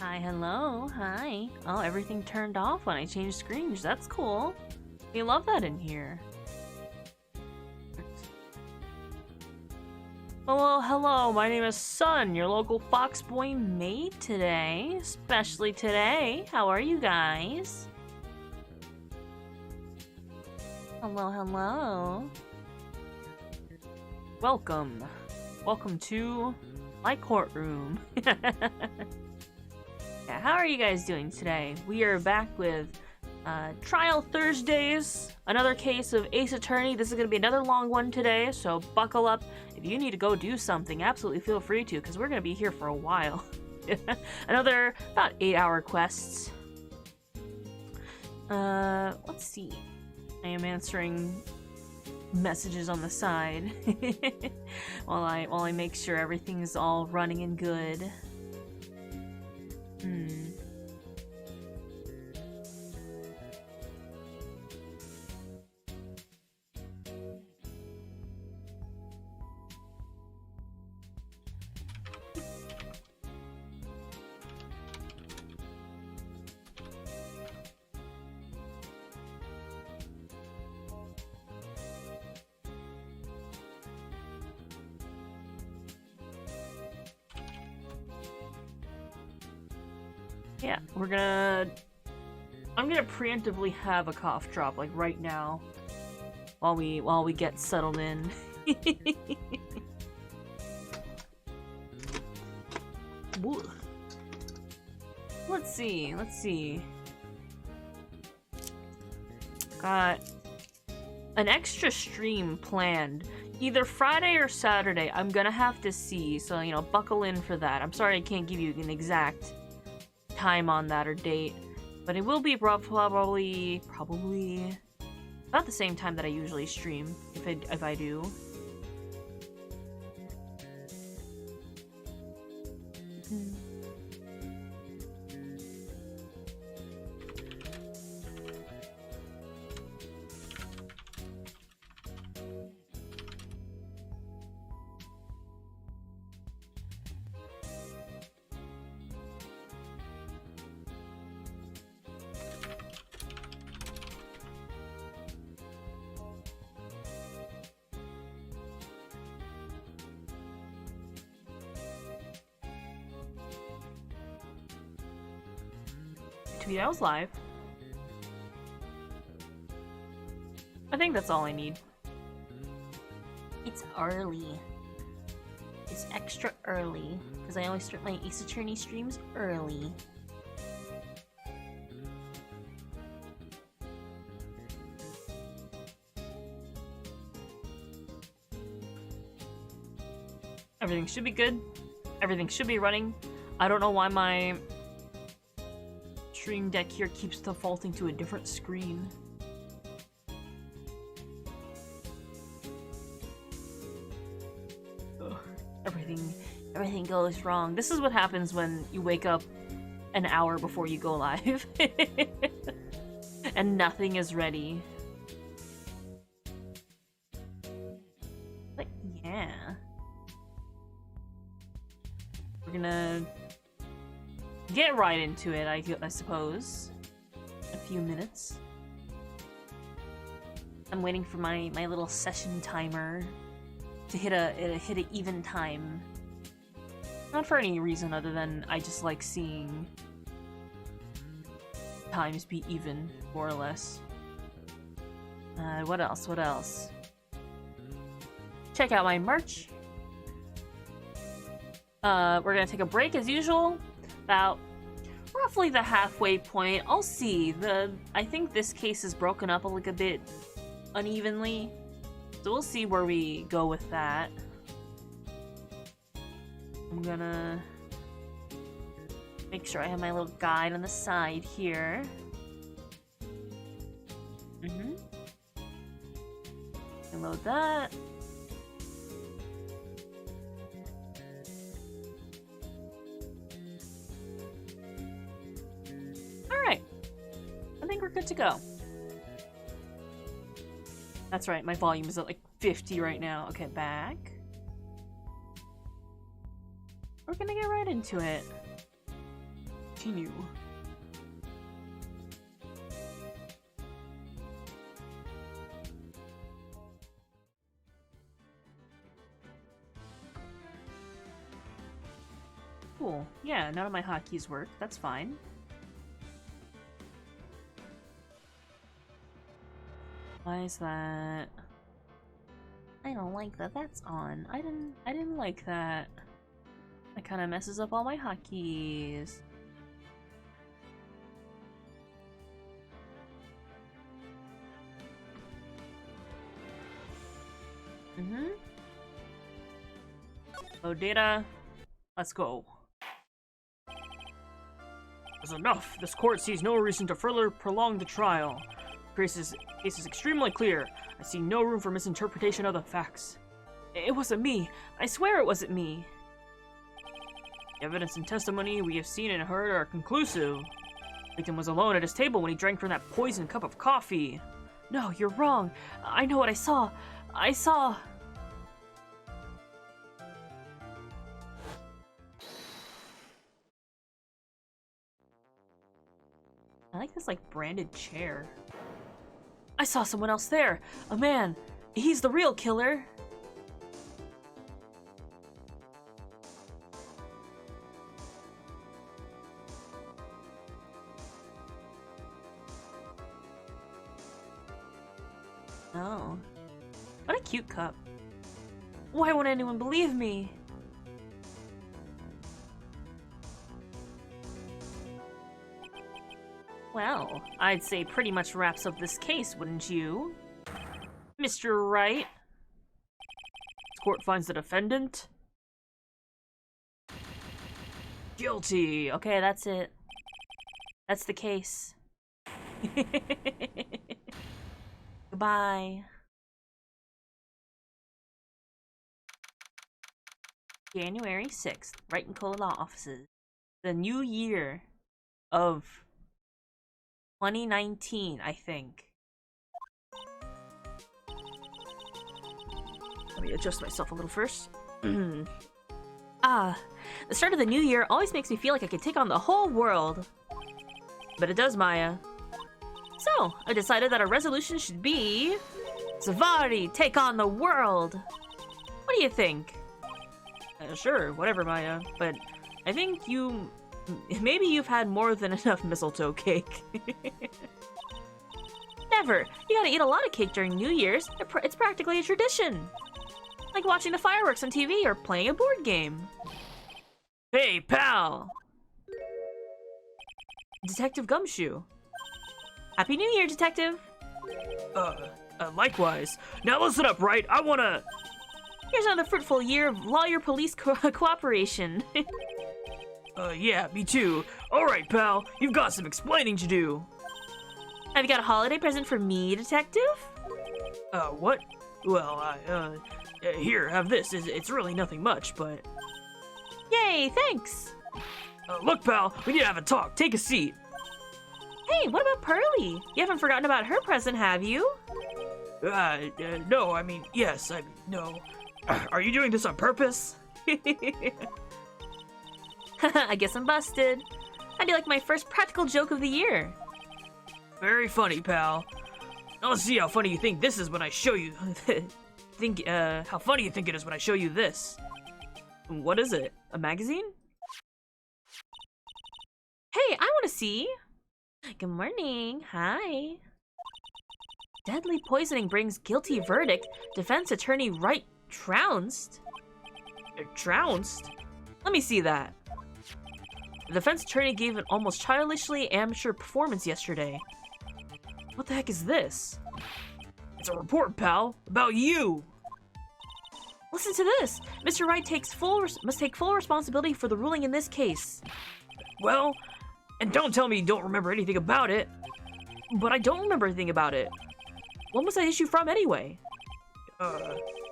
Hi, hello, hi. Oh, everything turned off when I changed screens. That's cool. We love that in here. Hello, hello, my name is Sun, your local Foxboy maid today. Especially today. How are you guys? Hello, hello. Welcome. Welcome to my courtroom. Yeah, how are you guys doing today? We are back with Trial Thursdays, another case of Ace Attorney. This is going to be another long one today, so buckle up. If you need to go do something, absolutely feel free to, because we're going to be here for a while. Another about 8-hour quests. Let's see. I am answering messages on the side while I make sure everything's all running and good. Yeah, I'm gonna preemptively have a cough drop, like, right now. While we get settled in. Let's see. Got an extra stream planned. Either Friday or Saturday. I'm gonna have to see, so, you know, buckle in for that. I'm sorry I can't give you an exact time on that or date, but it will be probably about the same time that I usually stream, if I do. Tweet I was live. I think that's all I need. It's early. It's extra early, because I always start my Ace Attorney streams early. Everything should be good. Everything should be running. I don't know why my Stream Deck here keeps defaulting to a different screen. Ugh, everything goes wrong. This is what happens when you wake up an hour before you go live. And nothing is ready. But yeah. We're gonna get right into it, I suppose. A few minutes. I'm waiting for my little session timer to hit a even time. Not for any reason other than I just like seeing times be even, more or less. What else? Check out my merch. We're gonna take a break as usual. About roughly the halfway point. I'll see. I think this case is broken up a little bit unevenly, so we'll see where we go with that. I'm gonna make sure I have my little guide on the side here. Load that. Alright. I think we're good to go. That's right, my volume is at like 50 right now. Okay, back. We're gonna get right into it. continue. Cool. Yeah, none of my hotkeys work. That's fine. Why is that? I don't like that that's on. I didn't like that. That kind of messes up all my hotkeys. Oh, data. Let's go. That's enough. This court sees no reason to further prolong the trial. The case is extremely clear. I see no room for misinterpretation of the facts. It wasn't me. I swear it wasn't me. The evidence and testimony we have seen and heard are conclusive. The victim was alone at his table when he drank from that poisoned cup of coffee. No, you're wrong. I know what I saw. I saw... I like this, like, branded chair. I saw someone else there. A man. He's the real killer. Oh. What a cute cup. Why won't anyone believe me? Well, I'd say pretty much wraps up this case, wouldn't you? Mr. Wright? This court finds the defendant guilty. Okay, that's it. That's the case. Goodbye. January 6th, Wright and Co. Law Offices. The new year of 2019, I think. Let me adjust myself a little first. The start of the new year always makes me feel like I could take on the whole world. But it does, Maya. So, I decided that our resolution should be... Savari, take on the world! What do you think? Sure, whatever, Maya. But I think maybe you've had more than enough mistletoe cake. Never! You gotta eat a lot of cake during New Year's. It's practically a tradition. Like watching the fireworks on TV or playing a board game. Hey, pal! Detective Gumshoe. Happy New Year, Detective! Likewise. Now listen up, Wright. I wanna... Here's another fruitful year of lawyer-police cooperation. Yeah, me too. Alright, pal. You've got some explaining to do. Have you got a holiday present for me, Detective? What? Well, here, have this. It's really nothing much, but... Yay, thanks! Look, pal, we need to have a talk. Take a seat. Hey, what about Pearly? You haven't forgotten about her present, have you? No, I mean, yes, no. Are you doing this on purpose? I guess I'm busted. I do like my first practical joke of the year. Very funny, pal. Now let's see how funny you think this is when I show you... how funny you think it is when I show you this. What is it? A magazine? Hey, I want to see. Good morning. Hi. Deadly poisoning brings guilty verdict. Defense attorney Wright trounced. Trounced? Let me see that. The defense attorney gave an almost childishly amateur performance yesterday. What the heck is this? It's a report, pal, about you. Listen to this. Mr. Wright must take full responsibility for the ruling in this case. Well, and don't tell me you don't remember anything about it. But I don't remember anything about it. When was that issue from anyway?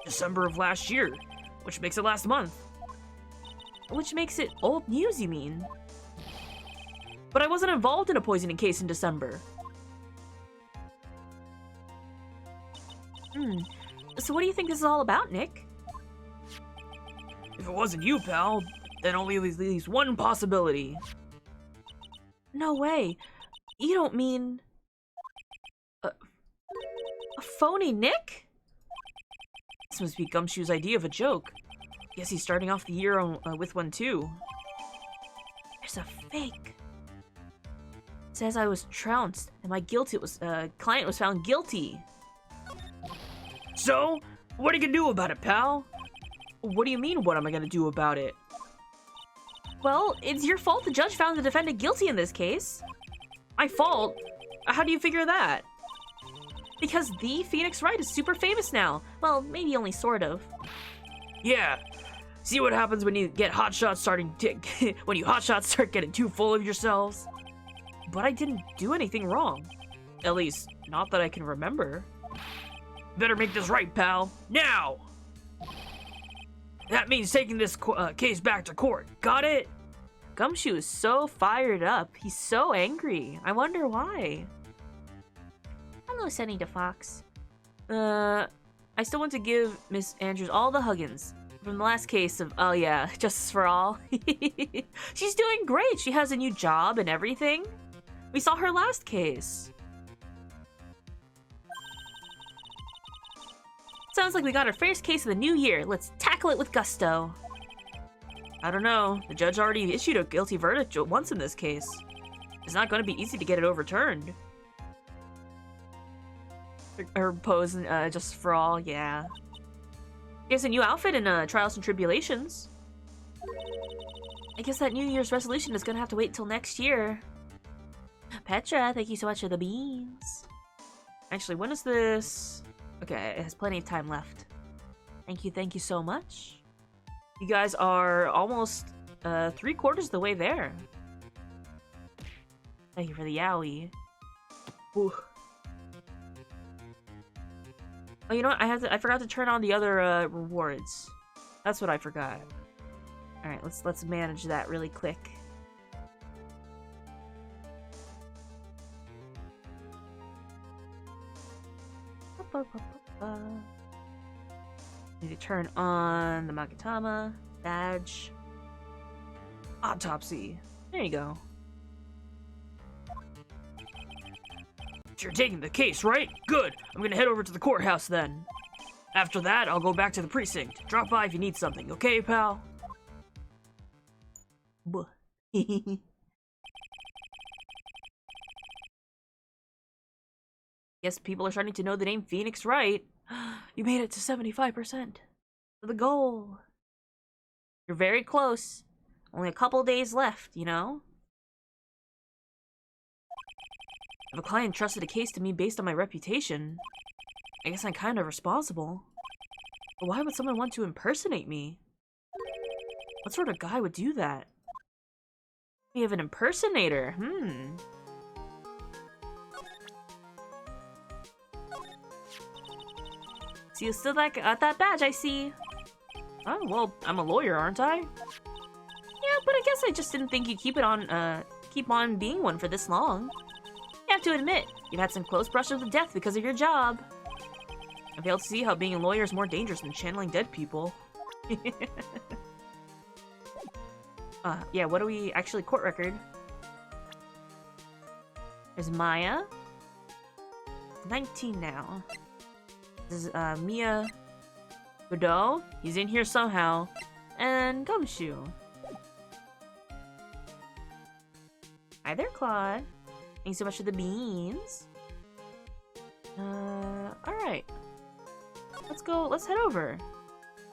December of last year, which makes it last month. Which makes it old news, you mean? But I wasn't involved in a poisoning case in December. So what do you think this is all about, Nick? If it wasn't you, pal, then only leaves one possibility. No way. You don't mean... a phony Nick? This must be Gumshoe's idea of a joke. Guess he's starting off the year with one too. There's a fake. It says I was trounced, and my client was found guilty. So, what are you gonna do about it, pal? What do you mean, what am I gonna do about it? Well, it's your fault the judge found the defendant guilty in this case. My fault? How do you figure that? Because the Phoenix Wright is super famous now. Well, maybe only sort of. Yeah. See what happens when you get hotshots when you hotshots start getting too full of yourselves? But I didn't do anything wrong. At least, not that I can remember. Better make this right, pal. Now! That means taking this case back to court. Got it? Gumshoe is so fired up. He's so angry. I wonder why. Hello, Senator Fox. I still want to give Miss Andrews all the huggins from the last case of, oh yeah, Justice for All. She's doing great. She has a new job and everything. We saw her last case. Sounds like we got our first case of the new year. Let's tackle it with gusto. I don't know. The judge already issued a guilty verdict once in this case. It's not going to be easy to get it overturned. Her pose in Justice for All, yeah. He has a new outfit in Trials and Tribulations. I guess that New Year's resolution is going to have to wait until next year. Petra, thank you so much for the beans. Actually, when is this? Okay, it has plenty of time left. Thank you so much. You guys are almost 3/4 of the way there. Thank you for the yowie. Ooh. Oh, you know what? I forgot to turn on the other rewards. That's what I forgot. All right, let's manage that really quick. Need to turn on the Magatama badge. Autopsy. There you go. You're taking the case, right? Good. I'm gonna head over to the courthouse then. After that, I'll go back to the precinct. Drop by if you need something, okay, pal? Guess people are starting to know the name Phoenix Wright. You made it to 75%. The goal. You're very close. Only a couple days left, you know? If a client trusted a case to me based on my reputation, I guess I'm kind of responsible. But why would someone want to impersonate me? What sort of guy would do that? We have an impersonator, So you still got that badge, I see. Oh, well, I'm a lawyer, aren't I? Yeah, but I guess I just didn't think you'd keep on being one for this long. You have to admit, you've had some close brushes with death because of your job. I fail to see how being a lawyer is more dangerous than channeling dead people. Yeah, what do we... Actually, court record. There's Maya. 19 now. This is, Mia Godot. He's in here somehow. And Gumshoe. Hi there, Claude. Thanks so much for the beans. Alright. Let's head over.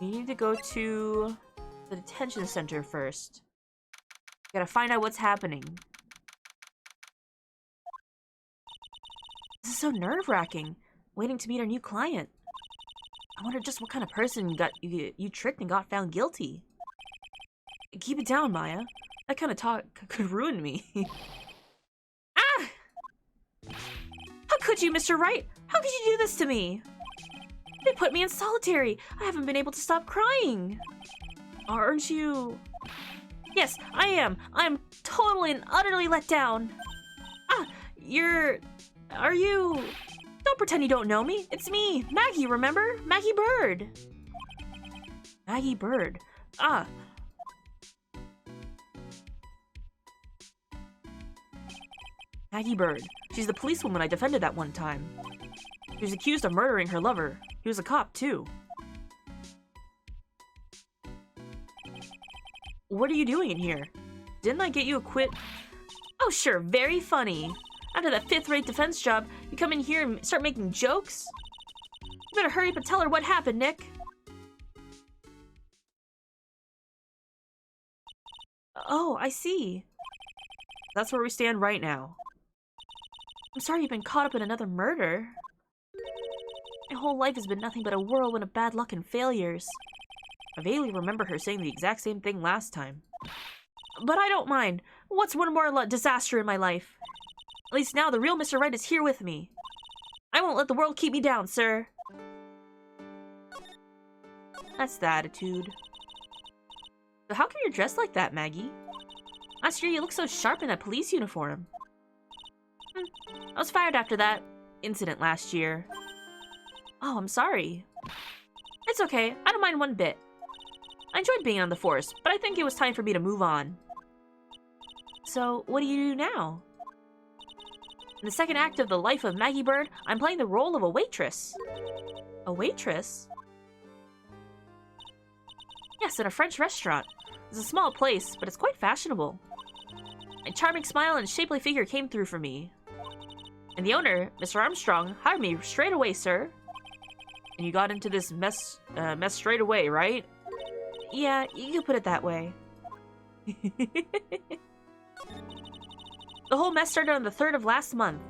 We need to go to the detention center first. Gotta find out what's happening. This is so nerve-wracking, waiting to meet our new client. I wonder just what kind of person you tricked and got found guilty. Keep it down, Maya. That kind of talk could ruin me. Ah! How could you, Mr. Wright? How could you do this to me? They put me in solitary. I haven't been able to stop crying. Aren't you? Yes, I am. I'm totally and utterly let down. Ah, are you? Don't pretend you don't know me. It's me, Maggie, remember? Maggie Bird. Maggie Bird. Ah. Maggie Bird. She's the policewoman I defended that one time. She was accused of murdering her lover. He was a cop, too. What are you doing in here? Didn't I get you a quit? Oh, sure, very funny. After that fifth-rate defense job, you come in here and start making jokes? You better hurry up and tell her what happened, Nick. Oh, I see. That's where we stand right now. I'm sorry you've been caught up in another murder. My whole life has been nothing but a whirlwind of bad luck and failures. I vaguely remember her saying the exact same thing last time. But I don't mind. What's one more disaster in my life? At least now the real Mr. Right is here with me. I won't let the world keep me down, sir. That's the attitude. So how come you're dressed like that, Maggie? Last year you looked so sharp in that police uniform. I was fired after that incident last year. Oh, I'm sorry. It's okay. I don't mind one bit. I enjoyed being on the force, but I think it was time for me to move on. So, what do you do now? In the second act of The Life of Maggie Bird, I'm playing the role of a waitress. A waitress? Yes, in a French restaurant. It's a small place, but it's quite fashionable. A charming smile and shapely figure came through for me. And the owner, Mr. Armstrong, hired me straight away, sir. And you got into this mess straight away, right? Yeah, you can put it that way. The whole mess started on the 3rd of last month.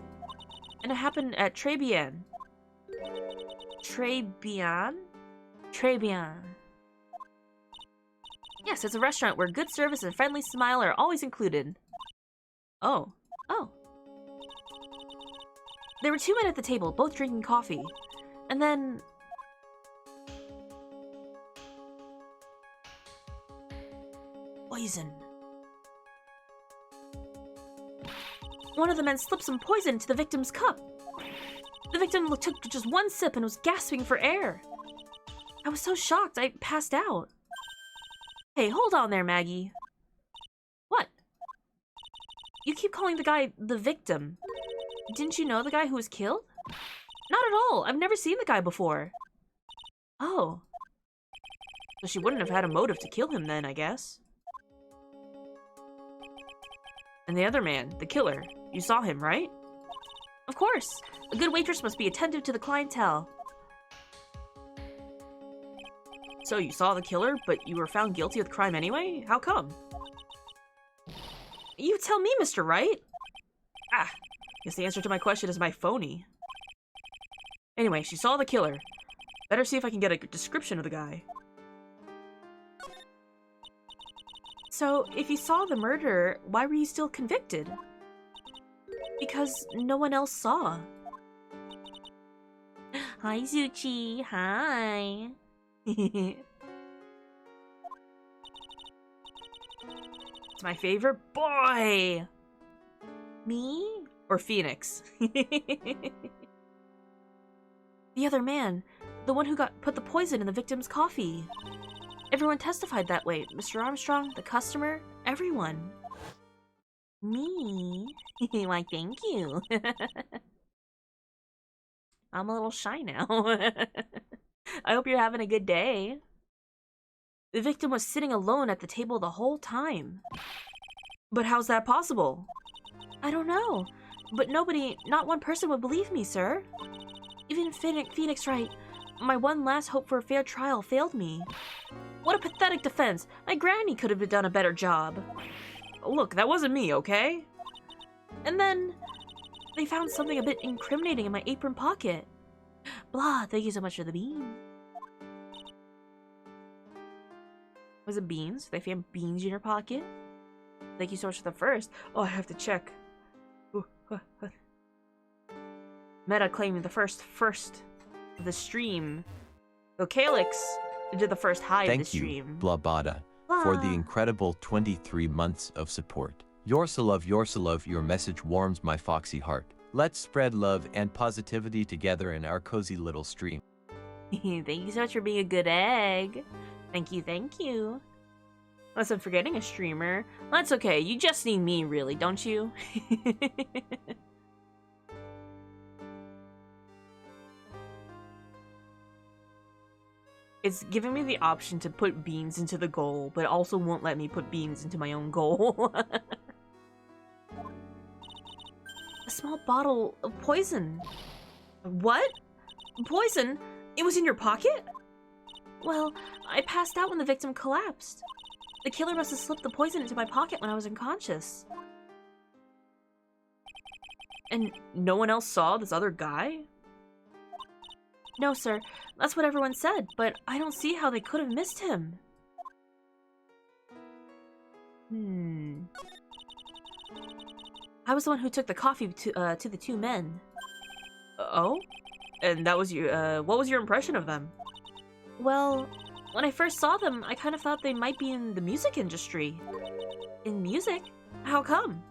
And it happened at Trebian. Trebian? Trebian. Yes, it's a restaurant where good service and friendly smile are always included. Oh. Oh. There were 2 men at the table, both drinking coffee. And then... poison. One of the men slipped some poison into the victim's cup. The victim took just 1 sip and was gasping for air. I was so shocked, I passed out. Hey, hold on there, Maggie. What? You keep calling the guy the victim. Didn't you know the guy who was killed? Not at all. I've never seen the guy before. Oh. So she wouldn't have had a motive to kill him then, I guess. And the other man, the killer, you saw him, right? Of course. A good waitress must be attentive to the clientele. So you saw the killer, but you were found guilty of the crime anyway? How come? You tell me, Mr. Wright. Ah, guess the answer to my question is my phony. Anyway, she saw the killer. Better see if I can get a description of the guy. So, if you saw the murder, why were you still convicted? Because no one else saw. Hi, Zuchi. Hi. It's my favorite boy! Me? Or Phoenix? The other man. The one who put the poison in the victim's coffee. Everyone testified that way. Mr. Armstrong, the customer, everyone. Me? Why, thank you. I'm a little shy now. I hope you're having a good day. The victim was sitting alone at the table the whole time. But how's that possible? I don't know. But not one person would believe me, sir. Even Phoenix Wright, my one last hope for a fair trial, failed me. What a pathetic defense. My granny could have done a better job. Look, that wasn't me, okay? And then, they found something a bit incriminating in my apron pocket. Blah, thank you so much for the bean. Was it beans? They found beans in your pocket? Thank you so much for the first. Oh, I have to check. Meta claiming the first of the stream. So Calyx did the first high of the stream. Thank you, Blabada, for the incredible 23 months of support. Your love, your message warms my foxy heart. Let's spread love and positivity together in our cozy little stream. Thank you so much for being a good egg. Thank you, thank you. Unless I'm forgetting a streamer. That's okay, you just need me, really, don't you? It's giving me the option to put beans into the goal, but it also won't let me put beans into my own goal. A small bottle of poison. What? Poison? It was in your pocket? Well, I passed out when the victim collapsed. The killer must have slipped the poison into my pocket when I was unconscious. And no one else saw this other guy? No, sir. That's what everyone said, but I don't see how they could have missed him. I was the one who took the coffee to the two men. Oh? And that was your, what was your impression of them? Well, when I first saw them, I kind of thought they might be in the music industry. In music? How come?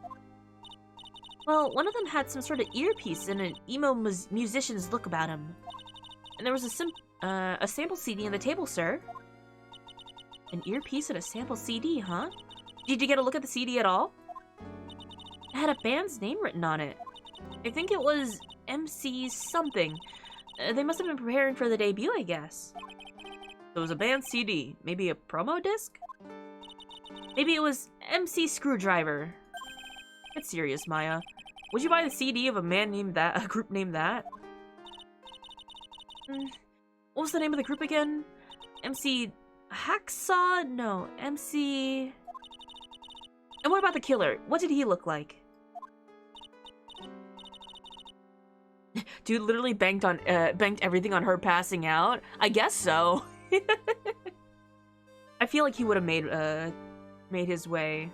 Well, one of them had some sort of earpiece and an emo musician's look about him. And there was a sample CD on the table, sir. An earpiece and a sample CD, huh? Did you get a look at the CD at all? It had a band's name written on it. I think it was MC something. They must have been preparing for the debut, I guess. So it was a band CD. Maybe a promo disc? Maybe it was MC Screwdriver. Get serious, Maya. Would you buy the CD of a man named that, a group named that? What was the name of the group again? MC Hacksaw? No, MC... And what about the killer? What did he look like? Dude literally banked everything on her passing out? I guess so. I feel like he would have made his way.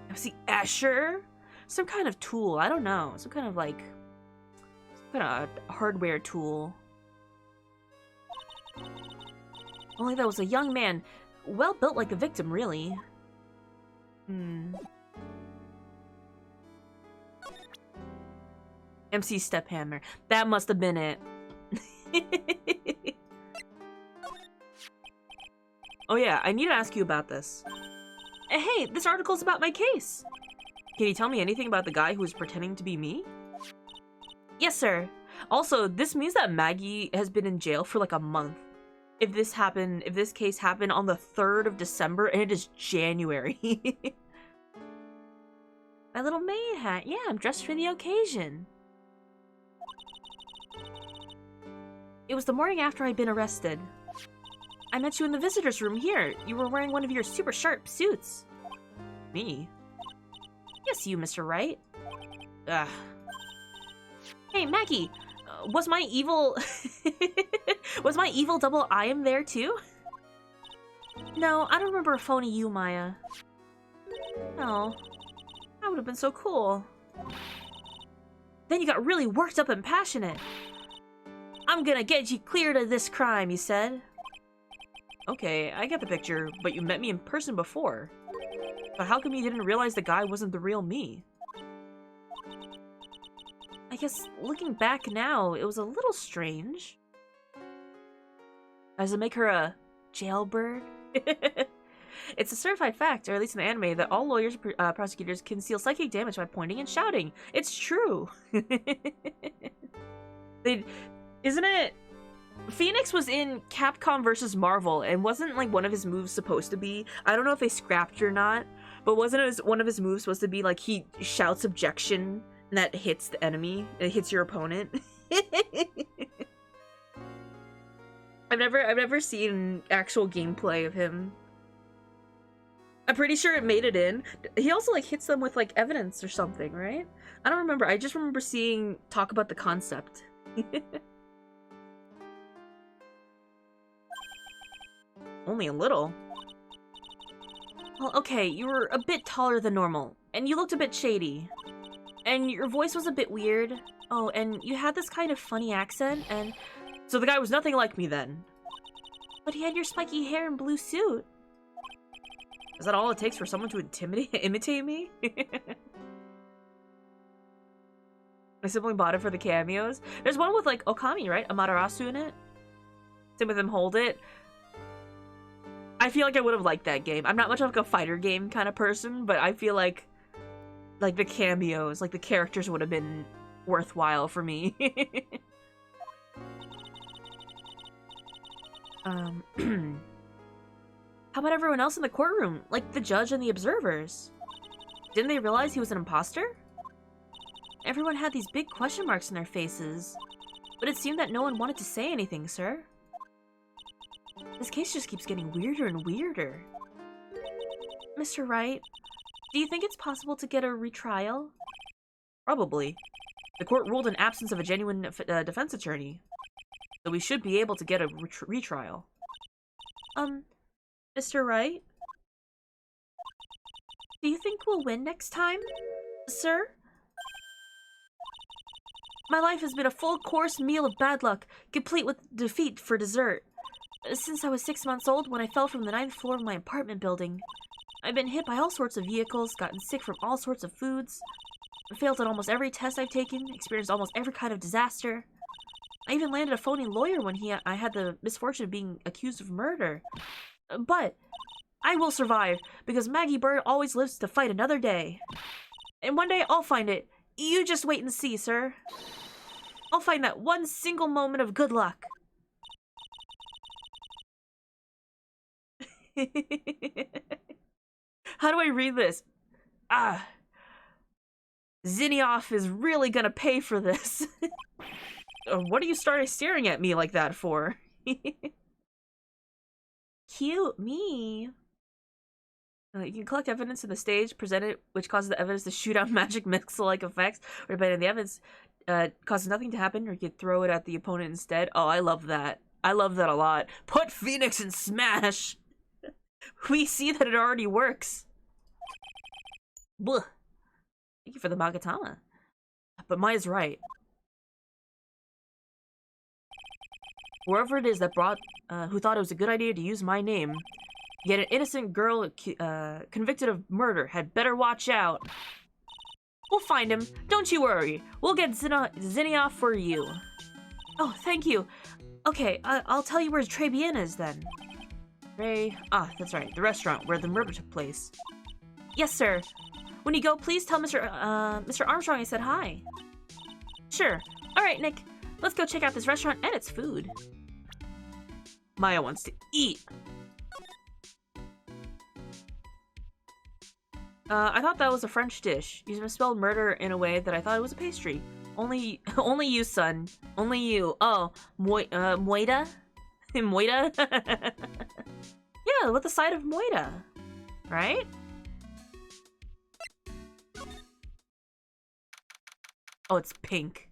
MC Escher? Some kind of tool, I don't know. Some kind of hardware tool. Only that was a young man, well built like the victim, really. MC Stephammer. That must have been it. Oh yeah, I need to ask you about this. Hey, this article's about my case. Can you tell me anything about the guy who was pretending to be me? Yes, sir. Also, this means that Maggie has been in jail for like a month. If this case happened on the 3rd of December, and it is January. My little maid hat. Yeah, I'm dressed for the occasion. It was the morning after I'd been arrested. I met you in the visitor's room here. You were wearing one of your super sharp suits. Me? Yes, you, Mr. Wright. Ugh. Hey, Maggie. Was my evil... Was my evil double I am there too? No, I don't remember a phony you, Maya. Oh. That would have been so cool. Then you got really worked up and passionate. I'm gonna get you cleared of this crime, you said. Okay, I get the picture, but you met me in person before. But how come you didn't realize the guy wasn't the real me? I guess looking back now, it was a little strange. Does it make her a jailbird? It's a certified fact, or at least in the anime, that all lawyers and prosecutors conceal psychic damage by pointing and shouting. It's true. Isn't it? Phoenix was in Capcom vs. Marvel, and wasn't like one of his moves supposed to be? I don't know if they scrapped it or not, but wasn't one of his moves supposed to be like he shouts objection and that hits the enemy, it hits your opponent? I've never seen actual gameplay of him. I'm pretty sure it made it in. He also like hits them with like evidence or something, right? I don't remember. I just remember seeing talk about the concept. Only a little. Well, okay, you were a bit taller than normal, and you looked a bit shady. And your voice was a bit weird. Oh, and you had this kind of funny accent, and... So the guy was nothing like me then. But he had your spiky hair and blue suit. Is that all it takes for someone to imitate me? My sibling bought it for the cameos. There's one with, like, Okami, right? Amaterasu in it. Same with him hold it. I feel like I would have liked that game. I'm not much of like a fighter game kind of person, but I feel like the cameos, like the characters would have been worthwhile for me. How about everyone else in the courtroom? Like the judge and the observers? Didn't they realize he was an imposter? Everyone had these big question marks in their faces, but it seemed that no one wanted to say anything, sir. This case just keeps getting weirder and weirder. Mr. Wright, do you think it's possible to get a retrial? Probably. The court ruled in absence of a genuine defense attorney, so we should be able to get a retrial. Mr. Wright? Do you think we'll win next time, sir? My life has been a full-course meal of bad luck, complete with defeat for dessert. Since I was 6 months old when I fell from the 9th floor of my apartment building. I've been hit by all sorts of vehicles, gotten sick from all sorts of foods, failed at almost every test I've taken, experienced almost every kind of disaster. I even landed a phony lawyer when I had the misfortune of being accused of murder. But I will survive, because Maggie Bird always lives to fight another day. And one day I'll find it. You just wait and see, sir. I'll find that one single moment of good luck. How do I read this? Zinioff is really gonna pay for this. What are you starting staring at me like that for? Cute, me. You can collect evidence in the stage, present it, which causes the evidence to shoot out magic missile-like effects, or depending on the evidence, causes nothing to happen, or you could throw it at the opponent instead. Oh, I love that. I love that a lot. Put Phoenix in Smash! We see that it already works. Blech. Thank you for the Magatama. But Maya's right. Whoever it is that who thought it was a good idea to use my name, yet an innocent girl convicted of murder had better watch out. We'll find him. Don't you worry. We'll get Zinioff for you. Oh, thank you. Okay, I'll tell you where Trebien is then. That's right. The restaurant where the murder took place. Yes, sir. When you go, please tell Mr. Armstrong I said hi. Sure. All right, Nick. Let's go check out this restaurant and its food. Maya wants to eat. I thought that was a French dish. You misspelled murder in a way that I thought it was a pastry. Only you, son. Only you. Oh, Moidah? Moidah? Yeah, with the side of Moidah. Right? Oh, it's pink.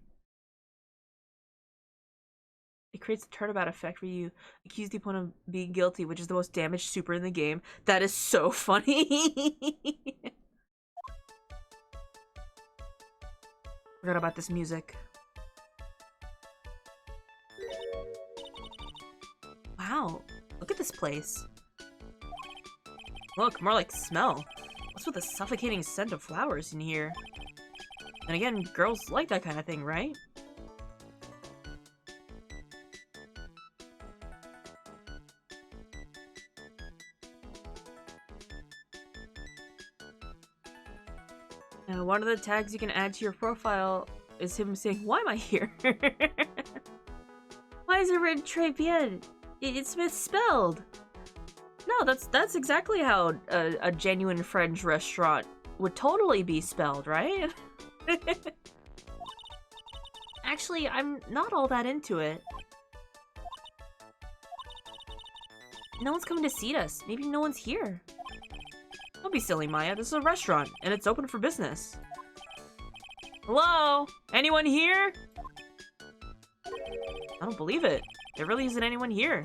It creates a turnabout effect where you accuse the opponent of being guilty, which is the most damaged super in the game. That is so funny. Forgot about this music. Wow, look at this place. Look, more like smell. What's with the suffocating scent of flowers in here? And again, girls like that kind of thing, right? One of the tags you can add to your profile is him saying, "Why am I here?" Why is it written Trebien? It's misspelled. No, that's exactly how a genuine French restaurant would totally be spelled, right? Actually, I'm not all that into it. No one's coming to seat us. Maybe no one's here. Don't be silly, Maya. This is a restaurant, and it's open for business. Hello? Anyone here? I don't believe it. There really isn't anyone here.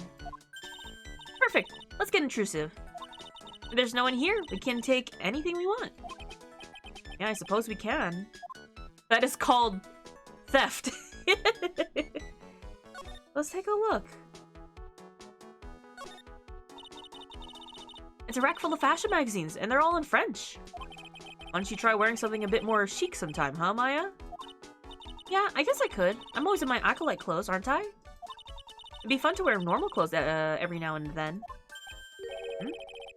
Perfect. Let's get intrusive. If there's no one here, we can take anything we want. Yeah, I suppose we can. That is called theft. Let's take a look. It's a rack full of fashion magazines, and they're all in French. Why don't you try wearing something a bit more chic sometime, huh, Maya? Yeah, I guess I could. I'm always in my acolyte clothes, aren't I? It'd be fun to wear normal clothes every now and then.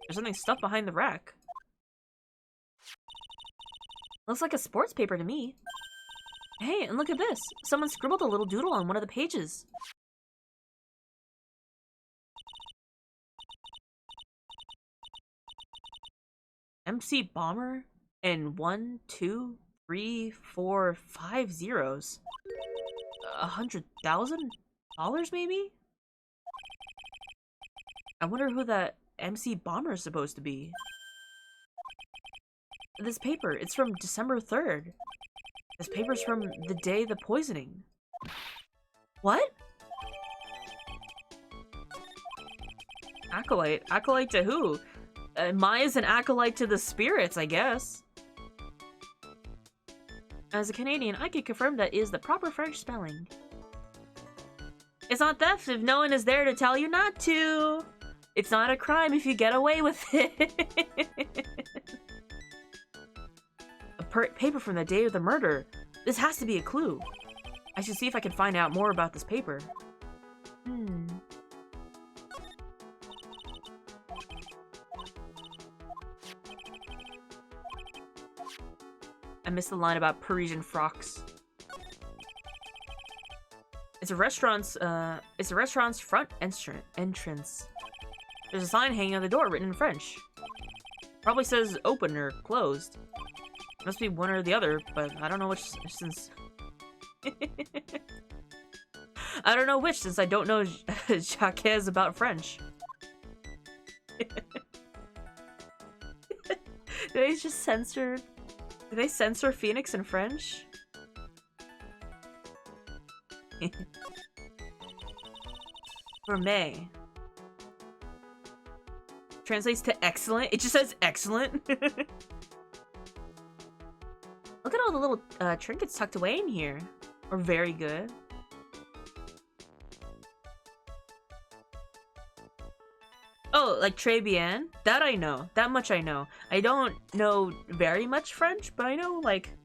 There's something stuffed behind the rack. Looks like a sports paper to me. Hey, and look at this. Someone scribbled a little doodle on one of the pages. MC Bomber and 1, 2, 3, 4, 5 zeros. $100,000 maybe? I wonder who that MC Bomber is supposed to be. This paper, it's from December 3rd. This paper's from the day of the poisoning. What? Acolyte? Acolyte to who? Maya's an acolyte to the spirits, I guess. As a Canadian, I can confirm that is the proper French spelling. It's not theft if no one is there to tell you not to. It's not a crime if you get away with it. A paper from the day of the murder. This has to be a clue. I should see if I can find out more about this paper. I missed the line about Parisian frocks. It's a restaurant's front entrance. There's a sign hanging on the door written in French. Probably says open or closed. Must be one or the other, but I don't know which since I don't know which since I don't know Jacques about French. Did they censor Phoenix in French? Gourmet. Translates to excellent. It just says excellent. Look at all the little trinkets tucked away in here. Or very good. Oh, like très bien? That I know. That much I know. I don't know very much French, but I know, like,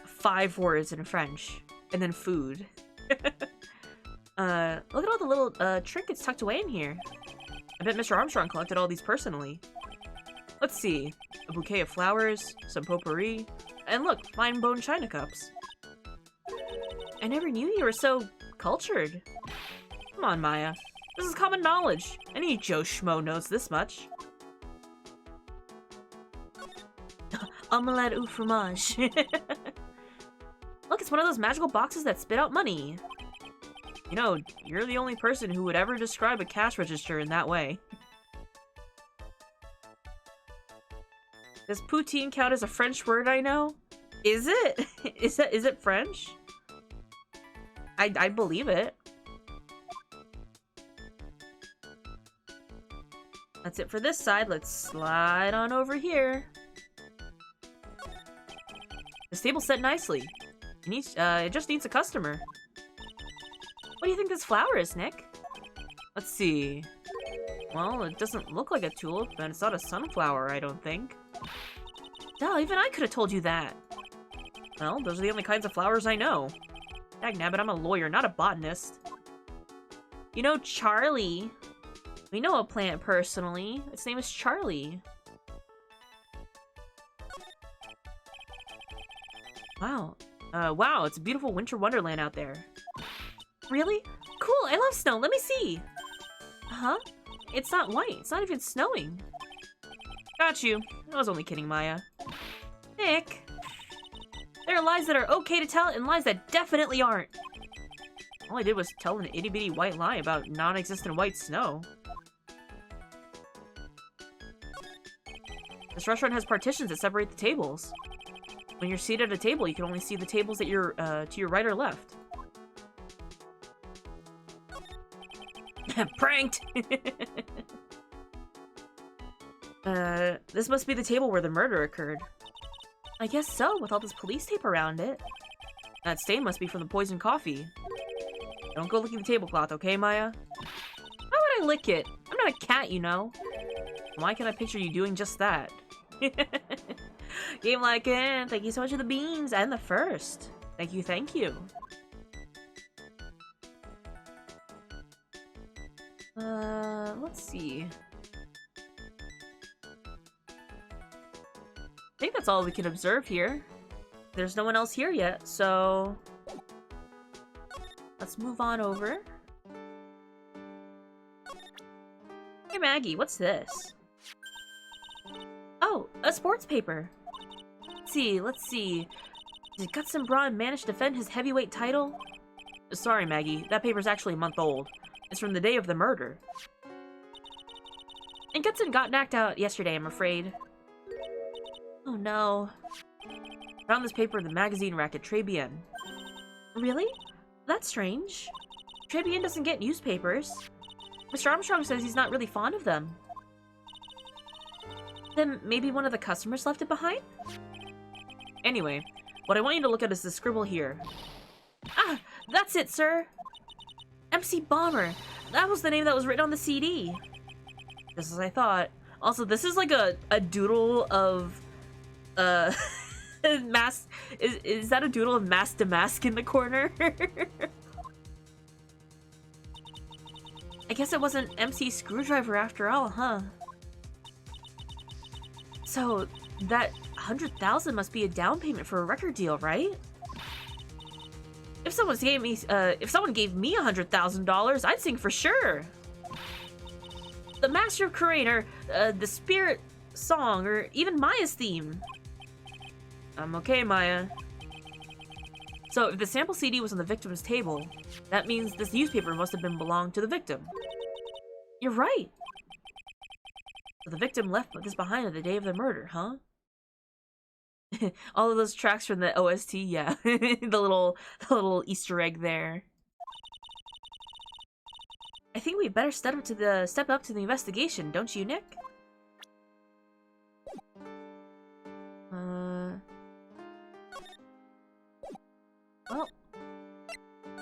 5 words in French. And then food. Look at all the little trinkets tucked away in here. I bet Mr. Armstrong collected all these personally. Let's see. A bouquet of flowers, some potpourri, and look, fine bone china cups. I never knew you were so cultured. Come on, Maya. This is common knowledge. Any Joe Schmo knows this much. Omelette au fromage. Look, it's one of those magical boxes that spit out money. You know, you're the only person who would ever describe a cash register in that way. Does poutine count as a French word I know? Is it? Is it French? I believe it. That's it for this side. Let's slide on over here. This table's set nicely. It just needs a customer. What do you think this flower is, Nick? Let's see. Well, it doesn't look like a tulip, and it's not a sunflower, I don't think. Duh, even I could have told you that. Well, those are the only kinds of flowers I know. Dagnabbit, I'm a lawyer, not a botanist. You know Charlie. We know a plant personally. Its name is Charlie. Wow. Wow, it's a beautiful winter wonderland out there. Really? Cool, I love snow. Let me see. Huh? It's not white. It's not even snowing. Got you. I was only kidding, Maya. Nick. There are lies that are okay to tell and lies that definitely aren't. All I did was tell an itty-bitty white lie about non-existent white snow. This restaurant has partitions that separate the tables. When you're seated at a table, you can only see the tables that you're to your right or left. Pranked! This must be the table where the murder occurred. I guess so, with all this police tape around it. That stain must be from the poisoned coffee. Don't go licking the tablecloth, okay, Maya? Why would I lick it? I'm not a cat, you know. Why can I picture you doing just that? Game like it. Thank you so much for the beans and the first. Thank you, thank you. Let's see. I think that's all we can observe here. There's no one else here yet, so let's move on over. Hey Maggie, what's this? Oh, a sports paper. Let's see. Did Gutson Braun manage to defend his heavyweight title? Sorry, Maggie, that paper's actually a month old. It's from the day of the murder. And Gutson got knocked out yesterday, I'm afraid. Oh no. Found this paper in the magazine rack at Très Bien. Really? That's strange. Très Bien doesn't get newspapers. Mr. Armstrong says he's not really fond of them. Then maybe one of the customers left it behind? Anyway, what I want you to look at is the scribble here. Ah! That's it, sir! MC Bomber! That was the name that was written on the CD! Just as I thought. Also, this is like a doodle of... Mask... Is that a doodle of Mask Damask in the corner? I guess it wasn't MC Screwdriver after all, huh? So, that 100,000 must be a down payment for a record deal, right? If someone gave me $100,000, I'd sing for sure. The Master of Curator, the Spirit song, or even Maya's theme. I'm okay, Maya. So, if the sample CD was on the victim's table, that means this newspaper must have belonged to the victim. You're right. So the victim left this behind on the day of the murder, huh? All of those tracks from the OST, yeah. the little Easter egg there. I think we better step up to the investigation, don't you, Nick? Well,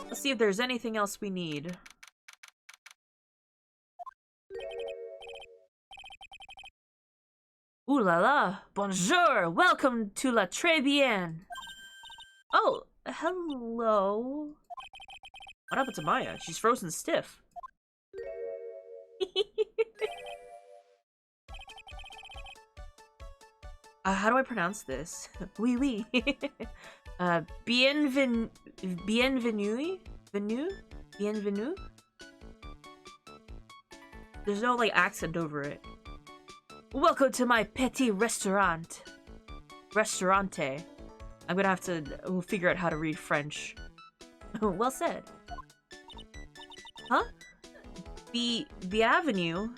let's see if there's anything else we need. Ooh la la! Bonjour! Welcome to La Très Bien! Oh, hello. What happened to Maya? She's frozen stiff. How do I pronounce this? Oui, oui. Bienvenue? Bienvenue? There's no, like, accent over it. Welcome to my petit restaurant. Restaurante. I'm gonna have to figure out how to read French. Well said. Huh? Bienvenue?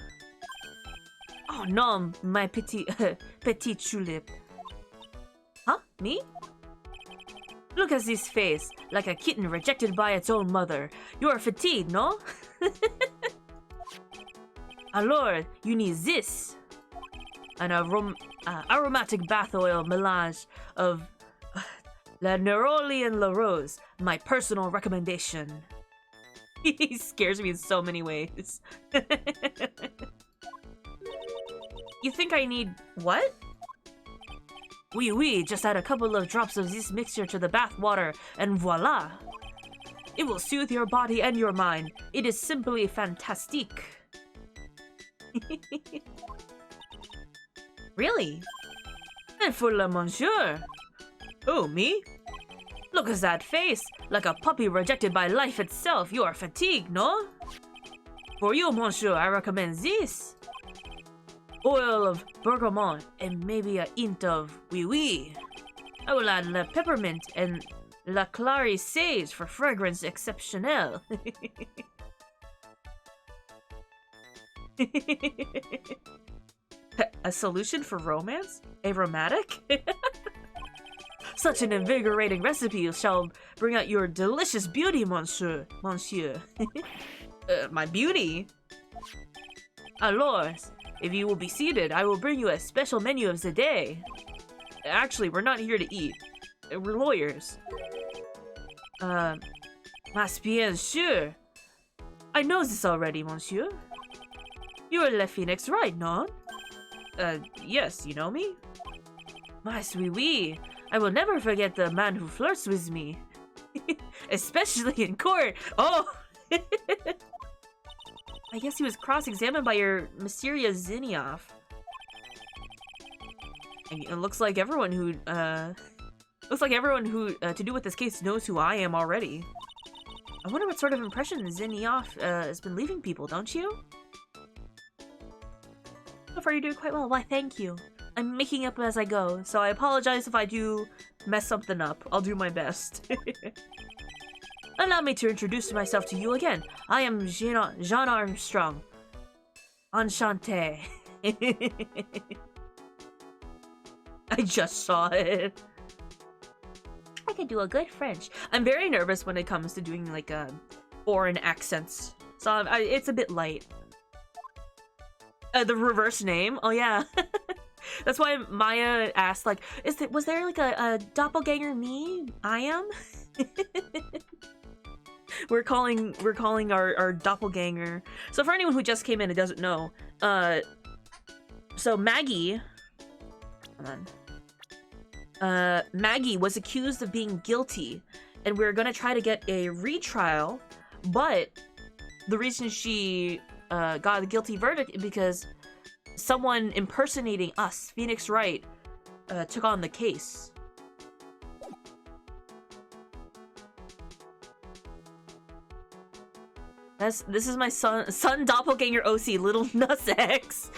Oh no, my petit tulip. Huh? Me? Look at this face, like a kitten rejected by its own mother. You are fatigued, no? Alors, you need this. An aromatic bath oil melange of La Neroli and La Rose, my personal recommendation. He scares me in so many ways. You think I need what? Oui, just add a couple of drops of this mixture to the bath water, and voila! It will soothe your body and your mind. It is simply fantastique. Really? And for le monsieur? Oh, me? Look at that face, like a puppy rejected by life itself. You are fatigued, no? For you, monsieur, I recommend this. Oil of bergamot and maybe a hint of oui. I will add la peppermint and la clary sage for fragrance exceptionnel. A solution for romance? Aromatic? Such an invigorating recipe shall bring out your delicious beauty, monsieur. My beauty? Alors, if you will be seated, I will bring you a special menu of the day. Actually, we're not here to eat. We're lawyers. Mas bien sûr. I know this already, monsieur. You are Le Phoenix, right, no? Yes, you know me? Mas oui. I will never forget the man who flirts with me. Especially in court. Oh! I guess he was cross-examined by your mysterious Zinnioff. And it looks like everyone who, to do with this case knows who I am already. I wonder what sort of impression Zinnioff, has been leaving people, don't you? So far you're doing quite well. Why, thank you. I'm making up as I go, so I apologize if I do mess something up. I'll do my best. Allow me to introduce myself to you again. I am Jean Armstrong. Enchanté. I just saw it. I can do a good French. I'm very nervous when it comes to doing like foreign accents, so it's a bit light. The reverse name? Oh yeah. That's why Maya asked, like, was there like a doppelganger me? I am? We're calling our doppelganger. So for anyone who just came in and doesn't know, so Maggie, hold on. Maggie was accused of being guilty, and we're gonna try to get a retrial, but the reason she got a guilty verdict is because someone impersonating us, Phoenix Wright, took on the case. This is my son doppelganger OC, Little Nuss X.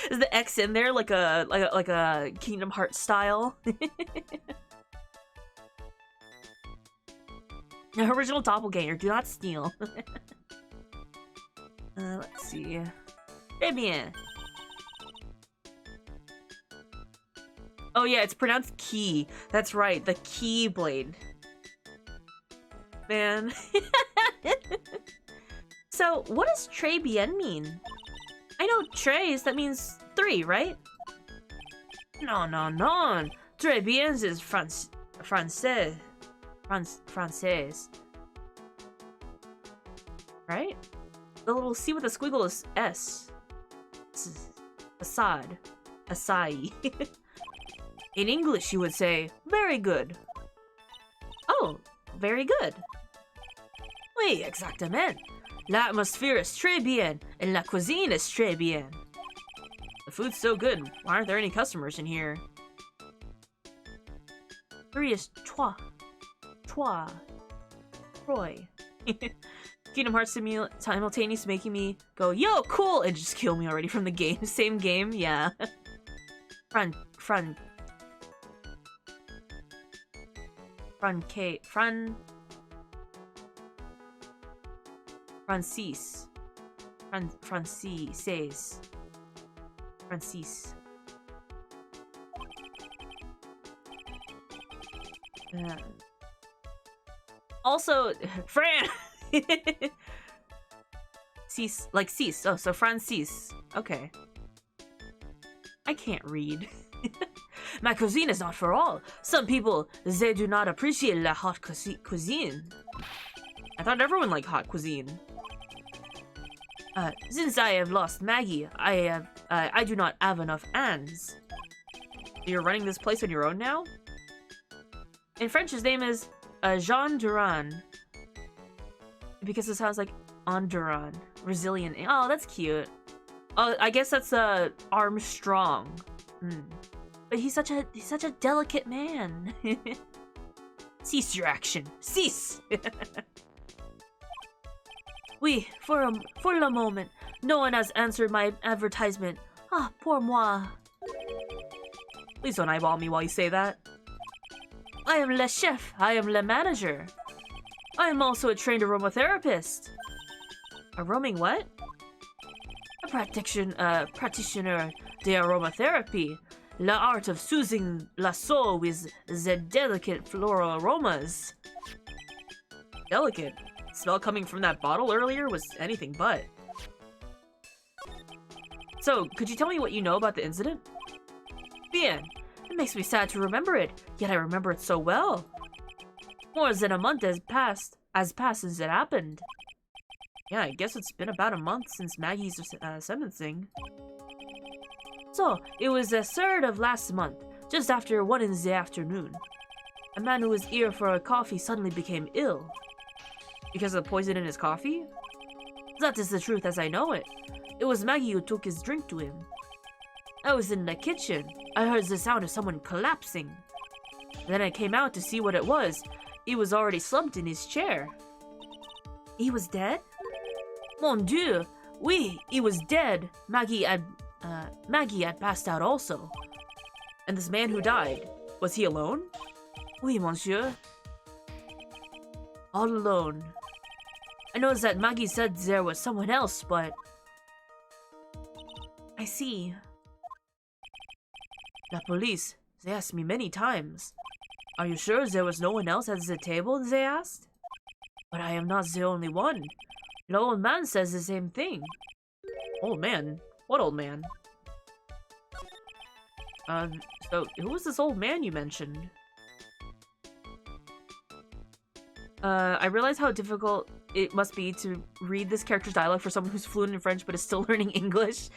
Is the X in there like a Kingdom Hearts style? The original doppelganger, do not steal. Let's see. Très bien. Oh yeah, it's pronounced key. That's right, the Keyblade. Man. So, what does très bien mean? I know tres, that means 3, right? No. Très bien is français. Français. Right? The little C with a squiggle is S. Assad. Acai. In English, you would say, very good. Oh, very good. Oui, exactement. L'atmosphere is très bien, and la cuisine is très bien. The food's so good, why aren't there any customers in here? 3 is trois. Trois. Troy. Kingdom Hearts simultaneous making me go, yo, cool, and just kill me already from the game. Same game, yeah. Francis. Also, Fran! Cease, like cease. Oh, so Francis. Okay. I can't read. My cuisine is not for all. Some people, they do not appreciate la hot cuisine. I thought everyone liked hot cuisine. Since I have lost Maggie, I do not have enough hands. You're running this place on your own now? In French, his name is Jean Duran. Because it sounds like Anduran. Resilient. Oh, that's cute. Oh, I guess that's Armstrong. But he's such a delicate man. Cease your action. Cease. Oui, for le moment, no one has answered my advertisement. Ah, pour moi. Please don't eyeball me while you say that. I am le chef. I am le manager. I am also a trained aromatherapist. A roaming what? A practitioner de aromatherapy. La art of soothing la soul with the delicate floral aromas. Delicate? The smell coming from that bottle earlier was anything but. So, could you tell me what you know about the incident? Bien. It makes me sad to remember it, yet I remember it so well. More than a month has passed since it happened. Yeah, I guess it's been about a month since Maggie's sentencing. So, it was the 3rd of last month, just after 1 in the afternoon. A man who was here for a coffee suddenly became ill. Because of the poison in his coffee? That is the truth as I know it. It was Maggie who took his drink to him. I was in the kitchen. I heard the sound of someone collapsing. Then I came out to see what it was. He was already slumped in his chair. He was dead? Mon Dieu! Oui, he was dead. Maggie had passed out also. And this man who died, was he alone? Oui, monsieur. All alone. I noticed that Maggie said there was someone else, but... I see. La police, they asked me many times. Are you sure there was no one else at the table, they asked? But I am not the only one. The old man says the same thing. Old man? What old man? So who was this old man you mentioned? I realize how difficult it must be to read this character's dialogue for someone who's fluent in French but is still learning English.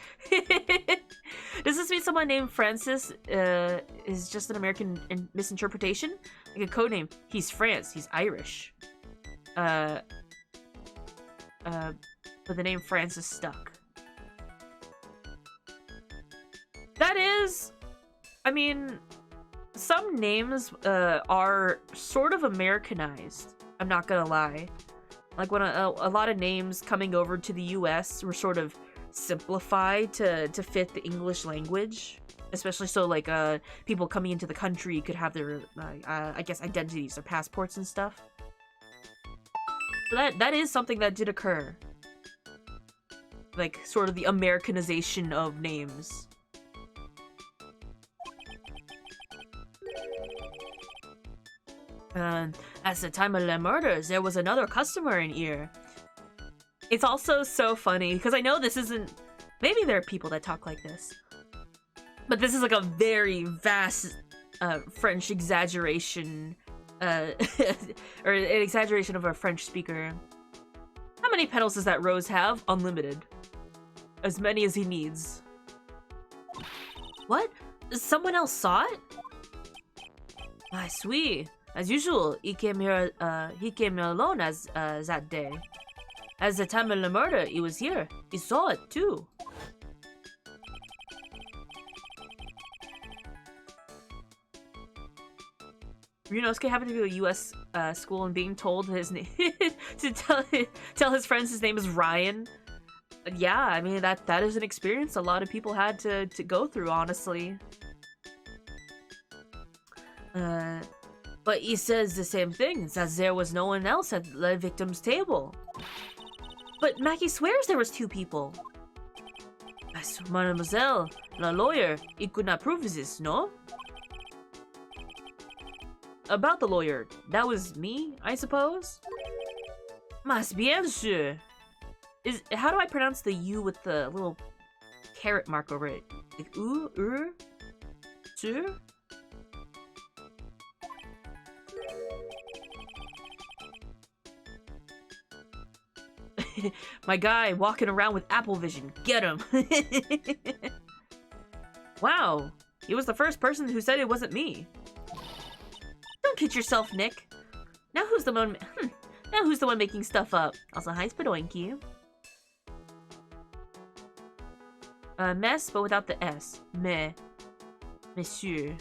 Does this mean someone named Francis is just an American misinterpretation? Like a codename. He's France. He's Irish. But the name Francis stuck. That is... I mean, some names are sort of Americanized. I'm not gonna lie. Like when a lot of names coming over to the US were sort of simplified to fit the English language. Especially so like people coming into the country could have their, I guess, identities or passports and stuff. So that is something that did occur. Like, sort of the Americanization of names. At the time of the murders, there was another customer in here. It's also so funny, because I know this isn't... Maybe there are people that talk like this. But this is like a very vast French exaggeration, or an exaggeration of a French speaker. How many petals does that rose have? Unlimited. As many as he needs. What? Someone else saw it? I sweet. As usual, he came here alone as that day. As the time of the murder, he was here. He saw it too. Ryunosuke happened to go to a U.S. school and being told his name to tell his friends his name is Ryan. Yeah, I mean that is an experience a lot of people had to go through, honestly. But he says the same thing, that there was no one else at the victim's table. But Mackie swears there was two people. Mademoiselle, the lawyer, he could not prove this, no? About the lawyer, that was me, I suppose? Mas bien sûr. How do I pronounce the U with the little caret mark over it? Like sûr? My guy walking around with Apple Vision. Get him. Wow, he was the first person who said it wasn't me. Don't kid yourself, Nick. Now who's the one? Now who's the one making stuff up? Also, hi, Spadoinky. Mess, but without the S. Monsieur.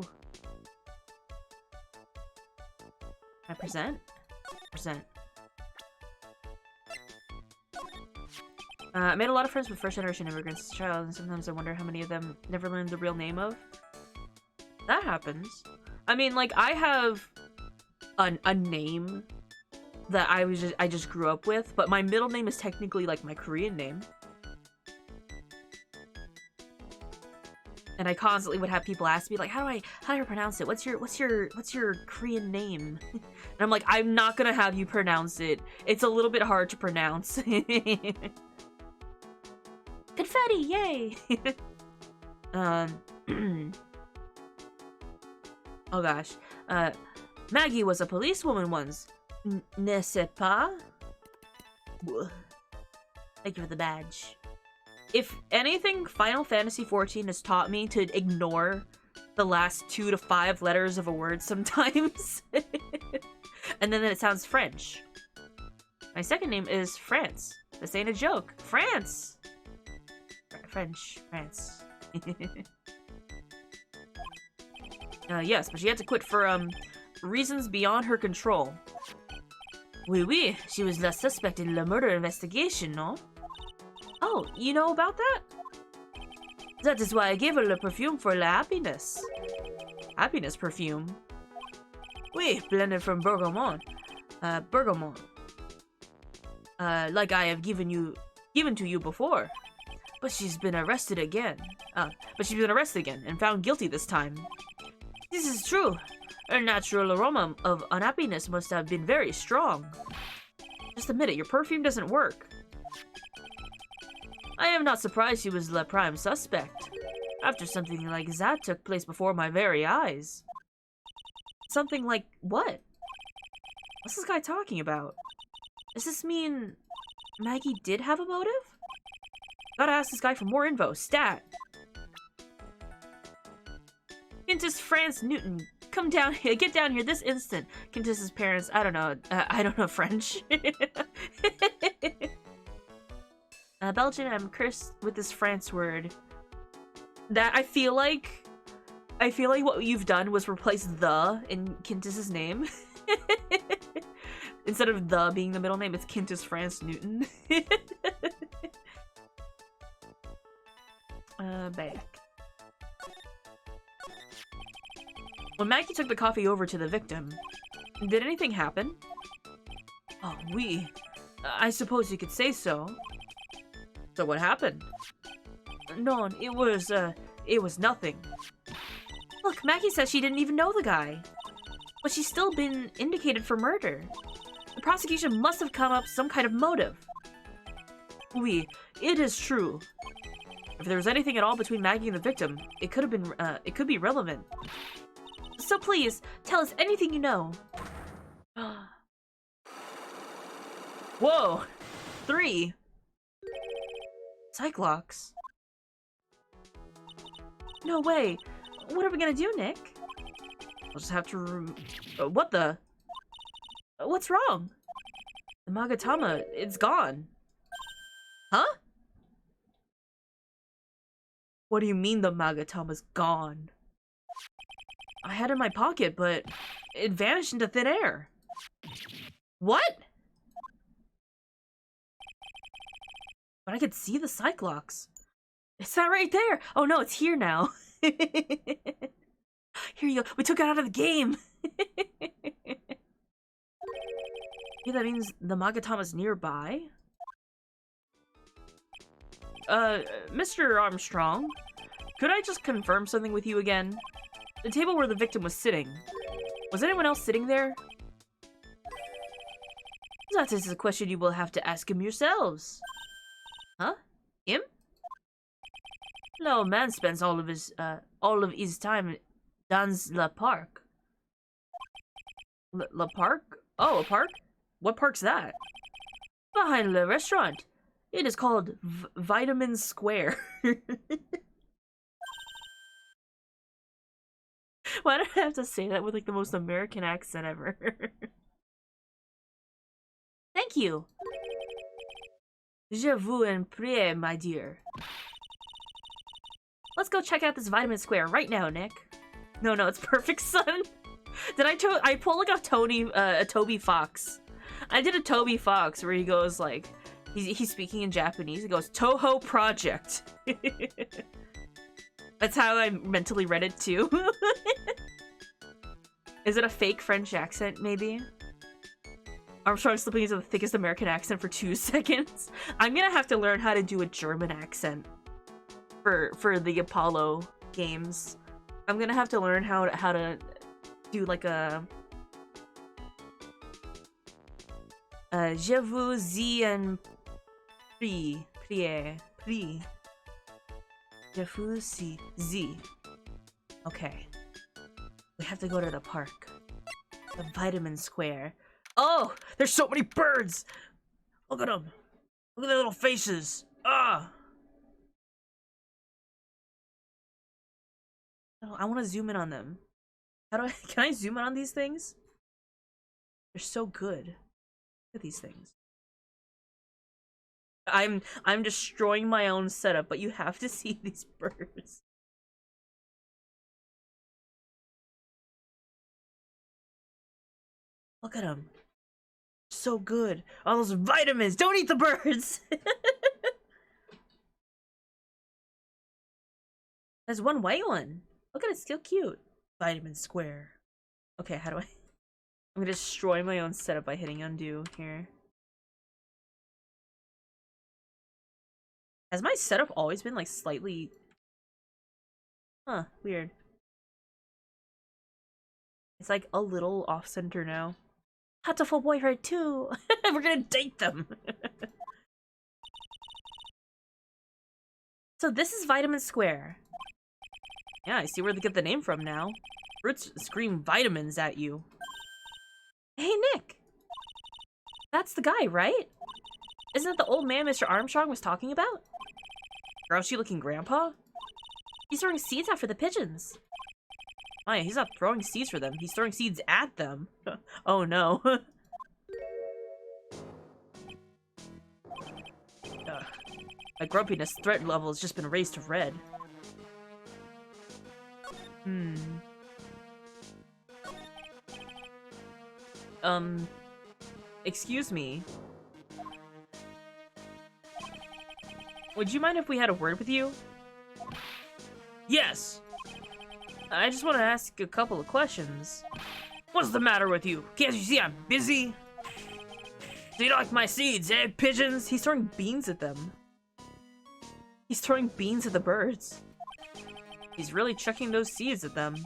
Ooh. I present? Present. I made a lot of friends with first-generation immigrants as a child, and sometimes I wonder how many of them never learned the real name of. That happens. I mean, like, I have a name that I just grew up with, but my middle name is technically like my Korean name. And I constantly would have people ask me like, how do I pronounce it? What's your Korean name? And I'm like, I'm not gonna have you pronounce it. It's a little bit hard to pronounce. Confetti, yay! Oh gosh. Maggie was a policewoman once. N'est-ce pas? Thank you for the badge. If anything, Final Fantasy XIV has taught me to ignore the last 2 to 5 letters of a word sometimes. And then it sounds French. My second name is France. This ain't a joke. France! French. France. Yes, but she had to quit for, reasons beyond her control. Oui, oui. She was the suspect in the murder investigation, no? Oh, you know about that? That is why I gave her the perfume for la happiness. Happiness perfume? Oui, blended from bergamot. Bergamot. Like I have given to you before. But she's been arrested again. And found guilty this time. This is true. Her natural aroma of unhappiness must have been very strong. Just admit it, your perfume doesn't work. I am not surprised she was the prime suspect. After something like that took place before my very eyes. Something like what? What's this guy talking about? Does this mean Maggie did have a motive? Gotta ask this guy for more info. Stat. Countess France Newton, come down here. Get down here this instant. Countess's parents. I don't know French. Belgian. I'm cursed with this France word. That I feel like what you've done was replace the in Countess's name. Instead of the being the middle name, it's Countess France Newton. Back. When Maggie took the coffee over to the victim, did anything happen? Oh, oui. I suppose you could say so. So what happened? No, it was nothing. Look, Maggie says she didn't even know the guy. But she's still been indicated for murder. The prosecution must have come up with some kind of motive. Oui, it is true. If there was anything at all between Maggie and the victim, it could be relevant. So please, tell us anything you know. Whoa! 3! Cyclops. No way! What are we gonna do, Nick? We'll just have to what the? What's wrong? The Magatama, it's gone. Huh? What do you mean the Magatama's gone? I had it in my pocket, but it vanished into thin air. What? But I could see the Cyclops. It's not right there. Oh no, it's here now. Here you go. We took it out of the game. Yeah, that means the Magatama's nearby. Mr. Armstrong, could I just confirm something with you again? The table where the victim was sitting. Was anyone else sitting there? That is a question you will have to ask him yourselves. Huh? Him? No, man spends all of his time dans le parc. Le parc? Oh, a park? What park's that? Behind the restaurant. It is called Vitamin Square. Why do I have to say that with like the most American accent ever? Thank you. Je vous en prie, my dear. Let's go check out this Vitamin Square right now, Nick. No, it's Perfect Sun. Did I pull like a Toby Fox? I did a Toby Fox where he goes like, he's speaking in Japanese. He goes, Toho Project. That's how I mentally read it too. Is it a fake French accent, maybe? Armstrong slipping into the thickest American accent for 2 seconds. I'm gonna have to learn how to do a German accent for the Apollo games. I'm gonna have to learn how to do like a je vous en prie. Je vous Okay. We have to go to the park. The Vitamin Square. Oh! There's so many birds! Look at them! Look at their little faces! Ah! Oh, I want to zoom in on them. How do I? Can I zoom in on these things? They're so good. Look at these things. I'm destroying my own setup, but you have to see these birds. Look at them. So good. All those vitamins. Don't eat the birds. There's one white one. Look at it, still cute. Vitamin square. Okay, how do I? I'm gonna destroy my own setup by hitting undo here. Has my setup always been like slightly... Huh, weird. It's like a little off-center now. Hatoful boyfriend too! We're gonna date them! So this is Vitamin Square. Yeah, I see where they get the name from now. Fruits scream vitamins at you. Hey, Nick! That's the guy, right? Isn't that the old man Mr. Armstrong was talking about? Grouchy-looking grandpa? He's throwing seeds out for the pigeons. Oh yeah, he's not throwing seeds for them. He's throwing seeds at them. Oh no. My grumpiness threat level has just been raised to red. Excuse me. Would you mind if we had a word with you? Yes! I just want to ask a couple of questions. What's the matter with you? Can't you see I'm busy? Do you like my seeds, eh, pigeons? He's throwing beans at them. He's throwing beans at the birds. He's really chucking those seeds at them.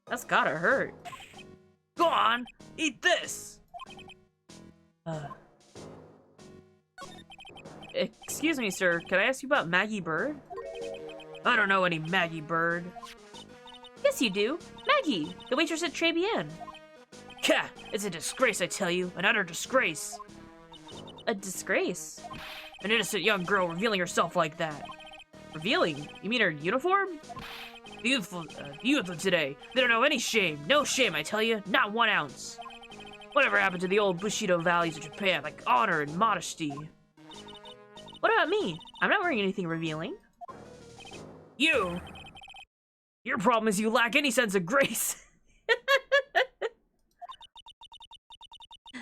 That's gotta hurt. Go on, eat this! Excuse me, sir. Can I ask you about Maggie Bird? I don't know any Maggie Bird. Yes, you do. Maggie, the waitress at Très Bien. Cat, it's a disgrace, I tell you. An utter disgrace. A disgrace? An innocent young girl revealing herself like that. Revealing? You mean her uniform? The youth of today. They don't know any shame. No shame, I tell you. Not 1 ounce. Whatever happened to the old Bushido values of Japan, like honor and modesty? What about me? I'm not wearing anything revealing. You! Your problem is you lack any sense of grace.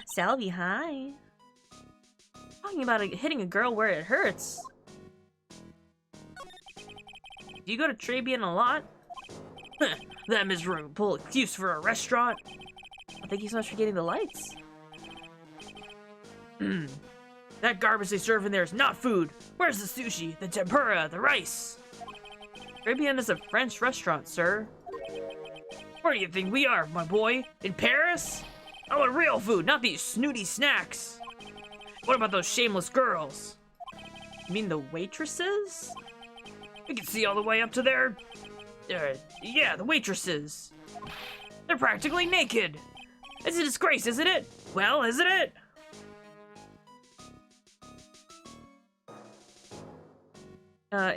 Salvi, hi. Talking about hitting a girl where it hurts. Do you go to Très Bien a lot? That miserable excuse for a restaurant. Well, thank you so much for getting the lights. That garbage they serve in there is not food. Where's the sushi, the tempura, the rice? Très Bien is a French restaurant, sir. Where do you think we are, my boy? In Paris? I want real food, not these snooty snacks. What about those shameless girls? You mean the waitresses? We can see all the way up to their... yeah, the waitresses. They're practically naked. It's a disgrace, isn't it? Well, isn't it?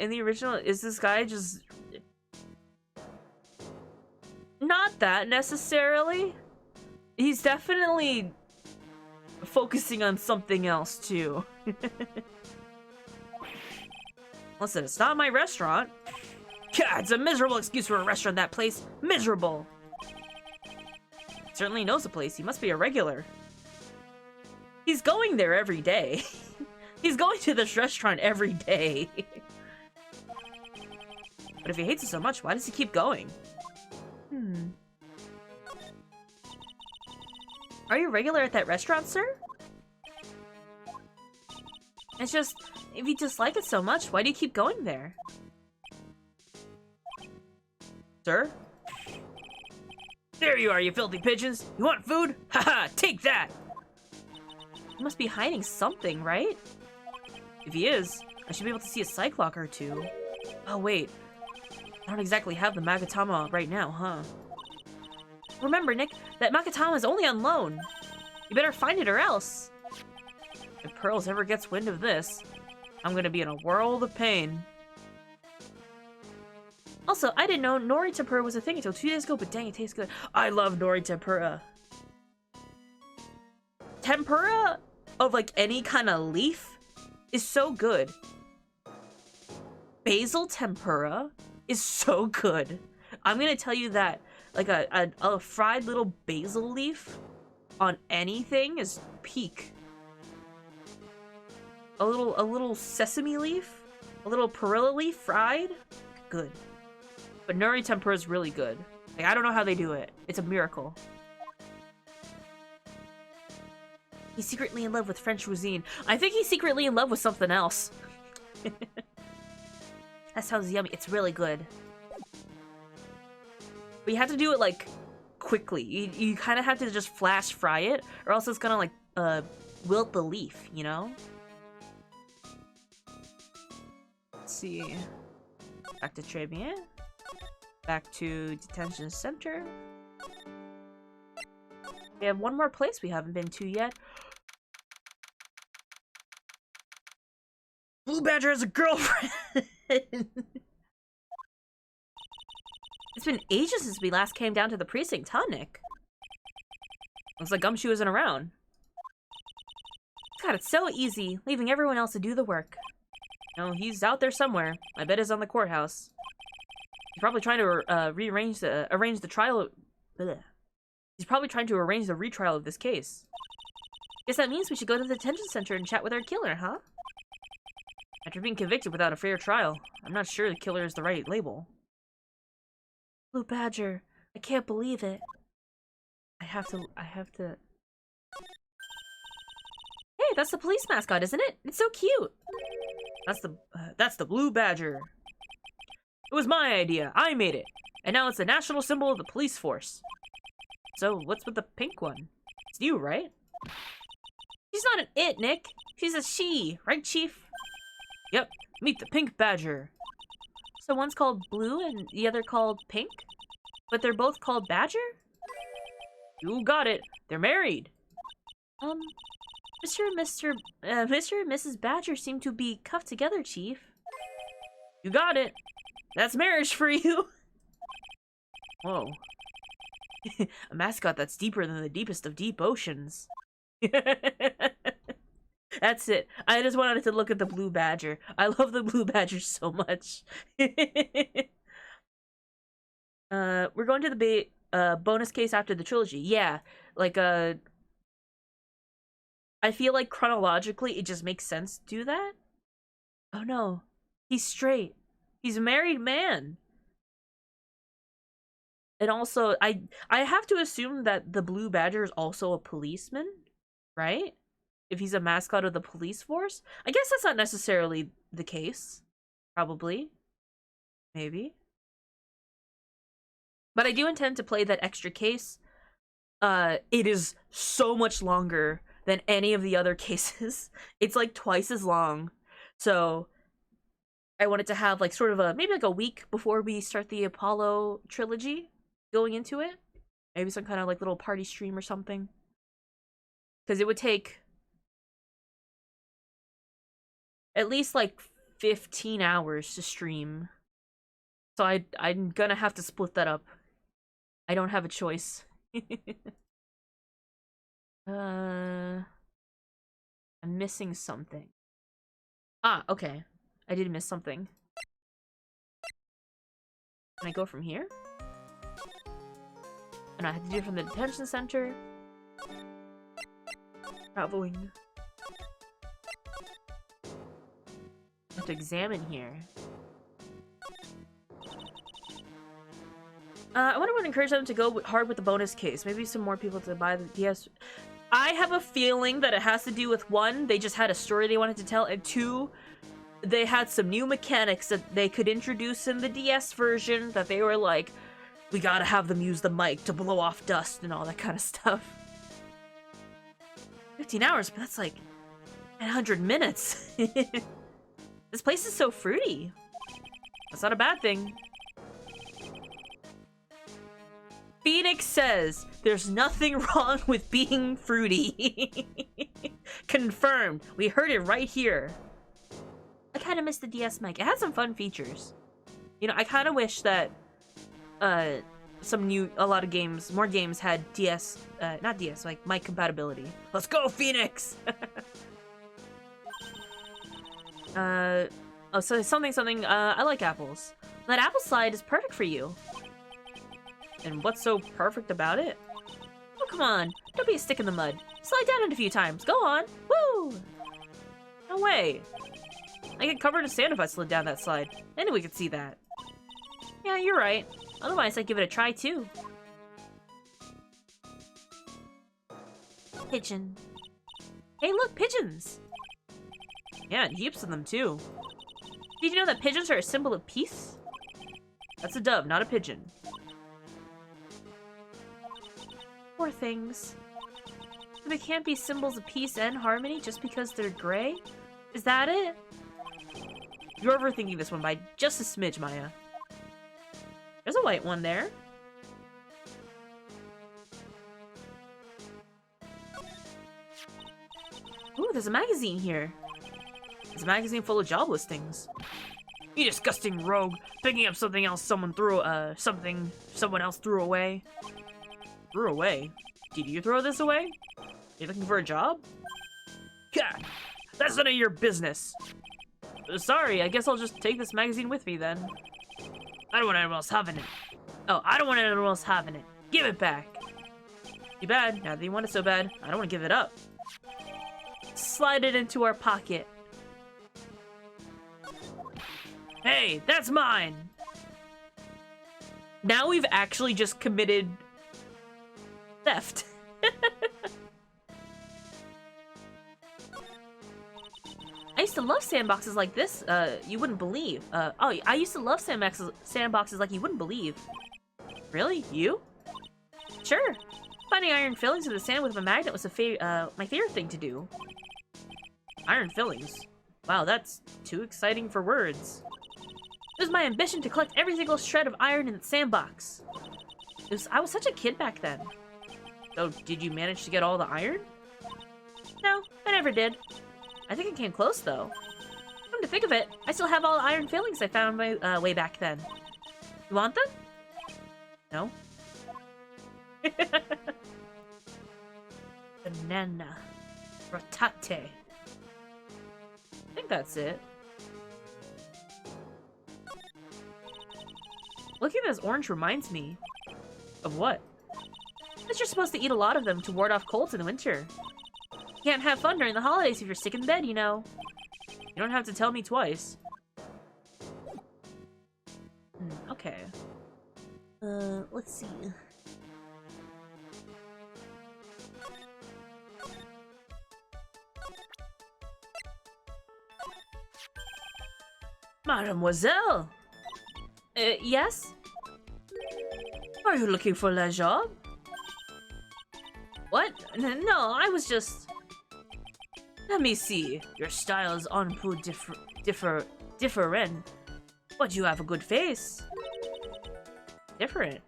In the original, is this guy just... Not that, necessarily. He's definitely focusing on something else, too. Listen, it's not my restaurant. God, it's a miserable excuse for a restaurant, that place. Miserable. Certainly knows the place. He must be a regular. He's going there every day. He's going to this restaurant every day. But if he hates it so much, why does he keep going? Are you a regular at that restaurant, sir? It's just, if you dislike it so much, why do you keep going there? Sir? There you are, you filthy pigeons! You want food? Haha, take that! He must be hiding something, right? If he is, I should be able to see a cyclock or two. Oh wait, I don't exactly have the Magatama right now, huh? Remember, Nick, that Magatama is only on loan. You better find it or else. If Pearls ever gets wind of this, I'm gonna be in a world of pain. Also, I didn't know nori tempura was a thing until 2 days ago, but dang, it tastes good. I love nori tempura. Tempura of like any kind of leaf is so good. Basil tempura is so good. I'm gonna tell you that, like a fried little basil leaf on anything is peak. A little sesame leaf, a little perilla leaf fried, good. But nori tempura is really good. Like, I don't know how they do it. It's a miracle. He's secretly in love with French cuisine. I think he's secretly in love with something else. That sounds yummy. It's really good. But you have to do it, like, quickly. You kind of have to just flash fry it, or else it's gonna, like, wilt the leaf, you know? Let's see. Back to Trébien. Back to detention center. We have one more place we haven't been to yet. Blue Badger has a girlfriend! It's been ages since we last came down to the precinct, huh, Nick? Looks like Gumshoe isn't around. God, it's so easy, leaving everyone else to do the work. No, he's out there somewhere. I bet he's on the courthouse. He's probably trying to arrange the trial. Bleh. He's probably trying to arrange the retrial of this case. Guess that means we should go to the detention center and chat with our killer, huh? After being convicted without a fair trial, I'm not sure the killer is the right label. Blue Badger, I can't believe it. I have to... Hey, that's the police mascot, isn't it? It's so cute. That's the Blue Badger. It was my idea. I made it. And now it's the national symbol of the police force. So, what's with the pink one? It's you, right? She's not an it, Nick. She's a she. Right, Chief? Yep. Meet the pink badger. So one's called Blue and the other called Pink? But they're both called Badger? You got it. They're married. Mr. and Mrs. Badger seem to be cuffed together, Chief. You got it. That's marriage for you. Whoa. A mascot that's deeper than the deepest of deep oceans. That's it. I just wanted to look at the Blue Badger. I love the Blue Badger so much. We're going to the bonus case after the trilogy. Yeah, like, I feel like chronologically it just makes sense to do that. Oh no. He's straight. He's a married man. And also, I have to assume that the Blue Badger is also a policeman, right? If he's a mascot of the police force? I guess that's not necessarily the case. Probably. Maybe. But I do intend to play that extra case. It is so much longer than any of the other cases. It's like twice as long. So I wanted to have like sort of maybe like a week before we start the Apollo trilogy going into it. Maybe some kind of like little party stream or something. Because it would take at least like 15 hours to stream. So I'm gonna have to split that up. I don't have a choice. I'm missing something. Ah, okay. I did miss something. Can I go from here? And I had to do it from the detention center. Traveling. I have to examine here. I wonder what encouraged them to go hard with the bonus case. Maybe some more people to buy the DS. I have a feeling that it has to do with, one, they just had a story they wanted to tell, and two, they had some new mechanics that they could introduce in the DS version that they were like, we gotta have them use the mic to blow off dust and all that kind of stuff. 15 hours, but that's like 100 minutes. This place is so fruity. That's not a bad thing. Phoenix says, there's nothing wrong with being fruity. Confirmed. We heard it right here. I kind of missed the DS mic. It had some fun features. You know, I kind of wish that a lot of games, more games had DS, not DS, like mic compatibility. Let's go, Phoenix! Oh, so something, I like apples. That apple slide is perfect for you. And what's so perfect about it? Oh, come on. Don't be a stick in the mud. Slide down it a few times. Go on. Woo! No way. I get covered in sand if I slid down that slide. I knew we could see that. Yeah, you're right. Otherwise, I'd give it a try, too. Pigeon. Hey, look, pigeons! Yeah, heaps of them, too. Did you know that pigeons are a symbol of peace? That's a dove, not a pigeon. Poor things. They can't be symbols of peace and harmony just because they're gray? Is that it? You're overthinking this one by just a smidge, Maya. There's a white one there. Ooh, there's a magazine here. It's a magazine full of job listings. You disgusting rogue, picking up something else someone else threw away. Threw away? Did you throw this away? You looking for a job? Yeah, that's none of your business. Sorry, I guess I'll just take this magazine with me then. I don't want anyone else having it. Oh, I don't want anyone else having it. Give it back. Too bad. Now that you want it so bad, I don't want to give it up. Slide it into our pocket. Hey, that's mine! Now we've actually just committed theft. I used to love sandboxes like this, you wouldn't believe. Oh, I used to love sandboxes like you wouldn't believe. Really? You? Sure. Finding iron fillings in the sand with a magnet was my favorite thing to do. Iron fillings? Wow, that's too exciting for words. It was my ambition to collect every single shred of iron in the sandbox. I was such a kid back then. So, did you manage to get all the iron? No, I never did. I think I came close, though. Come to think of it, I still have all the iron fillings I found my way back then. You want them? No? Banana. Rotate. I think that's it. Looking at this orange reminds me of what? That you're supposed to eat a lot of them to ward off colds in the winter. You can't have fun during the holidays if you're sick in bed, you know. You don't have to tell me twice. Okay. Let's see. Mademoiselle! Yes? Are you looking for a job? What? No, I was just... Let me see. Your style is un peu different. But you have a good face. Different.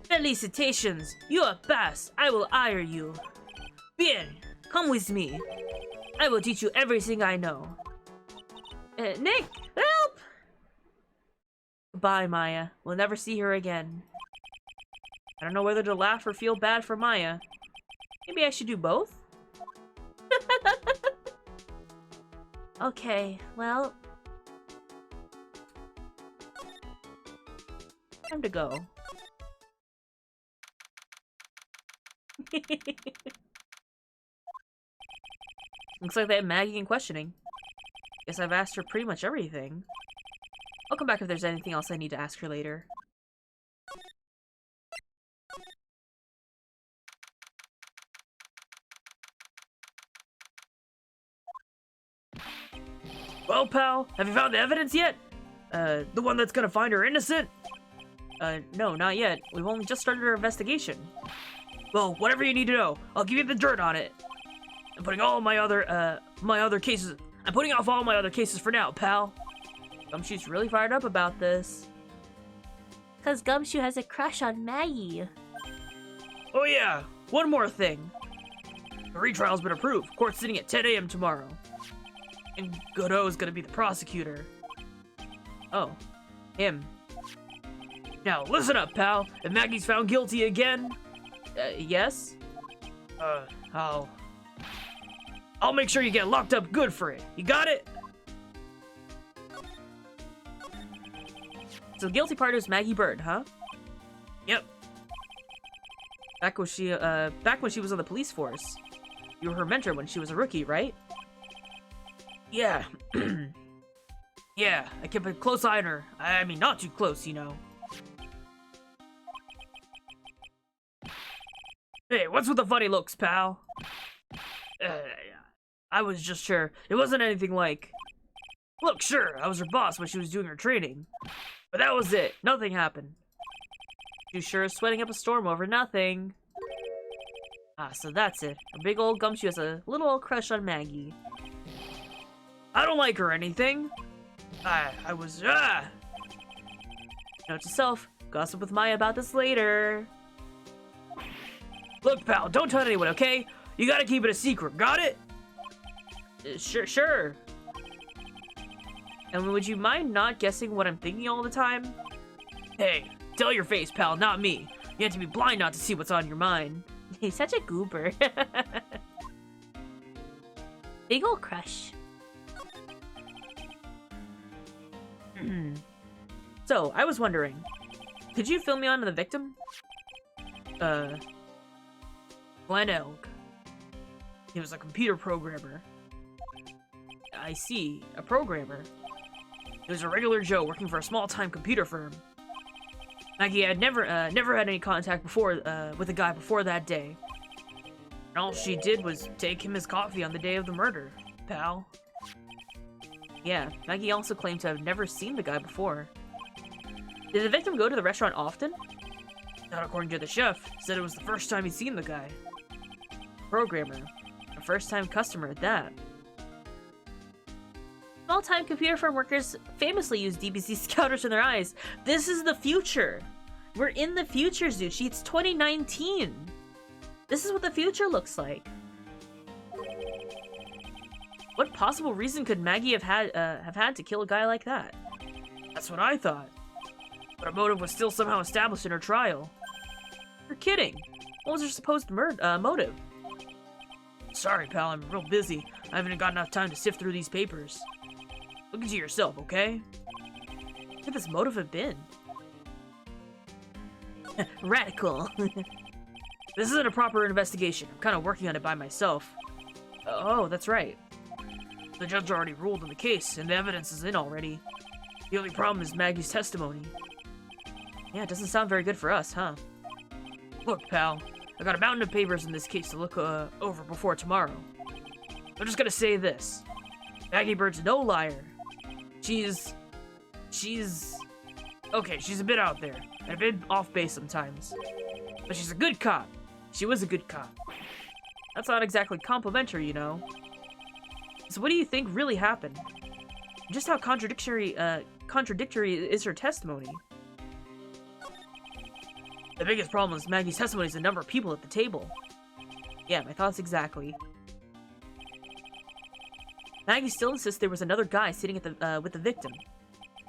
Felicitations! You are pass. I will hire you. Bien, come with me. I will teach you everything I know. Nick, help! Goodbye, Maya. We'll never see her again. I don't know whether to laugh or feel bad for Maya. Maybe I should do both? Okay, well... Time to go. Looks like they have Maggie and questioning. Guess I've asked her pretty much everything. I'll come back if there's anything else I need to ask her later. Well, pal, have you found the evidence yet? The one that's gonna find her innocent? No, not yet. We've only just started our investigation. Well, whatever you need to know, I'll give you the dirt on it. I'm putting all my other cases. I'm putting off all my other cases for now, pal. Gumshoe's really fired up about this. Cause Gumshoe has a crush on Maggie. Oh yeah, one more thing. The retrial's been approved. Court's sitting at 10 a.m. tomorrow. And Godot's gonna be the prosecutor. Oh, him. Now, listen up, pal. If Maggie's found guilty again... yes? I'll make sure you get locked up good for it. You got it? So the guilty party was Maggie Bird, huh? Yep. Back when she was on the police force. You were her mentor when she was a rookie, right? Yeah. Yeah, I kept a close eye on her. I mean, not too close, you know. Hey, what's with the funny looks, pal? I was just sure. It wasn't anything like... Look, sure, I was her boss when she was doing her training. But that was it. Nothing happened. You sure is sweating up a storm over nothing. Ah, so that's it. A big old gumshoe has a little old crush on Maggie. I don't like her or anything. I was, Note to self, gossip with Maya about this later. Look, pal, don't tell anyone, okay? You gotta keep it a secret, got it? Sure. And would you mind not guessing what I'm thinking all the time? Hey, tell your face, pal, not me. You have to be blind not to see what's on your mind. He's such a goober. Big ol' crush. So, I was wondering, could you fill me on to the victim? Glenn Elk. He was a computer programmer. I see, a programmer. He was a regular Joe working for a small-time computer firm. Maggie had never had any contact before with the guy before that day. And all she did was take him his coffee on the day of the murder, pal. Yeah, Maggie also claimed to have never seen the guy before. Did the victim go to the restaurant often? Not according to the chef. Said it was the first time he'd seen the guy. Programmer. A first-time customer at that. Small-time computer firm workers famously use DBC scouters in their eyes. This is the future. We're in the future, Zuchi. It's 2019. This is what the future looks like. What possible reason could Maggie have had to kill a guy like that? That's what I thought. But a motive was still somehow established in her trial. You're kidding. What was her supposed motive? Sorry, pal, I'm real busy. I haven't got enough time to sift through these papers. Look into yourself, okay? What could this motive have been? Radical. This isn't a proper investigation. I'm kind of working on it by myself. Oh, that's right. The judge already ruled on the case, and the evidence is in already. The only problem is Maggie's testimony. Yeah, it doesn't sound very good for us, huh? Look, pal, I got a mountain of papers in this case to look over before tomorrow. I'm just gonna say this. Maggie Bird's no liar. She's... Okay, she's a bit out there, and a bit off base sometimes. But she's a good cop. She was a good cop. That's not exactly complimentary, you know. So what do you think really happened? Just how contradictory is her testimony? The biggest problem is Maggie's testimony is the number of people at the table. Yeah, my thoughts exactly. Maggie still insists there was another guy sitting at the with the victim.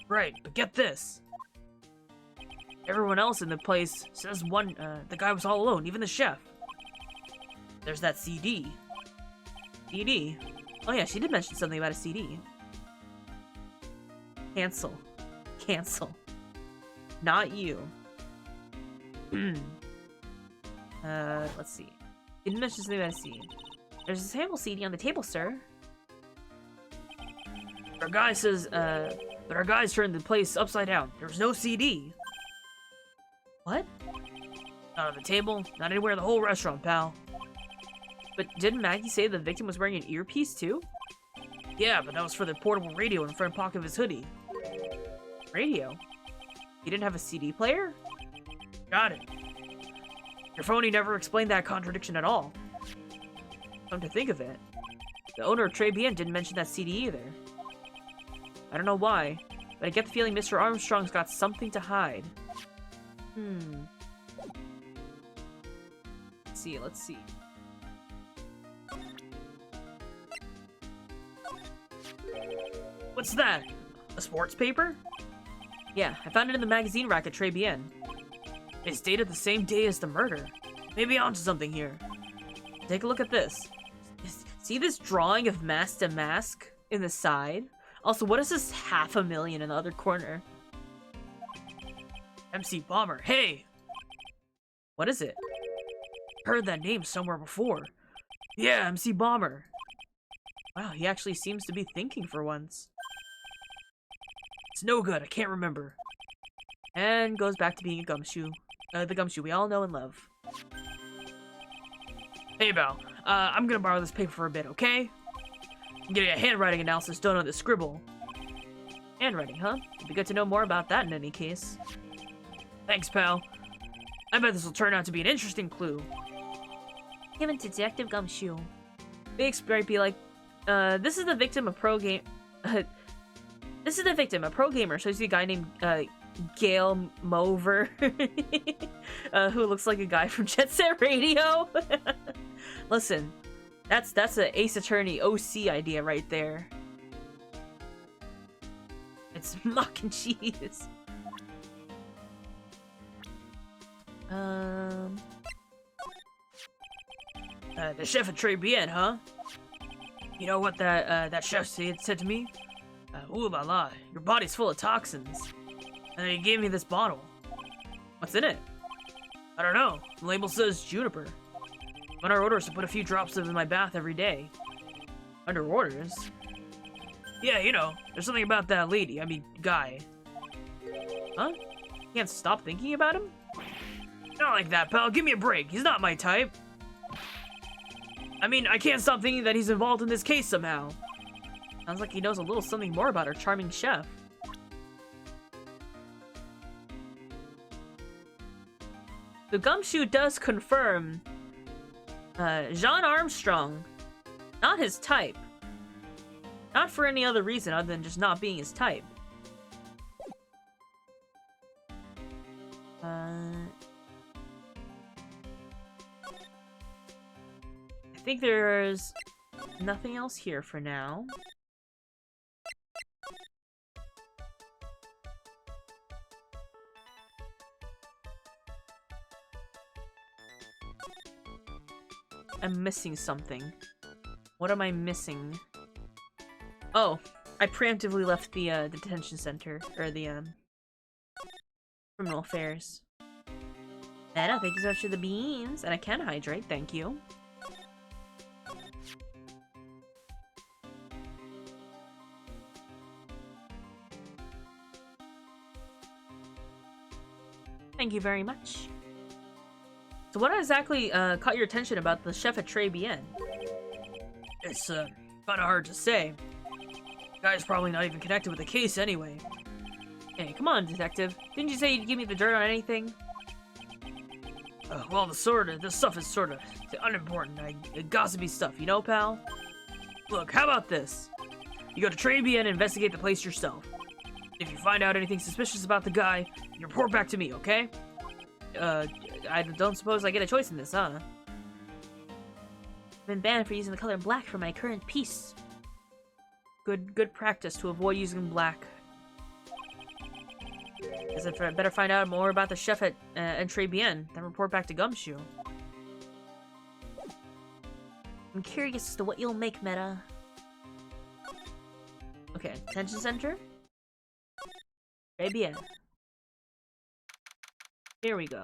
Right, but get this. Everyone else in the place says the guy was all alone, even the chef. There's that CD. CD? Oh yeah, she did mention something about a CD. Cancel. Cancel. Not you. Let's see. Didn't mention something about a CD. There's a sample CD on the table, sir. Our guy says, but our guys turned the place upside down. There was no CD. What? Not on the table, not anywhere in the whole restaurant, pal. But didn't Maggie say the victim was wearing an earpiece, too? Yeah, but that was for the portable radio in the front pocket of his hoodie. Radio? He didn't have a CD player? Got it. Your phony never explained that contradiction at all. Come to think of it, the owner of Trey Bien didn't mention that CD either. I don't know why, but I get the feeling Mr. Armstrong's got something to hide. Let's see. What's that? A sports paper? Yeah, I found it in the magazine rack at Très Bien. It's dated the same day as the murder. Maybe onto something here. Take a look at this. See this drawing of mask to mask in the side? Also, what is this 500,000 in the other corner? MC Bomber, hey! What is it? Heard that name somewhere before. Yeah, MC Bomber. Wow, he actually seems to be thinking for once. It's no good, I can't remember. And goes back to being a gumshoe. The gumshoe we all know and love. Hey, Val. I'm gonna borrow this paper for a bit, okay? I'm getting a handwriting analysis done on the scribble. Handwriting, huh? It'd be good to know more about that in any case. Thanks, pal. I bet this will turn out to be an interesting clue. Given to Detective Gumshoe. Biggs might be like, this is the victim, a pro game. This is the victim, a pro gamer. So you see a guy named Gail Mover, who looks like a guy from Jet Set Radio. Listen, that's an Ace Attorney OC idea right there. It's mac and cheese. The chef at Très Bien, huh? You know what that chef said to me? Ooh la la, your body's full of toxins. And then he gave me this bottle. What's in it? I don't know. The label says juniper. I'm under orders to put a few drops of it in my bath every day. Under orders? Yeah, you know, there's something about that lady, I mean, guy. Huh? You can't stop thinking about him? Not like that, pal. Give me a break. He's not my type. I mean, I can't stop thinking that he's involved in this case somehow. Sounds like he knows a little something more about our charming chef. The gumshoe does confirm Jean Armstrong, not his type. Not for any other reason other than just not being his type. I think there's nothing else here for now. I'm missing something. What am I missing? Oh, I preemptively left the detention center, or the criminal affairs. Meta, thank you so much for the beans, and I can hydrate, thank you. Thank you very much. So what exactly caught your attention about the chef at Très Bien? It's kind of hard to say. The guy's probably not even connected with the case anyway. Hey, come on, detective. Didn't you say you'd give me the dirt on anything? Well, this stuff is sort of unimportant, gossipy stuff, you know, pal? Look, how about this? You go to Très Bien and investigate the place yourself. If you find out anything suspicious about the guy, you report back to me, okay? I don't suppose I get a choice in this, huh? I've been banned for using the color black for my current piece. Good practice to avoid using black. Guess I better find out more about the chef at Très Bien, then report back to Gumshoe. I'm curious as to what you'll make, Meta. Okay, detention center? Très Bien. Here we go.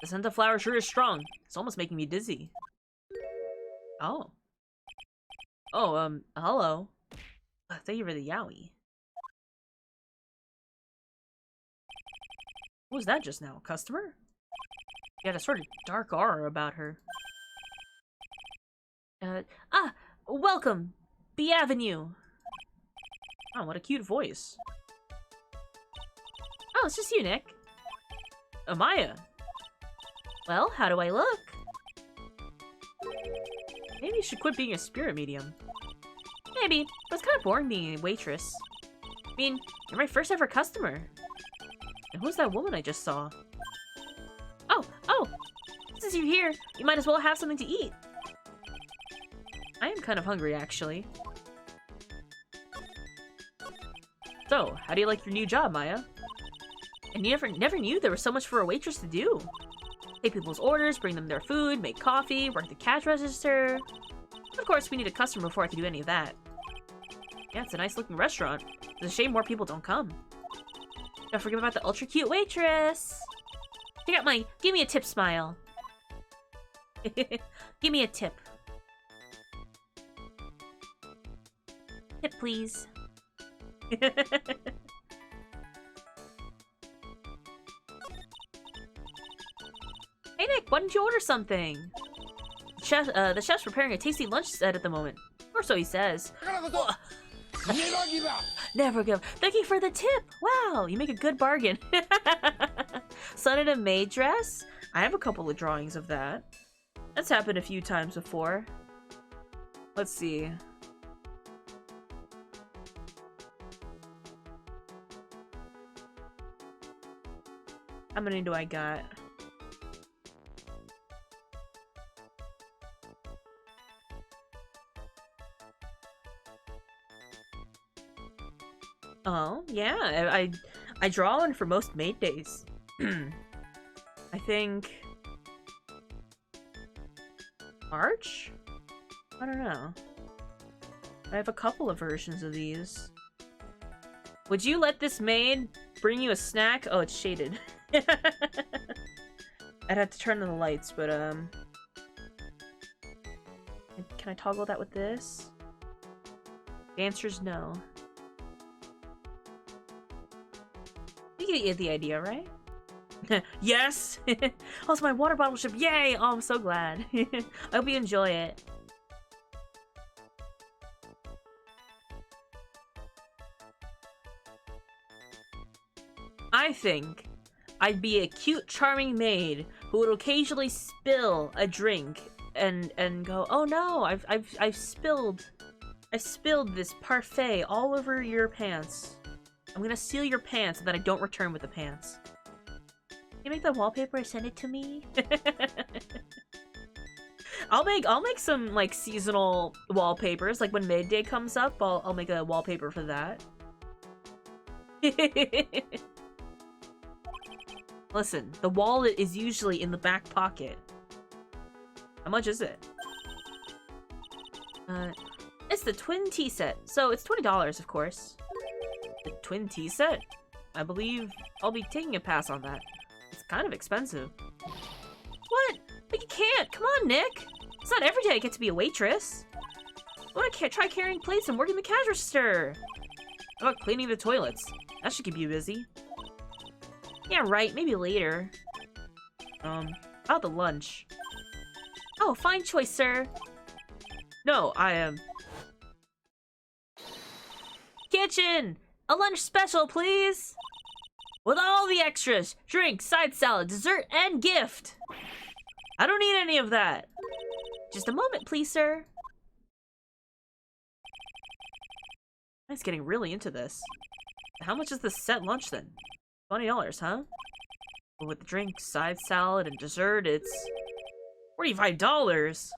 The scent of flower sure is strong. It's almost making me dizzy. Oh. Oh, hello. Thank you for the yowie. What was that just now? A customer? She had a sort of dark aura about her. Welcome! B Avenue! Oh, what a cute voice. Oh, it's just you, Nick. Amaya. Well, how do I look? Maybe you should quit being a spirit medium. Maybe, but it's kind of boring being a waitress. I mean, you're my first ever customer. And who's that woman I just saw? Oh! Since you're here, you might as well have something to eat. I am kind of hungry, actually. So, how do you like your new job, Maya? And you never knew there was so much for a waitress to do. Take people's orders, bring them their food, make coffee, work the cash register. Of course, we need a customer before I can do any of that. Yeah, it's a nice looking restaurant. It's a shame more people don't come. Don't forget about the ultra cute waitress. Check out my give me a tip smile. Give me a tip. Tip, please. Hey Nick, why didn't you order something? The chef's preparing a tasty lunch set at the moment. Or so he says. Never give. Thank you for the tip. Wow, you make a good bargain. Son in a maid dress? I have a couple of drawings of that. That's happened a few times before. Let's see. How many do I got? Oh, yeah, I draw one for most maid days. I think... March? I don't know. I have a couple of versions of these. Would you let this maid bring you a snack? Oh, it's shaded. I'd have to turn on the lights, but, can I toggle that with this? The answer is no. You get the idea, right? Yes! Oh, it's my water bottle ship! Yay! Oh, I'm so glad. I hope you enjoy it. I think I'd be a cute, charming maid who would occasionally spill a drink and go, "Oh no, I've spilled this parfait all over your pants. I'm gonna seal your pants so that I don't return with the pants. Can you make the wallpaper and send it to me?" I'll make some like seasonal wallpapers. Like when Maid Day comes up, I'll make a wallpaper for that. Listen, the wallet is usually in the back pocket. How much is it? It's the twin tea set, so it's $20, of course. The twin tea set? I believe I'll be taking a pass on that. It's kind of expensive. What? But you can't! Come on, Nick! It's not every day I get to be a waitress. I want to try carrying plates and working the cash register. How about cleaning the toilets? That should keep you busy. Yeah, right. Maybe later. About the lunch. Oh, fine choice, sir. No, I am... Kitchen! A lunch special, please! With all the extras. Drink, side salad, dessert, and gift. I don't need any of that. Just a moment, please, sir. I was getting really into this. How much is the set lunch, then? $20, huh? But with the drink, side salad, and dessert, it's... $45!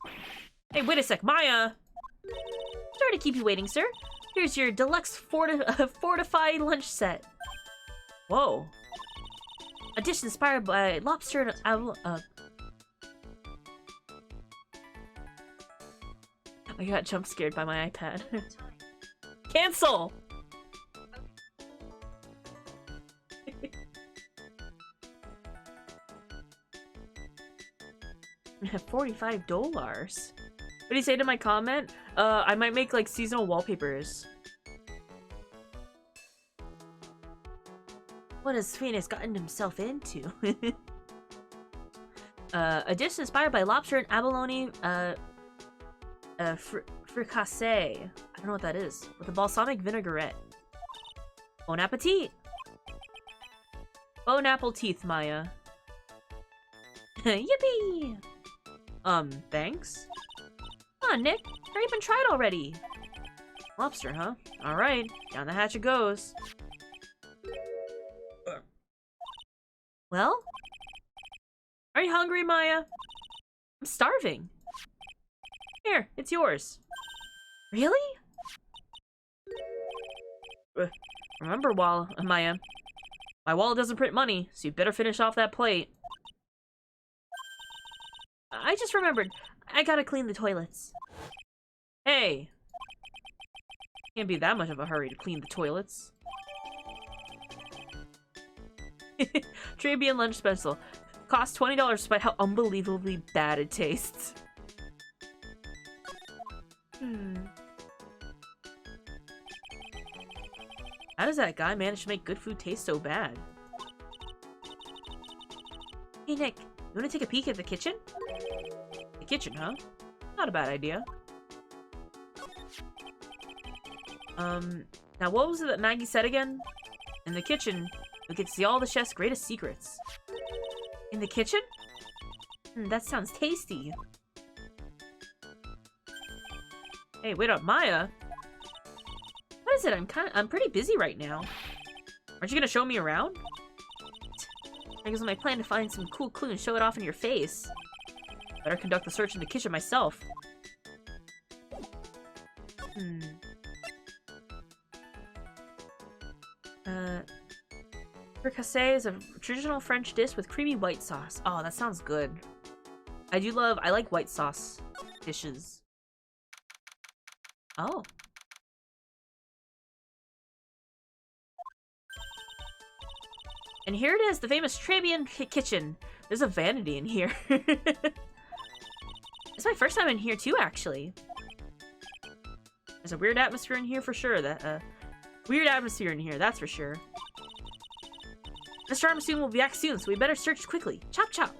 Hey, wait a sec, Maya! Sorry to keep you waiting, sir. Here's your deluxe fortified lunch set. Whoa. A dish inspired by lobster and... I got jump scared by my iPad. Cancel! $45. What did he say to my comment? I might make like seasonal wallpapers. What has Phoenix gotten himself into? A dish inspired by lobster and abalone fricassee. I don't know what that is. With a balsamic vinaigrette. Bon appetit! Bon apple teeth, Maya. Yippee! Thanks? Come on, Nick. Hurry up and try it already. Lobster, huh? Alright, down the hatch it goes. Well? Are you hungry, Maya? I'm starving. Here, it's yours. Really? Remember, Maya, my wallet doesn't print money, so you better finish off that plate. I just remembered. I gotta clean the toilets. Hey! Can't be that much of a hurry to clean the toilets. Trabian lunch special. Costs $20 despite how unbelievably bad it tastes. How does that guy manage to make good food taste so bad? Hey Nick, you wanna take a peek at the kitchen? The kitchen, huh? Not a bad idea. Now what was it that Maggie said again? In the kitchen, we get to see all the chef's greatest secrets. In the kitchen? That sounds tasty. Hey, wait up, Maya. What is it? I'm pretty busy right now. Aren't you gonna show me around? I guess I plan to find some cool clue and show it off in your face. Better conduct the search in the kitchen myself. Fricassee is a traditional French dish with creamy white sauce. Oh, that sounds good. I like white sauce dishes. Oh. And here it is, the famous Trabian kitchen. There's a vanity in here. It's my first time in here too, actually. There's a weird atmosphere in here for sure. Weird atmosphere in here, that's for sure. Mr. Armstrong will be back soon, so we better search quickly. Chop chop.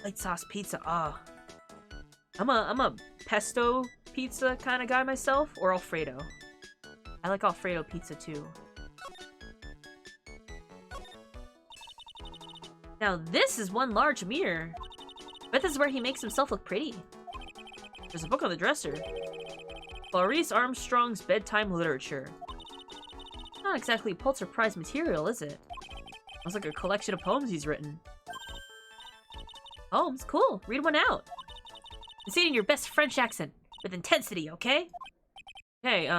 White sauce pizza. Ah. I'm a pesto pizza kind of guy myself, or Alfredo. I like Alfredo pizza too. Now this is one large mirror. I bet this is where he makes himself look pretty. There's a book on the dresser. Clarice Armstrong's Bedtime Literature. Not exactly Pulitzer Prize material, is it? Sounds like a collection of poems he's written. Poems? Cool. Read one out. And say it in your best French accent, with intensity, okay? Okay,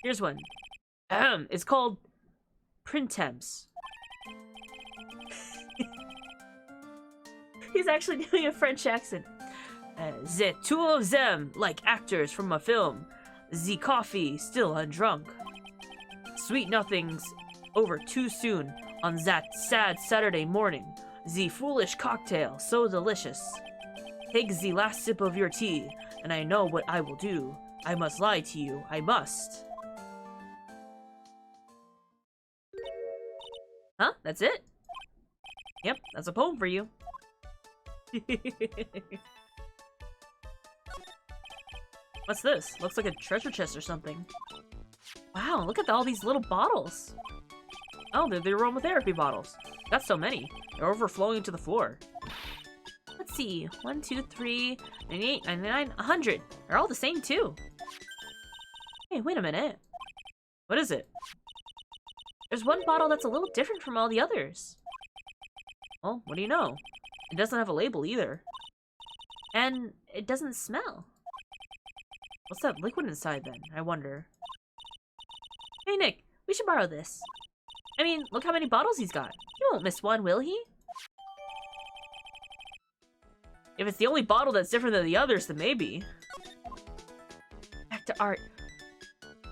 here's one. It's called Printemps. He's actually doing a French accent. The two of them, like actors from a film. The coffee, still undrunk. Sweet nothings over too soon on that sad Saturday morning. The foolish cocktail, so delicious. Take the last sip of your tea, and I know what I will do. I must lie to you. I must. Huh? That's it? Yep, that's a poem for you. What's this? Looks like a treasure chest or something. Wow, look at all these little bottles. Oh, they're the aromatherapy bottles. Got so many. They're overflowing to the floor. Let's see. 1, 2, 3, 98, 99, 100. They're all the same too. Hey, wait a minute. What is it? There's one bottle that's a little different from all the others. Well, what do you know? It doesn't have a label either. And it doesn't smell. What's that liquid inside then, I wonder? Hey Nick, we should borrow this. I mean, look how many bottles he's got. He won't miss one, will he? If it's the only bottle that's different than the others, then maybe. Back to art.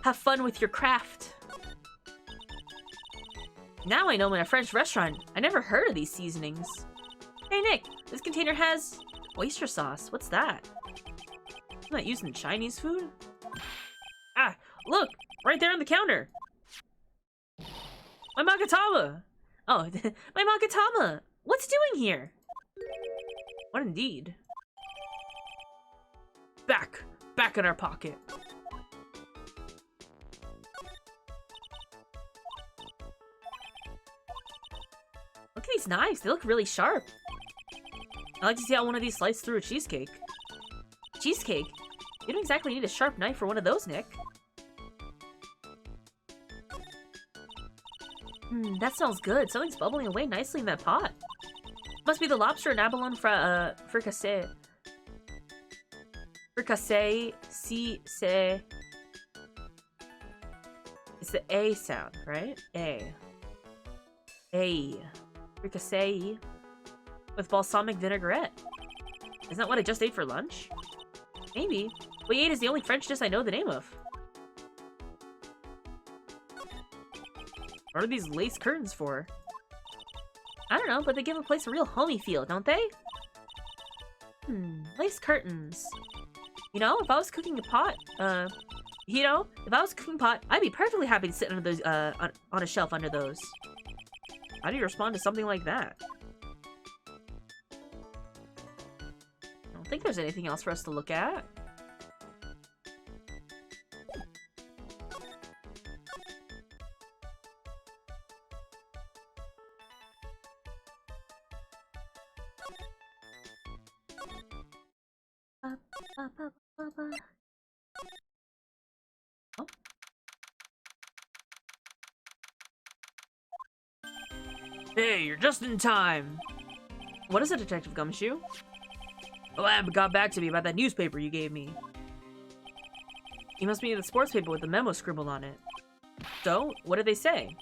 Have fun with your craft. Now I know I'm in a French restaurant. I never heard of these seasonings. Hey Nick, this container has oyster sauce. What's that? I'm not using Chinese food? Ah, look! Right there on the counter! My Magatama! Oh, my Magatama! What's doing here? What indeed? Back in our pocket. Look at these knives, they look really sharp. I'd like to see how one of these slices through a cheesecake. Cheesecake? You don't exactly need a sharp knife for one of those, Nick. That smells good. Something's bubbling away nicely in that pot. Must be the lobster and abalone fricassee. Fricassee, It's the A sound, right? A. A. Fricassee. With balsamic vinaigrette. Isn't that what I just ate for lunch? Maybe. What you ate is the only French dish I know the name of. What are these lace curtains for? I don't know, but they give a place a real homey feel, don't they? Lace curtains. You know, if I was cooking a pot, I'd be perfectly happy to sit under those, on a shelf under those. How do you respond to something like that? I don't think there's anything else for us to look at. Oh. Hey, you're just in time. What is it, Detective Gumshoe? The lab got back to me about that newspaper you gave me. You must be in the sports paper with the memo scribbled on it. So, what did they say?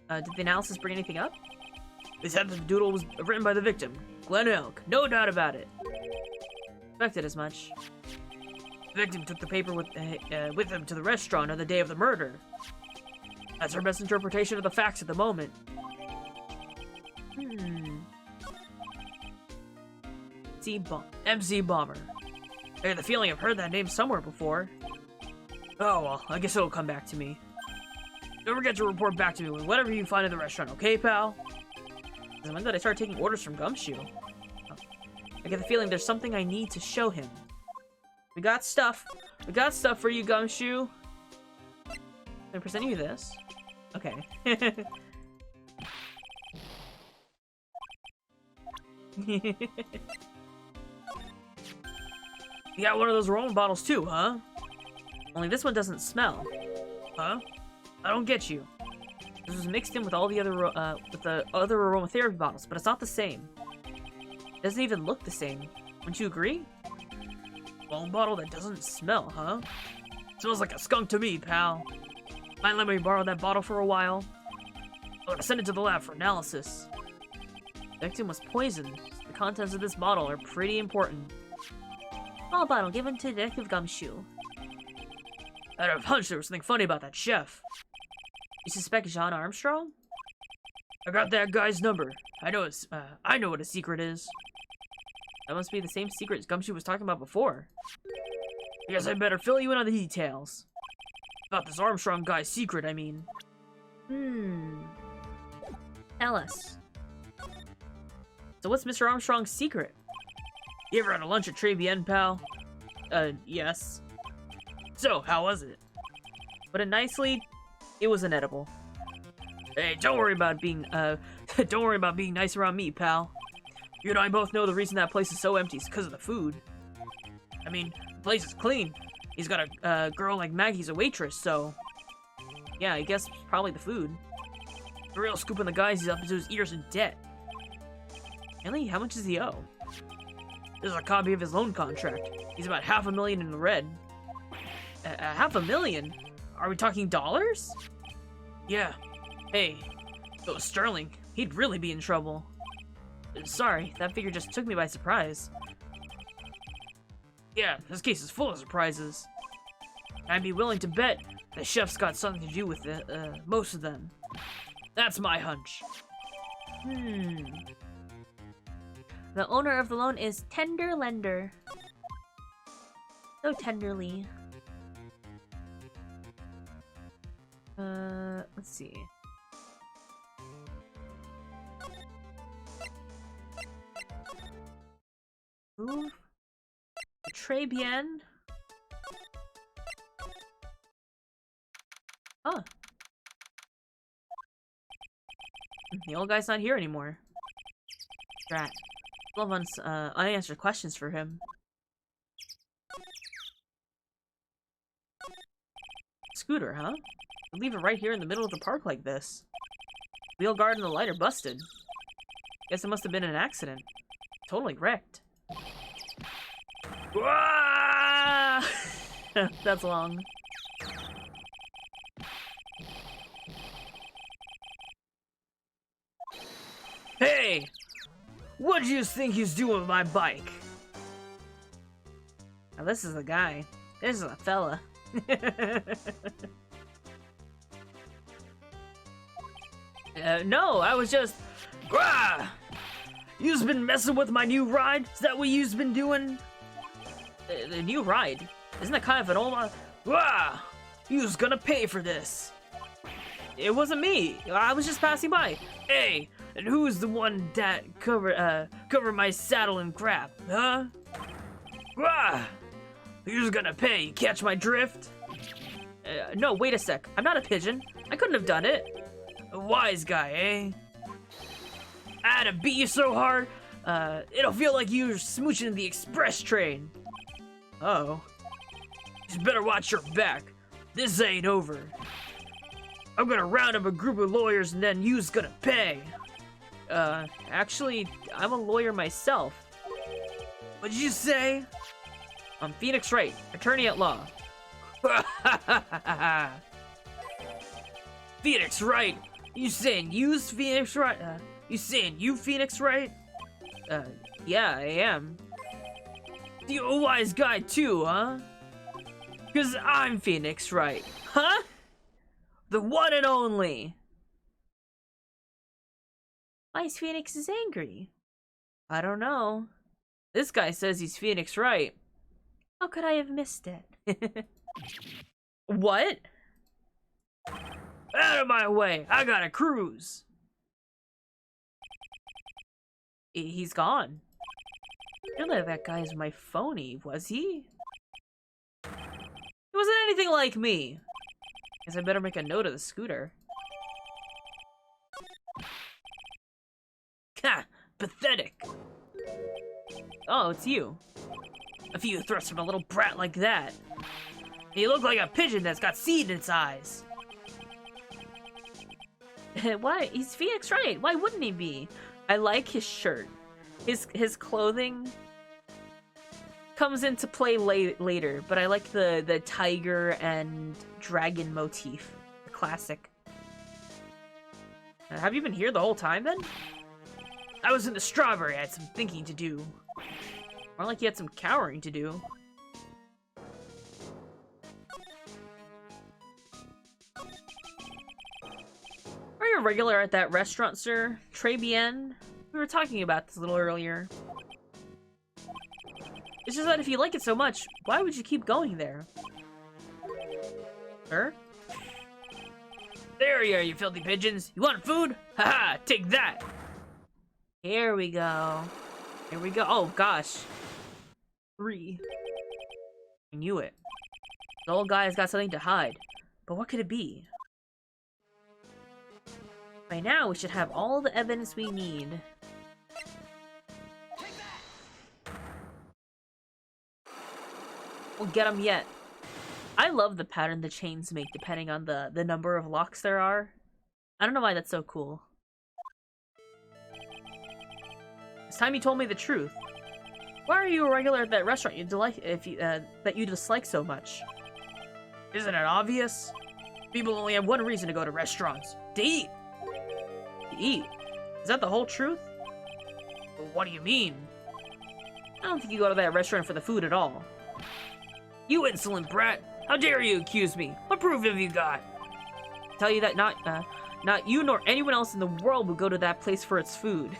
Did the analysis bring anything up? They said that the doodle was written by the victim, Glenn Elk. No doubt about it. Expected as much. The victim took the paper with him to the restaurant on the day of the murder. That's her best interpretation of the facts at the moment. MC Bomber. I get the feeling I've heard that name somewhere before. Oh well, I guess it'll come back to me. Don't forget to report back to me with whatever you find in the restaurant, okay, pal? When did I start taking orders from Gumshoe? I get the feeling there's something I need to show him. We got stuff. We got stuff for you, Gumshoe. Can I present you this? Okay. You got one of those aroma bottles too, huh? Only this one doesn't smell. Huh? I don't get you. This was mixed in with all the other aromatherapy bottles, but it's not the same. It doesn't even look the same. Wouldn't you agree? One bottle that doesn't smell, huh? Smells like a skunk to me, pal. Might let me borrow that bottle for a while. I'm gonna send it to the lab for analysis. The victim was poisoned. So the contents of this bottle are pretty important. Small bottle given to Detective Gumshoe. I had a hunch there was something funny about that chef. You suspect John Armstrong? I got that guy's number. I know what his secret is. That must be the same secret Gumshoe was talking about before. I guess I better fill you in on the details. About this Armstrong guy's secret, I mean. Tell us. So what's Mr. Armstrong's secret? You ever had a lunch at Trebian, pal? Yes. So, how was it? Put it nicely, it was inedible. Hey, don't worry about being nice around me, pal. You and I both know the reason that place is so empty is because of the food. I mean, the place is clean. He's got a girl like Maggie's a waitress, so... Yeah, I guess probably the food. The real scoop on the guys, he's up to his ears in debt. Really? How much does he owe? This is a copy of his loan contract. He's about $500,000 in the red. $500,000? Are we talking dollars? Yeah. Hey, if it was sterling, he'd really be in trouble. Sorry, that figure just took me by surprise. Yeah, this case is full of surprises. I'd be willing to bet the chef's got something to do with most of them. That's my hunch. The owner of the loan is Tender Lender. So tenderly. Let's see. Move. Très bien. Oh. The old guy's not here anymore. Drat. 12 months, unanswered questions for him. Scooter, huh? Leave it right here in the middle of the park like this. Wheel guard and the light are busted. Guess it must have been an accident. Totally wrecked. That's long. Hey! What do you think he's doing with my bike? Now, this is a guy. This is a fella. No, I was just... Grah! You've been messing with my new ride? Is that what you've been doing? The new ride? Isn't that kind of an old one? Grah! You's gonna pay for this. It wasn't me. I was just passing by. Hey, and who's the one that cover my saddle and crap, huh? Grah! You's gonna pay. You catch my drift? No, wait a sec. I'm not a pigeon. I couldn't have done it. A wise guy, eh? I had to beat you so hard, it'll feel like you're smooching the express train. Uh-oh. You better watch your back. This ain't over. I'm gonna round up a group of lawyers and then you's gonna pay. Actually, I'm a lawyer myself. What'd you say? I'm Phoenix Wright, attorney at law. Phoenix Wright? You saying you's Phoenix Wright? You saying you Phoenix Wright? Yeah, I am. You a wise guy too, huh? Cause I'm Phoenix Wright. Huh? The one and only. Why is Phoenix is angry? I don't know. This guy says he's Phoenix Wright. How could I have missed it? What? Out of my way! I gotta cruise! He's gone. I don't know if that guy's my phony, was he? He wasn't anything like me. Guess I better make a note of the scooter. Ha! Pathetic! Oh, it's you. A few thrusts from a little brat like that. You look like a pigeon that's got seed in its eyes. Why? He's Phoenix Wright. Why wouldn't he be? I like his shirt. His clothing comes into play later, but I like the tiger and dragon motif. The classic. Have you been here the whole time then? I was in the strawberry. I had some thinking to do. More like you had some cowering to do. Are you a regular at that restaurant, sir? Très bien? We were talking about this a little earlier. It's just that if you like it so much, why would you keep going there? Sir? There you are, you filthy pigeons! You want food? Haha, take that! Here we go. Here we go. Oh, gosh. 3. I knew it. The old guy's got something to hide. But what could it be? By now, we should have all the evidence we need. We'll get them yet. I love the pattern the chains make depending on the number of locks there are. I don't know why that's so cool. It's time you told me the truth. Why are you a regular at that restaurant that you dislike so much? Isn't it obvious? People only have one reason to go to restaurants. To eat! To eat? Is that the whole truth? What do you mean? I don't think you go to that restaurant for the food at all. You insolent brat! How dare you accuse me? What proof have you got? I tell you that not you nor anyone else in the world would go to that place for its food.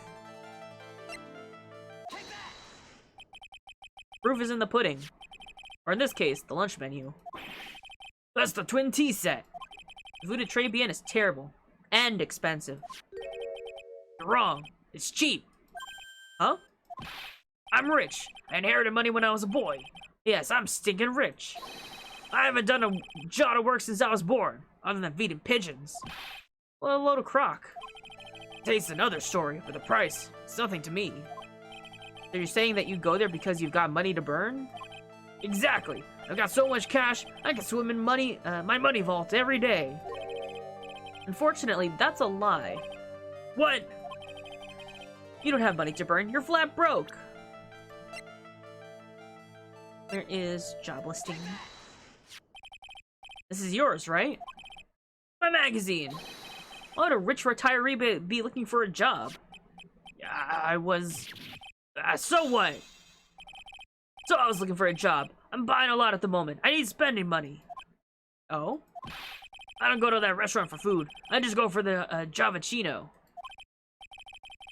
Proof is in the pudding. Or in this case, the lunch menu. That's the twin tea set. The food at Très Bien is terrible. And expensive. You're wrong. It's cheap. Huh? I'm rich. I inherited money when I was a boy. Yes, I'm stinking rich. I haven't done a jot of work since I was born, other than feeding pigeons. Well, a load of crock. Tastes another story, but the price, it's nothing to me. So you're saying that you go there because you've got money to burn? Exactly. I've got so much cash, I can swim in money, my money vault every day. Unfortunately, that's a lie. What? You don't have money to burn. You're flat broke. There is job listing. This is yours, right? My magazine. Why would a rich retiree be looking for a job? I was... so what? So I was looking for a job. I'm buying a lot at the moment. I need spending money. Oh? I don't go to that restaurant for food. I just go for the Javachino.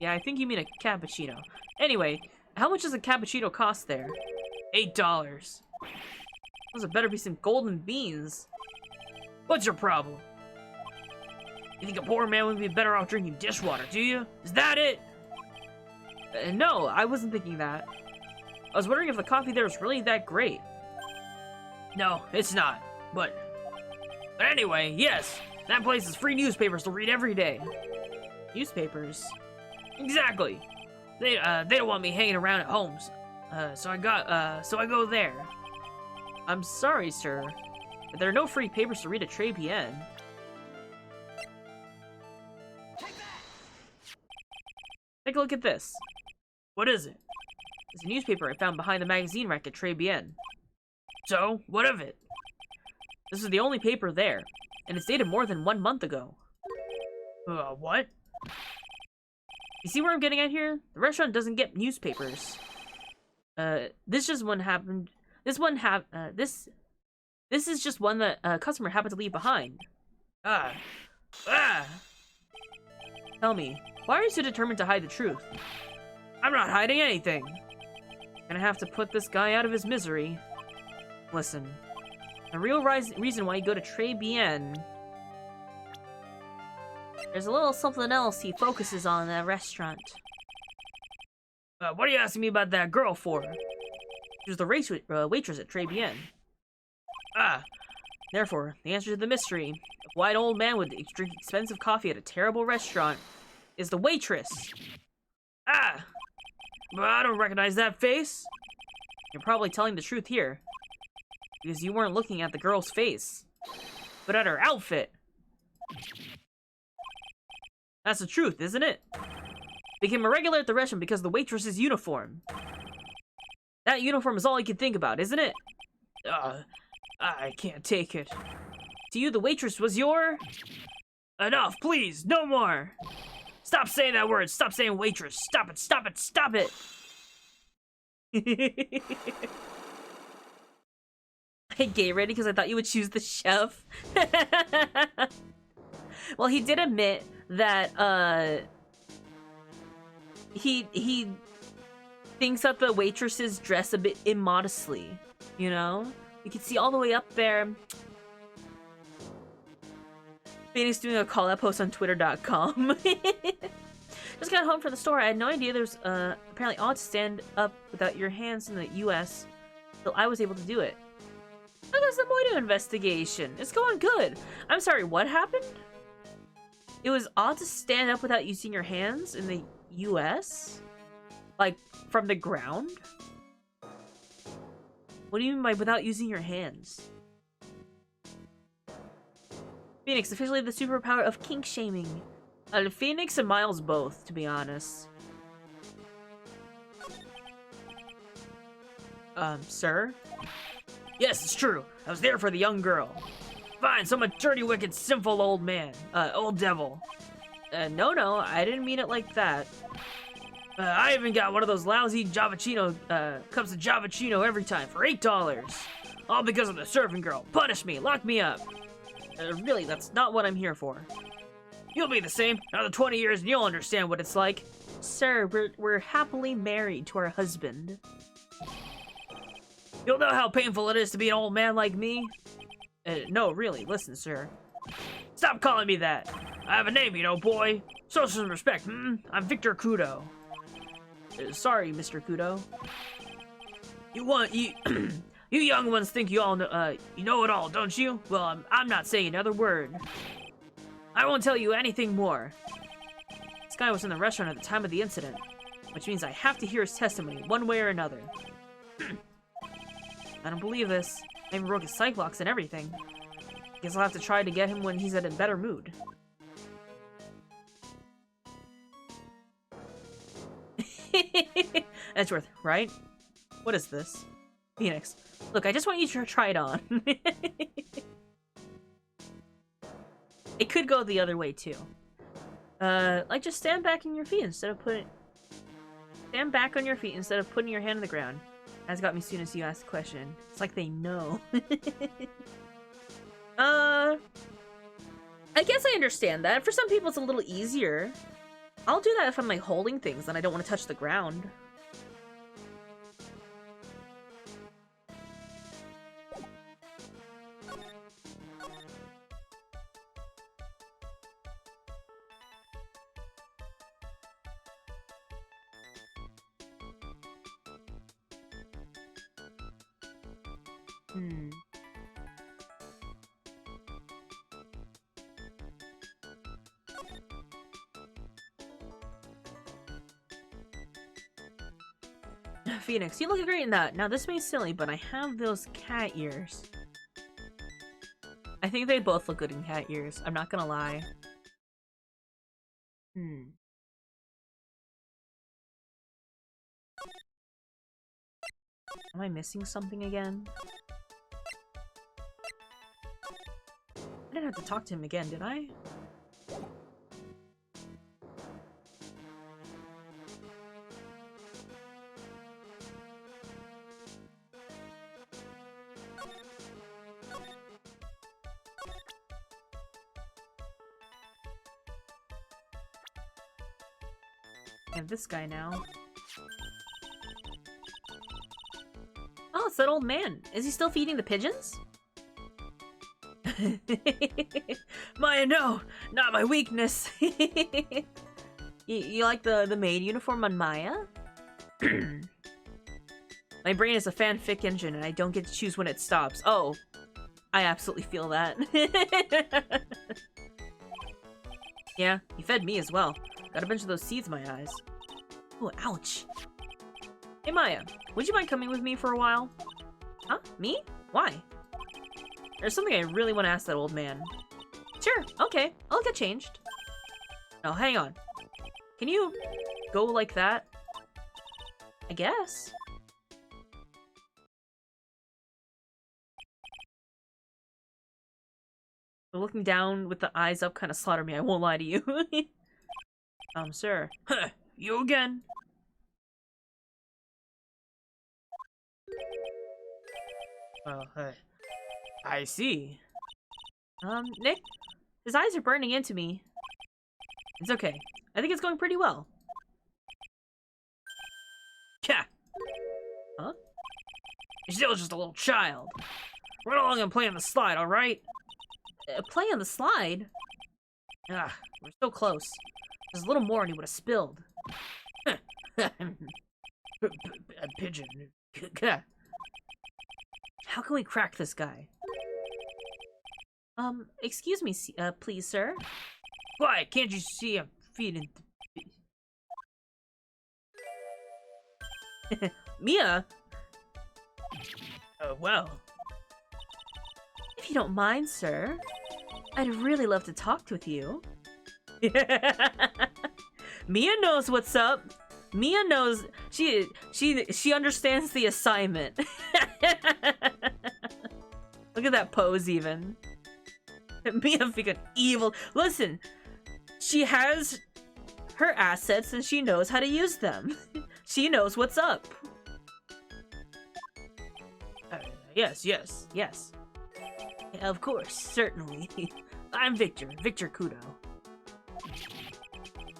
Yeah, I think you mean a cappuccino. Anyway, how much does a cappuccino cost there? $8. Those better be some golden beans. What's your problem? You think a poor man would be better off drinking dishwater, do you? Is that it? No, I wasn't thinking that. I was wondering if the coffee there is really that great. No, it's not. But anyway, yes, that place has free newspapers to read every day. Newspapers? Exactly. They don't want me hanging around at homes. So I go there. I'm sorry, sir, but there are no free papers to read at Très Bien. Take a look at this. What is it? It's a newspaper I found behind the magazine rack at Très Bien. So, what of it? This is the only paper there, and it's dated more than 1 month ago. What? You see where I'm getting at here? The restaurant doesn't get newspapers. This is just one that a customer happened to leave behind. Tell me, why are you so determined to hide the truth? I'm not hiding anything. Gonna have to put this guy out of his misery. Listen, the real reason why you go to Très Bien... There's a little something else he focuses on in that restaurant. What are you asking me about that girl for? She was the waitress at Très Bien. Therefore, the answer to the mystery of why an old man would drink expensive coffee at a terrible restaurant is the waitress. But I don't recognize that face. You're probably telling the truth here, because you weren't looking at the girl's face, but at her outfit. That's the truth, isn't it? Became a regular at the restaurant because of the waitress's uniform. That uniform is all you can think about, isn't it? I can't take it. To you, the waitress was your... Enough, please, no more! Stop saying that word, stop saying waitress, stop it, stop it, stop it! I gay ready because I thought you would choose the chef. Well, he did admit that, he thinks that the waitresses dress a bit immodestly, you know? You can see all the way up there. Phoenix doing a call-out post on twitter.com. Just got home from the store. I had no idea there's apparently odd to stand up without your hands in the US. So I was able to do it. How goes the Moidah investigation? It's going good. I'm sorry, what happened? It was odd to stand up without using your hands in the US? Like, from the ground? What do you mean by without using your hands? Phoenix, officially the superpower of kink shaming. Phoenix and Miles both, to be honest. Sir? Yes, it's true. I was there for the young girl. Fine, some dirty, wicked, sinful old man. Old devil. No, I didn't mean it like that. I even got one of those lousy Javachino, cups of Javachino every time for $8. All because of the serving girl. Punish me, lock me up. Really, that's not what I'm here for. You'll be the same. Another 20 years and you'll understand what it's like. Sir, we're happily married to our husband. You'll know how painful it is to be an old man like me. No, really, listen, sir. Stop calling me that. I have a name, you know, boy. Show some respect, I'm Victor Kudo. Sorry, Mr. Kudo. You young ones think you all know, you know it all, don't you? Well, I'm not saying another word. I won't tell you anything more. This guy was in the restaurant at the time of the incident, which means I have to hear his testimony, one way or another. I don't believe this. I even broke his psych locks and everything. Guess I'll have to try to get him when he's in a better mood. Edgeworth, right? What is this? Phoenix. Look, I just want you to try it on. It could go the other way, too. Like, just stand back in your feet instead of Stand back on your feet instead of putting your hand on the ground. That's got me soon as you asked the question. It's like they know. I guess I understand that. For some people, it's a little easier. I'll do that if I'm, like, holding things and I don't want to touch the ground. Phoenix, you look great in that. Now, this may be silly, but I have those cat ears. I think they both look good in cat ears. I'm not gonna lie. Am I missing something again? I didn't have to talk to him again, did I? I have this guy now. Oh, it's that old man. Is he still feeding the pigeons? Maya, no! Not my weakness! you like the maid uniform on Maya? My brain is a fanfic engine and I don't get to choose when it stops. Oh, I absolutely feel that. Yeah, he fed me as well. Got a bunch of those seeds in my eyes. Oh, ouch. Hey Maya, would you mind coming with me for a while? Huh? Me? Why? There's something I really want to ask that old man. Sure, okay, I'll get changed. Oh, hang on. Can you go like that? I guess. But looking down with the eyes up kind of slaughtered me, I won't lie to you. Sir. Huh, you again. Oh, hey. I see. Nick? His eyes are burning into me. It's okay. I think it's going pretty well. Yeah. Huh? You're still just a little child. Run along and play on the slide, alright? Play on the slide? Ah, we're so close. There's a little more and he would have spilled. A pigeon. How can we crack this guy? Excuse me, please, sir? Quiet, can't you see I'm feeding... Mia? Well... If you don't mind, sir, I'd really love to talk with you. Mia knows what's up. Mia knows she understands the assignment. Look at that pose even. Mia freaking evil. Listen, she has her assets and she knows how to use them. She knows what's up. Yes. Yeah, of course, certainly. I'm Victor Kudo.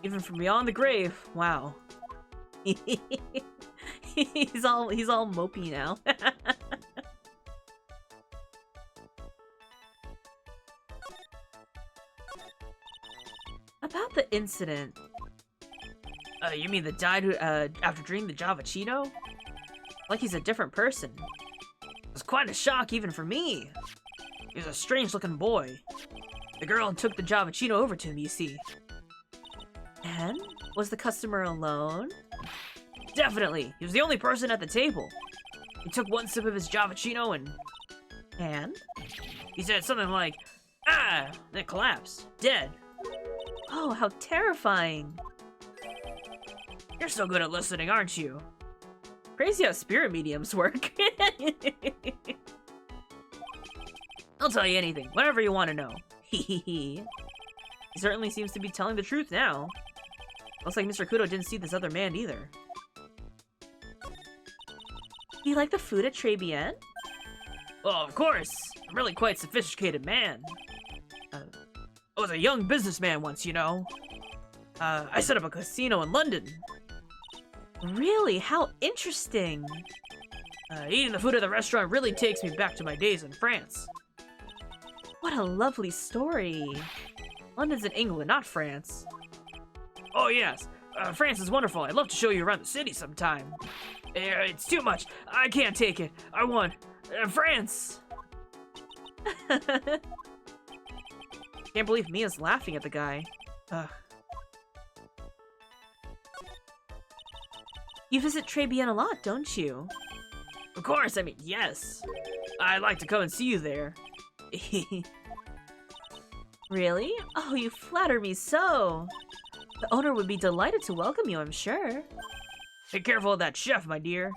Even from beyond the grave. Wow. he's all mopey now. About the incident. You mean the died after drinking the Java Cheeto? Like he's a different person. It was quite a shock even for me. He was a strange looking boy. The girl took the Java Cheeto over to him, you see. And? Was the customer alone? Definitely. He was the only person at the table. He took one sip of his Java Cheeto and... And? He said something like, ah! Then collapsed. Dead. Oh, how terrifying. You're so good at listening, aren't you? Crazy how spirit mediums work. I'll tell you anything, whatever you want to know. He certainly seems to be telling the truth now. Looks like Mr. Kudo didn't see this other man either. You like the food at Très Bien? Well, of course. I'm really quite a sophisticated man. I was a young businessman once, you know. I set up a casino in London. Really? How interesting. Eating the food at the restaurant really takes me back to my days in France. What a lovely story. London's in England, not France. Oh, yes. France is wonderful. I'd love to show you around the city sometime. It's too much. I can't take it. I want France. Can't believe Mia's laughing at the guy. You visit Très Bien a lot, don't you? Of course, I mean, yes. I'd like to come and see you there. Really? Oh, you flatter me so. The owner would be delighted to welcome you, I'm sure. Be careful of that chef, my dear.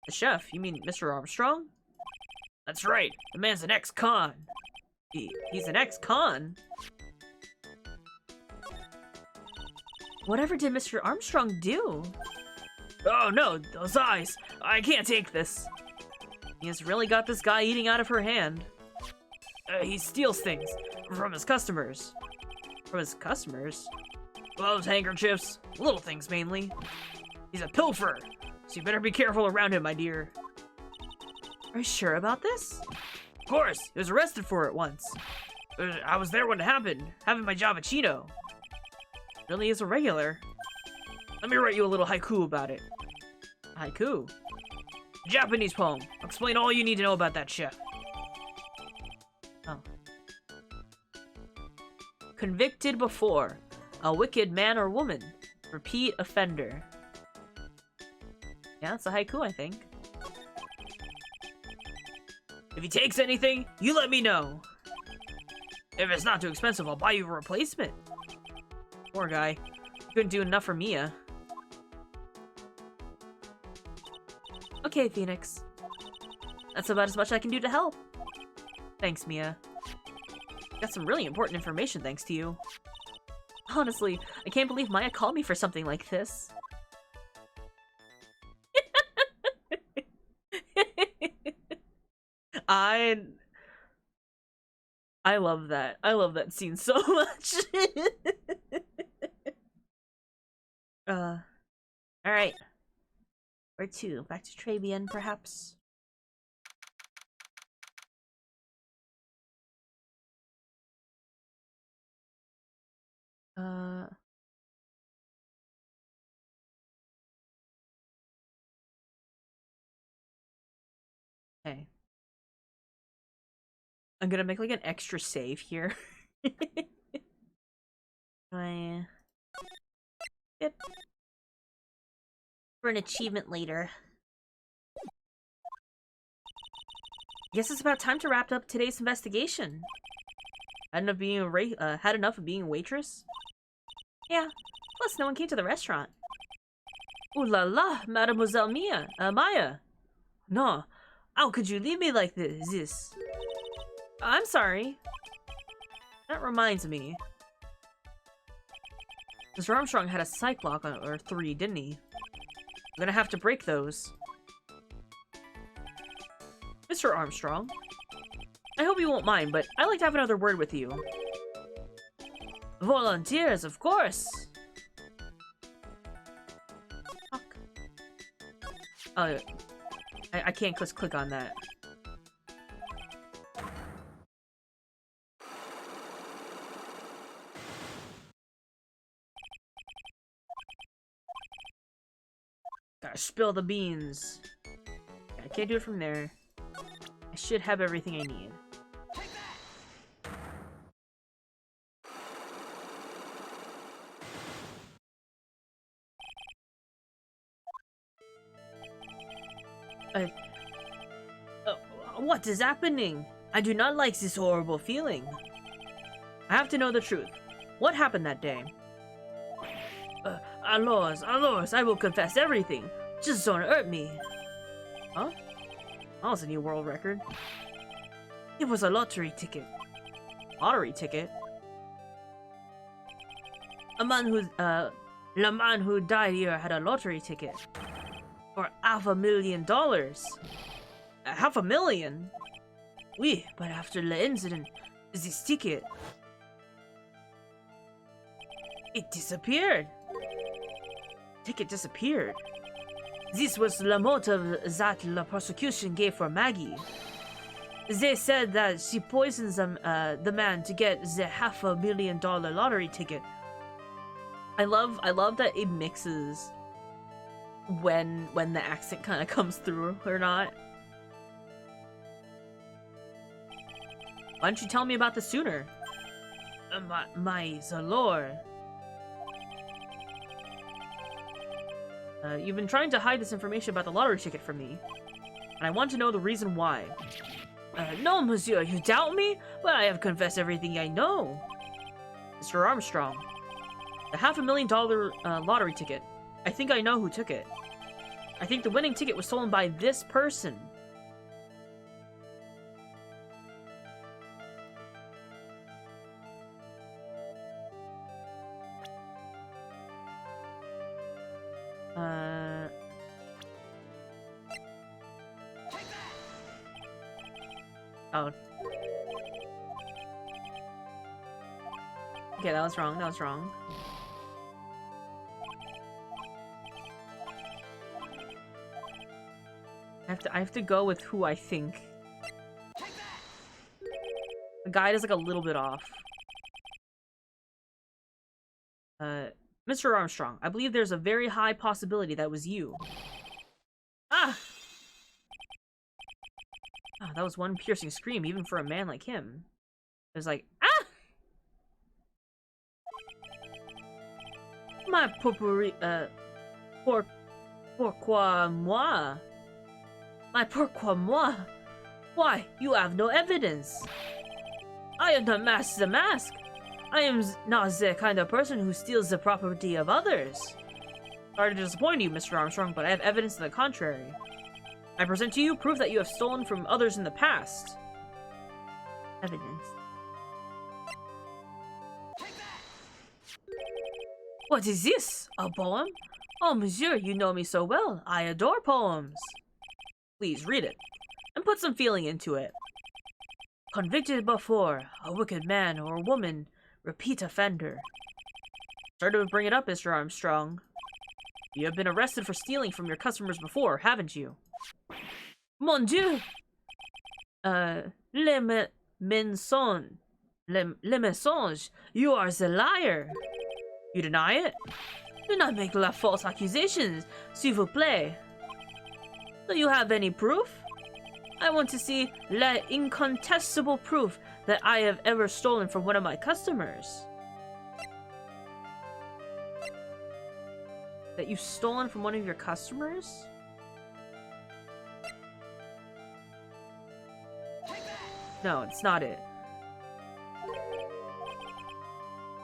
The chef? You mean Mr. Armstrong? That's right. The man's an ex-con. He's an ex-con? Whatever did Mr. Armstrong do? Oh no, those eyes. I can't take this. He has really got this guy eating out of her hand. He steals things from his customers. From his customers? Gloves, handkerchiefs, little things mainly. He's a pilferer, so you better be careful around him, my dear. Are you sure about this? Of course, he was arrested for it once. I was there when it happened, having my job at Cheeto. Really is a regular. Let me write you a little haiku about it. Haiku? Japanese poem. I'll explain all you need to know about that chef. Oh. Convicted before. A wicked man or woman. Repeat offender. Yeah, it's a haiku, I think. If he takes anything, you let me know. If it's not too expensive, I'll buy you a replacement. Poor guy. Couldn't do enough for Mia. Okay, Phoenix. That's about as much I can do to help. Thanks, Mia. Got some really important information thanks to you. Honestly, I can't believe Maya called me for something like this. I love that. I love that scene so much. Alright. Where to? Back to Très Bien, perhaps? Okay. I'm gonna make like an extra save here. Yep. For an achievement later. Guess it's about time to wrap up today's investigation. Had enough of being a waitress? Yeah. Plus, no one came to the restaurant. Ooh la la, Mademoiselle Maya. No, how could you leave me like this? I'm sorry. That reminds me. Mr. Armstrong had a psych lock or 3, didn't he? I'm gonna have to break those. Mr. Armstrong, I hope you won't mind, but I'd like to have another word with you. Volunteers, of course! Fuck. Oh, I can't just click on that. Gotta spill the beans. I can't do it from there. I should have everything I need. What is happening? I do not like this horrible feeling. I have to know the truth. What happened that day? Alors, I will confess everything. Just don't hurt me. Huh? That was a new world record. It was a lottery ticket. Lottery ticket? The man who died here had a lottery ticket. For $500,000. $500,000? Oui, but after the incident, this ticket... It disappeared. Ticket disappeared. This was the motive that the prosecution gave for Maggie. They said that she poisons the man to get the $500,000 lottery ticket. I love that it mixes when the accent kind of comes through or not. Why don't you tell me about this sooner? My Zalor. You've been trying to hide this information about the lottery ticket from me, and I want to know the reason why. No, monsieur, you doubt me? But I have confessed everything I know. Mr. Armstrong, the $500,000 lottery ticket. I think I know who took it. I think the winning ticket was stolen by this person. Oh. Okay, that was wrong. That was wrong. I have to go with who I think. The guide is like a little bit off. Mr. Armstrong, I believe there's a very high possibility that was you. Ah! Oh, that was one piercing scream, even for a man like him. It was like, ah! My pourquoi moi? My pourquoi moi? Why, you have no evidence. I am not the mask. I am not the kind of person who steals the property of others. Sorry to disappoint you, Mr. Armstrong, but I have evidence to the contrary. I present to you proof that you have stolen from others in the past. Evidence. What is this? A poem? Oh, monsieur, you know me so well. I adore poems. Please read it, and put some feeling into it. Convicted before, a wicked man or woman, repeat offender. Sorry to bring it up, Mr. Armstrong. You have been arrested for stealing from your customers before, haven't you? Mon Dieu! Le mensonge. You are the liar. You deny it? Do not make false accusations, s'il vous plaît. Do you have any proof? I want to see the incontestable proof that I have ever stolen from one of my customers. That you've stolen from one of your customers? No, it's not it.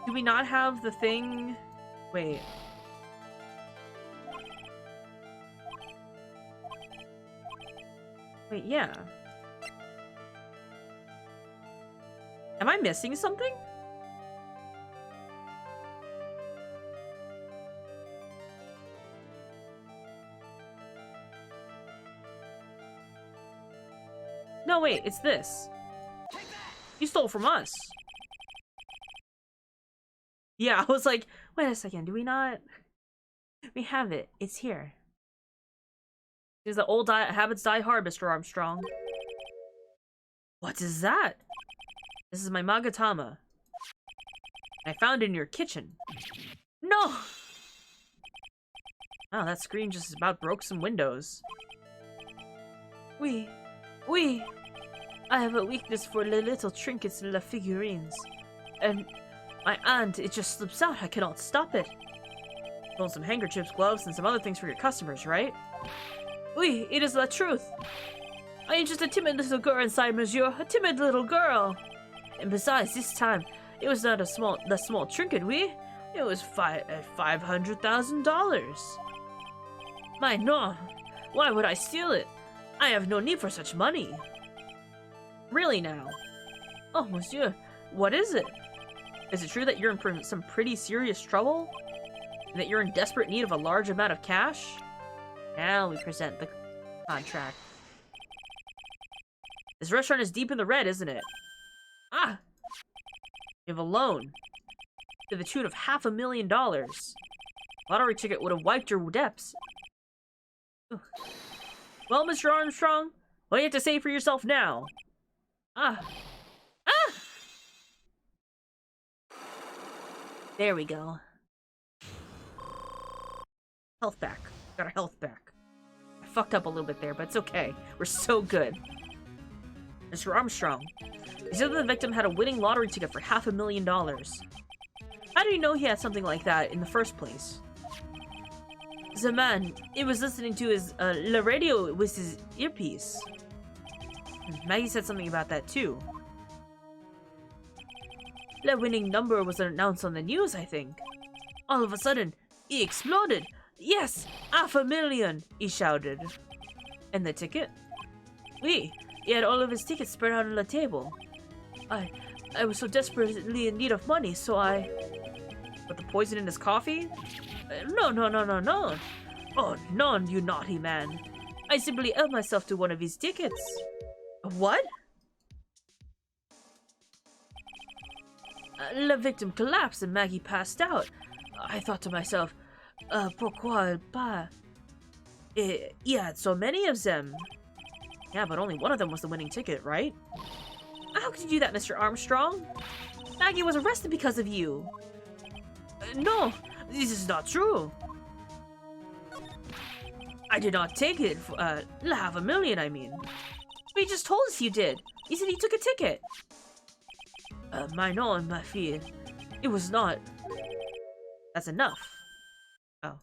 Do we not have the thing? Wait. Wait, yeah. Am I missing something? No, wait, it's this. You stole from us. Yeah, I was like, wait a second, do we not? We have it. It's here. Because the old habits die hard, Mr. Armstrong. What is that? This is my Magatama. I found it in your kitchen. No! Oh, that screen just about broke some windows. We. I have a weakness for the little trinkets and the figurines. And my aunt, it just slips out. I cannot stop it. Stole some handkerchiefs, gloves, and some other things for your customers, right? Oui, it is the truth. I am just a timid little girl inside, monsieur. A timid little girl. And besides, this time, it was not the small trinket, oui? It was $500,000. My no. Why would I steal it? I have no need for such money. Really now? Oh, monsieur, what is it? Is it true that you're in some pretty serious trouble? And that you're in desperate need of a large amount of cash? Now we present the contract. This restaurant is deep in the red, isn't it? Ah! You have a loan to the tune of $500,000. Lottery ticket would have wiped your debts. Ugh. Well, Mr. Armstrong, what do you have to say for yourself now? Ah! Ah! There we go. Health back. Got our health back. I fucked up a little bit there, but it's okay. We're so good. Mr. Armstrong, you said that the victim had a winning lottery ticket for $500,000. How do you know he had something like that in the first place? The man, he was listening to his, the radio with his earpiece. Maggie said something about that too. The winning number was announced on the news, I think. All of a sudden, he exploded. Yes, $500,000, he shouted. And the ticket? Oui, he had all of his tickets spread out on the table. I was so desperately in need of money, so I... Put the poison in his coffee? No. Oh, no, you naughty man. I simply helped myself to one of his tickets. What? The victim collapsed and Maggie passed out. I thought to myself, pourquoi pas? He had so many of them. Yeah, but only one of them was the winning ticket, right? How could you do that, Mr. Armstrong? Maggie was arrested because of you. No, this is not true. I did not take it for, $500,000, I mean. But he just told us you did. He said he took a ticket. My fille. It was not. That's enough. Oh.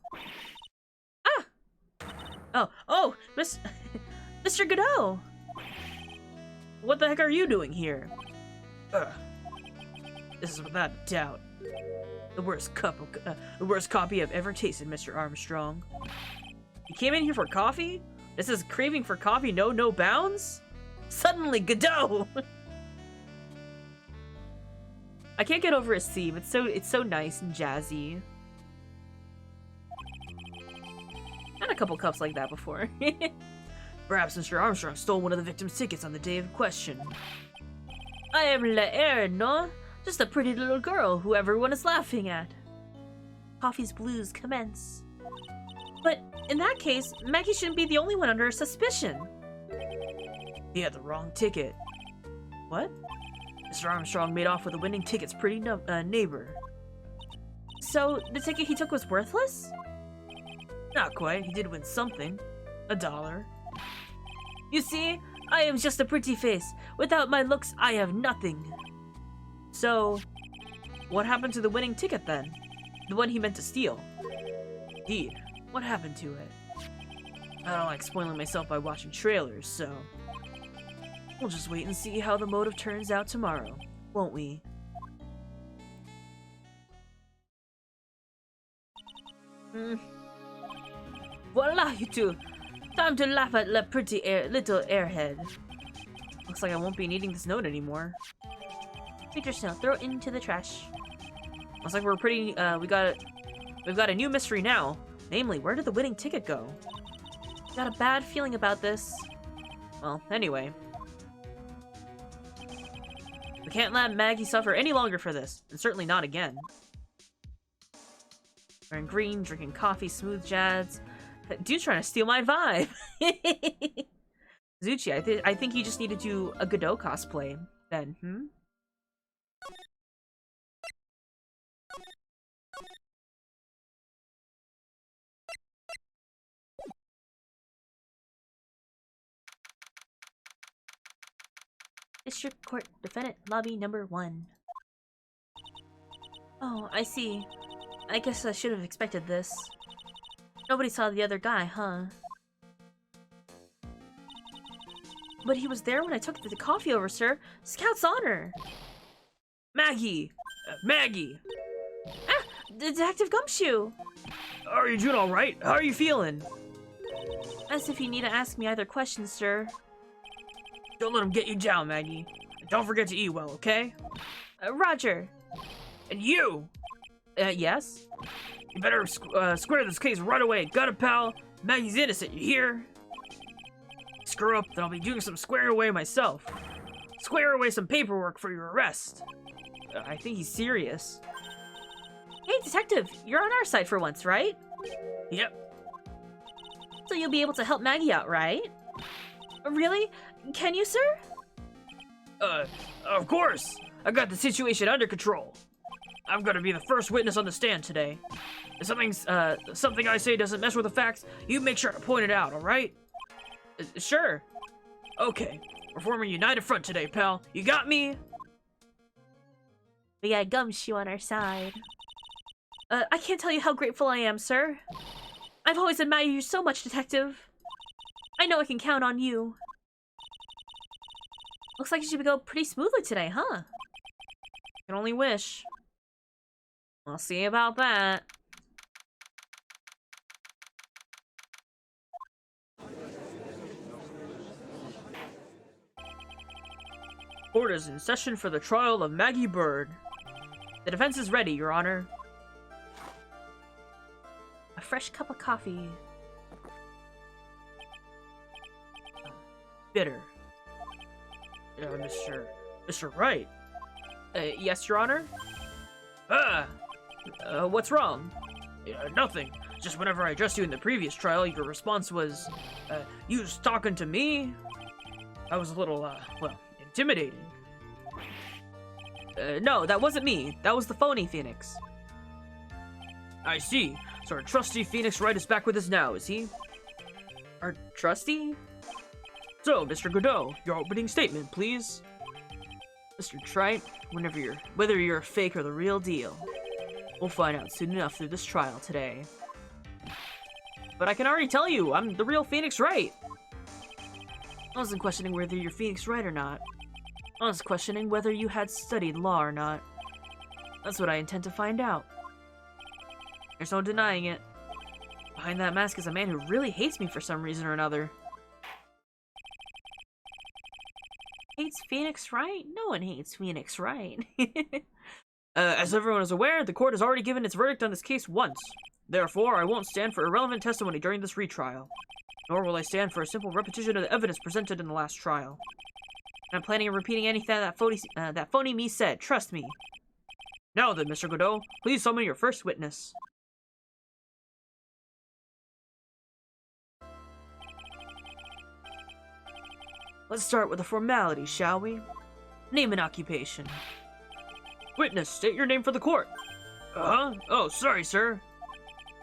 Ah! Oh, Mr. Godot! What the heck are you doing here? This is without a doubt the worst coffee I've ever tasted, Mr. Armstrong. You came in here for coffee? This is craving for coffee no bounds? Suddenly, Godot! I can't get over his theme. It's so nice and jazzy. Had a couple cups like that before. Perhaps Mr. Armstrong stole one of the victim's tickets on the day of question. I am La Air, no? Just a pretty little girl who everyone is laughing at. Coffee's blues commence. But in that case, Maggie shouldn't be the only one under suspicion. He had the wrong ticket. What? Mr. Armstrong made off with the winning ticket's pretty neighbor. So, the ticket he took was worthless? Not quite. He did win something. $1. You see, I am just a pretty face. Without my looks, I have nothing. So, what happened to the winning ticket then? The one he meant to steal? Indeed, what happened to it? I don't like spoiling myself by watching trailers, so... We'll just wait and see how the motive turns out tomorrow, won't we? Voila, you two! Time to laugh at the pretty little airhead. Looks like I won't be needing this note anymore. Future snow, throw it into the trash. Looks like we're pretty, we've got a new mystery now. Namely, where did the winning ticket go? Got a bad feeling about this. Well, anyway. We can't let Maggie suffer any longer for this, and certainly not again. Wearing green, drinking coffee, smooth jazz. Dude's trying to steal my vibe. Zuchi, I think you just need to do a Godot cosplay then, District Court Defendant Lobby number 1. Oh, I see. I guess I should have expected this. Nobody saw the other guy, huh? But he was there when I took the coffee over, sir. Scout's honor! Maggie! Maggie! Ah! Detective Gumshoe! Are you doing alright? How are you feeling? As if you need to ask me either question, sir. Don't let him get you down, Maggie. And don't forget to eat well, okay? Roger. And you! Yes? You better square this case right away. Got it, pal? Maggie's innocent, you hear? Screw up, then I'll be doing some square away myself. Square away some paperwork for your arrest. I think he's serious. Hey, detective, you're on our side for once, right? Yep. So you'll be able to help Maggie out, right? Really? Can you, sir? Of course! I got the situation under control. I'm gonna be the first witness on the stand today. If something I say doesn't mess with the facts, you make sure to point it out, alright? Sure. Okay. We're forming a united front today, pal. You got me? We got Gumshoe on our side. I can't tell you how grateful I am, sir. I've always admired you so much, detective. I know I can count on you. Looks like it should go pretty smoothly today, huh? Can only wish. We'll see about that. Court is in session for the trial of Maggie Bird. The defense is ready, Your Honor. A fresh cup of coffee. Bitter. Mr. Wright. Yes, Your Honor? What's wrong? Nothing. Just whenever I addressed you in the previous trial, your response was, you was talking to me? I was a little, well, intimidating. No, that wasn't me. That was the phony Phoenix. I see. So our trusty Phoenix Wright is back with us now, is he? Our trusty? So, Mr. Godot, your opening statement, please. Mr. Trite, whether you're a fake or the real deal, we'll find out soon enough through this trial today. But I can already tell you, I'm the real Phoenix Wright. I wasn't questioning whether you're Phoenix Wright or not. I was questioning whether you had studied law or not. That's what I intend to find out. There's no denying it. Behind that mask is a man who really hates me for some reason or another. Hates Phoenix Wright? No one hates Phoenix Wright. As everyone is aware, the court has already given its verdict on this case once. Therefore, I won't stand for irrelevant testimony during this retrial. Nor will I stand for a simple repetition of the evidence presented in the last trial. I'm planning on repeating anything that phony me said, trust me. Now then, Mr. Godot, please summon your first witness. Let's start with the formalities, shall we? Name and occupation. Witness, state your name for the court. Uh-huh? Oh, sorry, sir.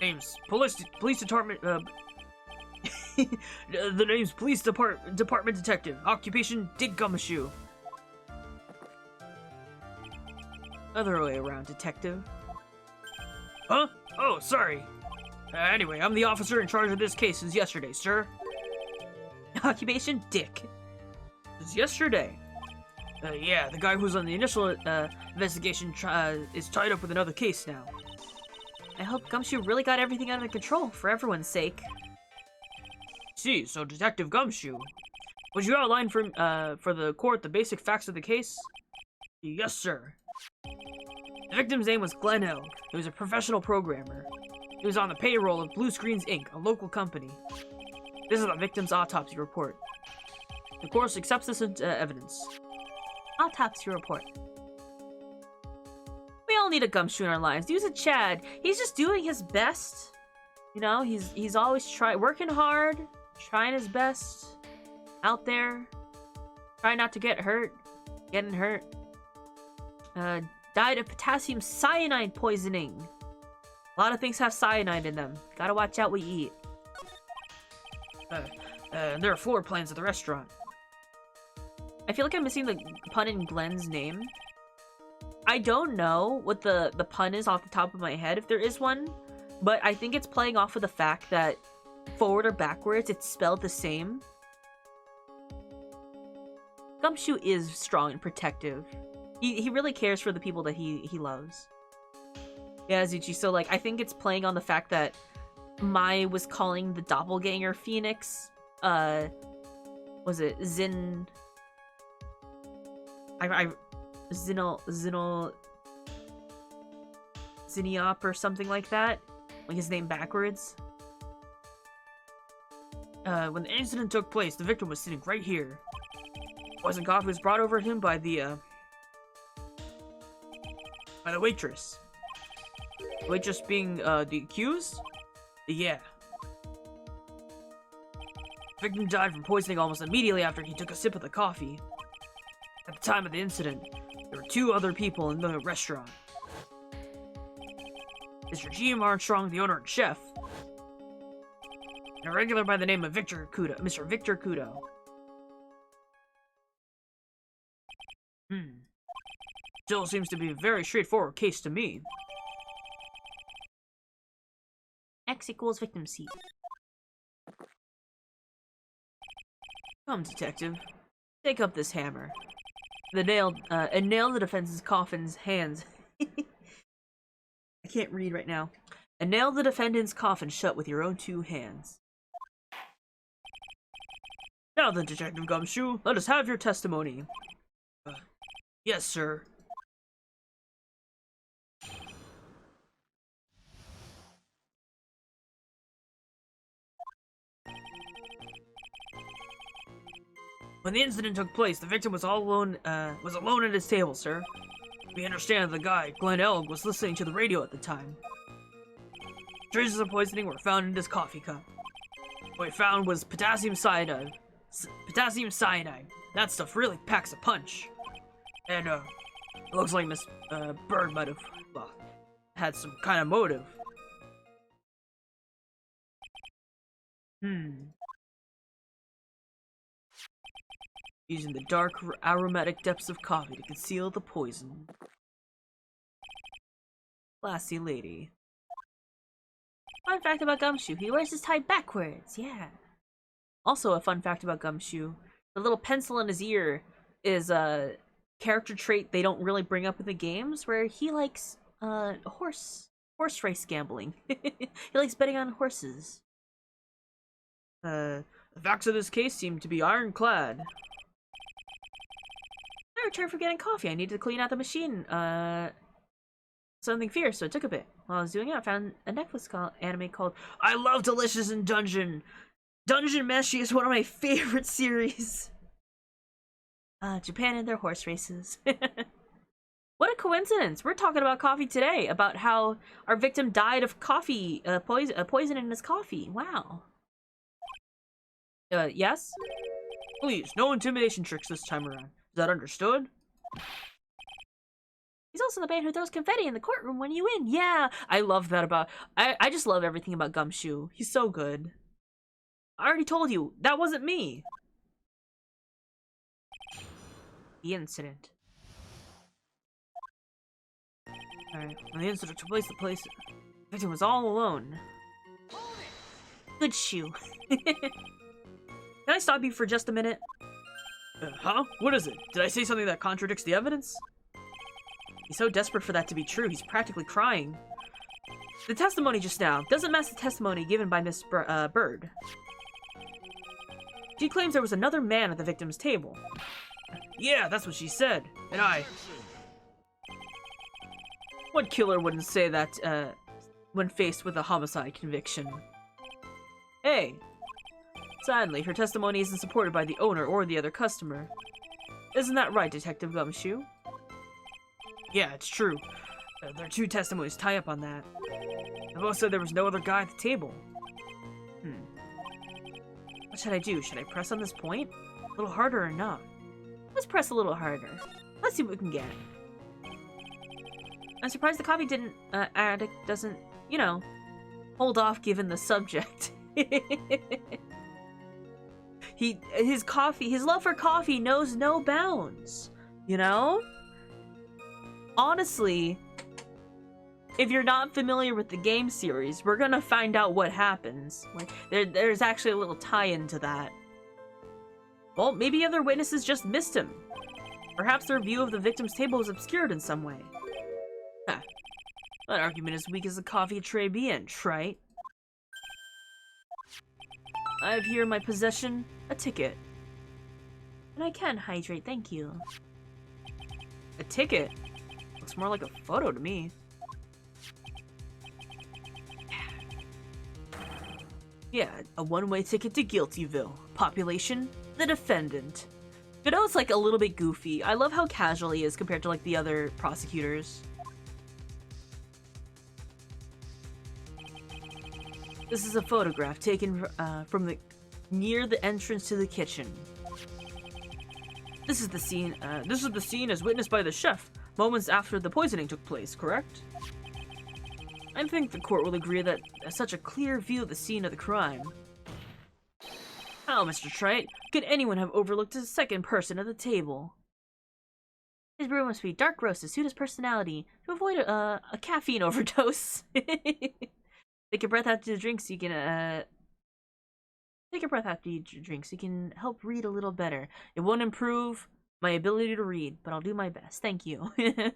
Name's Police Department, the name's Police Department Detective. Occupation, Dig Gumshoe. Other way around, detective. Huh? Oh, sorry. Anyway, I'm the officer in charge of this case since yesterday, sir. Occupation, Dick. Since yesterday. Yeah, the guy who's on the initial investigation is tied up with another case now. I hope Gumshoe really got everything under control for everyone's sake. See, so Detective Gumshoe, would you outline for the court the basic facts of the case? Yes, sir. The victim's name was Glenn L. He was a professional programmer. He was on the payroll of Blue Screens Inc., a local company. This is the victim's autopsy report. The court accepts this evidence. Autopsy report. We all need a Gumshoe in our lives. Use a Chad. He's just doing his best. You know, he's always working hard, trying his best, out there, trying not to get hurt, getting hurt. Died of potassium cyanide poisoning. A lot of things have cyanide in them. Gotta watch out what you eat. There are floor plans at the restaurant. I feel like I'm missing the pun in Glenn's name. I don't know what the pun is off the top of my head, if there is one, but I think it's playing off of the fact that forward or backwards, it's spelled the same. Gumshoe is strong and protective. He really cares for the people that he loves. Yeah, Zuchi, so like, I think it's playing on the fact that Mai was calling the doppelganger Phoenix, was it Zin... Zinniop or something like that? Like his name backwards? When the incident took place, the victim was sitting right here. Poison coffee was brought over to him by the waitress. The waitress being, the accused? Yeah. The victim died from poisoning almost immediately after he took a sip of the coffee. At the time of the incident, there were 2 other people in the restaurant. Mr. G.M. Armstrong, the owner and chef, and a regular by the name of Mr. Victor Kudo. Still seems to be a very straightforward case to me. X equals victim C. Come, detective. Take up this hammer. And nail the defense's coffin's hands. I can't read right now. And nail the defendant's coffin shut with your own 2 hands. Now then, Detective Gumshoe, let us have your testimony. Yes, sir. When the incident took place, the victim was alone at his table, sir. We understand the guy, Glenn Elg, was listening to the radio at the time. Traces of poisoning were found in his coffee cup. What we found was potassium cyanide. Potassium cyanide. That stuff really packs a punch. And, it looks like Miss Bird might have, well, had some kind of motive. Using the dark, aromatic depths of coffee to conceal the poison. Classy lady. Fun fact about Gumshoe, he wears his tie backwards, yeah. Also, a fun fact about Gumshoe, the little pencil in his ear is a character trait they don't really bring up in the games, where he likes, horse race gambling. He likes betting on horses. The facts of this case seem to be ironclad. I returned for getting coffee. I needed to clean out the machine. Something fierce, so it took a bit. While I was doing it, I found a Netflix anime called I Love Delicious in Dungeon. Dungeon Meshi is one of my favorite series. Japan and their horse races. What a coincidence. We're talking about coffee today, about how our victim died of coffee, poison in his coffee. Wow. Yes? Please, no intimidation tricks this time around. Is that understood? He's also the man who throws confetti in the courtroom when you win. Yeah, I love that about... I just love everything about Gumshoe. He's so good. I already told you, that wasn't me. The incident. Alright, when the incident took place, the victim was all alone. Good shoe. Can I stop you for just a minute? Huh? What is it? Did I say something that contradicts the evidence? He's so desperate for that to be true, he's practically crying. The testimony just now doesn't match the testimony given by Miss Bird. She claims there was another man at the victim's table. Yeah, that's what she said. And what killer wouldn't say that, when faced with a homicide conviction? Hey! Sadly, her testimony isn't supported by the owner or the other customer. Isn't that right, Detective Gumshoe? Yeah, it's true. Their 2 testimonies tie up on that. They both said there was no other guy at the table. What should I do? Should I press on this point? A little harder or not? Let's press a little harder. Let's see what we can get. I'm surprised the coffee addict doesn't, you know, hold off given the subject. His love for coffee knows no bounds, you know? Honestly, if you're not familiar with the game series, we're gonna find out what happens. Like, there's actually a little tie-in to that. Well, maybe other witnesses just missed him. Perhaps their view of the victim's table was obscured in some way. Huh. That argument is weak as a coffee tray be in, trite. I have here in my possession a ticket. And I can hydrate, thank you. A ticket? Looks more like a photo to me. Yeah, a one-way ticket to Guiltyville. Population, the defendant. Godot's like a little bit goofy. I love how casual he is compared to like the other prosecutors. This is a photograph taken from near the entrance to the kitchen. This is the scene. This is the scene as witnessed by the chef moments after the poisoning took place. Correct? I think the court will agree that such a clear view of the scene of the crime. How, Mr. Trite, could anyone have overlooked a second person at the table? His brew must be dark roast to suit his personality to avoid a caffeine overdose. Take a breath after the drink so you can take a breath after you drink so you can help read a little better. It won't improve my ability to read, but I'll do my best. Thank you. It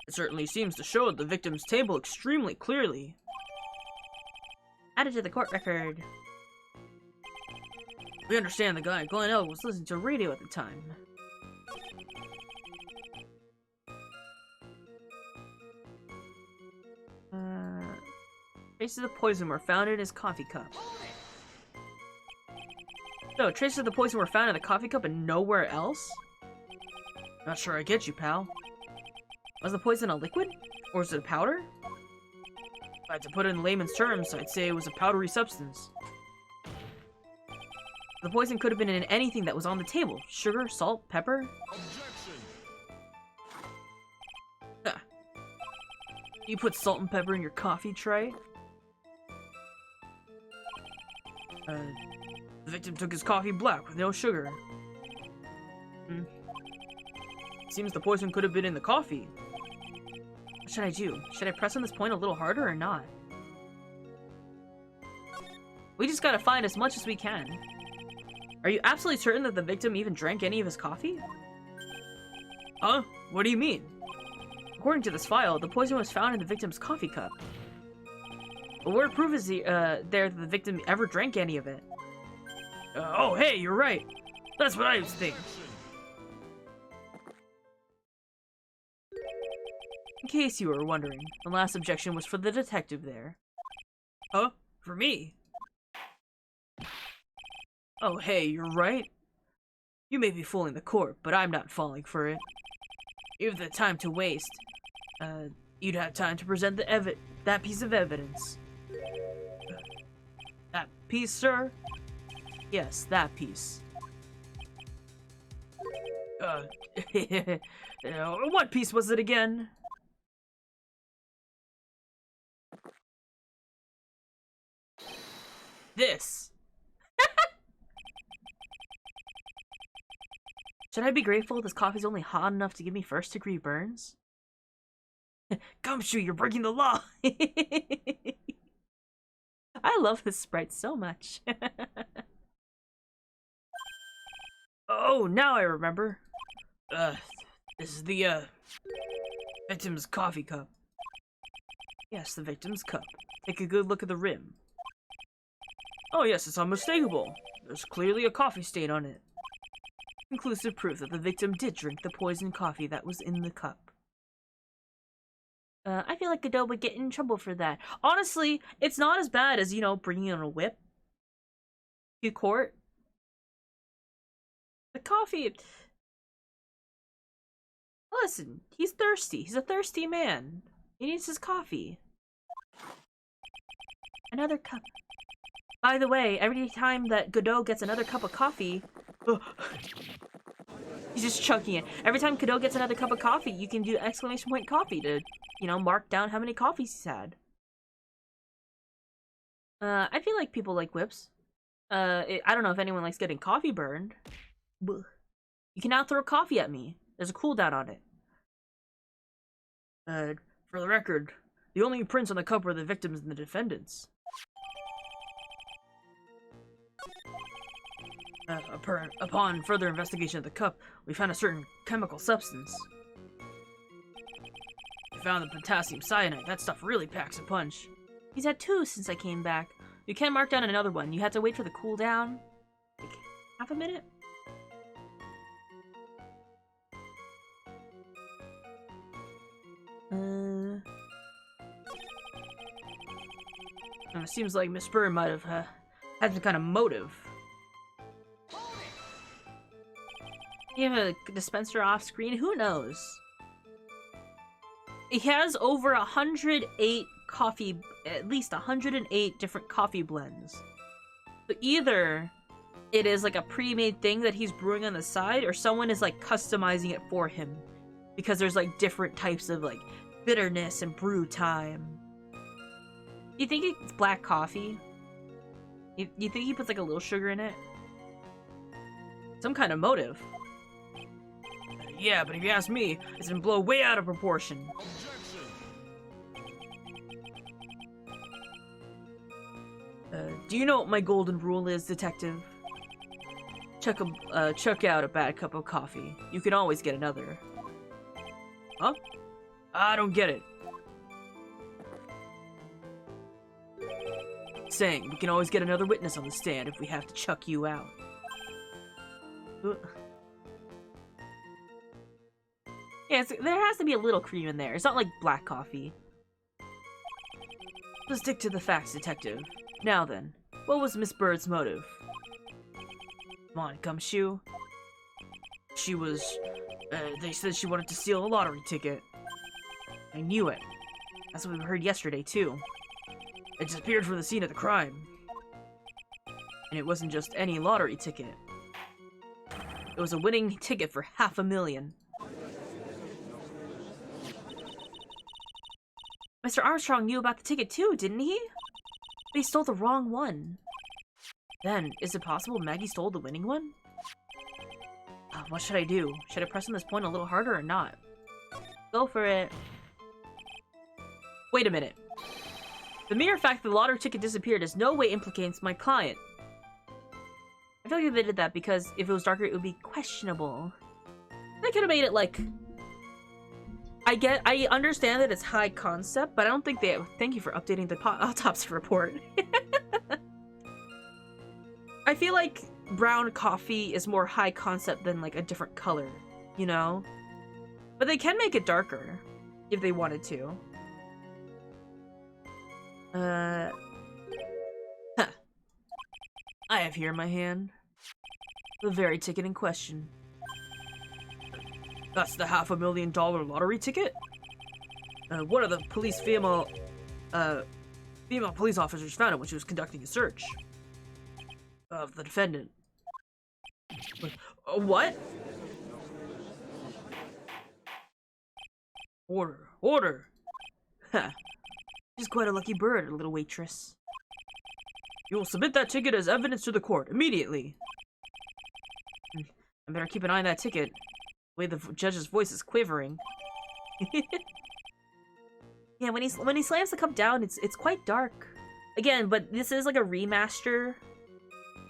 certainly seems to show the victim's table extremely clearly. Added to the court record. We understand the guy, Glenn was listening to radio at the time. Traces of poison were found in his coffee cup. No, traces of the poison were found in the coffee cup and nowhere else? Not sure I get you, pal. Was the poison a liquid? Or was it a powder? If I had to put it in layman's terms, I'd say it was a powdery substance. The poison could have been in anything that was on the table. Sugar, salt, pepper. Huh. You put salt and pepper in your coffee tray? The victim took his coffee black with no sugar. Seems the poison could have been in the coffee. What should I do? Should I press on this point a little harder or not? We just gotta find as much as we can. Are you absolutely certain that the victim even drank any of his coffee? Huh? What do you mean? According to this file, the poison was found in the victim's coffee cup. But where proof is there that the victim ever drank any of it? Oh, hey, you're right. That's what I was thinking. In case you were wondering, the last objection was for the detective there. Huh? For me? Oh, hey, you're right. You may be fooling the court, but I'm not falling for it. If the time to waste, you'd have time to present that piece of evidence. That piece, sir? Yes, that piece. What piece was it again? This. Should I be grateful this coffee's only hot enough to give me first degree burns? Gumshoe, you're breaking the law! I love this sprite so much. Oh, now I remember. This is the, victim's coffee cup. Yes, the victim's cup. Take a good look at the rim. Oh yes, it's unmistakable. There's clearly a coffee stain on it. Conclusive proof that the victim did drink the poisoned coffee that was in the cup. I feel like Godot would get in trouble for that. Honestly, it's not as bad as, you know, bringing in a whip to court. The coffee... Listen, he's thirsty. He's a thirsty man. He needs his coffee. Another cup. By the way, every time that Godot gets another cup of coffee... He's just chugging it. Every time Godot gets another cup of coffee, you can do exclamation point coffee to, you know, mark down how many coffees he's had. I feel like people like whips. I don't know if anyone likes getting coffee burned. You can now throw coffee at me. There's a cooldown on it. For the record, the only prints on the cup were the victims and the defendants. Upon further investigation of the cup, we found a certain chemical substance. We found the potassium cyanide. That stuff really packs a punch. He's had 2 since I came back. You can mark down another one. You have to wait for the cooldown. Like, half a minute? It seems like Miss Bird might have had some kind of motive. You have a dispenser off screen? Who knows? He has over 108 coffee, at least 108 different coffee blends. So either it is like a pre-made thing that he's brewing on the side, or someone is like customizing it for him. Because there's like different types of like bitterness and brew time. You think it's black coffee? You think he puts like a little sugar in it? Some kind of motive. Yeah, but if you ask me, it's been blown way out of proportion. Do you know what my golden rule is, detective? Chuck out a bad cup of coffee. You can always get another. Huh? I don't get it. Saying, we can always get another witness on the stand if we have to chuck you out. Yeah, there has to be a little cream in there. It's not like black coffee. Let's stick to the facts, detective. Now then, what was Miss Bird's motive? Come on, Gumshoe. She was... they said she wanted to steal a lottery ticket. I knew it. That's what we heard yesterday, too. It disappeared from the scene of the crime. And it wasn't just any lottery ticket. It was a winning ticket for $500,000. Mr. Armstrong knew about the ticket too, didn't he? But he stole the wrong one. Then, is it possible Maggie stole the winning one? What should I do? Should I press on this point a little harder or not? Go for it. Wait a minute. The mere fact that the lottery ticket disappeared in no way implicates my client. I feel like they did that because if it was darker, it would be questionable. They could have made it like... I understand that it's high concept, but I don't think they... Thank you for updating the autopsy report. I feel like brown coffee is more high concept than like a different color, you know? But they can make it darker if they wanted to. Huh. I have here in my hand the very ticket in question. That's the $500,000 lottery ticket? One of the female police officers found it when she was conducting a search of the defendant. What? Order! Ha! She's quite a lucky bird, little waitress. You will submit that ticket as evidence to the court, immediately. I better keep an eye on that ticket. The way the judge's voice is quivering. Yeah, when he slams the cup down, it's quite dark. Again, but this is like a remaster.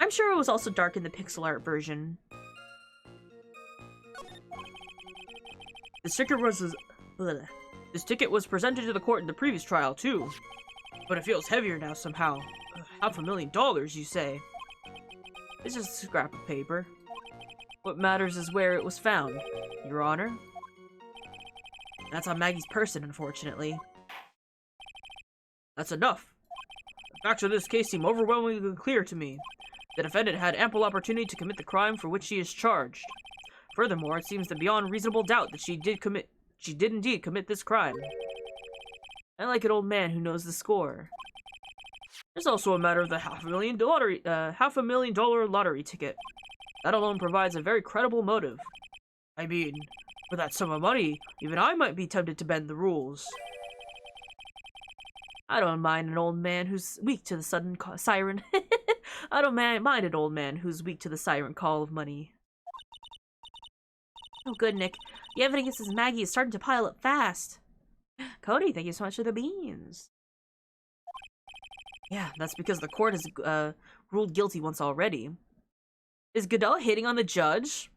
I'm sure it was also dark in the pixel art version. This ticket was presented to the court in the previous trial, too. But it feels heavier now somehow. $500,000, you say? It's just a scrap of paper. What matters is where it was found, Your Honor. That's on Maggie's person, unfortunately. That's enough. The facts of this case seem overwhelmingly clear to me. The defendant had ample opportunity to commit the crime for which she is charged. Furthermore, it seems that beyond reasonable doubt that she did indeed commit this crime. I like an old man who knows the score. There's also a matter of the $500,000 lottery ticket. That alone provides a very credible motive. I mean, for that sum of money, even I might be tempted to bend the rules. I don't mind an old man who's weak to the sudden siren. I don't mind an old man who's weak to the siren call of money. Oh, good, Nick. The evidence against Maggie is starting to pile up fast. Cody, thank you so much for the beans. Yeah, that's because the court has ruled guilty once already. Is Godot hitting on the judge?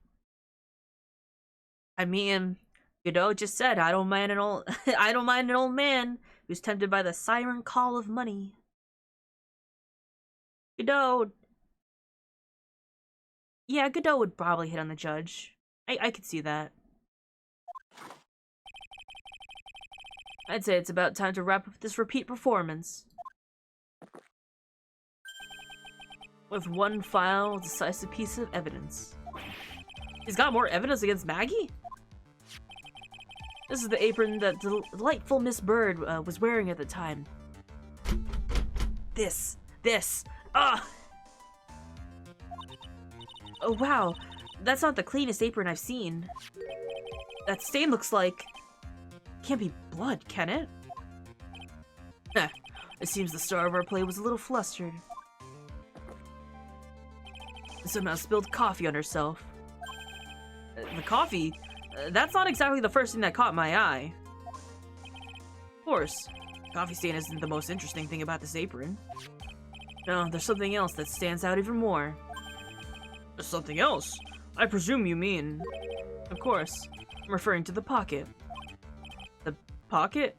I mean, Godot just said, I don't mind an old man who's tempted by the siren call of money. Godot. Yeah, Godot would probably hit on the judge. I could see that. I'd say it's about time to wrap up this repeat performance. with one final decisive piece of evidence. He's got more evidence against Maggie? This is the apron that delightful Miss Bird was wearing at the time. This. Ah! Oh wow, that's not the cleanest apron I've seen. That stain looks like... Can't be blood, can it? Heh, it seems the star of our play was a little flustered. Somehow spilled coffee on herself. The coffee? That's not exactly the first thing that caught my eye. Of course, coffee stain isn't the most interesting thing about this apron. No, there's something else that stands out even more. There's something else? I presume you mean... Of course, I'm referring to the pocket. The pocket?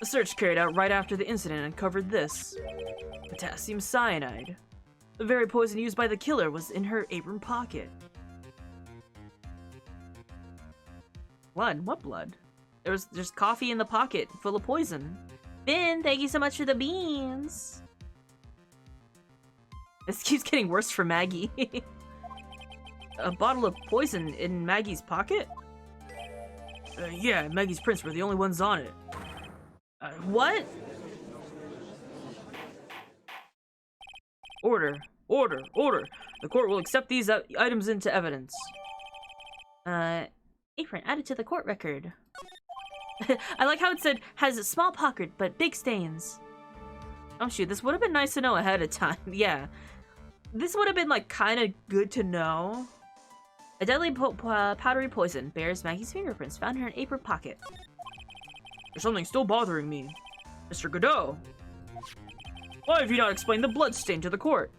A search carried out right after the incident uncovered this. Potassium cyanide. The very poison used by the killer was in her apron pocket. Blood? What blood? There's just coffee in the pocket full of poison. Finn, thank you so much for the beans. This keeps getting worse for Maggie. A bottle of poison in Maggie's pocket? Yeah, Maggie's prints were the only ones on it. What? Order. The court will accept these items into evidence. Apron added to the court record. I like how it said, has a small pocket, but big stains. Oh shoot, this would have been nice to know ahead of time. Yeah. This would have been, like, kind of good to know. A deadly powdery poison bears Maggie's fingerprints found in her apron pocket. There's something still bothering me. Mr. Godot. Why have you not explained the blood stain to the court?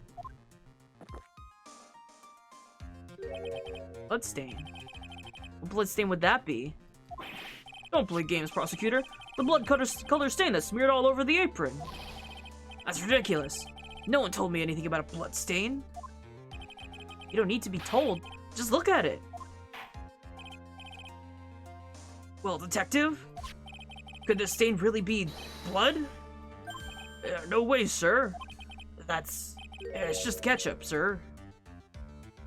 Blood stain? What blood stain would that be? Don't play games, prosecutor. The blood color stain that's smeared all over the apron. That's ridiculous. No one told me anything about a blood stain. You don't need to be told. Just look at it. Well, detective? Could this stain really be blood? No way, sir. It's just ketchup, sir.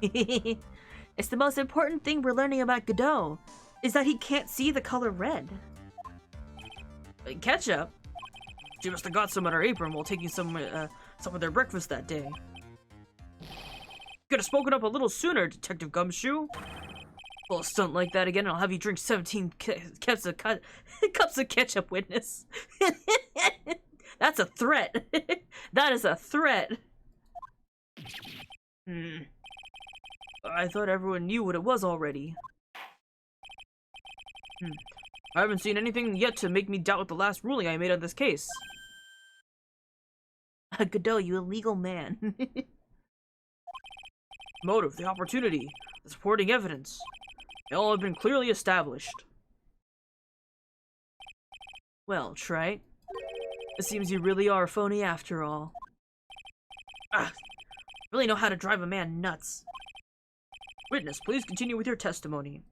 It's the most important thing we're learning about Godot, is that he can't see the color red. Ketchup? She must have got some on her apron while taking some of their breakfast that day. Could have spoken up a little sooner, Detective Gumshoe. Well, a stunt like that again, and I'll have you drink 17 cups of ketchup, witness. That's a threat. That is a threat. I thought everyone knew what it was already. I haven't seen anything yet to make me doubt the last ruling I made on this case. Godot, you illegal man. Motive, the opportunity, the supporting evidence. They all have been clearly established. Well, Trite. It seems you really are phony after all. Really know how to drive a man nuts. Witness, please continue with your testimony.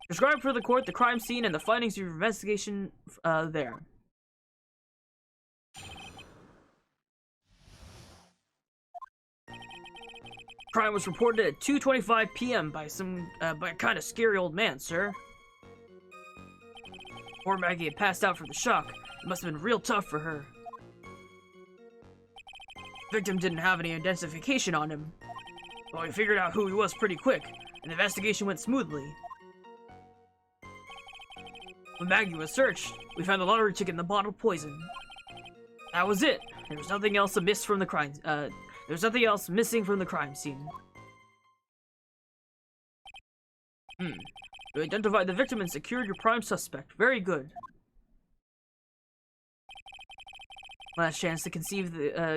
Describe for the court the crime scene and the findings of your investigation there. Crime was reported at 2:25 p.m. by a kind of scary old man, sir. Poor Maggie had passed out from the shock. It must have been real tough for her. The victim didn't have any identification on him. Well, we figured out who he was pretty quick, and the investigation went smoothly. When Maggie was searched, we found the lottery ticket in the bottle of poison. That was it. There was nothing else amiss from the crime. There was nothing else missing from the crime scene. You identified the victim and secured your prime suspect. Very good. Last chance to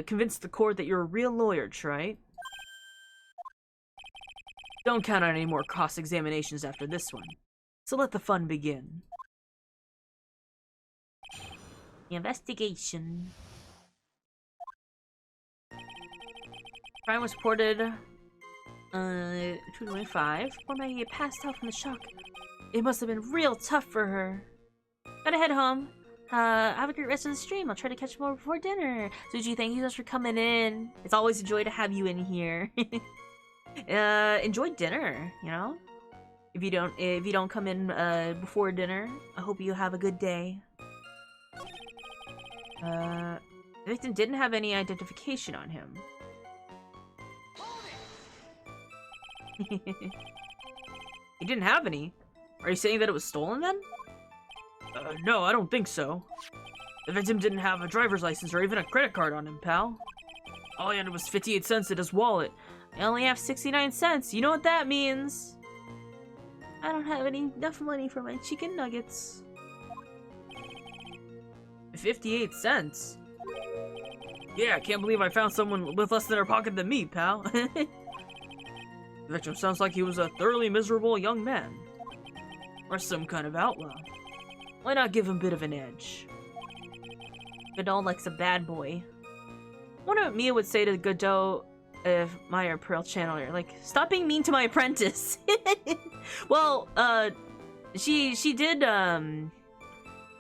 convince the court that you're a real lawyer, Trite. Don't count on any more cross-examinations after this one. So let the fun begin. Investigation. Crime was reported 2:25. Poor Maggie had passed out from the shock. It must have been real tough for her. Gotta head home. Have a great rest of the stream. I'll try to catch more before dinner. Suji, thank you so much for coming in. It's always a joy to have you in here. Enjoy dinner, you know? If you don't come in before dinner, I hope you have a good day. The victim didn't have any identification on him. He didn't have any? Are you saying that it was stolen then? No, I don't think so. The victim didn't have a driver's license or even a credit card on him, pal. All he had was 58 cents in his wallet. I only have 69 cents. You know what that means? I don't have enough money for my chicken nuggets. 58 cents? Yeah, I can't believe I found someone with less in their pocket than me, pal. The victim sounds like he was a thoroughly miserable young man. Or some kind of outlaw. Why not give him a bit of an edge? Godot likes a bad boy. I wonder what Mia would say to Godot if Maya Pearl channeler. Like, stop being mean to my apprentice. Well, she did,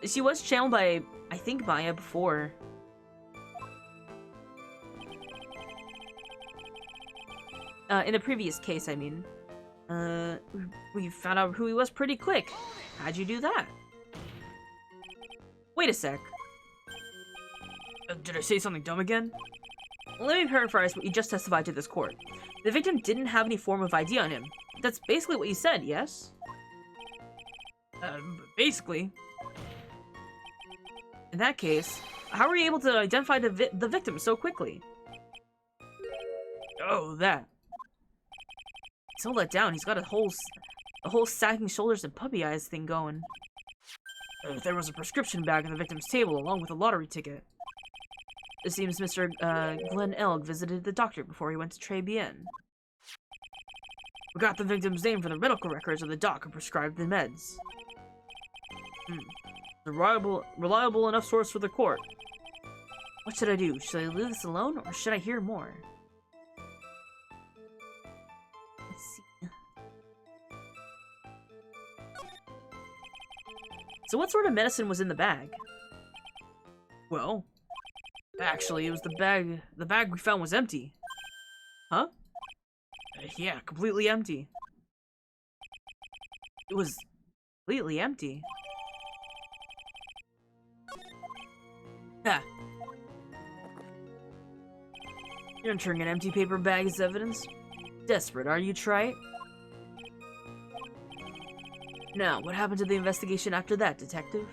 she was channeled by, I think, Maya before. In the previous case, I mean. We found out who he was pretty quick. How'd you do that? Wait a sec. Did I say something dumb again? Let me paraphrase what you just testified to this court. The victim didn't have any form of ID on him. That's basically what you said, yes? Basically. In that case, how were you able to identify the victim so quickly? Oh, that. He's all let down. He's got a whole sagging shoulders and puppy eyes thing going. There was a prescription bag on the victim's table along with a lottery ticket. It seems Mr. Glenn Elg visited the doctor before he went to Très Bien. We got the victim's name from the medical records of the doc who prescribed the meds. A reliable enough source for the court. What should I do? Should I leave this alone, or should I hear more? Let's see. So what sort of medicine was in the bag? Well, actually, it was the bag we found was empty. Huh? Yeah, completely empty. It was completely empty. Ha! You're entering an empty paper bag as evidence? Desperate, are you, Trite? Now, what happened to the investigation after that, detective?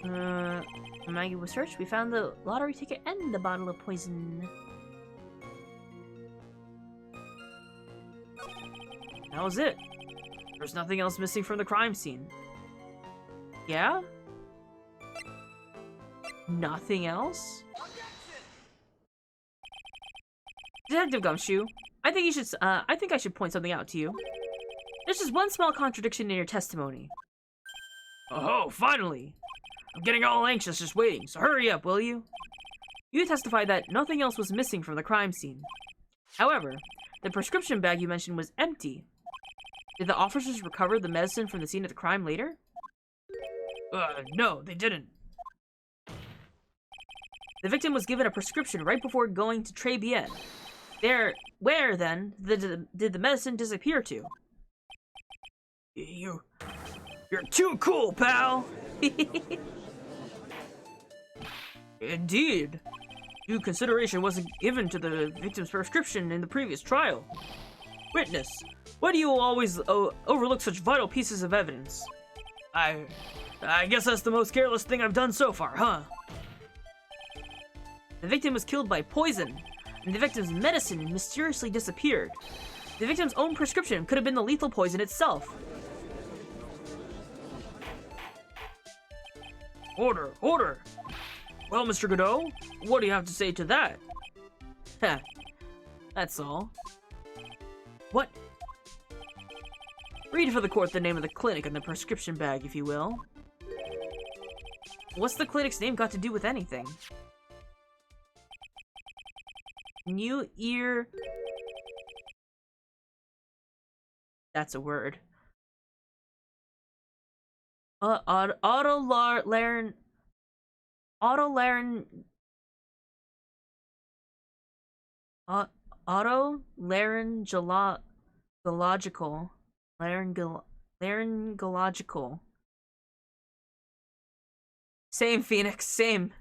When Maggie was searched, we found the lottery ticket and the bottle of poison. That was it. There's nothing else missing from the crime scene. Yeah? Nothing else? Detective Gumshoe, I think I should point something out to you. There's just one small contradiction in your testimony. Oh, finally! I'm getting all anxious just waiting, so hurry up, will you? You testified that nothing else was missing from the crime scene. However, the prescription bag you mentioned was empty. Did the officers recover the medicine from the scene of the crime later? No, they didn't. The victim was given a prescription right before going to Très Bien. Where, then, did the medicine disappear to? You're too cool, pal! Indeed. Due consideration wasn't given to the victim's prescription in the previous trial. Witness, why do you always overlook such vital pieces of evidence? I guess that's the most careless thing I've done so far, huh? The victim was killed by poison, and the victim's medicine mysteriously disappeared. The victim's own prescription could have been the lethal poison itself. Order! Order! Well, Mr. Godot, what do you have to say to that? Heh. That's all. What? Read for the court the name of the clinic and the prescription bag, if you will. What's the clinic's name got to do with anything? New ear... That's a word. Autolaryngological laryngological. Same, Phoenix, same.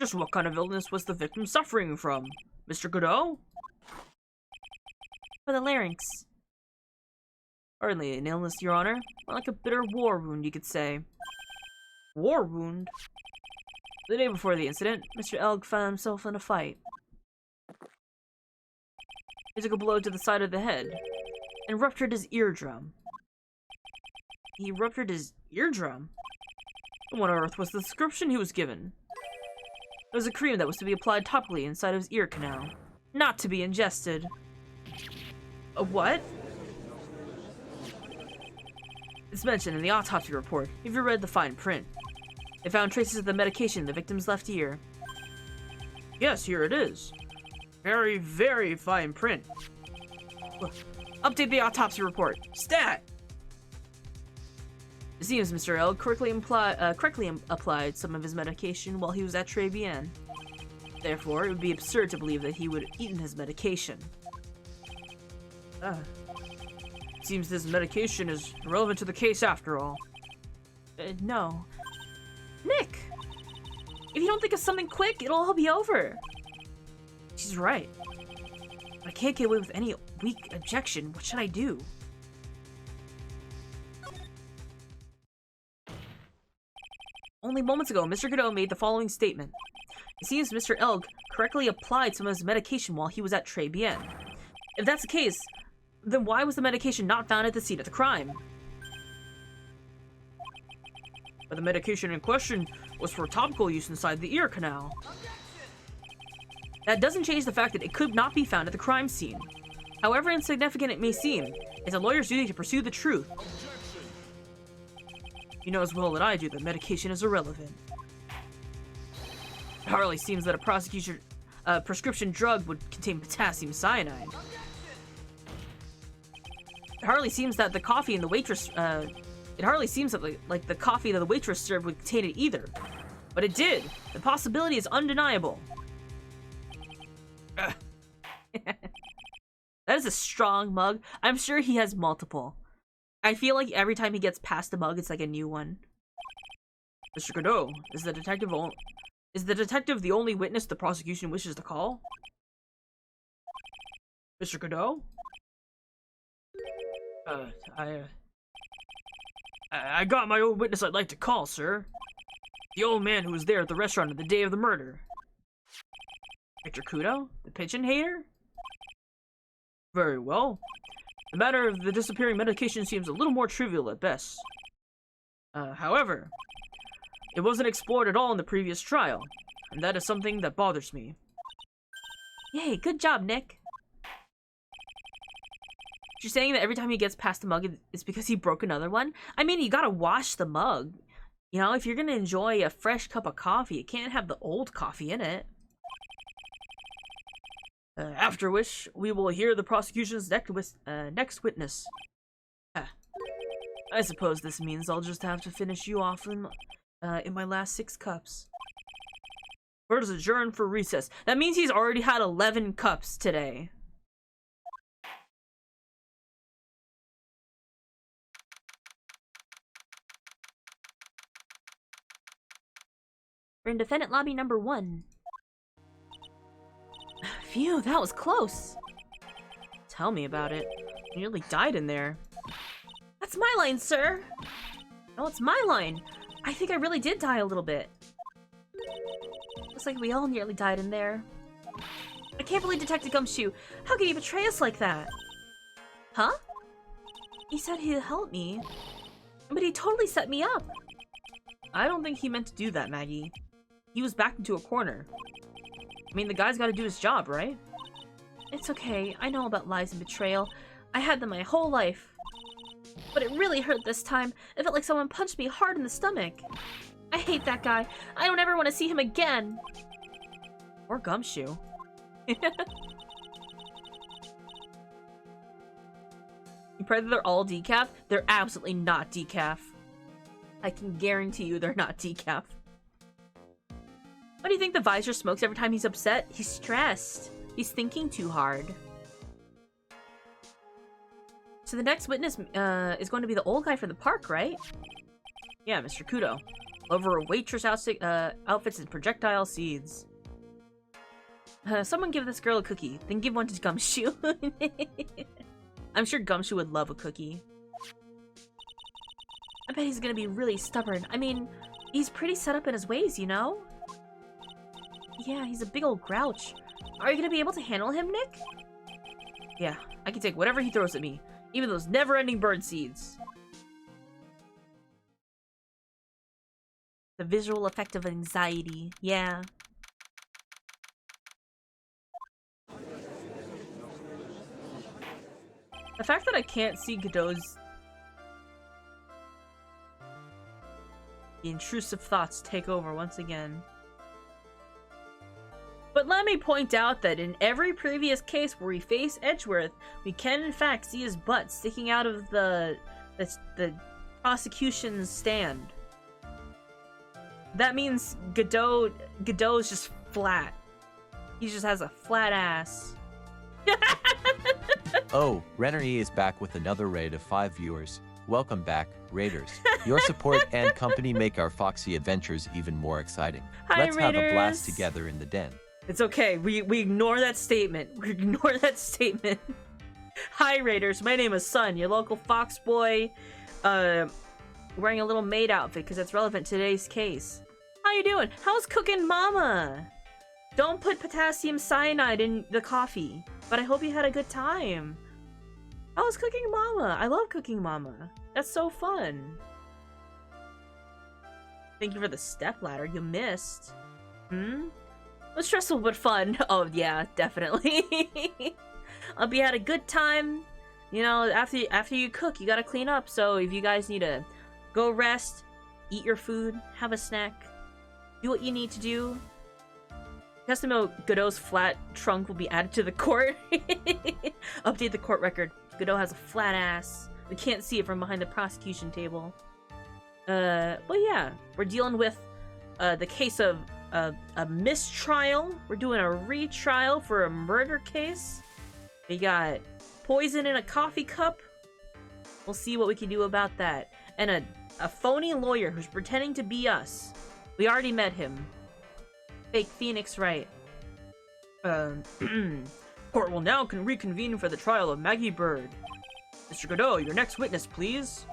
Just what kind of illness was the victim suffering from, Mr. Godot? For the larynx. Hardly an illness, Your Honor. More like a bitter war wound, you could say. War wound? The day before the incident, Mr. Elg found himself in a fight. He took a blow to the side of the head and ruptured his eardrum. He ruptured his eardrum? What on earth was the description he was given? It was a cream that was to be applied topically inside of his ear canal, not to be ingested. A what? It's mentioned in the autopsy report, if you read the fine print. They found traces of the medication in the victim's left ear. Yes, here it is. Very, very fine print. Update the autopsy report. Stat! It seems Mr. L correctly applied some of his medication while he was at Très Bien. Therefore, it would be absurd to believe that he would have eaten his medication. Seems this medication is relevant to the case after all. No. Nick! If you don't think of something quick, it'll all be over. She's right. I can't get away with any weak objection. What should I do? Only moments ago, Mr. Godot made the following statement. It seems Mr. Elg correctly applied some of his medication while he was at Très Bien. If that's the case, then why was the medication not found at the scene of the crime? But the medication in question was for topical use inside the ear canal. That doesn't change the fact that it could not be found at the crime scene. However insignificant it may seem, it's a lawyer's duty to pursue the truth. You know as well that I do that medication is irrelevant. It hardly seems that a prescription drug would contain potassium cyanide. It hardly seems that the coffee and the waitress, it hardly seems that the coffee that the waitress served would contain it either. But it did. The possibility is undeniable. That is a strong mug. I'm sure he has multiple. I feel like every time he gets past a mug, it's like a new one. Mr. Godot, is the detective the only witness the prosecution wishes to call? Mr. Godot? I got my own witness I'd like to call, sir. The old man who was there at the restaurant on the day of the murder. Victor Kudo? The pigeon hater? Very well. The matter of the disappearing medication seems a little more trivial at best. However, it wasn't explored at all in the previous trial, and that is something that bothers me. Yay, good job, Nick. You're saying that every time he gets past the mug, it's because he broke another one? I mean, you gotta wash the mug. You know, if you're gonna enjoy a fresh cup of coffee, it can't have the old coffee in it. After which, we will hear the prosecution's next witness. I suppose this means I'll just have to finish you off in my last 6 cups. Court is adjourned for recess. That means he's already had 11 cups today. We're in defendant lobby number 1. Phew, that was close. Tell me about it. You nearly died in there. That's my line, sir. No, it's my line. I think I really did die a little bit. Looks like we all nearly died in there. I can't believe Detective Gumshoe. How could he betray us like that? Huh? He said he'd help me. But he totally set me up. I don't think he meant to do that, Maggie. He was backed into a corner. I mean, the guy's gotta do his job, right? It's okay. I know about lies and betrayal. I had them my whole life. But it really hurt this time. It felt like someone punched me hard in the stomach. I hate that guy. I don't ever want to see him again. Or Gumshoe. You pray that they're all decaf? They're absolutely not decaf. I can guarantee you they're not decaf. What do you think the visor smokes every time he's upset? He's stressed. He's thinking too hard. So the next witness is going to be the old guy from the park, right? Yeah, Mr. Kudo. Over waitress outfits and projectile seeds. Someone give this girl a cookie, then give one to Gumshoe. I'm sure Gumshoe would love a cookie. I bet he's gonna be really stubborn. I mean, he's pretty set up in his ways, you know? Yeah, he's a big old grouch. Are you gonna be able to handle him, Nick? Yeah, I can take whatever he throws at me. Even those never-ending bird seeds. The visual effect of anxiety. Yeah. The fact that I can't see Godot's intrusive thoughts take over once again. But let me point out that in every previous case where we face Edgeworth, we can in fact see his butt sticking out of the prosecution's stand. That means Godot's just flat. He just has a flat ass. Oh, Rennery is back with another raid of 5 viewers. Welcome back, Raiders. Your support and company make our Foxy adventures even more exciting. Hi, Let's Raiders. have a blast together in the den. It's okay. We ignore that statement. We ignore that statement. Hi, Raiders. My name is Sun, your local fox boy, wearing a little maid outfit because it's relevant to today's case. How you doing? How's cooking mama? Don't put potassium cyanide in the coffee, but I hope you had a good time. How's cooking mama? I love cooking mama. That's so fun. Thank you for the stepladder you missed. It was stressful but fun. Oh yeah, definitely. Hope you had a good time. You know, after you cook, you gotta clean up. So if you guys need to go rest, eat your food, have a snack, do what you need to do. Custom Godot's flat trunk will be added to the court. Update the court record. Godot has a flat ass. We can't see it from behind the prosecution table. But yeah, we're dealing with the case of a mistrial. We're doing a retrial for a murder case. We got poison in a coffee cup. We'll see what we can do about that. And a phony lawyer who's pretending to be us. We already met him. Fake Phoenix Wright. Court will now reconvene for the trial of Maggie Bird. Mr. Godot, your next witness, please.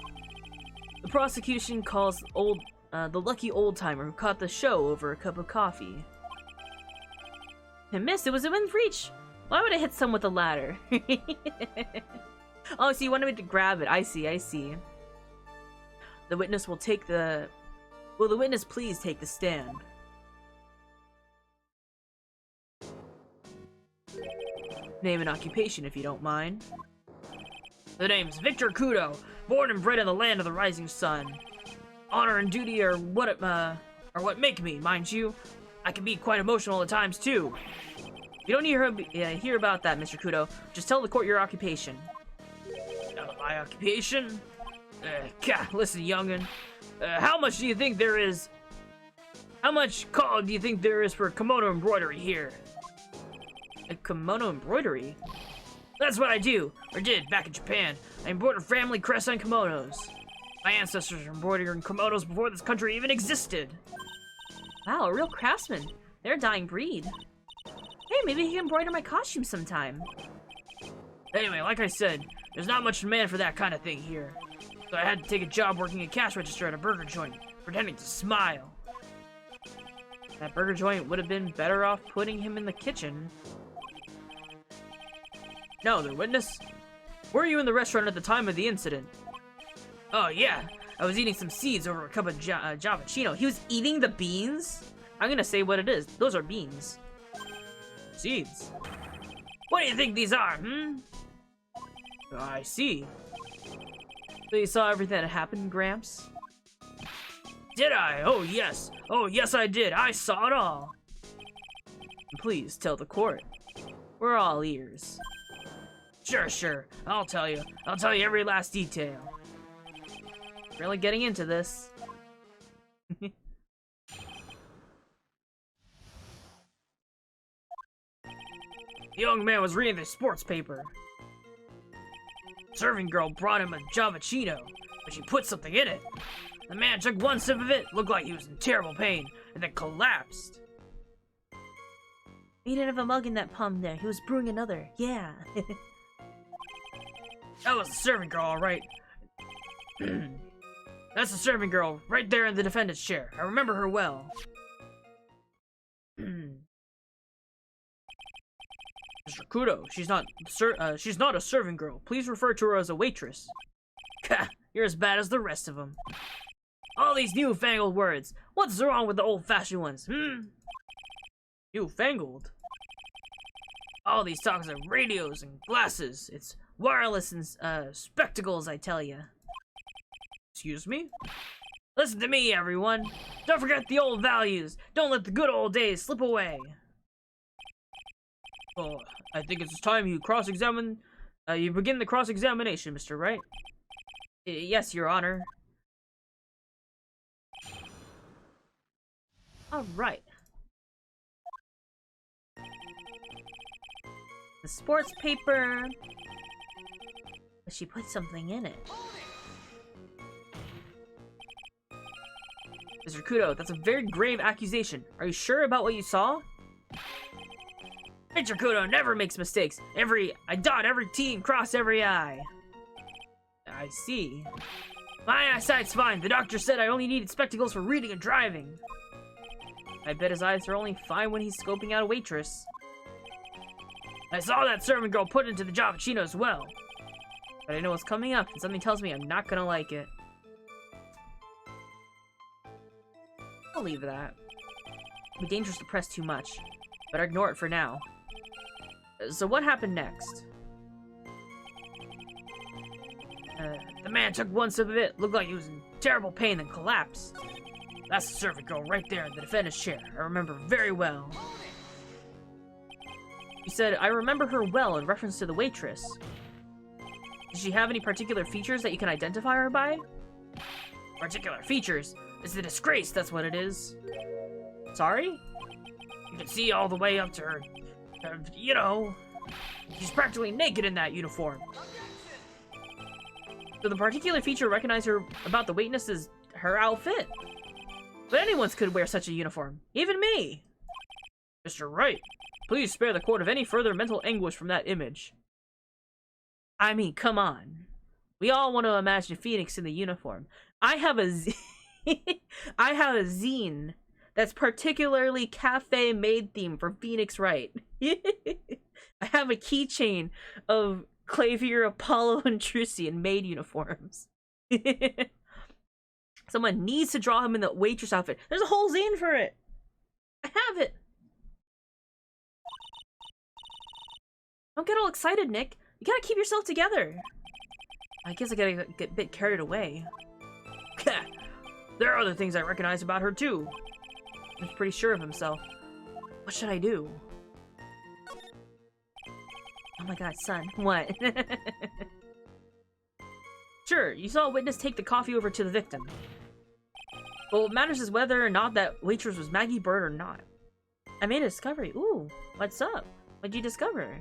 The prosecution calls the lucky old-timer who caught the show over a cup of coffee. I missed. It was within reach. Why would I hit someone with a ladder? Oh, so you wanted me to grab it. I see. The witness will take the... Will the witness please take the stand? Name and occupation, if you don't mind. The name's Victor Kudo, born and bred in the land of the rising sun. Honor and duty are what make me, mind you. I can be quite emotional at times, too. You don't need to hear about that, Mr. Kudo. Just tell the court your occupation. My occupation? Listen, young'un. How much do you think there is... How much call do you think there is for kimono embroidery here? A kimono embroidery? That's what I do, or did, back in Japan. I embroider family crests on kimonos. My ancestors were embroidering kimonos before this country even existed. Wow, a real craftsman. They're a dying breed. Hey, maybe he can embroider my costume sometime. Anyway, like I said, there's not much demand for that kind of thing here. So I had to take a job working a cash register at a burger joint, pretending to smile. That burger joint would have been better off putting him in the kitchen. No, the witness. Were you in the restaurant at the time of the incident? Oh, yeah. I was eating some seeds over a cup of Javachino. He was eating the beans? I'm gonna say what it is. Those are beans. Seeds. What do you think these are, I see. So you saw everything that happened, Gramps? Did I? Oh, yes. Oh, yes, I did. I saw it all. Please tell the court. We're all ears. Sure. I'll tell you. I'll tell you every last detail. Really getting into this. The young man was reading the sports paper. Serving girl brought him a Javachino, but she put something in it. The man took one sip of it, looked like he was in terrible pain, and then collapsed. He didn't have a mug in that palm there. He was brewing another. Yeah. That was the serving girl, all right. That's the serving girl, right there in the defendant's chair. I remember her well. Mr. Kudo, she's not a serving girl. Please refer to her as a waitress. You're as bad as the rest of them. All these newfangled words. What's wrong with the old-fashioned ones, Newfangled? All these talks of radios and glasses. It's wireless and, spectacles, I tell ya. Excuse me? Listen to me, everyone. Don't forget the old values. Don't let the good old days slip away. Oh, I think it's time you you begin the cross-examination, Mr. Wright. Yes, Your Honor. Alright. The sports paper. But she put something in it. Mr. Kudo, that's a very grave accusation. Are you sure about what you saw? Mr. Kudo never makes mistakes. I dot every T and cross every I. I see. My eyesight's fine. The doctor said I only needed spectacles for reading and driving. I bet his eyes are only fine when he's scoping out a waitress. I saw that servant girl put into the Javachino as well. But I know what's coming up, and something tells me I'm not gonna like it. I'll leave that. It'd be dangerous to press too much. Better ignore it for now. So what happened next? The man took one sip of it, looked like he was in terrible pain, then collapsed. That's the servant girl right there in the defendant's chair. I remember very well. He said, I remember her well in reference to the waitress. Does she have any particular features that you can identify her by? Particular features? It's a disgrace, that's what it is. Sorry? You can see all the way up to her. You know, she's practically naked in that uniform. So the particular feature recognize her about the witness is her outfit. But anyone could wear such a uniform, even me. Mr. Wright, please spare the court of any further mental anguish from that image. I mean, come on. We all want to imagine Phoenix in the uniform. I have a zine that's particularly cafe-made theme for Phoenix Wright. I have a keychain of Clavier, Apollo, and Trucy in maid uniforms. Someone needs to draw him in the waitress outfit. There's a whole zine for it. I have it. Don't get all excited, Nick. You gotta keep yourself together. I guess I gotta get a bit carried away. There are other things I recognize about her, too. He's pretty sure of himself. What should I do? Oh my god, son. What? Sure, you saw a witness take the coffee over to the victim. But what matters is whether or not that waitress was Maggie Bird or not. I made a discovery. Ooh, what's up? What'd you discover?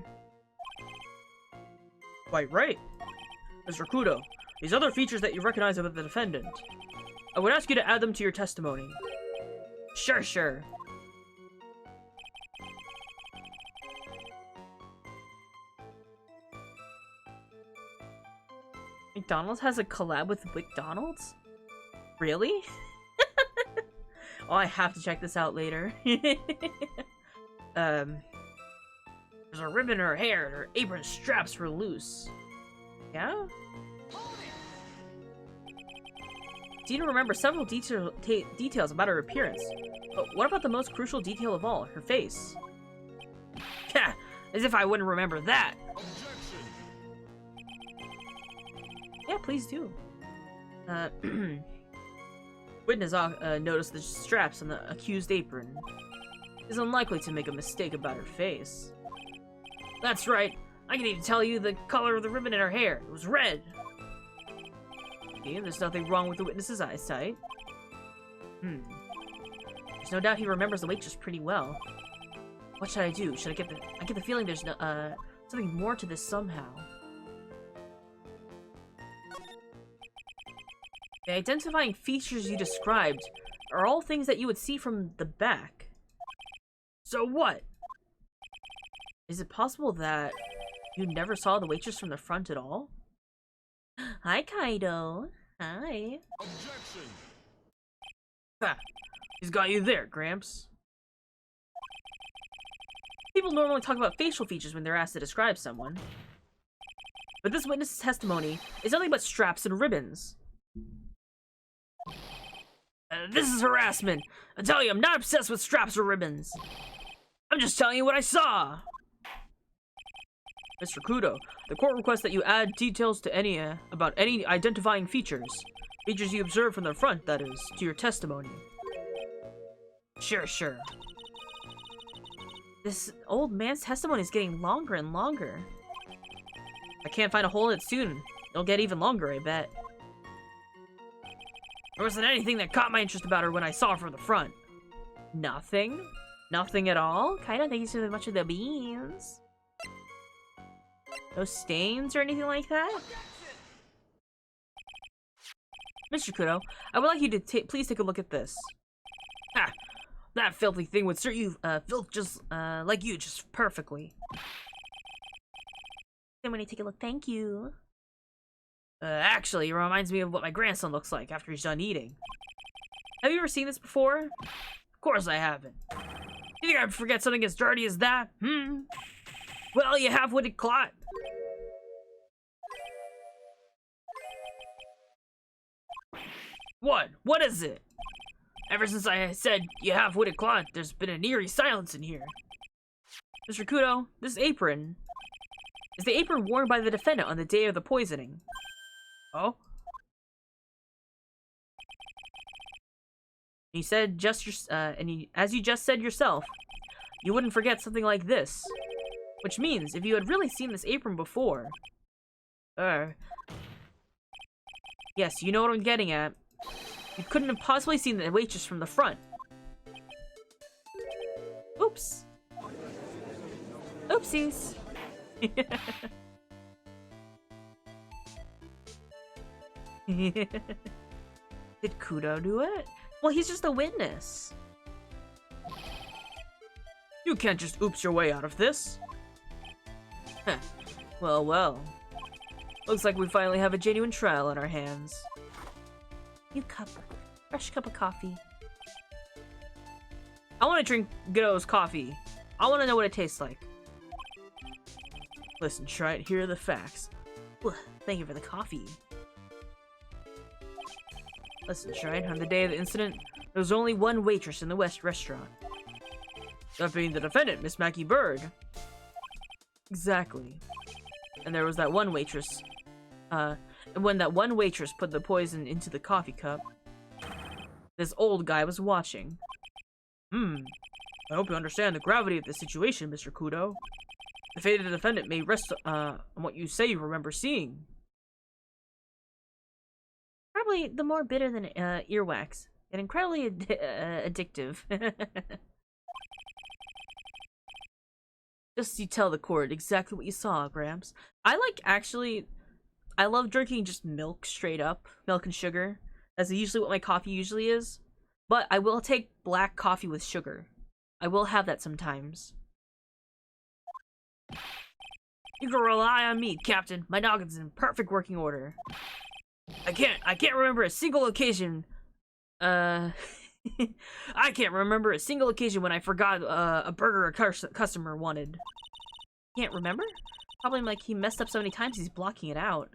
Quite right. Mr. Kudo, these other features that you recognize about the defendant, I would ask you to add them to your testimony. Sure. McDonald's has a collab with McDonald's? Really? Oh, I have to check this out later. There's a ribbon in her hair and her apron straps were loose. Yeah? Dina remembers several details about her appearance. But what about the most crucial detail of all, her face? Yeah, as if I wouldn't remember that! Yeah, please do. Witness noticed the straps on the accused apron. Is unlikely to make a mistake about her face. That's right. I can even tell you the color of the ribbon in her hair. It was red. Okay, there's nothing wrong with the witness's eyesight. There's no doubt he remembers the waitress pretty well. What should I do? Should I get the... I get the feeling there's no, something more to this somehow. The identifying features you described are all things that you would see from the back. So what? Is it possible that you never saw the waitress from the front at all? Hi, Kaido. Hi. Objection! Ha! He's got you there, Gramps. People normally talk about facial features when they're asked to describe someone. But this witness's testimony is nothing but straps and ribbons. This is harassment. I tell you, I'm not obsessed with straps or ribbons. I'm just telling you what I saw. Mr. Kudo, the court requests that you add details to any about any identifying features. Features you observe from the front, that is, to your testimony. Sure. This old man's testimony is getting longer and longer. I can't find a hole in it soon. It'll get even longer, I bet. There wasn't anything that caught my interest about her when I saw her from the front. Nothing? Nothing at all? Kinda thank you so much for the beans. No stains or anything like that? Mr. Kudo, I would like you to please take a look at this. Ah, that filthy thing would serve you, filth just, like you, just perfectly. Then when you take a look, thank you. Actually, it reminds me of what my grandson looks like after he's done eating. Have you ever seen this before? Of course I haven't. You think I'd forget something as dirty as that? Well, you half-witted clot. What? What is it? Ever since I said you half-witted clot, there's been an eerie silence in here. Mr. Kudo, this apron is the apron worn by the defendant on the day of the poisoning. Oh? You said as you just said yourself, you wouldn't forget something like this. Which means, if you had really seen this apron before... Yes, you know what I'm getting at. You couldn't have possibly seen the waitress from the front. Oops. Oopsies. Did Kudo do it? Well, he's just a witness. You can't just oops your way out of this. Heh. Well. Looks like we finally have a genuine trial on our hands. You fresh cup of coffee. I want to drink Godot's coffee. I want to know what it tastes like. Listen, try it. Here are the facts. Thank you for the coffee. Listen, Shrine, on the day of the incident, there was only one waitress in the West restaurant. That being the defendant, Miss Mackie Bird. Exactly. And there was that one waitress. And when that one waitress put the poison into the coffee cup, this old guy was watching. I hope you understand the gravity of the situation, Mr. Kudo. The fate of the defendant may rest on what you say you remember seeing. Probably the more bitter than earwax, and incredibly addictive. Just you tell the court exactly what you saw, Gramps. I love drinking just milk straight up, milk and sugar. That's usually what my coffee usually is. But I will take black coffee with sugar. I will have that sometimes. You can rely on me, Captain. My noggin's in perfect working order. I can't remember a single occasion. I can't remember a single occasion when I forgot a burger a customer wanted. Can't remember? Probably like he messed up so many times he's blocking it out.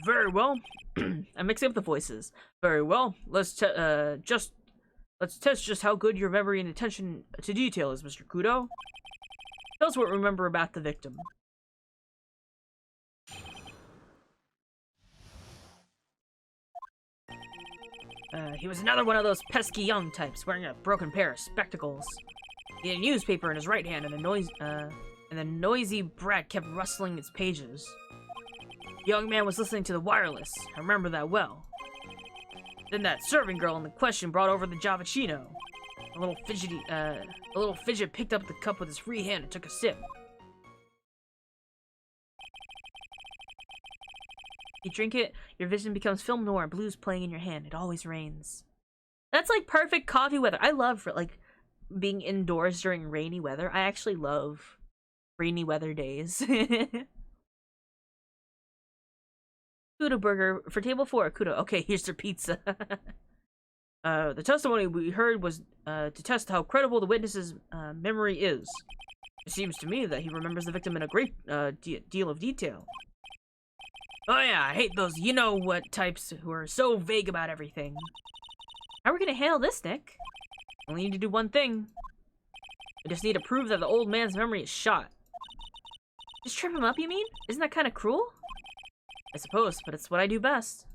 Very well. I'm mixing up the voices. Very well. Let's test just how good your memory and attention to detail is, Mr. Kudo. Tell us what you remember about the victim. He was another one of those pesky young types, wearing a broken pair of spectacles. He had a newspaper in his right hand, and the noisy brat kept rustling its pages. The young man was listening to the wireless. I remember that well. Then that serving girl in the question brought over the Javachino. A little fidget picked up the cup with his free hand and took a sip. You drink it, your vision becomes film noir, blues playing in your hand. It always rains. That's like perfect coffee weather. I love like being indoors during rainy weather. I actually love rainy weather days. Kudo burger for table 4. Kudo. Okay, here's their pizza. The testimony we heard was to test how credible the witness's memory is. It seems to me that he remembers the victim in a great deal of detail. Oh yeah, I hate those you-know-what types who are so vague about everything. How are we gonna handle this, Nick? Only need to do one thing. I just need to prove that the old man's memory is shot. Just trip him up, you mean? Isn't that kind of cruel? I suppose, but it's what I do best.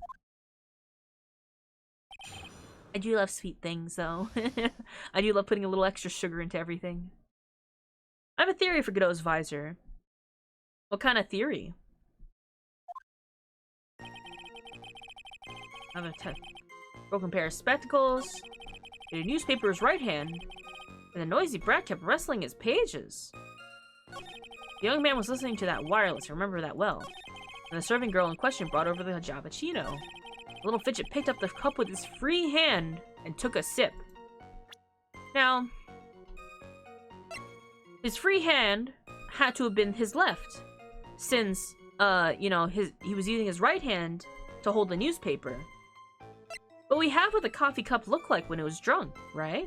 I do love sweet things, though. I do love putting a little extra sugar into everything. I have a theory for Godot's visor. What kind of theory? I have a broken pair of spectacles, in a newspaper's right hand, and the noisy brat kept wrestling its pages. The young man was listening to that wireless, I remember that well. And the serving girl in question brought over the Javachino. The little fidget picked up the cup with his free hand and took a sip. Now, his free hand had to have been his left, since, you know, he was using his right hand to hold the newspaper. But we have what the coffee cup looked like when it was drunk, right?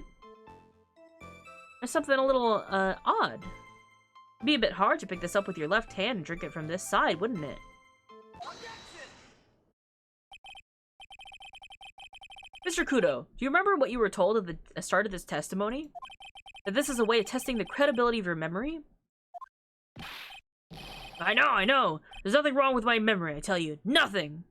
There's something a little, odd. It'd be a bit hard to pick this up with your left hand and drink it from this side, wouldn't it? Mr. Kudo, do you remember what you were told at the start of this testimony? That this is a way of testing the credibility of your memory? I know! There's nothing wrong with my memory, I tell you. Nothing!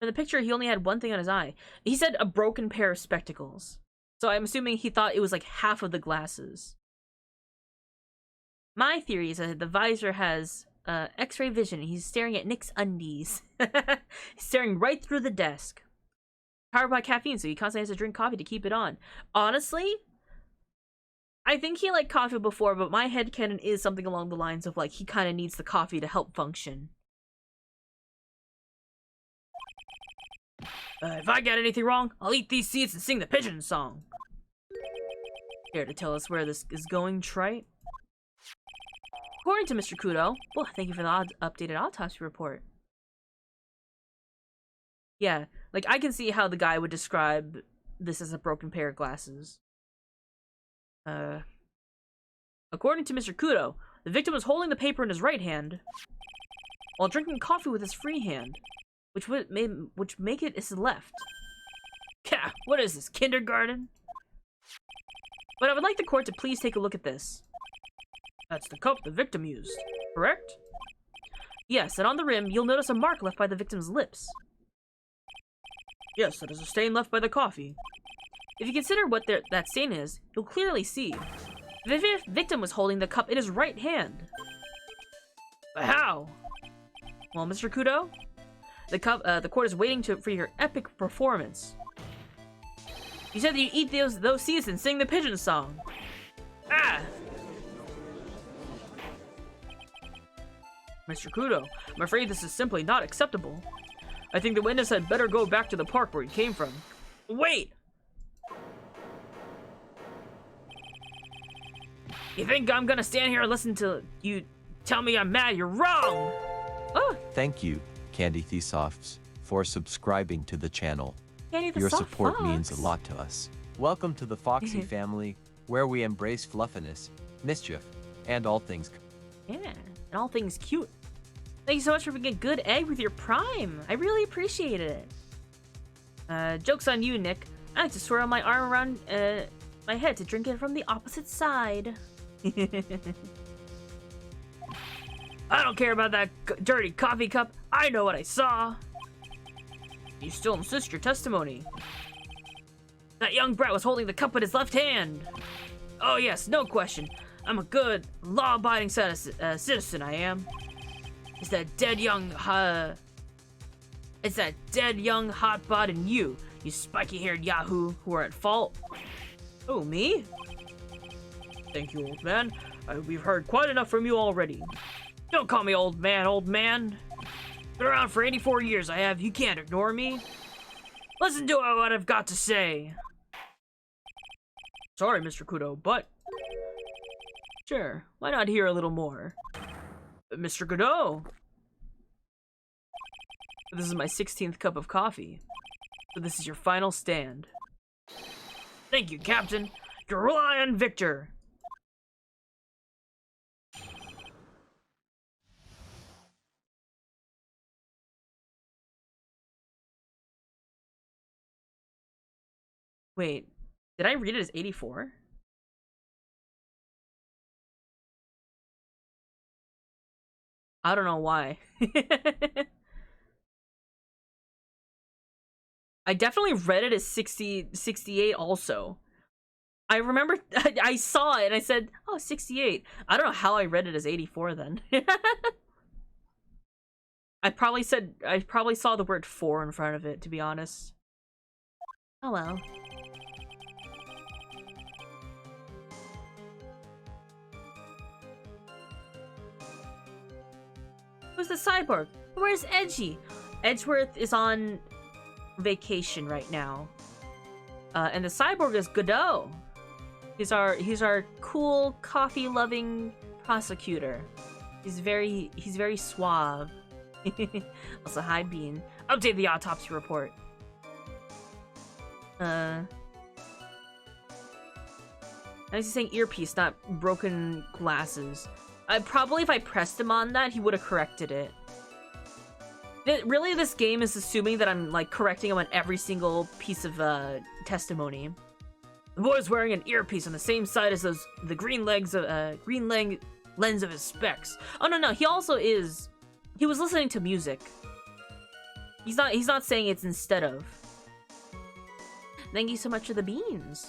In the picture, he only had one thing on his eye. He said a broken pair of spectacles. So I'm assuming he thought it was like half of the glasses. My theory is that the visor has X-ray vision and he's staring at Nick's undies. He's staring right through the desk. Powered by caffeine, so he constantly has to drink coffee to keep it on. Honestly, I think he liked coffee before, but my headcanon is something along the lines of like he kind of needs the coffee to help function. If I get anything wrong, I'll eat these seeds and sing the pigeon song. Care to tell us where this is going, Trite? According to Mr. Kudo, well, thank you for the updated autopsy report. Yeah, like, I can see how the guy would describe this as a broken pair of glasses. According to Mr. Kudo, the victim was holding the paper in his right hand while drinking coffee with his free hand, which make it his left. Gah, what is this, kindergarten? But I would like the court to please take a look at this. That's the cup the victim used, correct? Yes, and on the rim, you'll notice a mark left by the victim's lips. Yes, that is a stain left by the coffee. If you consider what that stain is, you'll clearly see. The victim was holding the cup in his right hand. But how? Well, Mr. Kudo, the court is waiting for your epic performance. You said that you eat those seeds and sing the pigeon song. Ah! Mr. Kudo, I'm afraid this is simply not acceptable. I think the witness had better go back to the park where he came from. Wait! You think I'm gonna stand here and listen to you tell me I'm mad? You're wrong! Oh! Thank you, Candy Thesofts, for subscribing to the channel. Candy the Your Soft support Fox. means a lot to us. Welcome to the Foxy family, where we embrace fluffiness, mischief, and all things. Yeah, and all things cute. Thank you so much for being a good egg with your prime. I really appreciated it. Joke's on you, Nick. I like to swirl my arm around my head to drink it from the opposite side. I don't care about that dirty coffee cup. I know what I saw. You still insist your testimony. That young brat was holding the cup in his left hand. Oh yes, no question. I'm a good, law-abiding citizen, I am. Is that dead young, It's that dead young hotbot and you spiky-haired yahoo who are at fault. Oh, me? Thank you, old man. We've heard quite enough from you already. Don't call me old man, old man. Been around for 84 years, I have. You can't ignore me. Listen to what I've got to say. Sorry, Mr. Kudo, but... Sure, why not hear a little more? Mr. Kudo! This is my 16th cup of coffee. So this is your final stand. Thank you, Captain. Your Lion Victor. Wait, did I read it as 84? I don't know why. I definitely read it as 68 also. I remember I saw it and I said, oh, 68. I don't know how I read it as 84 then. I probably saw the word 4 in front of it, to be honest. Oh well. Who's the cyborg? Where's Edgy? Edgeworth is on vacation right now. And the cyborg is Godot. He's our cool, coffee-loving prosecutor. He's very suave. Also, hi, Bean. Update the autopsy report. Now he's saying earpiece, not broken glasses. Probably if I pressed him on that, he would have corrected it. Really, this game is assuming that I'm, like, correcting him on every single piece of, testimony. The boy's wearing an earpiece on the same side as the green lens of his specs. Oh, no, he also is... He was listening to music. He's not saying it's instead of. Thank you so much for the beans.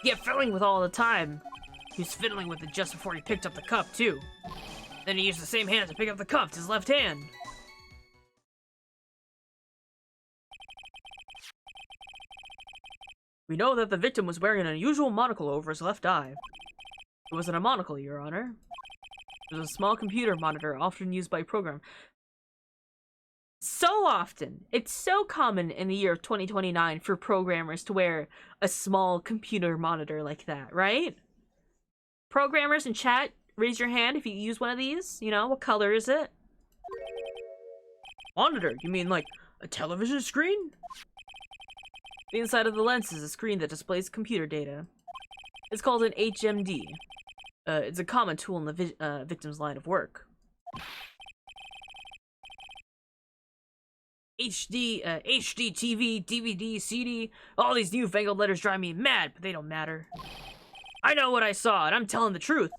Yeah, fiddling with all the time. He was fiddling with it just before he picked up the cup, too. Then he used the same hand to pick up the cup, his left hand. We know that the victim was wearing an unusual monocle over his left eye. It wasn't a monocle, Your Honor. It was a small computer monitor often used by program. So often! It's so common in the year of 2029 for programmers to wear a small computer monitor like that, right? Programmers in chat, raise your hand if you use one of these. You know, what color is it? Monitor? You mean like a television screen? The inside of the lens is a screen that displays computer data. It's called an HMD. It's a common tool in the victim's line of work. HD TV, DVD, CD, all these newfangled letters drive me mad, but they don't matter. I know what I saw, and I'm telling the truth.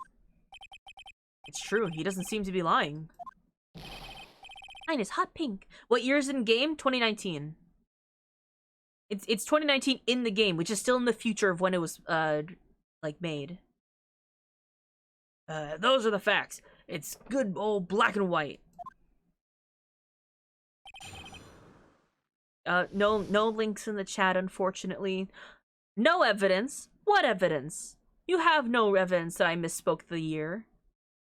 It's true, he doesn't seem to be lying. Mine is hot pink. What year is it in game? 2019. It's 2019 in the game, which is still in the future of when it was, like, made. Those are the facts. It's good old black and white. No links in the chat, unfortunately. No evidence. What evidence? You have no evidence that I misspoke the year.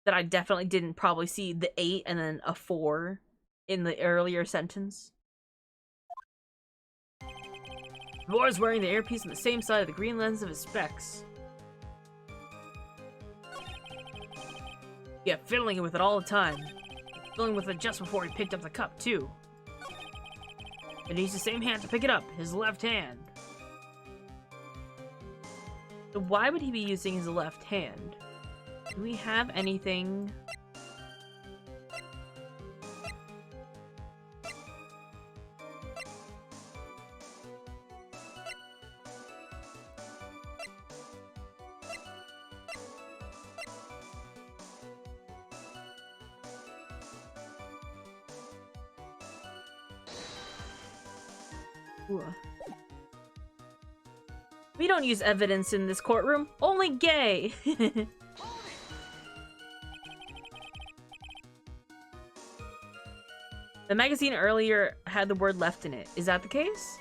That I definitely didn't probably see the 8 and then a 4 in the earlier sentence. The boy's wearing the earpiece on the same side of the green lens of his specs. Yeah, fiddling with it all the time. Fiddling with it just before he picked up the cup, too. And he used the same hand to pick it up, his left hand. So why would he be using his left hand? Do we have anything? Ooh. We don't use evidence in this courtroom. Only gay! The magazine earlier had the word left in it. Is that the case?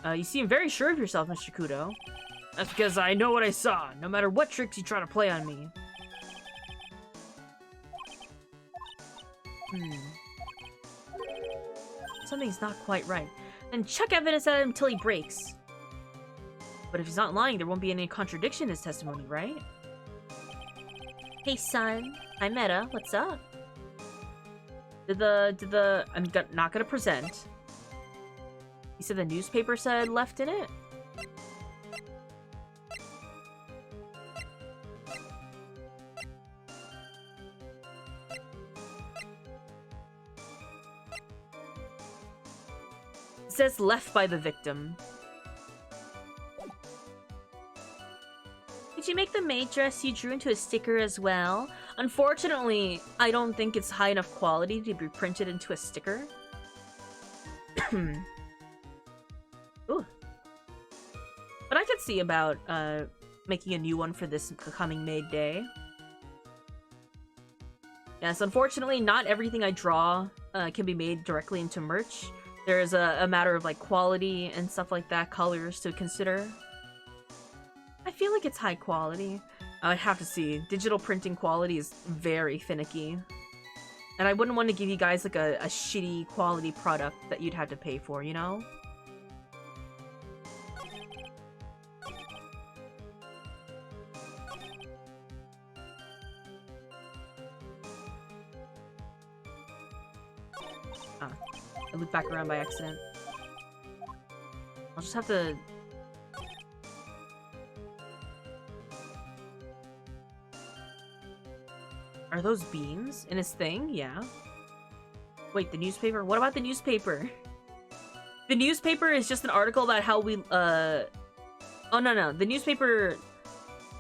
You seem very sure of yourself, Mr. Kudo. That's because I know what I saw, no matter what tricks you try to play on me. Something's not quite right. And chuck evidence at him until he breaks. But if he's not lying, there won't be any contradiction in his testimony, right? Hey, son. Hi, Meta. What's up? I'm not gonna present. You said the newspaper said left in it? It says left by the victim. Did you make the maid dress you drew into a sticker as well? Unfortunately, I don't think it's high enough quality to be printed into a sticker. Ooh. But I could see about making a new one for this coming Maid Day. Yes, unfortunately, not everything I draw can be made directly into merch. There is a matter of like quality and stuff like that, colors to consider. I feel like it's high quality. I would have to see. Digital printing quality is very finicky. And I wouldn't want to give you guys like a shitty quality product that you'd have to pay for, you know? I looped back around by accident. I'll just have to... Are those beans in his thing? Yeah. Wait, the newspaper? What about the newspaper? The newspaper is just an article about how we, Oh, no. The newspaper,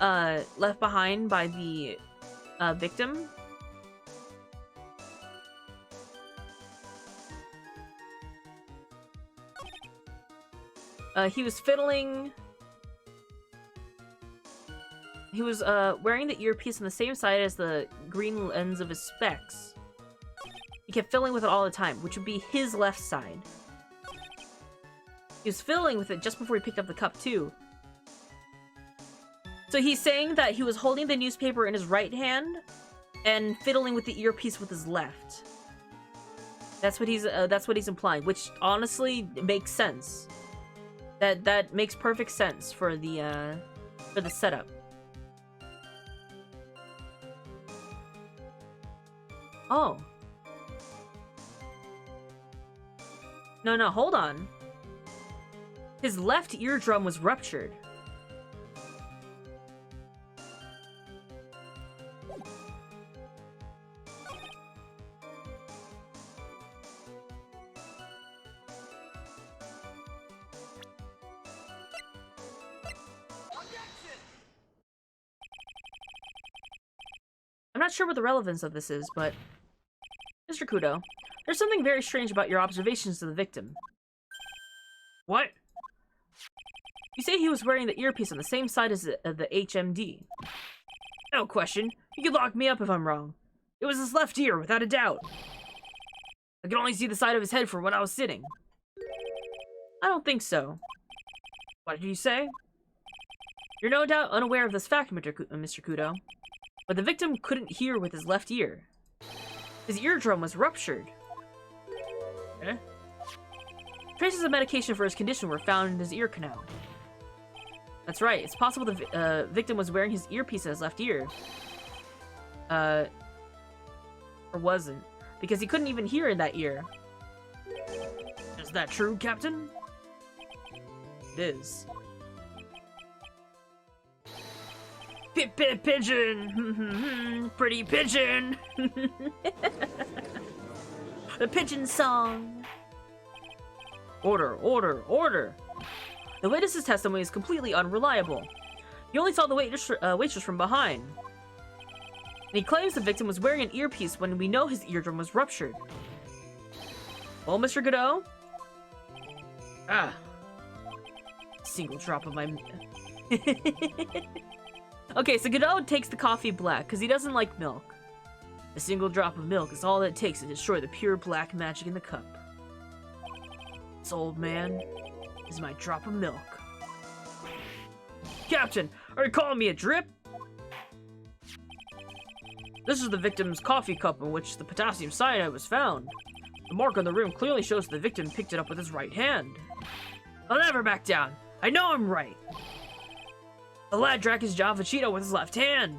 left behind by the, victim. He was fiddling... He was, wearing the earpiece on the same side as the green lens of his specs. He kept fiddling with it all the time, which would be his left side. He was fiddling with it just before he picked up the cup, too. So he's saying that he was holding the newspaper in his right hand and fiddling with the earpiece with his left. That's what he's implying, which honestly makes sense. That makes perfect sense for the setup. Oh. No, hold on. His left eardrum was ruptured. I'm not sure what the relevance of this is, but... Mr. Kudo, there's something very strange about your observations of the victim. What? You say he was wearing the earpiece on the same side as the HMD. No question. You could lock me up if I'm wrong. It was his left ear, without a doubt. I could only see the side of his head from when I was sitting. I don't think so. What did you say? You're no doubt unaware of this fact, Mr. Kudo. But the victim couldn't hear with his left ear. His eardrum was ruptured. Eh? Traces of medication for his condition were found in his ear canal. That's right. It's possible the victim was wearing his earpiece in his left ear. Or wasn't. Because he couldn't even hear in that ear. Is that true, Captain? It is. Pigeon! Pretty pigeon! The pigeon song! Order, order, order! The witness's testimony is completely unreliable. He only saw the waitress from behind. And he claims the victim was wearing an earpiece when we know his eardrum was ruptured. Well, Mr. Godot? Ah. Single drop of my... Okay, so Godot takes the coffee black, because he doesn't like milk. A single drop of milk is all it takes to destroy the pure black magic in the cup. This old man is my drop of milk. Captain, are you calling me a drip? This is the victim's coffee cup in which the potassium cyanide was found. The mark on the rim clearly shows the victim picked it up with his right hand. I'll never back down. I know I'm right. The lad drank his Javachino with his left hand.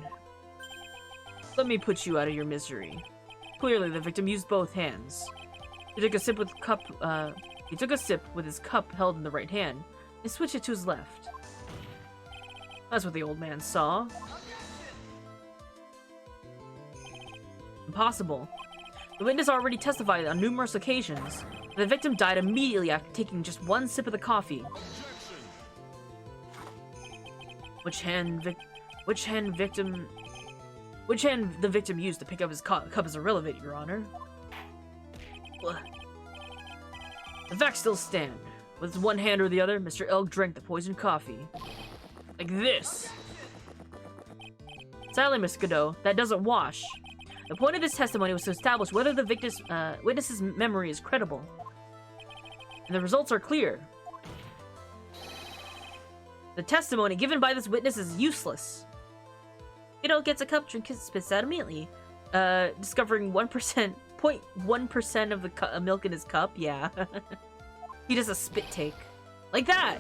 Let me put you out of your misery. Clearly, the victim used both hands. He took a sip with his cup held in the right hand and switched it to his left. That's what the old man saw. Impossible. The witness already testified on numerous occasions that the victim died immediately after taking just one sip of the coffee. Which hand the victim used to pick up his cup is irrelevant, Your Honor. The facts still stand. With one hand or the other, Mr. Elk drank the poisoned coffee. Like this. Sadly, Miss Godot, that doesn't wash. The point of this testimony was to establish whether the witness's memory is credible. And the results are clear. The testimony given by this witness is useless. Godot gets a cup, drink his spits out immediately. Discovering 0.1% of the milk in his cup, yeah. He does a spit take. Like that!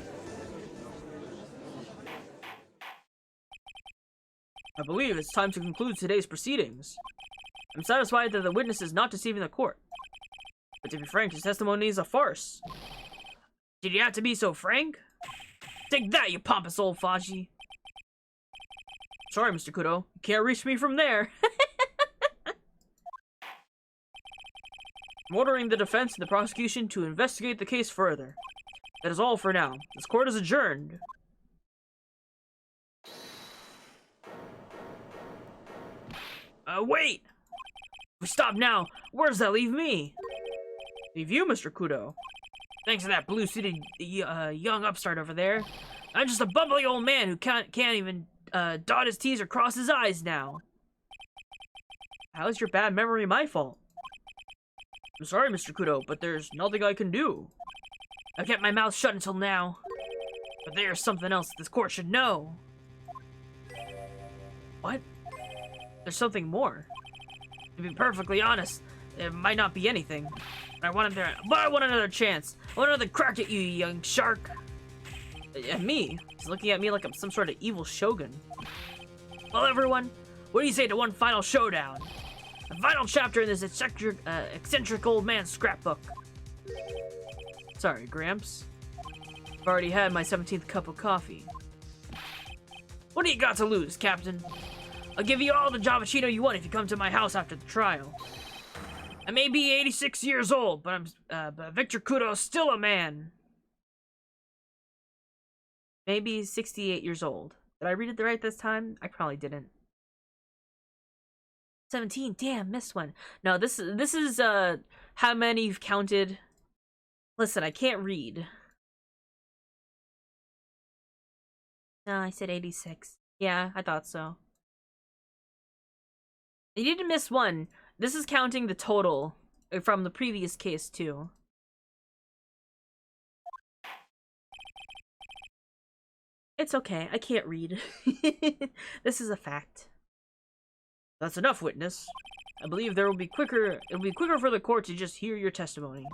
I believe it's time to conclude today's proceedings. I'm satisfied that the witness is not deceiving the court. But to be frank, his testimony is a farce. Did you have to be so frank? Take that, you pompous old Faji. Sorry, Mr. Kudo. You can't reach me from there. I'm ordering the defense and the prosecution to investigate the case further. That is all for now. This court is adjourned. Wait! If we stop now, where does that leave me? Leave you, Mr. Kudo. Thanks to that blue-suited young upstart over there. I'm just a bumbling old man who can't even dot his T's or cross his I's now. How is your bad memory my fault? I'm sorry, Mr. Kudo, but there's nothing I can do. I've kept my mouth shut until now. But there's something else this court should know. What? There's something more. To be perfectly honest, it might not be anything. But I want another chance. I want another crack at you, young shark. And me? He's looking at me like I'm some sort of evil shogun. Well, everyone, what do you say to one final showdown? A final chapter in this eccentric old man's scrapbook. Sorry, Gramps. I've already had my 17th cup of coffee. What do you got to lose, Captain? I'll give you all the Javachino you want if you come to my house after the trial. I may be 86 years old, but Victor Kudo's still a man. Maybe 68 years old. Did I read it right this time? I probably didn't. 17. Damn, missed one. No, this is how many you've counted. Listen, I can't read. No, I said 86. Yeah, I thought so. You didn't miss one. This is counting the total from the previous case, too. It's okay, I can't read. This is a fact. That's enough, witness. I believe it'll be quicker for the court to just hear your testimony.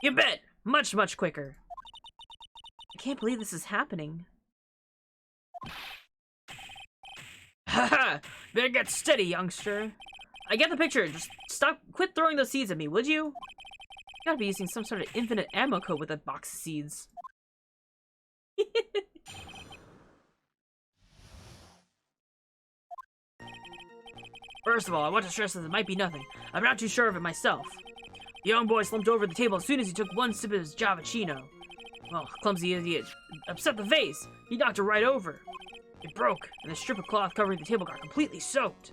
You bet! Much, much quicker. I can't believe this is happening. Haha! Better get steady, youngster. I get the picture. Just quit throwing those seeds at me, would you? You gotta be using some sort of infinite ammo code with that box of seeds. First of all, I want to stress that it might be nothing. I'm not too sure of it myself. The young boy slumped over the table as soon as he took one sip of his Javachino. Well, clumsy idiot upset the vase. He knocked it right over. It broke, and the strip of cloth covering the table got completely soaked.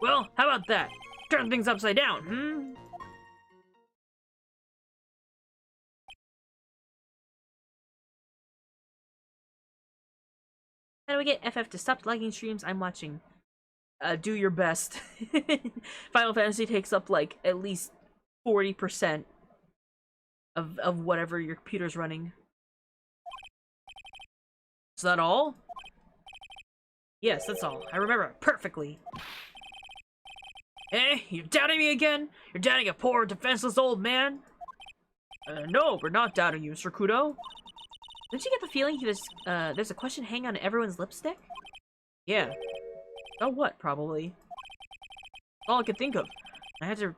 Well, how about that? Turn things upside down, hmm? How do we get FF to stop liking streams I'm watching? Do your best. Final Fantasy takes up, like, at least 40% of whatever your computer's running. Is that all? Yes, that's all. I remember it perfectly. Eh? You're doubting me again? You're doubting a poor, defenseless old man? No, we're not doubting you, Mr. Kudo. Don't you get the feeling there's a question hanging on everyone's lipstick? Yeah. Oh, what, probably? That's all I could think of. I have to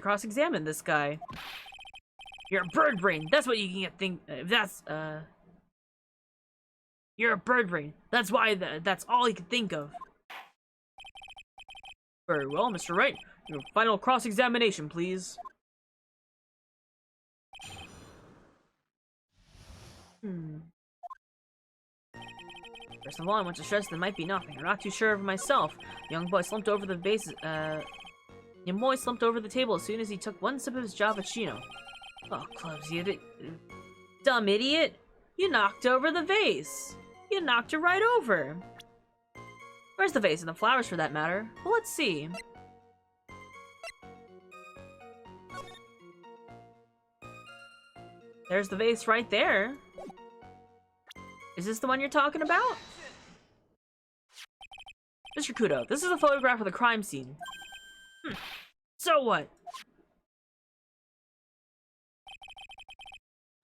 cross-examine this guy. You're a bird brain. That's what you can You're a bird brain. That's why that's all you can think of. Very well, Mr. Wright. Your final cross-examination, please. First of all, I want to stress there might be nothing. I'm not too sure of myself. Young boy slumped over the table as soon as he took one sip of his Javachino. Oh, Clubs, you dumb idiot! You knocked over the vase! You knocked it right over! Where's the vase and the flowers for that matter? Well, let's see. There's the vase right there. Is this the one you're talking about? Mr. Kudo, this is a photograph of the crime scene. So what?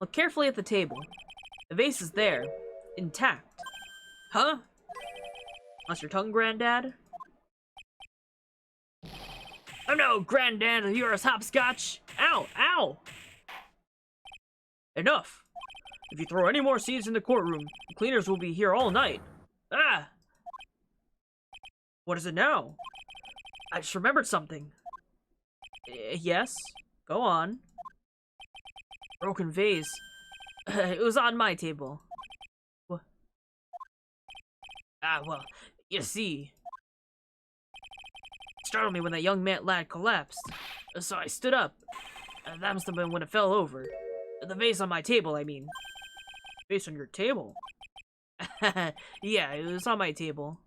Look carefully at the table. The vase is there, intact. Huh? Lost your tongue, Granddad? Oh no, Granddad, you're a hopscotch! Ow! Ow! Enough! If you throw any more seeds in the courtroom, the cleaners will be here all night. Ah! What is it now? I just remembered something. Yes? Go on. Broken vase. It was on my table. What? Ah, well, you see. It startled me when that young lad collapsed. So I stood up. That must have been when it fell over. The vase on my table, I mean. Vase on your table? Yeah, it was on my table.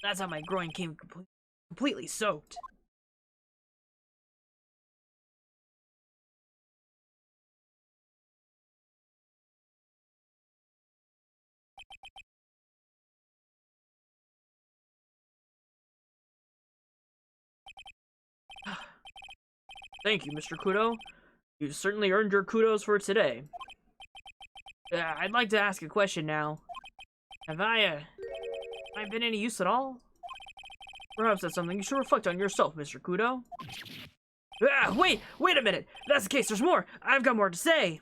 That's how my groin came completely soaked. Thank you, Mr. Kudo. You've certainly earned your kudos for today. I'd like to ask a question now. Have I been any use at all? Perhaps that's something you should reflect on yourself, Mr. Kudo. Wait a minute! If that's the case, there's more! I've got more to say!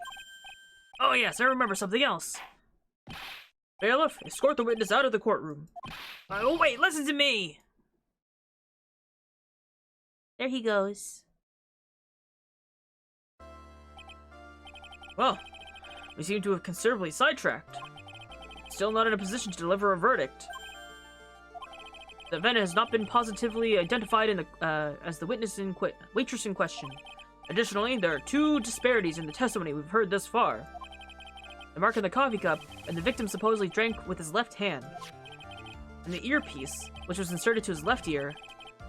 Oh yes, I remember something else. Bailiff, escort the witness out of the courtroom. Oh wait, listen to me! There he goes. Well, we seem to have considerably sidetracked. Still not in a position to deliver a verdict. The event has not been positively identified in the, as the waitress in question. Additionally, there are two disparities in the testimony we've heard thus far. The mark on the coffee cup, and the victim supposedly drank with his left hand. And the earpiece, which was inserted to his left ear,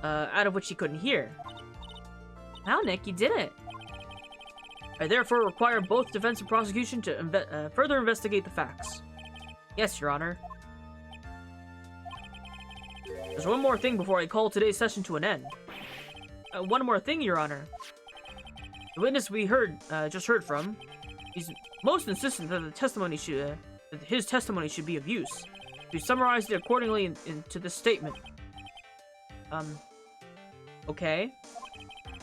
out of which he couldn't hear. Wow, Nick, you did it. I therefore require both defense and prosecution to further investigate the facts. Yes, Your Honor. There's one more thing before I call today's session to an end. One more thing, Your Honor. The witness we just heard from, he's most insistent that his testimony should be of use. We summarized it accordingly into this statement. Okay.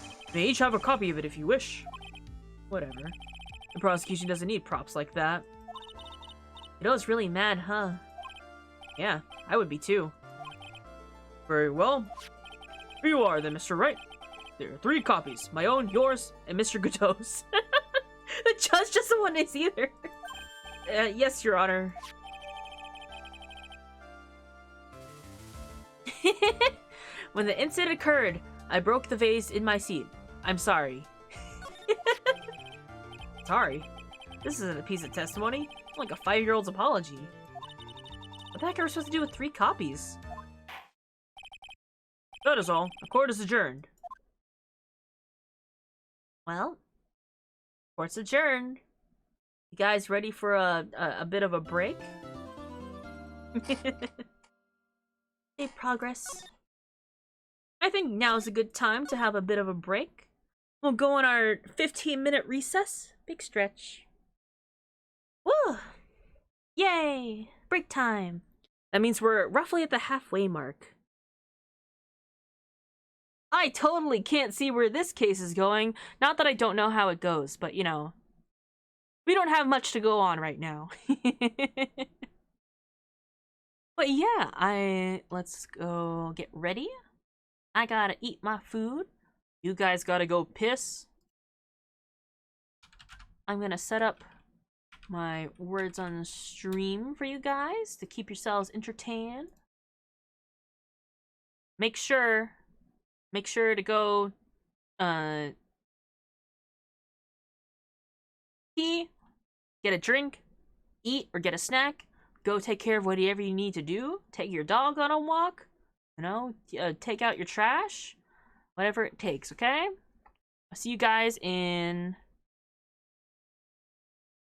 You may each have a copy of it if you wish. Whatever. The prosecution doesn't need props like that. You know, it's really mad, huh? Yeah, I would be too. Very well. Here you are then, Mr. Wright. There are 3 copies. My own, yours, and Mr. Godot's. The judge doesn't want this either. Yes, Your Honor. When the incident occurred, I broke the vase in my seat. I'm sorry. Sorry? This isn't a piece of testimony. It's like a 5-year-old's apology. What the heck are we supposed to do with 3 copies? That is all. The court is adjourned. Well, court's adjourned. You guys ready for a bit of a break? Hey, progress. I think now is a good time to have a bit of a break. We'll go on our 15-minute recess. Big stretch. Woo! Yay! Break time. That means we're roughly at the halfway mark. I totally can't see where this case is going. Not that I don't know how it goes, but you know, we don't have much to go on right now. But yeah, let's go get ready. I gotta eat my food. You guys gotta go piss. I'm gonna set up my words on the stream for you guys to keep yourselves entertained. Make sure to go pee, get a drink, eat or get a snack, go take care of whatever you need to do, take your dog on a walk, you know, take out your trash, whatever it takes, okay? I'll see you guys in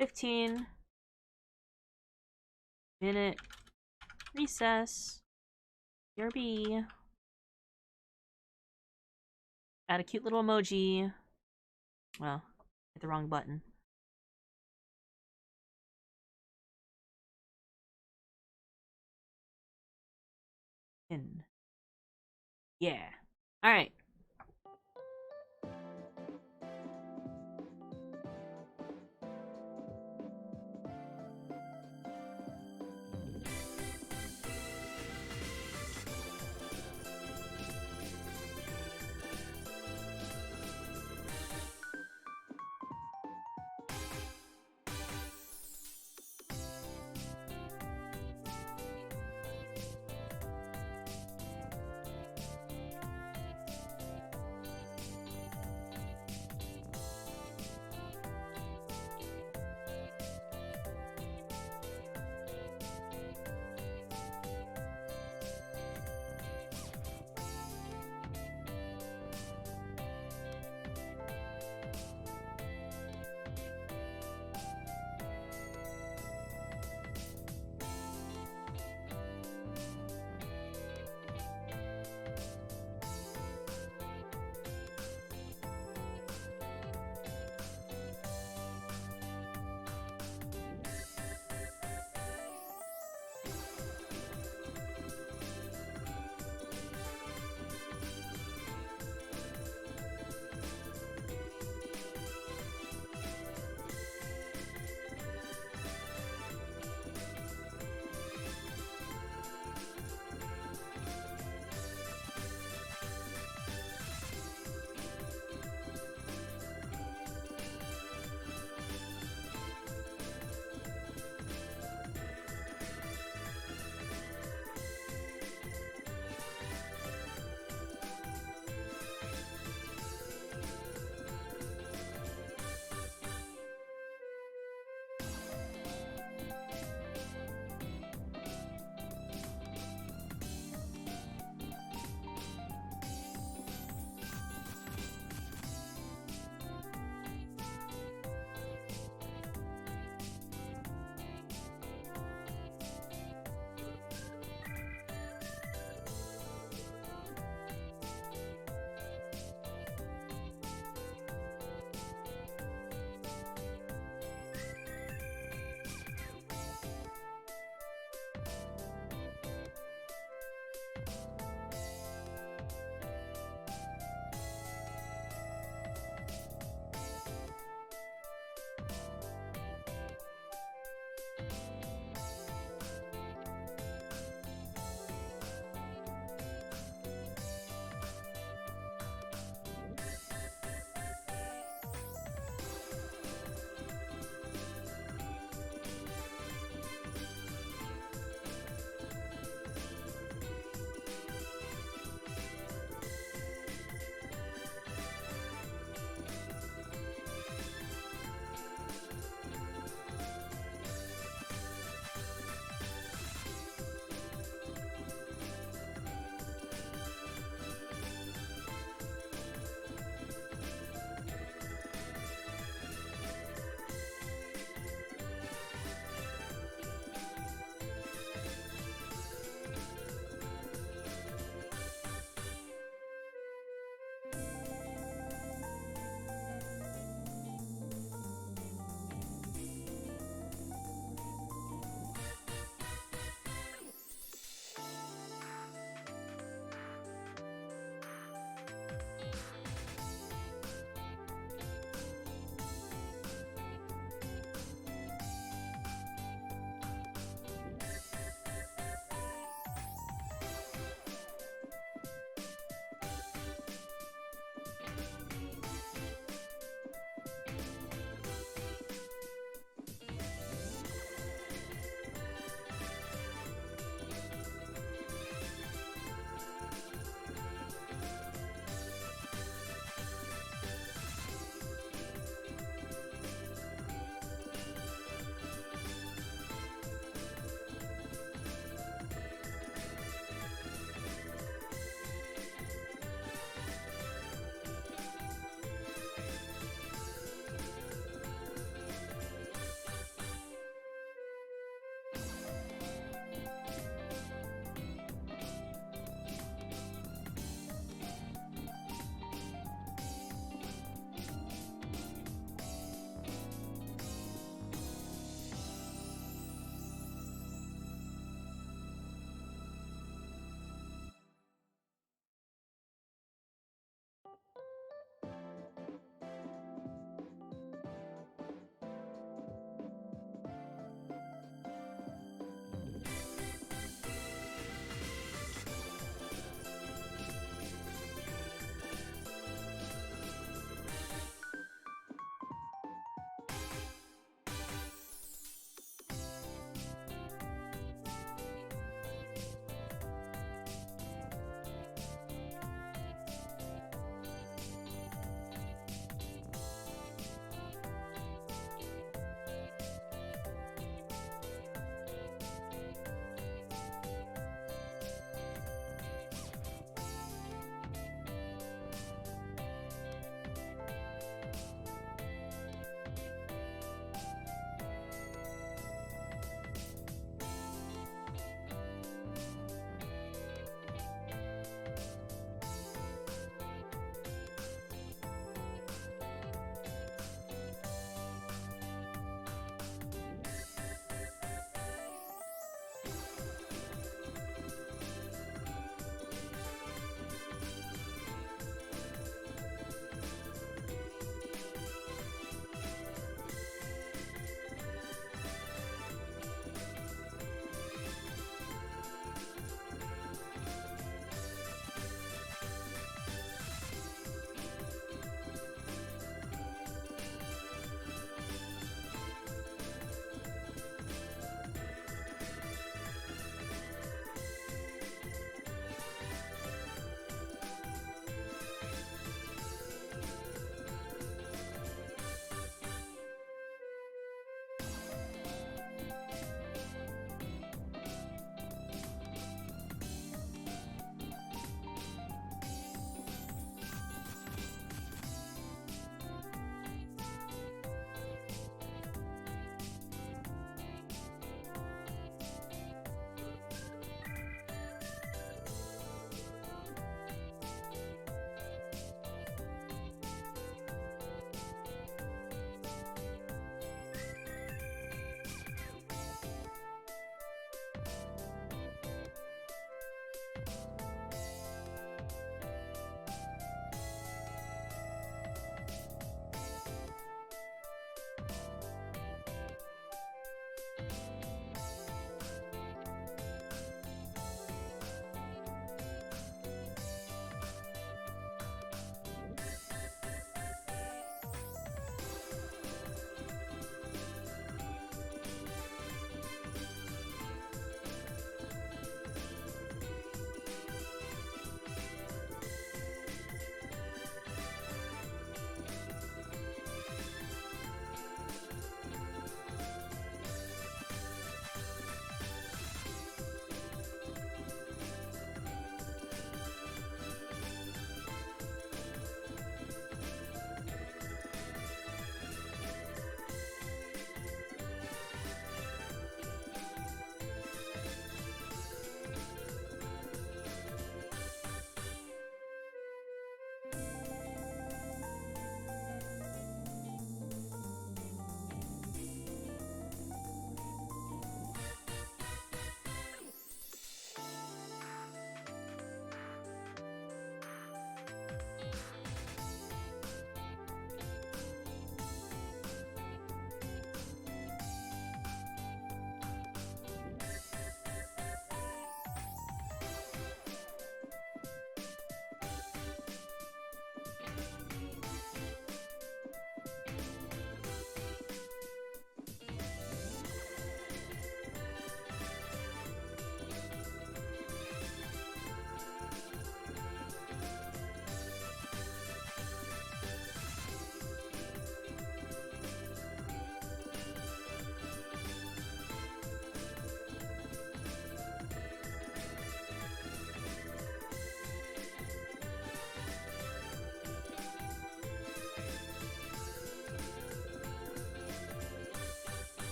15-minute recess. BRB. Add a cute little emoji. Well, hit the wrong button. In. Yeah. Alright.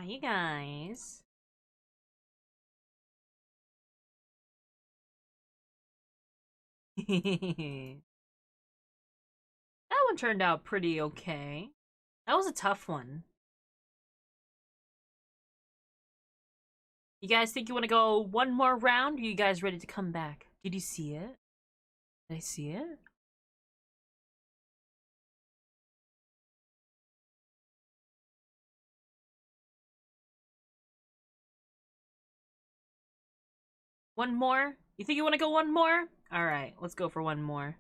Hi, you guys. That one turned out pretty okay. That was a tough one. You guys think you want to go one more round? Are you guys ready to come back? Did you see it? Did I see it? One more? You think you want to go one more? Alright, let's go for one more.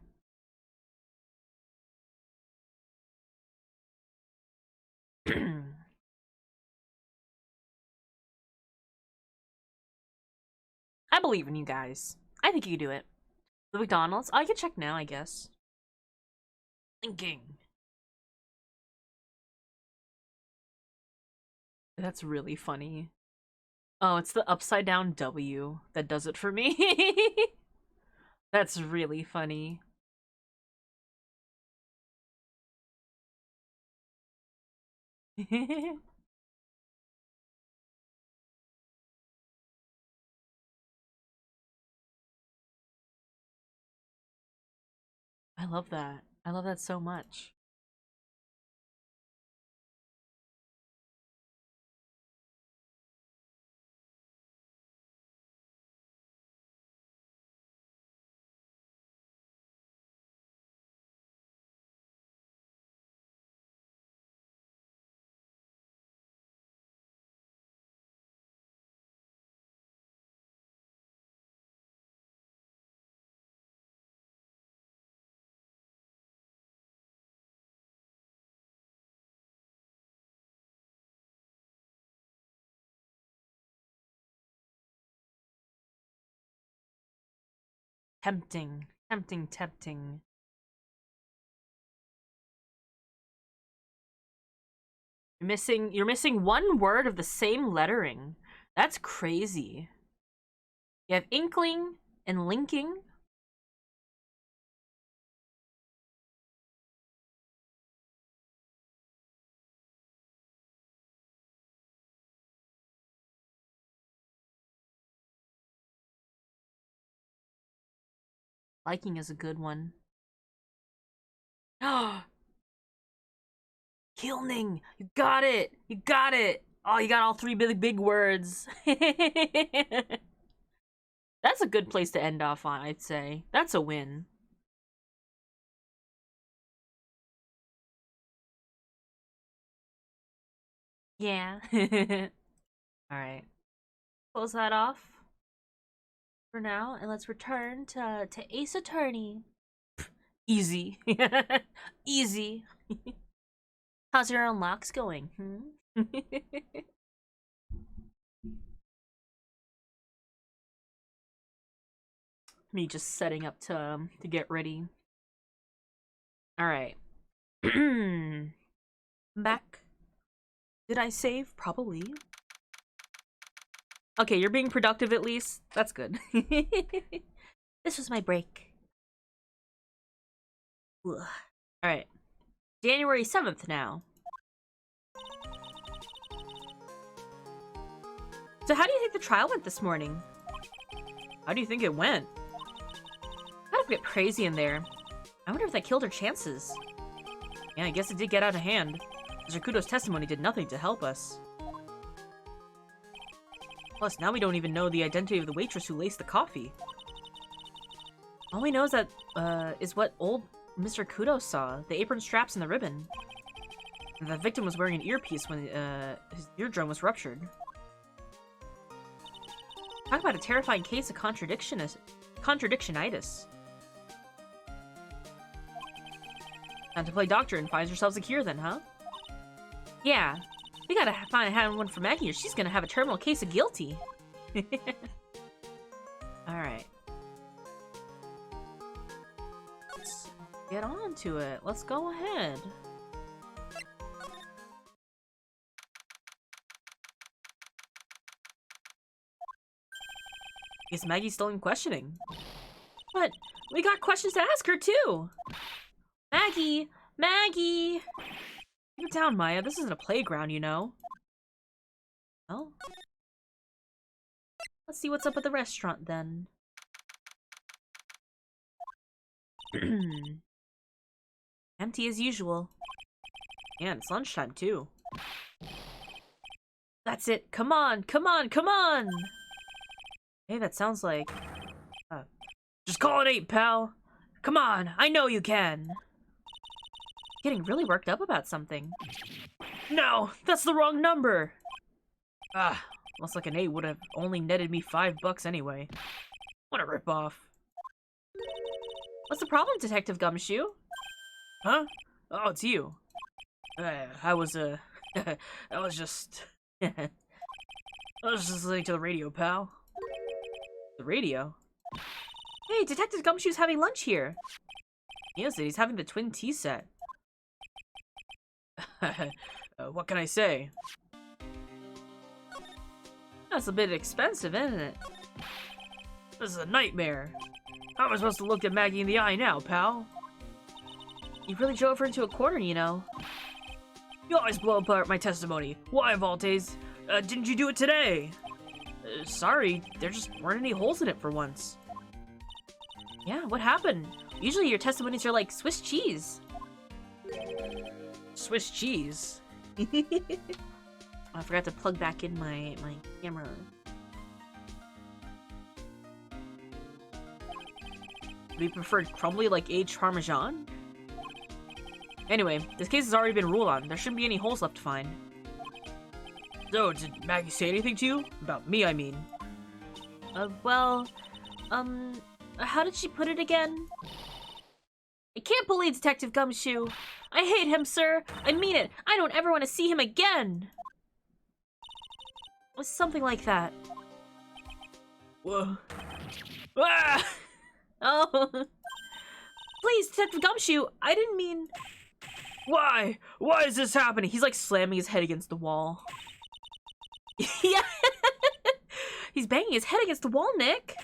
I believe in you guys. I think you can do it. The McDonald's? I can check now, I guess. Thinking. That's really funny. Oh, it's the upside down W that does it for me. That's really funny. I love that. I love that so much. Tempting. Tempting, tempting. You're missing one word of the same lettering. That's crazy. You have inkling and linking. Liking is a good one. Kilning! You got it! You got it! Oh, you got all three big words. That's a good place to end off on, I'd say. That's a win. Yeah. Alright. Close that off for now, and let's return to Ace Attorney. Easy. Easy. How's your unlocks going? Me just setting up to get ready. Alright. Back. Did I save? Probably. Okay, you're being productive at least. That's good. This was my break. Alright. January 7th now. So how do you think the trial went this morning? How do you think it went? Got a bit crazy in there. I wonder if that killed her chances. Yeah, I guess it did get out of hand. Mr. Kudo's testimony did nothing to help us. Plus, now we don't even know the identity of the waitress who laced the coffee. All we know is that, is what old Mr. Kudo saw. The apron straps and the ribbon. And the victim was wearing an earpiece when, his eardrum was ruptured. Talk about a terrifying case of contradictionitis. Time to play doctor and find yourselves a cure then, huh? Yeah. We gotta find one for Maggie or she's gonna have a terminal case of guilty. Alright. Let's get on to it. Let's go ahead. Guess Maggie's still in questioning. But we got questions to ask her too! Maggie! Maggie! Keep it down, Maya. This isn't a playground, you know. Well, let's see what's up at the restaurant then. Empty as usual. And it's lunchtime too. That's it. Come on, come on, come on! Hey, that sounds like... just call it 8, pal. Come on, I know you can. Getting really worked up about something. No, that's the wrong number. Looks like an 8 would have only netted me $5 anyway. What a ripoff. What's the problem, Detective Gumshoe? Huh? Oh, it's you. I was just... I was just listening to the radio, pal. The radio? Hey, Detective Gumshoe's having lunch here. Yes, he's having the twin tea set. What can I say? That's a bit expensive, isn't it? This is a nightmare. How am I supposed to look at Maggie in the eye now, pal? You really drove her into a corner, you know. You always blow apart my testimony. Why, Voltes? Didn't you do it today? Sorry, there just weren't any holes in it for once. Yeah, what happened? Usually your testimonies are like Swiss cheese. Swiss cheese? I forgot to plug back in my camera. We preferred crumbly like aged Parmesan? Anyway, this case has already been ruled on. There shouldn't be any holes left to find. So, did Maggie say anything to you? About me, I mean. How did she put it again? I can't believe Detective Gumshoe. I hate him, sir. I mean it. I don't ever want to see him again. It was something like that. Whoa. Ah! Oh. Please, Detective Gumshoe. I didn't mean... Why? Why is this happening? He's like slamming his head against the wall. Yeah. He's banging his head against the wall, Nick.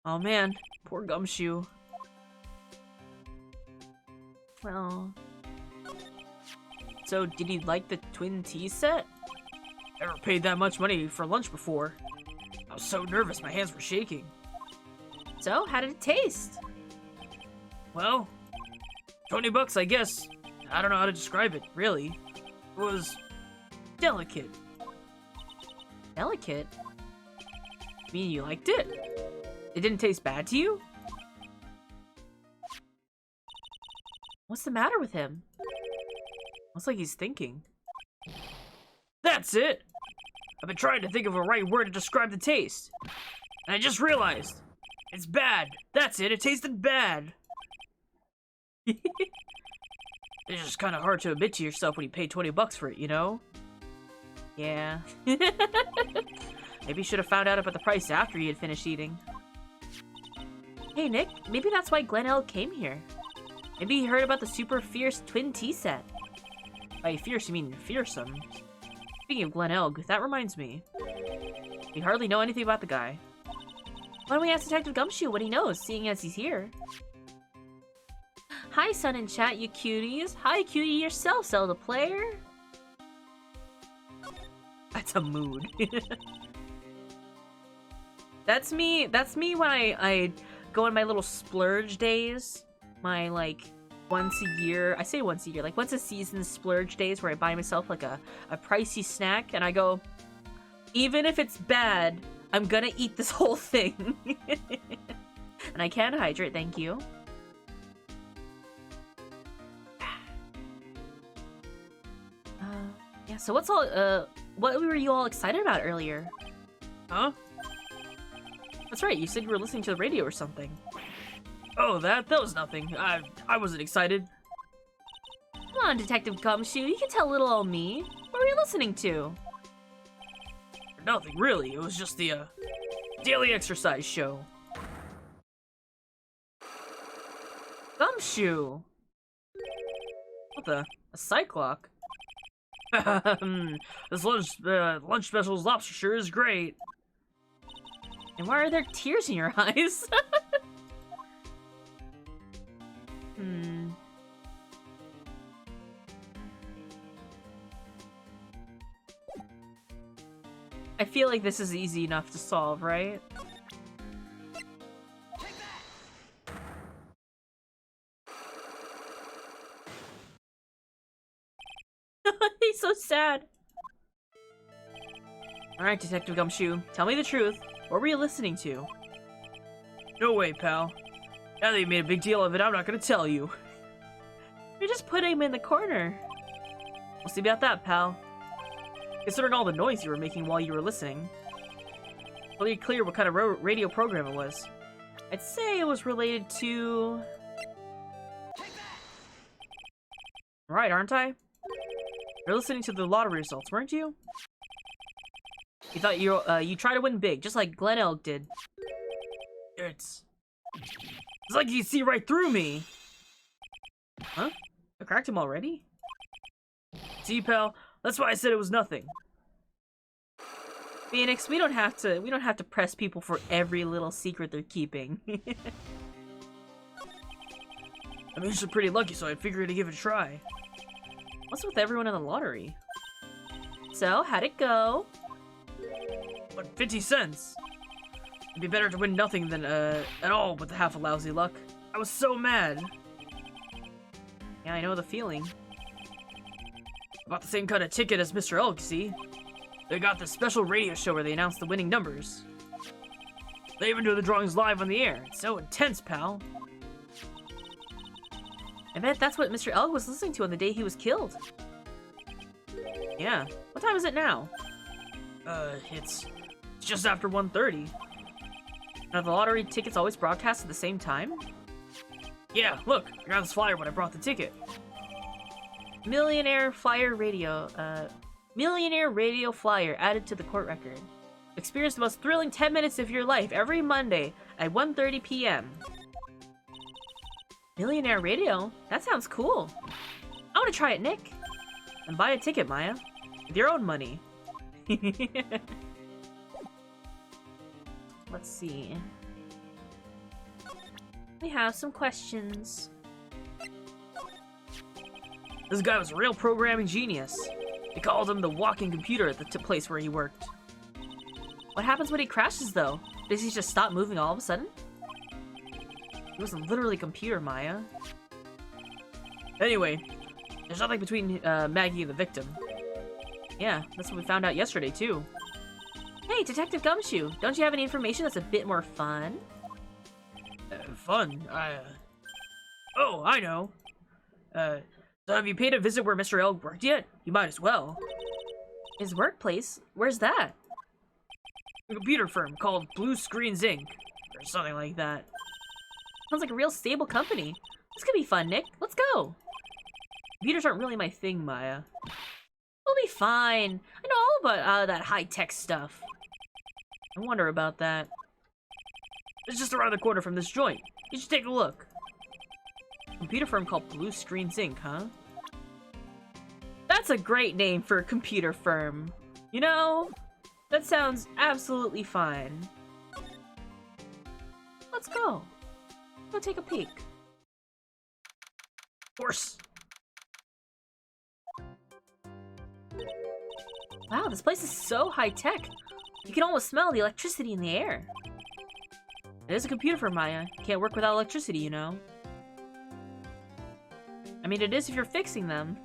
Oh man, poor Gumshoe. Well... So, did he like the twin tea set? Never paid that much money for lunch before. I was so nervous, my hands were shaking. So, how did it taste? Well, $20, I guess. I don't know how to describe it, really. It was... delicate. Delicate? You mean you liked it? It didn't taste bad to you? What's the matter with him? Looks like he's thinking. That's it! I've been trying to think of a right word to describe the taste. And I just realized. It's bad. That's it. It tasted bad. It's just kind of hard to admit to yourself when you pay $20 for it, you know? Yeah. Maybe you should have found out about the price after you had finished eating. Hey, Nick. Maybe that's why Glen L came here. Maybe he heard about the super fierce twin tea set. By fierce, you mean fearsome. Speaking of Glen Elg, that reminds me. We hardly know anything about the guy. Why don't we ask Detective Gumshoe what he knows, seeing as he's here? Hi, Sun in chat, you cuties. Hi, cutie yourself, Zelda player. That's a mood. That's me when I go on my little splurge days. My, like, once a year, I say once a year, like once a season splurge days where I buy myself like a pricey snack and I go, even if it's bad, I'm gonna eat this whole thing. And I can hydrate, thank you. Yeah, so what were you all excited about earlier? Huh? That's right, you said you were listening to the radio or something. Oh, that was nothing. I wasn't excited. Come on, Detective Gumshoe, you can tell little old me. What were you listening to? Nothing, really. It was just the, daily exercise show. Gumshoe! What the? A cyclock? This lunch special's lobster sure is great. And why are there tears in your eyes? I feel like this is easy enough to solve, right? He's so sad. Alright, Detective Gumshoe, tell me the truth. What were you listening to? No way, pal. Now that you made a big deal of it, I'm not gonna tell you. You're just putting him in the corner. We'll see about that, pal. Considering all the noise you were making while you were listening. Really clear what kind of radio program it was. I'd say it was related to... Right, aren't I? You're listening to the lottery results, weren't you? You thought you tried to win big, just like Glen Elk did. It's like you see right through me. Huh? I cracked him already? See, pal, that's why I said it was nothing. Phoenix, we don't have to press people for every little secret they're keeping. I mean, you're pretty lucky, so I figured to give it a try. What's with everyone in the lottery? So, how'd it go? What, 50 cents? It'd be better to win nothing than, at all with half a lousy luck. I was so mad. Yeah, I know the feeling. About the same kind of ticket as Mr. Elk, see? They got this special radio show where they announce the winning numbers. They even do the drawings live on the air. It's so intense, pal. I bet that's what Mr. Elk was listening to on the day he was killed. Yeah. What time is it now? It's just after 1:30. Are the lottery tickets always broadcast at the same time? Yeah, look, I got this flyer when I brought the ticket. Millionaire radio flyer added to the court record. Experience the most thrilling 10 minutes of your life every Monday at 1:30 p.m. Millionaire radio? That sounds cool. I want to try it, Nick. And buy a ticket, Maya. With your own money. Let's see. We have some questions. This guy was a real programming genius. They called him the walking computer at the place where he worked. What happens when he crashes, though? Does he just stop moving all of a sudden? He was literally a computer, Maya. Anyway, there's nothing between Maggie and the victim. Yeah, that's what we found out yesterday, too. Hey, Detective Gumshoe, don't you have any information that's a bit more fun? Fun? Oh, I know. So have you paid a visit where Mr. Elk worked yet? You might as well. His workplace? Where's that? A computer firm called Blue Screens Inc. Or something like that. Sounds like a real stable company. This could be fun, Nick. Let's go. Computers aren't really my thing, Maya. We'll be fine. I know all about that high-tech stuff. I wonder about that. It's just around the corner from this joint. You should take a look. Computer firm called Blue Screens Inc., huh? That's a great name for a computer firm. You know, that sounds absolutely fine. Let's go. Go take a peek. Of course. Wow, this place is so high-tech. You can almost smell the electricity in the air. It is a computer firm, Maya. Can't work without electricity, you know. I mean, it is if you're fixing them.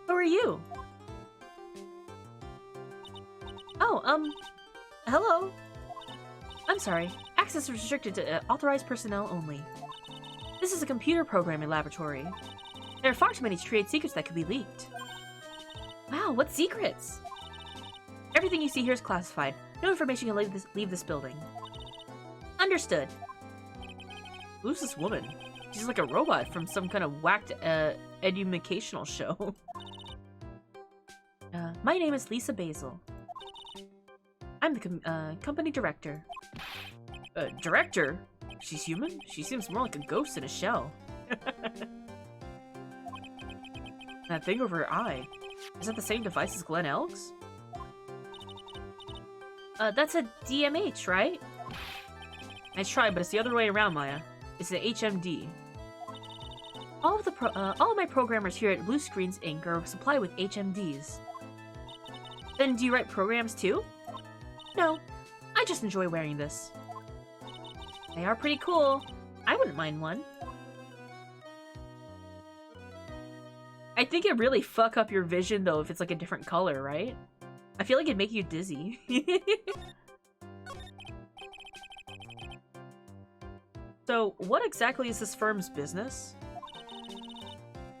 Who are you? Oh, hello. I'm sorry. Access is restricted to authorized personnel only. This is a computer programming laboratory. There are far too many trade secrets that could be leaked. Wow, what secrets? Everything you see here is classified. No information can leave this building. Understood. Who's this woman? She's like a robot from some kind of whacked educational show. My name is Lisa Basil. I'm the company director. Director? She's human? She seems more like a ghost in a shell. That thing over her eye. Is that the same device as Glen Elk's? That's a DMH, right? Nice try, but it's the other way around, Maya. It's an HMD. All of my programmers here at Blue Screens Inc. are supplied with HMDs. Then do you write programs too? No, I just enjoy wearing this. They are pretty cool. I wouldn't mind one. I think it really fuck up your vision though if it's like a different color, right? I feel like it'd make you dizzy. So, what exactly is this firm's business?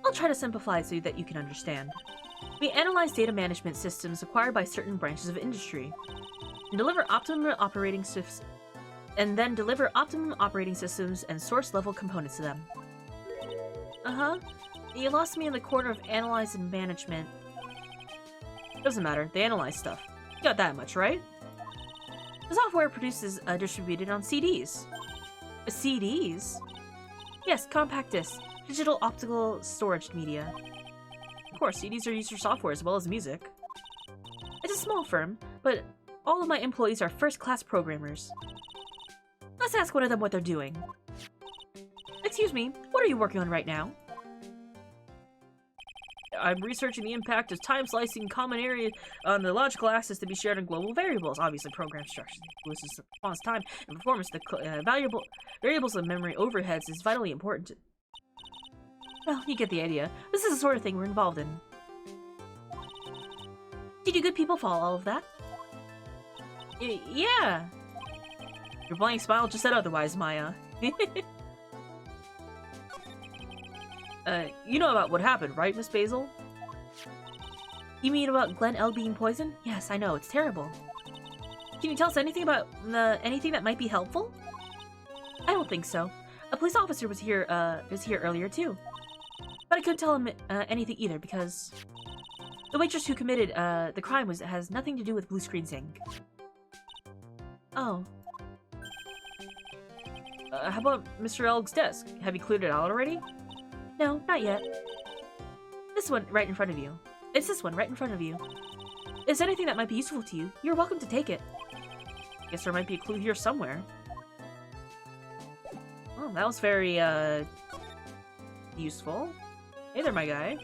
I'll try to simplify it so that you can understand. We analyze data management systems acquired by certain branches of industry, and deliver optimum operating systems, and source-level components to them. Uh-huh. You lost me in the corner of analyze and management. Doesn't matter, they analyze stuff. You got that much, right? The software produces distributed on CDs. CDs? Yes, compact discs. Digital optical storage media. Of course, CDs are used for software as well as music. It's a small firm, but all of my employees are first-class programmers. Let's ask one of them what they're doing. Excuse me, what are you working on right now? I'm researching the impact of time-slicing common area on the logical axis to be shared in global variables. Obviously, program structure influences response time and performance. The variables of memory overheads is vitally important. Well, you get the idea. This is the sort of thing we're involved in. Did you good people follow all of that? Yeah. Your blank smile just said otherwise, Maya. You know about what happened, right, Miss Basil? You mean about Glenn L being poisoned? Yes, I know, it's terrible. Can you tell us anything about anything that might be helpful? I don't think so. A police officer was here earlier too. But I couldn't tell him anything either because the waitress who committed the crime has nothing to do with Blue Screen's ink. Oh. How about Mr. Elg's desk? Have you cleared it out already? No, not yet. This one right in front of you. It's this one right in front of you. If there's anything that might be useful to you, you're welcome to take it. Guess there might be a clue here somewhere. Oh, that was very, useful. Hey there, my guy.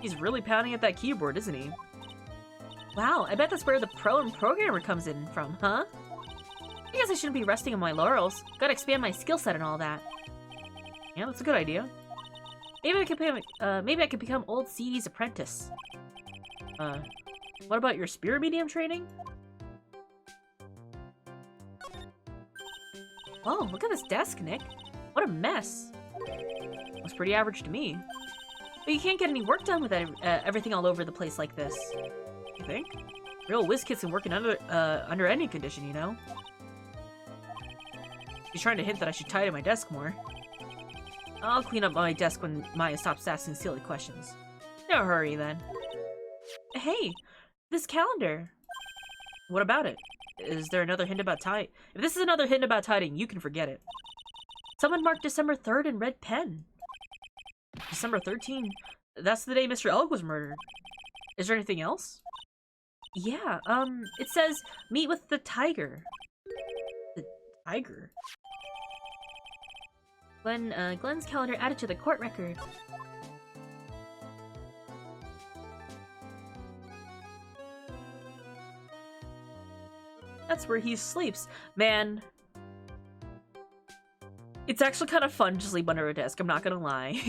He's really pounding at that keyboard, isn't he? Wow, I bet that's where the programmer comes in from, huh? I guess I shouldn't be resting on my laurels. Gotta expand my skill set and all that. Yeah, that's a good idea. Maybe I could become old CD's apprentice. What about your spirit medium training? Oh, look at this desk, Nick. What a mess. Looks pretty average to me. But you can't get any work done with everything all over the place like this. You think? Real WizKids can work under any condition, you know? He's trying to hint that I should tidy my desk more. I'll clean up my desk when Maya stops asking silly questions. No hurry, then. Hey, this calendar. What about it? Is there another hint about tidying? If this is another hint about tidying, you can forget it. Someone marked December 3rd in red pen. December 13th? That's the day Mr. Elg was murdered. Is there anything else? Yeah, it says, meet with the tiger. The tiger? Glenn's calendar added to the court record. That's where he sleeps. Man. It's actually kind of fun to sleep under a desk, I'm not gonna lie.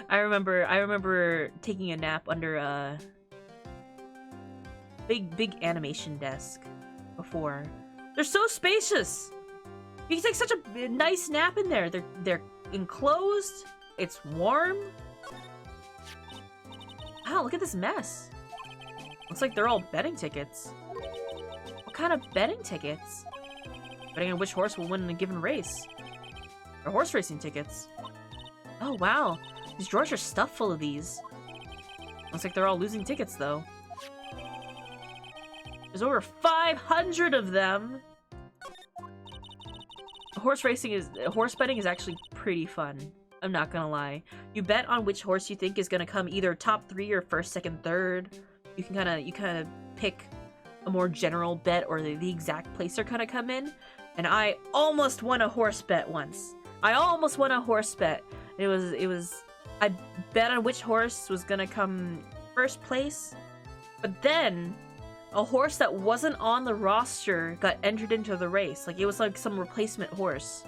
I remember taking a nap under a big animation desk before. They're so spacious! You can take such a nice nap in there. They're enclosed. It's warm. Wow, look at this mess. Looks like they're all betting tickets. What kind of betting tickets? Betting on which horse will win in a given race. Or horse racing tickets. Oh, wow. These drawers are stuffed full of these. Looks like they're all losing tickets, though. There's over 500 of them! Horse betting is actually pretty fun. I'm not gonna lie. You bet on which horse you think is gonna come either top 3 or first, second, third. You kind of pick a more general bet or the exact place they're gonna come in. And I almost won a horse bet once. I almost won a horse bet. It was I bet on which horse was gonna come first place But then, a horse that wasn't on the roster got entered into the race. Like, it was like some replacement horse.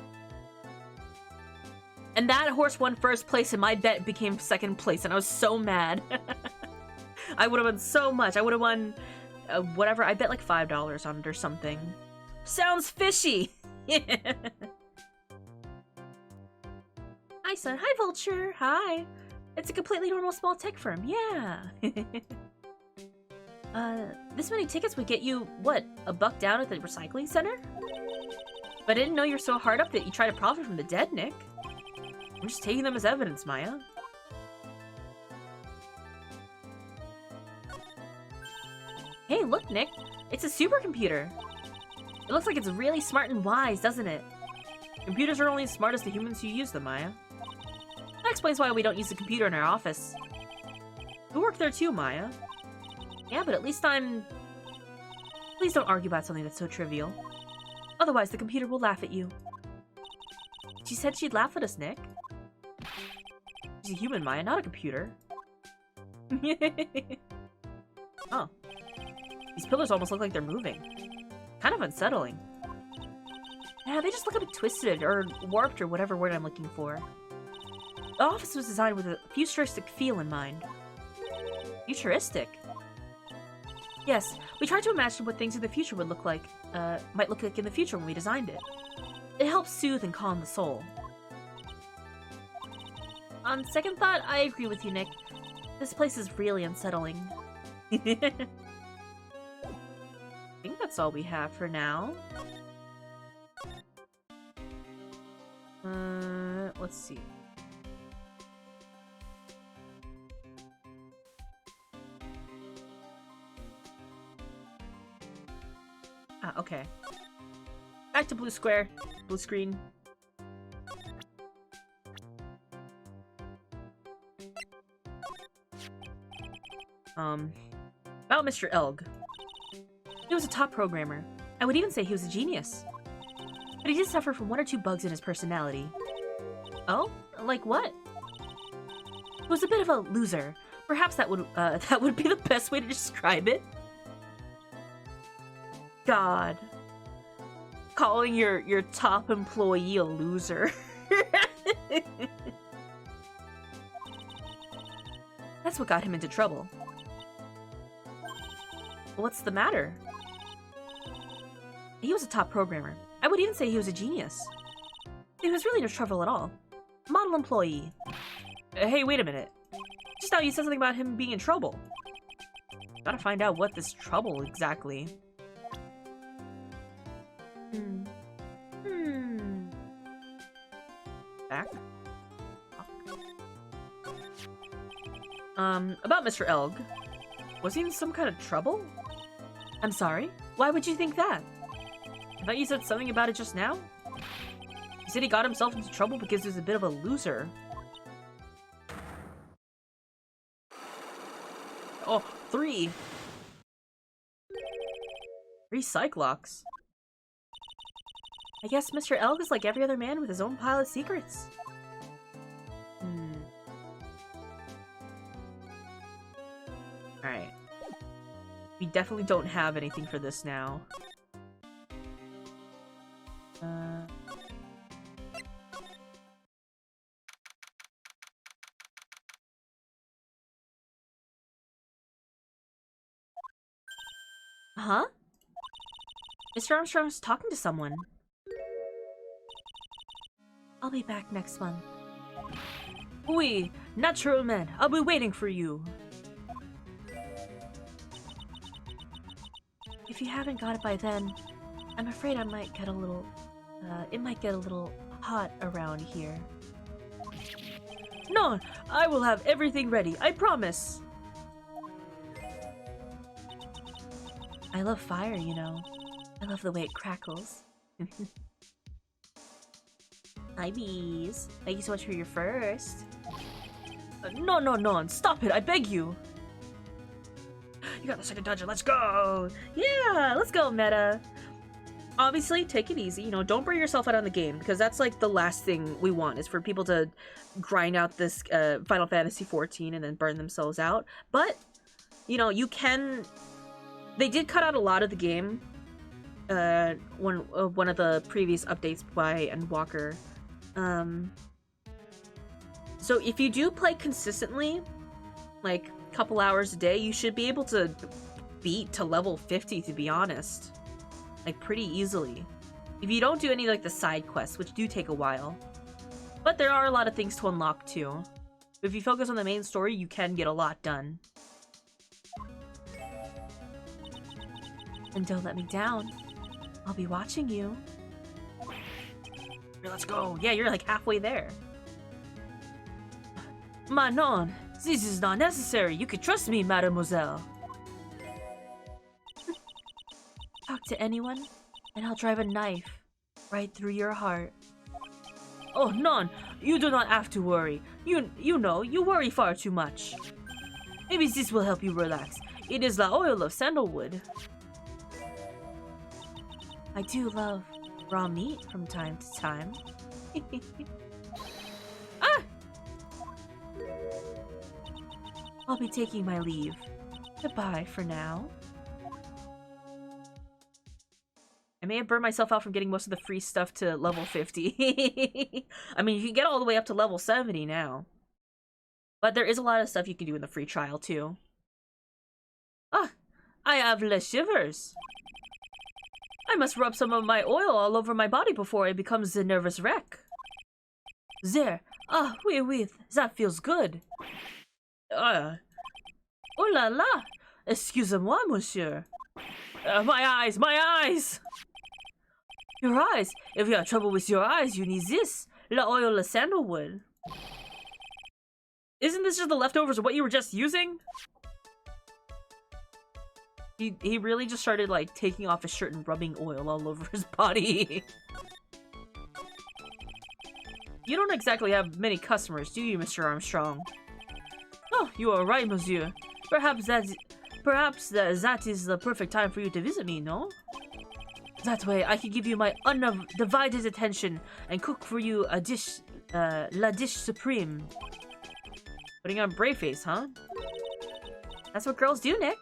And that horse won first place, and my bet became second place, and I was so mad. I would have won so much. I would have won whatever. I bet like $5 on it or something. Sounds fishy! Hi, son. Hi, Vulture. Hi. It's a completely normal small tech firm. Yeah. This many tickets would get you, what, $1 down at the recycling center? But I didn't know you're so hard up that you try to profit from the dead, Nick. I'm just taking them as evidence, Maya. Hey, look, Nick. It's a supercomputer. It looks like it's really smart and wise, doesn't it? Computers are only as smart as the humans who use them, Maya. That explains why we don't use a computer in our office. You work there too, Maya. Yeah, but at least I'm... Please don't argue about something that's so trivial. Otherwise, the computer will laugh at you. She said she'd laugh at us, Nick. She's a human, Maya, not a computer. Oh. These pillars almost look like they're moving. Kind of unsettling. Yeah, they just look a bit twisted, or warped, or whatever word I'm looking for. The office was designed with a futuristic feel in mind. Futuristic? Yes, we tried to imagine what things in the future would look like, might look like in the future when we designed it. It helps soothe and calm the soul. On second thought, I agree with you, Nick. This place is really unsettling. I think that's all we have for now. Let's see. Ah, okay. Back to blue square. Blue screen. About Mr. Elg. He was a top programmer. I would even say he was a genius. But he did suffer from 1 or 2 bugs in his personality. Oh? Like what? He was a bit of a loser. Perhaps that would be the best way to describe it. God. Calling your top employee a loser. That's what got him into trouble. What's the matter? He was a top programmer. I would even say he was a genius. He was really no trouble at all. Model employee. Hey, wait a minute. Just now you said something about him being in trouble. Gotta find out what this trouble exactly. Back. About Mr. Elg. Was he in some kind of trouble? I'm sorry? Why would you think that? I thought you said something about it just now? You said he got himself into trouble because he was a bit of a loser. Oh, 3! 3 Cyclops. I guess Mr. Elg is like every other man with his own pile of secrets. Alright. We definitely don't have anything for this now. Huh? Mr. Armstrong's talking to someone. I'll be back next month. Oui, natural man. I'll be waiting for you. If you haven't got it by then, I'm afraid I might get a little, it might get a little hot around here. No, I will have everything ready, I promise! I love fire, you know. I love the way it crackles. Hi, bees. Thank you so much for your first. No, stop it, I beg you! You got the second dungeon, let's go! Yeah, let's go, Meta! Obviously, take it easy, you know, don't burn yourself out on the game, because that's like the last thing we want, is for people to grind out this Final Fantasy XIV and then burn themselves out. But you know, you can... They did cut out a lot of the game. One of the previous updates by Endwalker. So if you do play consistently, like a couple hours a day, you should be able to beat to level 50, to be honest. Like, pretty easily. If you don't do any, like, the side quests, which do take a while. But there are a lot of things to unlock, too. If you focus on the main story, you can get a lot done. And don't let me down. I'll be watching you. Here, let's go. Yeah, you're like halfway there. Manon, this is not necessary. You can trust me, mademoiselle. Talk to anyone, and I'll drive a knife right through your heart. Oh, non, you do not have to worry. You know, you worry far too much. Maybe this will help you relax. It is the oil of sandalwood. I do love raw meat from time to time. Ah! I'll be taking my leave. Goodbye for now. I may have burned myself out from getting most of the free stuff to level 50. I mean, you can get all the way up to level 70 now. But there is a lot of stuff you can do in the free trial, too. Ah, I have less shivers. I must rub some of my oil all over my body before it becomes a nervous wreck. There. Ah, oui, that feels good. Oh la la! Excusez-moi, monsieur. My eyes! Your eyes! If you have trouble with your eyes, you need this. La oil of sandalwood. Isn't this just the leftovers of what you were just using? He really just started, like, taking off his shirt and rubbing oil all over his body. You don't exactly have many customers, do you, Mr. Armstrong? Oh, you are right, monsieur. Perhaps that is the perfect time for you to visit me, no? That way, I can give you my undivided attention and cook for you a dish, la dish supreme. Putting on brave face, huh? That's what girls do, Nick.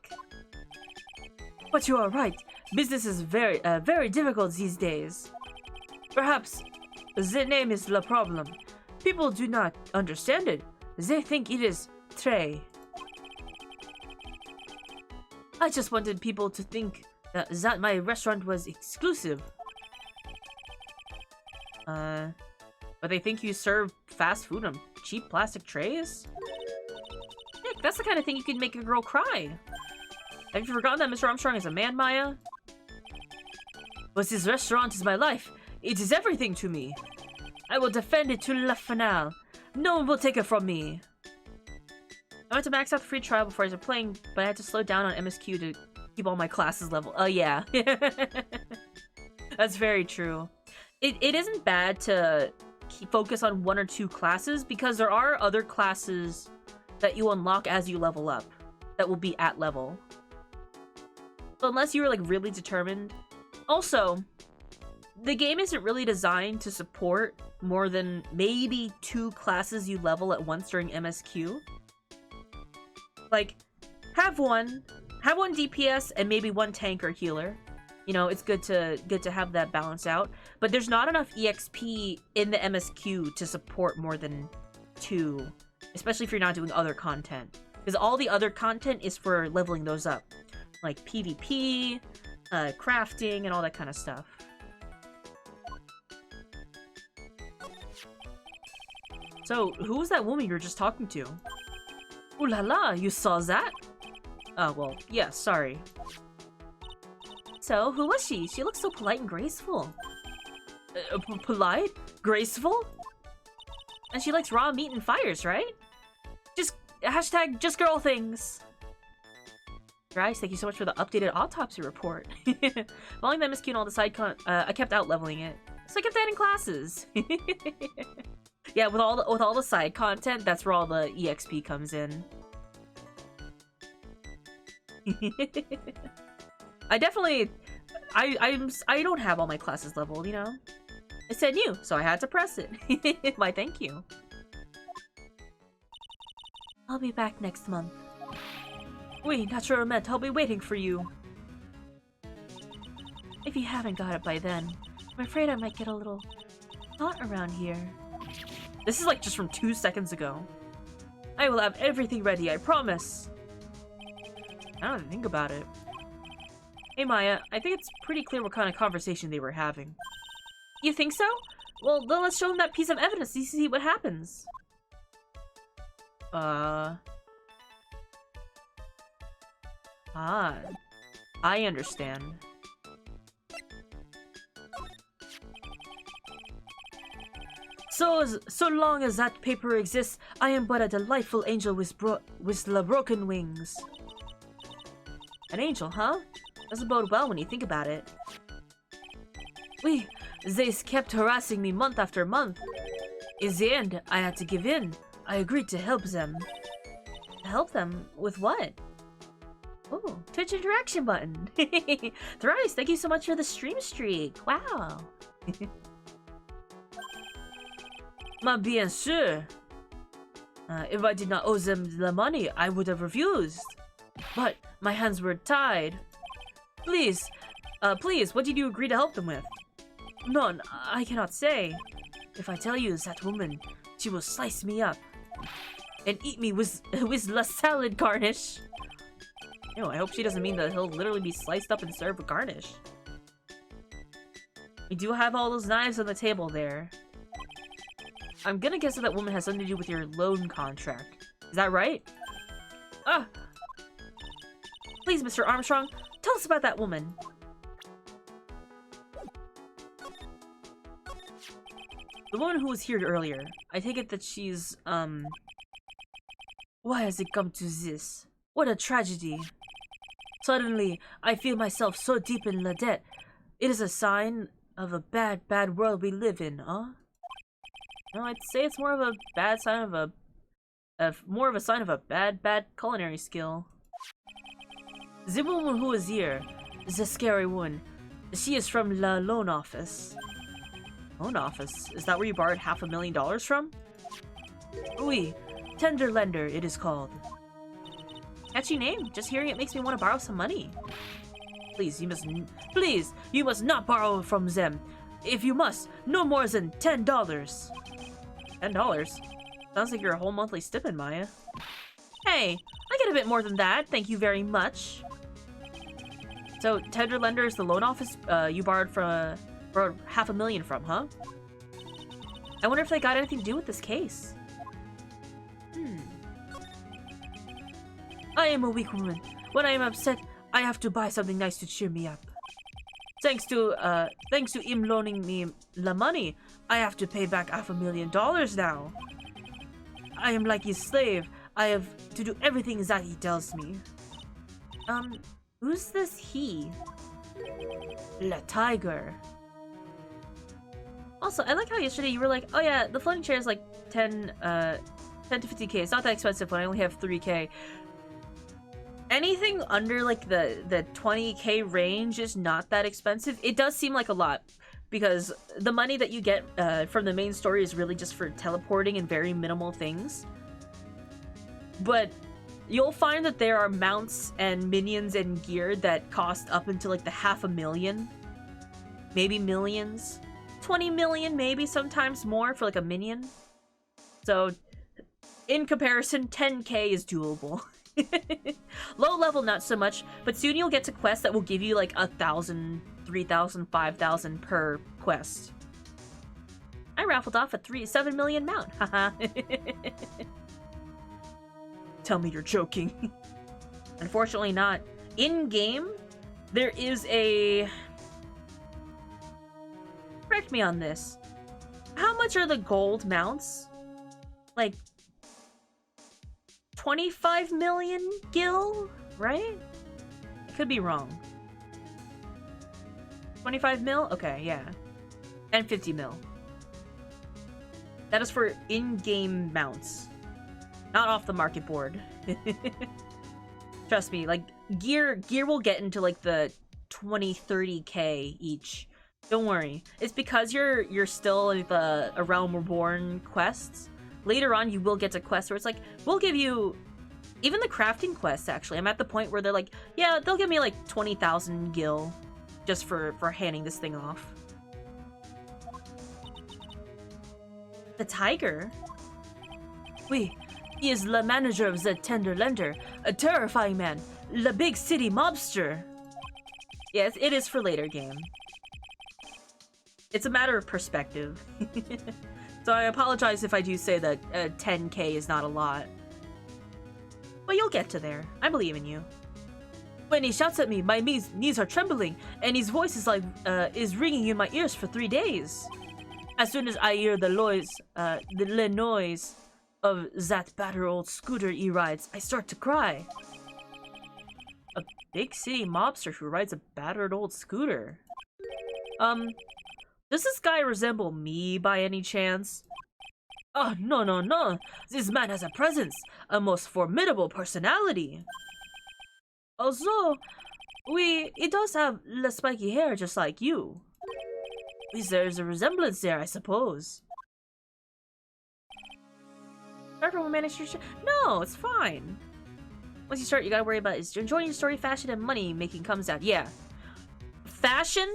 But you are right. Business is very difficult these days. Perhaps the name is the problem. People do not understand it. They think it is Trey. I just wanted people to think that my restaurant was exclusive. But they think you serve fast food on cheap plastic trays? Nick, that's the kind of thing you can make a girl cry. Have you forgotten that Mr. Armstrong is a man, Maya? But this restaurant is my life. It is everything to me. I will defend it to la finale. No one will take it from me. I went to max out the free trial before I started playing, but I had to slow down on MSQ to keep all my classes level. Oh, yeah. That's very true. It isn't bad to focus on one or two classes, because there are other classes that you unlock as you level up that will be at level. So unless you're, like, really determined. Also, the game isn't really designed to support more than maybe 2 classes you level at once during MSQ. Like, have one DPS and maybe 1 tank or healer. You know, it's good to have that balance out. But there's not enough EXP in the MSQ to support more than 2, especially if you're not doing other content. Because all the other content is for leveling those up. Like PvP, crafting, and all that kind of stuff. So, who was that woman you were just talking to? Ooh la la, you saw that? Oh, well, yeah, sorry. So, who was she? She looks so polite and graceful. Polite? Graceful? And she likes raw meat and fires, right? Hashtag just girl things. Guys, thank you so much for the updated autopsy report. Following the MSQ and all the side I kept out leveling it. So I kept adding classes. Yeah, with all the side content, that's where all the EXP comes in. I don't have all my classes leveled, you know? It said new, so I had to press it. Why, thank you. I'll be back next month. Oui, naturalmente, I'll be waiting for you. If you haven't got it by then, I'm afraid I might get a little hot around here. This is like just from 2 seconds ago. I will have everything ready, I promise. I don't even think about it. Hey Maya, I think it's pretty clear what kind of conversation they were having. You think so? Well, then let's show them that piece of evidence to see what happens. Ah, I understand. So long as that paper exists, I am but a delightful angel with broken wings. An angel, huh? Doesn't bode well when you think about it. Oui, they kept harassing me month after month. In the end, I had to give in. I agreed to help them. Help them? With what? Oh, Twitch interaction button. Thrice, thank you so much for the stream streak. Wow. Ma bien sûr. If I did not owe them the money, I would have refused. But my hands were tied. Please, what did you agree to help them with? None, I cannot say. If I tell you that woman, she will slice me up and eat me with la salad garnish. Ew, I hope she doesn't mean that he'll literally be sliced up and served with garnish. You do have all those knives on the table there. I'm gonna guess that woman has something to do with your loan contract. Is that right? Ah! Please, Mr. Armstrong, tell us about that woman. The woman who was here earlier. I take it that she's, Why has it come to this? What a tragedy. Suddenly, I feel myself so deep in la debt. It is a sign of a bad, bad world we live in, huh? No, I'd say it's more of a bad sign of a sign of a bad, bad culinary skill. The woman who is here, the scary one, she is from the loan office. Loan office? Is that where you borrowed $500,000 from? Oui, tender lender it is called. Catchy name. Just hearing it makes me want to borrow some money. Please, you must not borrow from them. If you must, no more than $10. $10? Sounds like your whole monthly stipend, Maya. Hey, I get a bit more than that, thank you very much. So, tender lender is the loan office you borrowed $500,000 from, huh? I wonder if they got anything to do with this case. I am a weak woman. When I am upset, I have to buy something nice to cheer me up. Thanks to him loaning me the money, I have to pay back $500,000 now. I am like his slave. I have to do everything that he tells me. Who's this he? La Tiger. Also, I like how yesterday you were like, oh yeah, the floating chair is like 10 to 50k. It's not that expensive when I only have 3k. Anything under like the 20k range is not that expensive. It does seem like a lot because the money that you get from the main story is really just for teleporting and very minimal things. But you'll find that there are mounts and minions and gear that cost up into like the $500,000, maybe millions, 20 million, maybe sometimes more for like a minion. So in comparison, 10k is doable. Low level, not so much, but soon you'll get to quests that will give you like 1,000, 3,000, 5,000 per quest. I raffled off a 7 million mount, haha. Tell me you're joking. Unfortunately not. In-game, there is a... Correct me on this. How much are the gold mounts? Like... 25 million gil, right? I could be wrong. 25 mil? Okay, yeah. And 50 mil. That is for in-game mounts. Not off the market board. Trust me, like, gear will get into like the 20, 30k each. Don't worry. It's because you're still in the A Realm Reborn quests. Later on, you will get to quests where it's like, we'll give you Even the crafting quests, actually. I'm at the point where they're like, yeah, they'll give me like 20,000 gil just for handing this thing off. The tiger? Oui, he is the manager of the tender lender, a terrifying man, the big city mobster. Yes, it is for later game. It's a matter of perspective. So I apologize if I do say that 10k is not a lot. But you'll get to there. I believe in you. When he shouts at me, my knees are trembling, and his voice is like is ringing in my ears for 3 days. As soon as I hear the noise of that battered old scooter he rides, I start to cry. A big city mobster who rides a battered old scooter. Does this guy resemble me by any chance? Oh, no, no, no. This man has a presence, a most formidable personality. Also, he does have the spiky hair just like you. There's a resemblance there, I suppose. Everyone managed your No, it's fine. Once you start, you gotta worry about is enjoying your story, fashion, and money making comes out. Yeah. Fashion?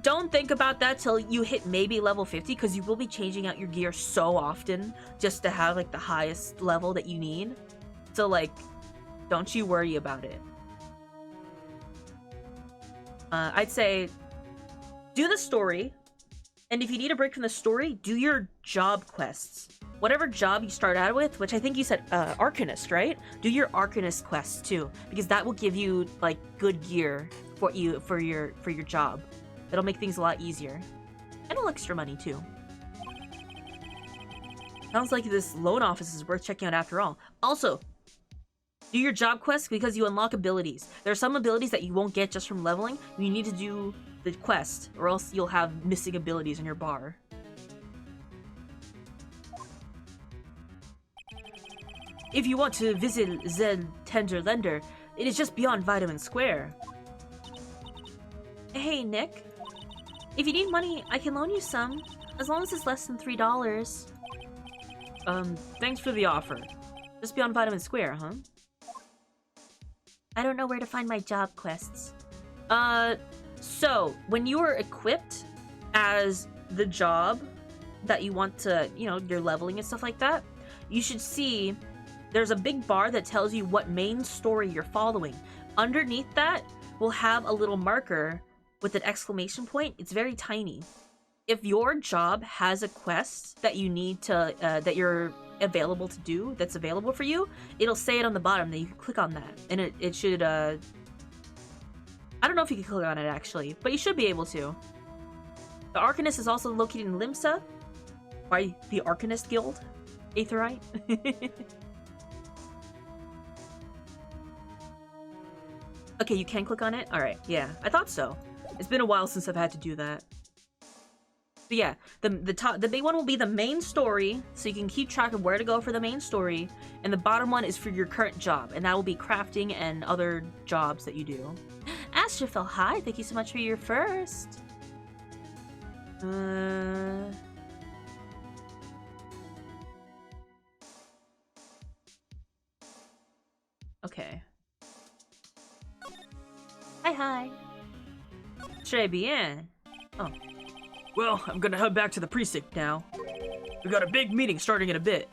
Don't think about that till you hit maybe level 50, because you will be changing out your gear so often just to have like the highest level that you need. So like, don't you worry about it. I'd say do the story, and if you need a break from the story, do your job quests. Whatever job you start out with, which I think you said Arcanist, right? Do your Arcanist quests too, because that will give you like good gear for your job. It'll make things a lot easier. And a little extra money, too. Sounds like this loan office is worth checking out after all. Also, do your job quests because you unlock abilities. There are some abilities that you won't get just from leveling. You need to do the quest, or else you'll have missing abilities in your bar. If you want to visit the tender lender, it is just beyond Vitamin Square. Hey, Nick. If you need money, I can loan you some, as long as it's less than $3. Thanks for the offer. Just beyond Vitamin Square, huh? I don't know where to find my job quests. So, when you are equipped as the job that you want to, you know, you're leveling and stuff like that, you should see there's a big bar that tells you what main story you're following. Underneath that will have a little marker with an exclamation point. It's very tiny. If your job has a quest that you need to, that you're available to do, that's available for you, it'll say it on the bottom, then you can click on that. And it should, I don't know if you can click on it actually, but you should be able to. The Arcanist is also located in Limsa, by the Arcanist Guild, Aetherite. Okay, you can click on it? Alright, yeah, I thought so. It's been a while since I've had to do that. But yeah, the big one will be the main story, so you can keep track of where to go for the main story, and the bottom one is for your current job, and that will be crafting and other jobs that you do. Astrophil, hi, thank you so much for your first. Okay. Hi. Très bien. Oh. Well, I'm gonna head back to the precinct now. We got a big meeting starting in a bit.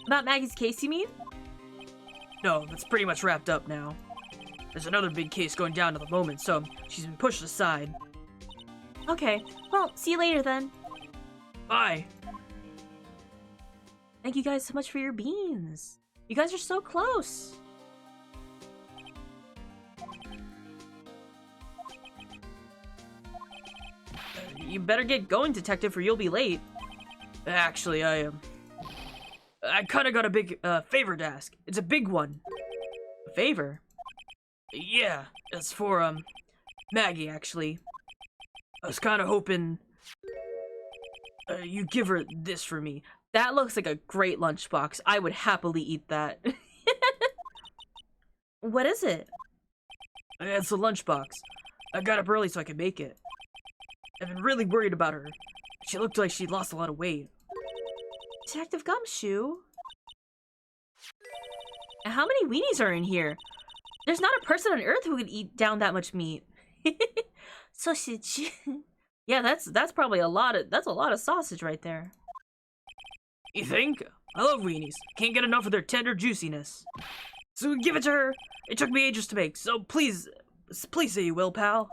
About Maggie's case, you mean? No, that's pretty much wrapped up now. There's another big case going down at the moment, so she's been pushed aside. Okay, well, see you later then. Bye. Thank you guys so much for your beans. You guys are so close. You better get going, detective, or you'll be late. Actually, I kinda got a big, favor to ask. It's a big one. A favor? Yeah, it's for, Maggie, actually. I was kinda hoping, you give her this for me. That looks like a great lunchbox. I would happily eat that. What is it? It's a lunchbox. I got up early so I could make it. I've been really worried about her. She looked like she'd lost a lot of weight. Detective Gumshoe? And how many weenies are in here? There's not a person on Earth who could eat down that much meat. Sausage. Yeah, that's probably a lot of sausage right there. You think? I love weenies. Can't get enough of their tender juiciness. So give it to her. It took me ages to make, so please say you will, pal.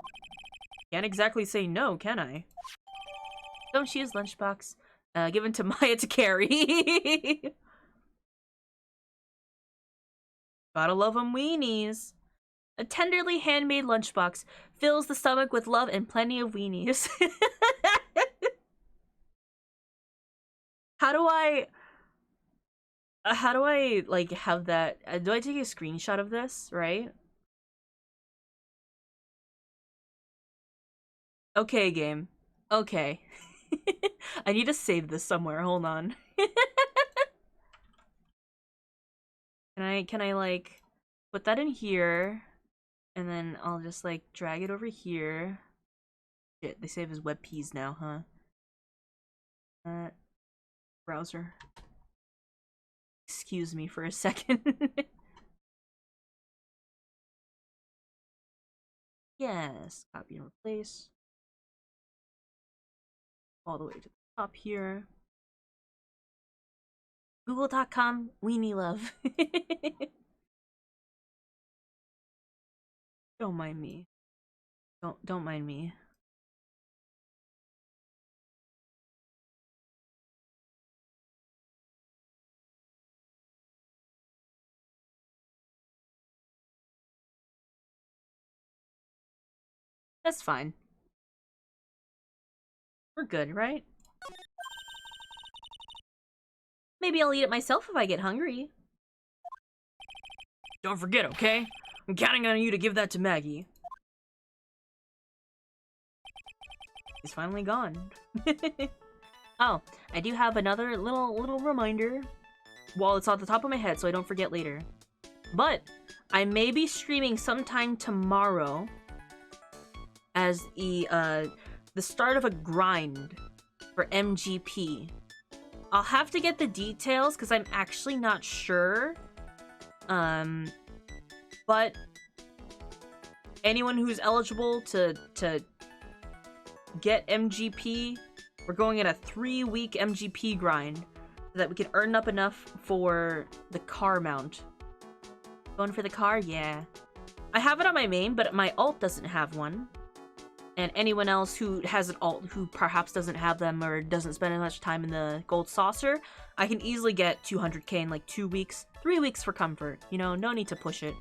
Can't exactly say no, can I? Don't use lunchbox. Given to Maya to carry. Gotta love 'em weenies. A tenderly handmade lunchbox fills the stomach with love and plenty of weenies. How do I, like, have that? Do I take a screenshot of this, right? Okay, game. Okay. I need to save this somewhere. Hold on. Can I, like, put that in here? And then I'll just, like, drag it over here. Shit, they save as WebPs now, huh? Browser. Excuse me for a second. Yes, copy and replace. All the way to the top here. Google.com, weenie love. Don't mind me. Don't mind me. That's fine. We're good, right? Maybe I'll eat it myself if I get hungry. Don't forget, okay? I'm counting on you to give that to Maggie. He's finally gone. Oh, I do have another little reminder. Well, it's on the top of my head, so I don't forget later. But I may be streaming sometime tomorrow as the start of a grind for MGP. I'll have to get the details because I'm actually not sure. But anyone who's eligible to get MGP, we're going in a 3-week MGP grind so that we can earn up enough for the car mount. Going for the car? Yeah. I have it on my main, but my alt doesn't have one. And anyone else who has an alt who perhaps doesn't have them or doesn't spend as much time in the gold saucer, I can easily get 200k in like 2 weeks. 3 weeks for comfort. You know, no need to push it.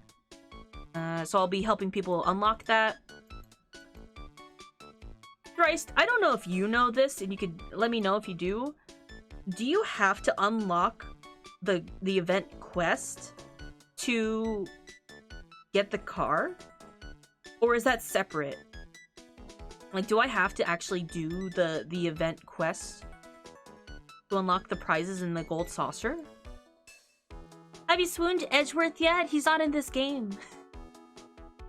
So I'll be helping people unlock that. Christ, I don't know if you know this, and you could let me know if you do. Do you have to unlock the event quest to get the car? Or is that separate? Like, do I have to actually do the event quest to unlock the prizes in the gold saucer? Have you swooned to Edgeworth yet? He's not in this game.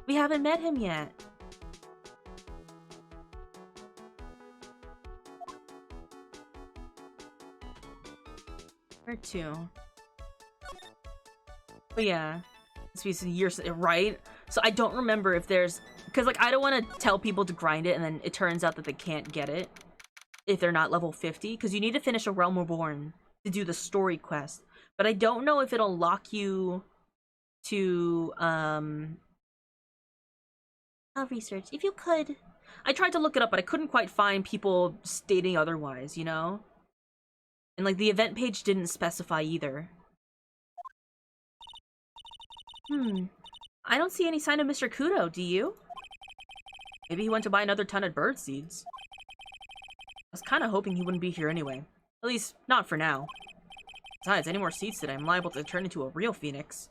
We haven't met him yet. Where to? But yeah, it's been years, right? So I don't remember if there's, because like I don't want to tell people to grind it and then it turns out that they can't get it if they're not level 50, because you need to finish a Realm Reborn to do the story quest. But I don't know if it'll lock you to I'll research if you could. I tried to look it up, but I couldn't quite find people stating otherwise, you know? And like the event page didn't specify either. I don't see any sign of Mr. Kudo, do you? Maybe he went to buy another ton of bird seeds. I was kind of hoping he wouldn't be here anyway. At least, not for now. Besides, any more seeds today, I'm liable to turn into a real phoenix.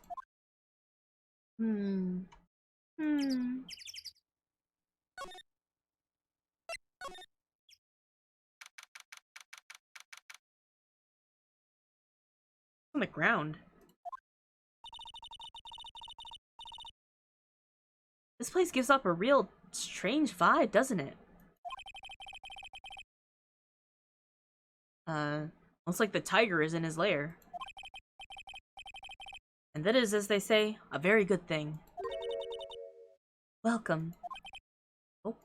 On the ground. This place gives off a real strange vibe, doesn't it? Looks like the tiger is in his lair. And that is, as they say, a very good thing. Welcome. Oh.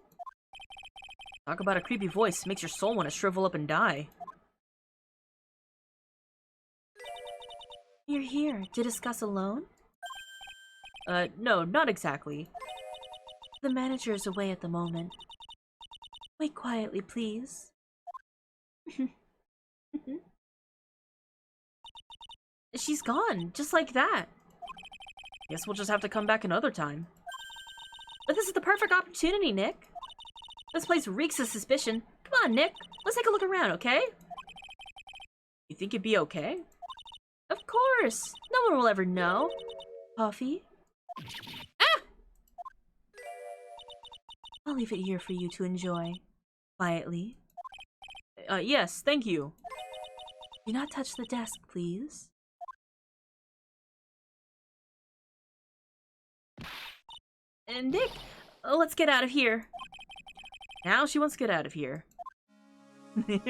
Talk about a creepy voice. Makes your soul want to shrivel up and die. You're here to discuss a loan? No, not exactly. The manager is away at the moment. Wait quietly, please. She's gone, just like that. Guess we'll just have to come back another time. But this is the perfect opportunity, Nick. This place reeks of suspicion. Come on, Nick. Let's take a look around, okay? You think it'd be okay? Of course. No one will ever know. Coffee? Ah! I'll leave it here for you to enjoy. Quietly. Yes, thank you. Do not touch the desk, please. And Nick, let's get out of here. Now she wants to get out of here. A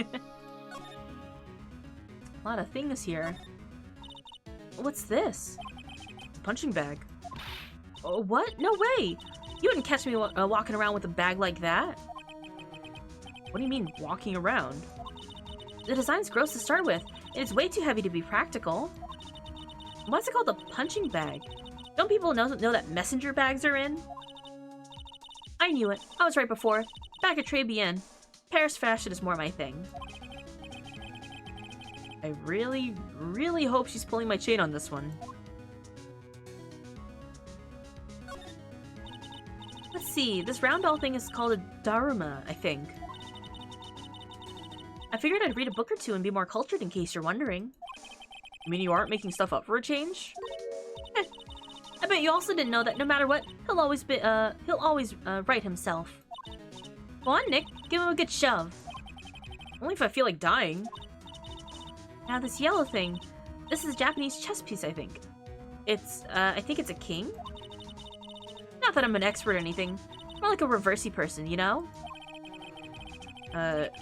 lot of things here. What's this? A punching bag. Oh, what? No way! You wouldn't catch me walking around with a bag like that. What do you mean, walking around? The design's gross to start with. It's way too heavy to be practical. Why's it called a punching bag? Don't people know that messenger bags are in? I knew it. I was right before. Back at Très Bien. Paris fashion is more my thing. I really, really hope she's pulling my chain on this one. Let's see. This round ball thing is called a daruma, I think. I figured I'd read a book or two and be more cultured in case you're wondering. You mean you aren't making stuff up for a change? I bet you also didn't know that no matter what, he'll always write himself. Go on, Nick. Give him a good shove. Only if I feel like dying. Now this yellow thing. This is a Japanese chess piece, I think. It's, I think it's a king? Not that I'm an expert or anything. More like a reversey person, you know?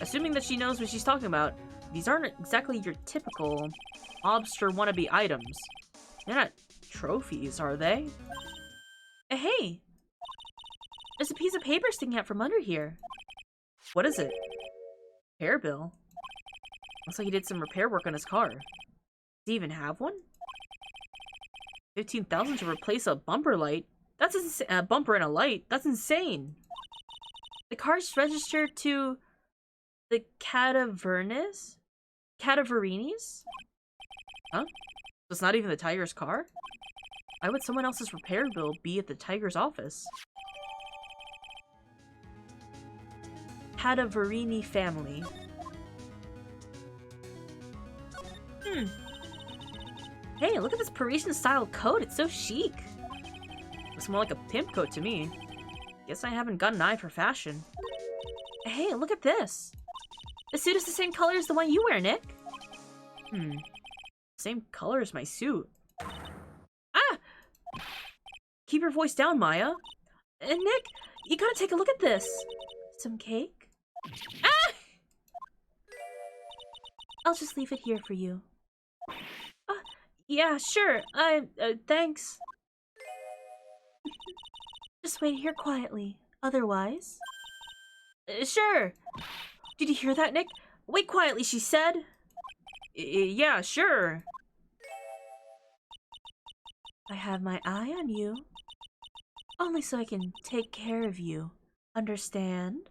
Assuming that she knows what she's talking about, these aren't exactly your typical mobster wannabe items. They're not trophies, are they? Hey! There's a piece of paper sticking out from under here. What is it? Repair bill? Looks like he did some repair work on his car. Does he even have one? 15,000 to replace a bumper light? That's a bumper and a light? That's insane! The car's registered to the Cadaverinis? Huh? So it's not even the tiger's car? Why would someone else's repair bill be at the tiger's office? Cadaverini family. Hey, look at this Parisian-style coat. It's so chic. Looks more like a pimp coat to me. Guess I haven't got an eye for fashion. Hey, look at this. The suit is the same color as the one you wear, Nick. Same color as my suit. Ah! Keep your voice down, Maya. And Nick, you gotta take a look at this. Some cake? Ah! I'll just leave it here for you. Yeah, sure. Thanks. Just wait here quietly. Otherwise... sure. Did you hear that, Nick? Wait quietly, she said. Yeah, sure. I have my eye on you. Only so I can take care of you. Understand?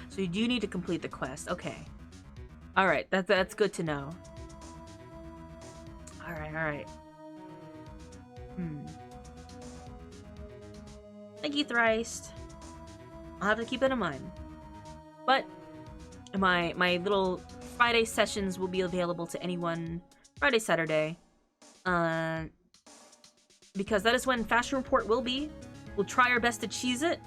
So you do need to complete the quest. Okay. Alright, that's good to know. Alright. Thank you, Thrice. I'll have to keep that in mind. But my little Friday sessions will be available to anyone Friday, Saturday. Because that is when Fashion Report will be. We'll try our best to cheese it.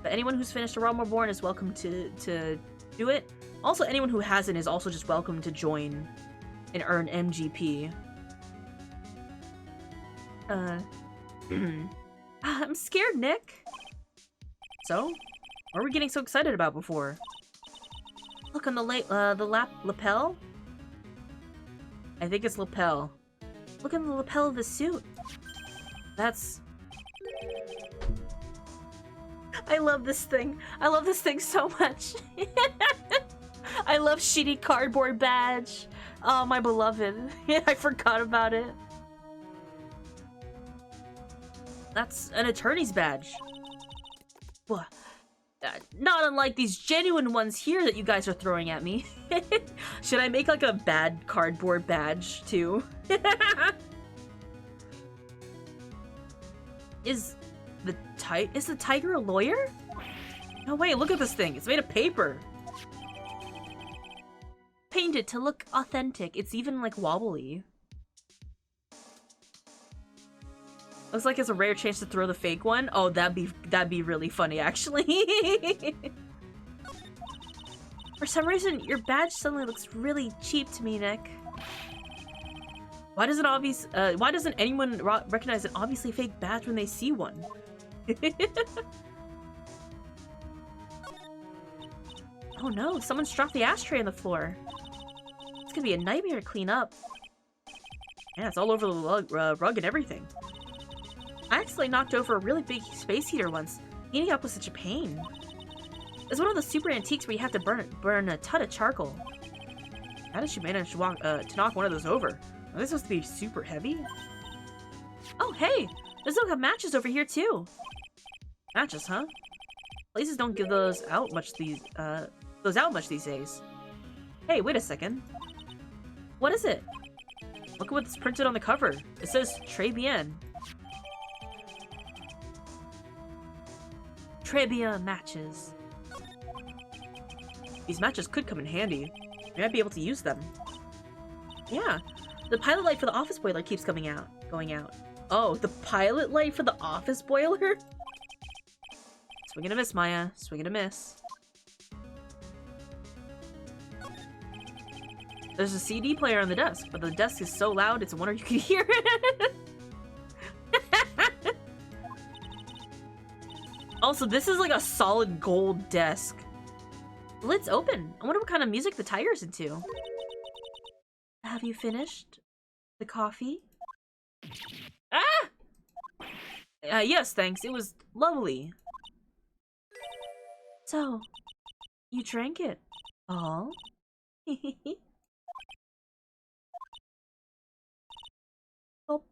But anyone who's finished A Realm Reborn is welcome to do it. Also, anyone who hasn't is also just welcome to join and earn MGP. I'm scared, Nick. So? What were we getting so excited about before? Look on the lapel? I think it's lapel. Look on the lapel of the suit. That's... I love this thing. I love this thing so much. I love shitty cardboard badge. Oh, my beloved. I forgot about it. That's an attorney's badge. What? Not unlike these genuine ones here that you guys are throwing at me. Should I make like a bad cardboard badge too? Is the tiger a lawyer? No, wait, look at this thing. It's made of paper. Painted to look authentic. It's even like wobbly. Looks like it's a rare chance to throw the fake one. Oh, that'd be really funny, actually. For some reason, your badge suddenly looks really cheap to me, Nick. Why doesn't anyone recognize an obviously fake badge when they see one? Oh no, someone's dropped the ashtray on the floor. It's gonna be a nightmare to clean up. Yeah, it's all over the rug and everything. I accidentally knocked over a really big space heater once. Cleaning up was such a pain. It's one of those super antiques where you have to burn a ton of charcoal. How did she manage to knock one of those over? Are they supposed to be super heavy? Oh, hey! There's still got matches over here, too. Matches, huh? Places don't give those out much these days. Hey, wait a second. What is it? Look at what's printed on the cover. It says Très bien. Très bien matches. These matches could come in handy. You might be able to use them. Yeah. The pilot light for the office boiler keeps going out. Oh, the pilot light for the office boiler? Swing and a miss, Maya. Swing and a miss. There's a CD player on the desk, but the desk is so loud it's a wonder you can hear it. Also, this is like a solid gold desk. The lid's open. I wonder what kind of music the tiger's into. Have you finished the coffee? Ah! Yes, thanks. It was lovely. So, you drank it all? Oh.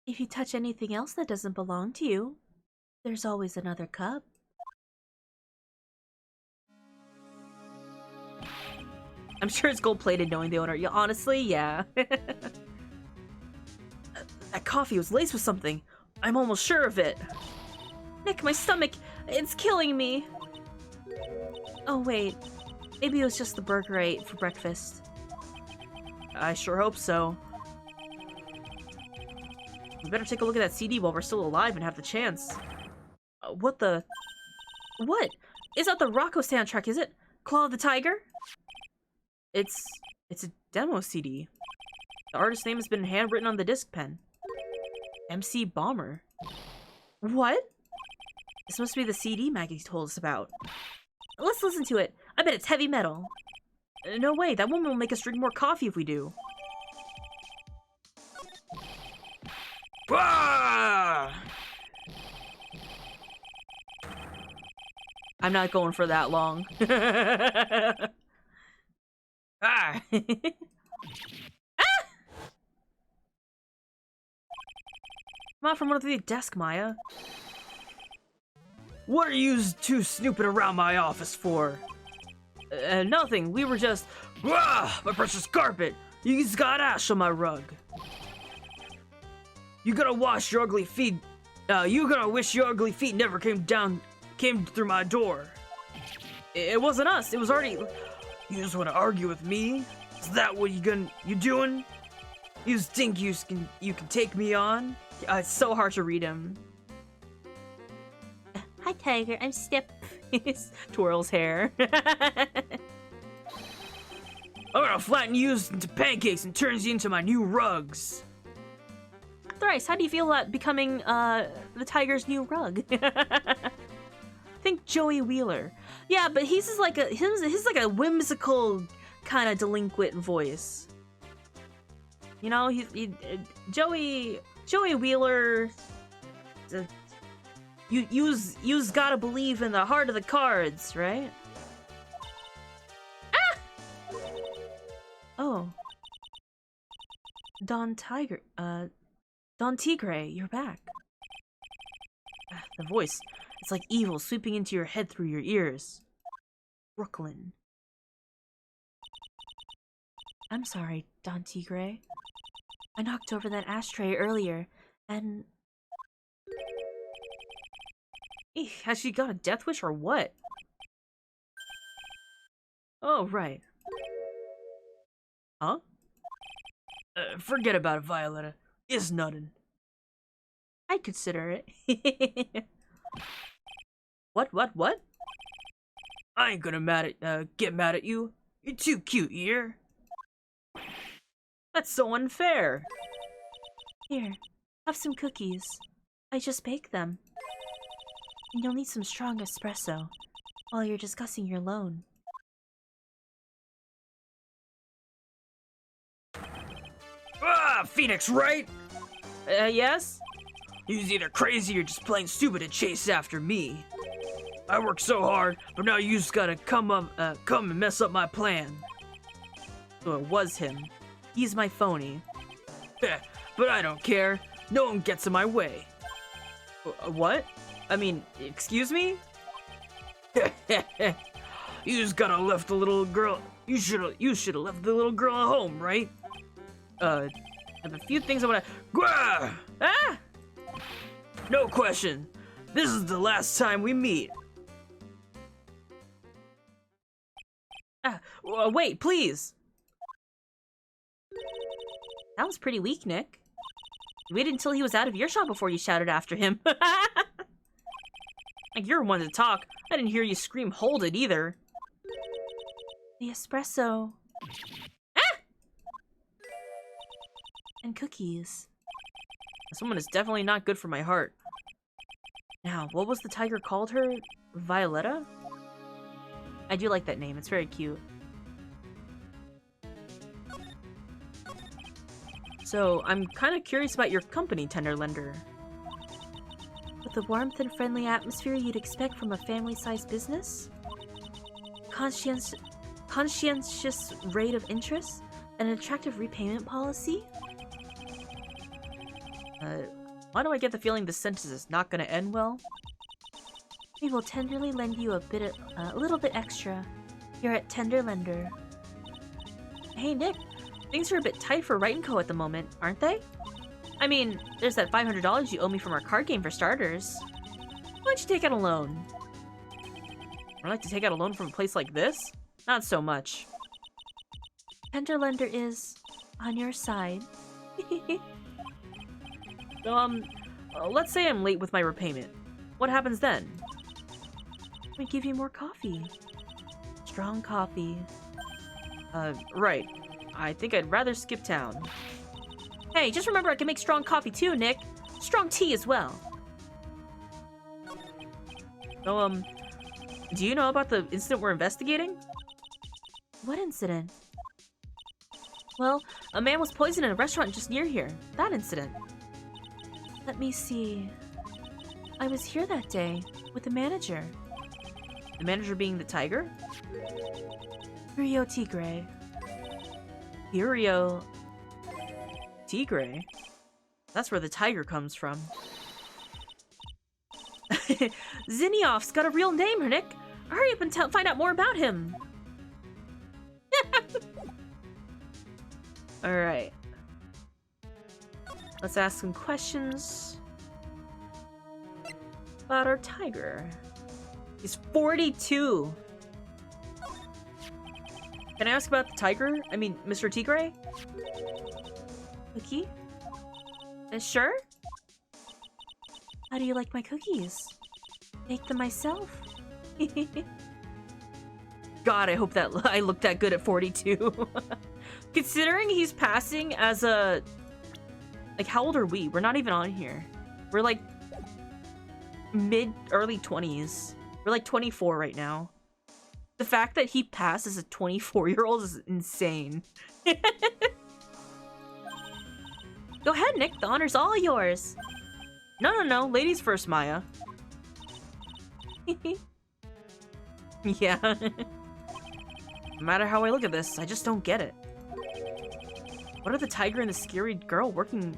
If you touch anything else that doesn't belong to you, there's always another cup. I'm sure it's gold-plated knowing the owner. Yeah, honestly, yeah. That coffee was laced with something. I'm almost sure of it. Nick, my stomach, it's killing me. Oh, wait. Maybe it was just the burger I ate for breakfast. I sure hope so. We better take a look at that CD while we're still alive and have the chance. What the? What? It's not the Rocco soundtrack, is it? Claw of the Tiger? It's a demo CD. The artist's name has been handwritten on the disc pen. MC Bomber. What? This must be the CD Maggie told us about. Let's listen to it. I bet it's heavy metal. No way, that woman will make us drink more coffee if we do. Ah! I'm not going for that long. Ah! Ah! Come out from under the desk, Maya. What are you two snooping around my office for? Nothing. We were just... Ah! My precious carpet! You just got ash on my rug. You gotta wash your ugly feet. You gonna wish your ugly feet never came through my door. It wasn't us. It was already... You just want to argue with me? Is that what you doing? You think you can take me on? It's so hard to read him. Hi, Tiger. I'm Step. Twirls hair. I'm gonna flatten you into pancakes and turn you into my new rugs. Thrice, how do you feel about becoming the tiger's new rug? Think Joey Wheeler. Yeah, but he's just like he's like a whimsical kind of delinquent voice. You know, Joey Wheeler. You's gotta believe in the heart of the cards, right? Ah! Oh. Don Tigre, you're back. The voice. It's like evil sweeping into your head through your ears. Brooklyn. I'm sorry, Don Tigre. I knocked over that ashtray earlier, and... Eek, has she got a death wish or what? Oh, right. Huh? Forget about it, Violetta. It's nothing. I'd consider it. What? I ain't gonna get mad at you. You're too cute, you hear? That's so unfair. Here, have some cookies. I just baked them. And you'll need some strong espresso while you're discussing your loan. Ah, Phoenix, right? Yes? You's either crazy or just plain stupid to chase after me. I worked so hard, but now you just gotta come and mess up my plan. So it was him. He's my phony. But I don't care. No one gets in my way. What? I mean, excuse me? You just gotta left the little girl. You should have left the little girl at home, right? I have a few things I wanna. Gwah! Ah! No question. This is the last time we meet. Wait, please. That was pretty weak, Nick. You waited until he was out of earshot before you shouted after him. Like you're one to talk. I didn't hear you scream hold it either. The espresso. Ah! And cookies. This woman is definitely not good for my heart. Now, what was the tiger called her? Violetta? I do like that name, it's very cute. So, I'm kind of curious about your company, Tenderlender. With the warmth and friendly atmosphere you'd expect from a family-sized business? Conscientious rate of interest? An attractive repayment policy? Why do I get the feeling this sentence is not gonna end well? We will tenderly lend you a little bit extra. You're at Tenderlender. Hey Nick, things are a bit tight for Wright & Co. at the moment, aren't they? I mean, there's that $500 you owe me from our card game for starters. Why don't you take out a loan? I'd like to take out a loan from a place like this? Not so much. Tenderlender is on your side. Let's say I'm late with my repayment. What happens then? We give you more coffee. Strong coffee. Right. I think I'd rather skip town. Hey, just remember I can make strong coffee too, Nick. Strong tea as well. So, do you know about the incident we're investigating? What incident? Well, a man was poisoned in a restaurant just near here. That incident. Let me see. I was here that day with the manager. The manager being the tiger? Rio Tigre. Rio Tigre? That's where the tiger comes from. Zinniof's got a real name, Nick. Hurry up and find out more about him. Alright. Let's ask some questions about our tiger. He's 42. Can I ask about the tiger? I mean, Mr. Tigre? Cookie? Sure? How do you like my cookies? Make them myself. God, I hope that I look that good at 42. Considering he's passing as a Like, how old are we? We're not even on here. We're like early 20s. We're like 24 right now. The fact that he passed as a 24-year-old is insane. Go ahead, Nick. The honor's all yours. No. Ladies first, Maya. Yeah. No matter how I look at this, I just don't get it. What are the tiger and the scary girl working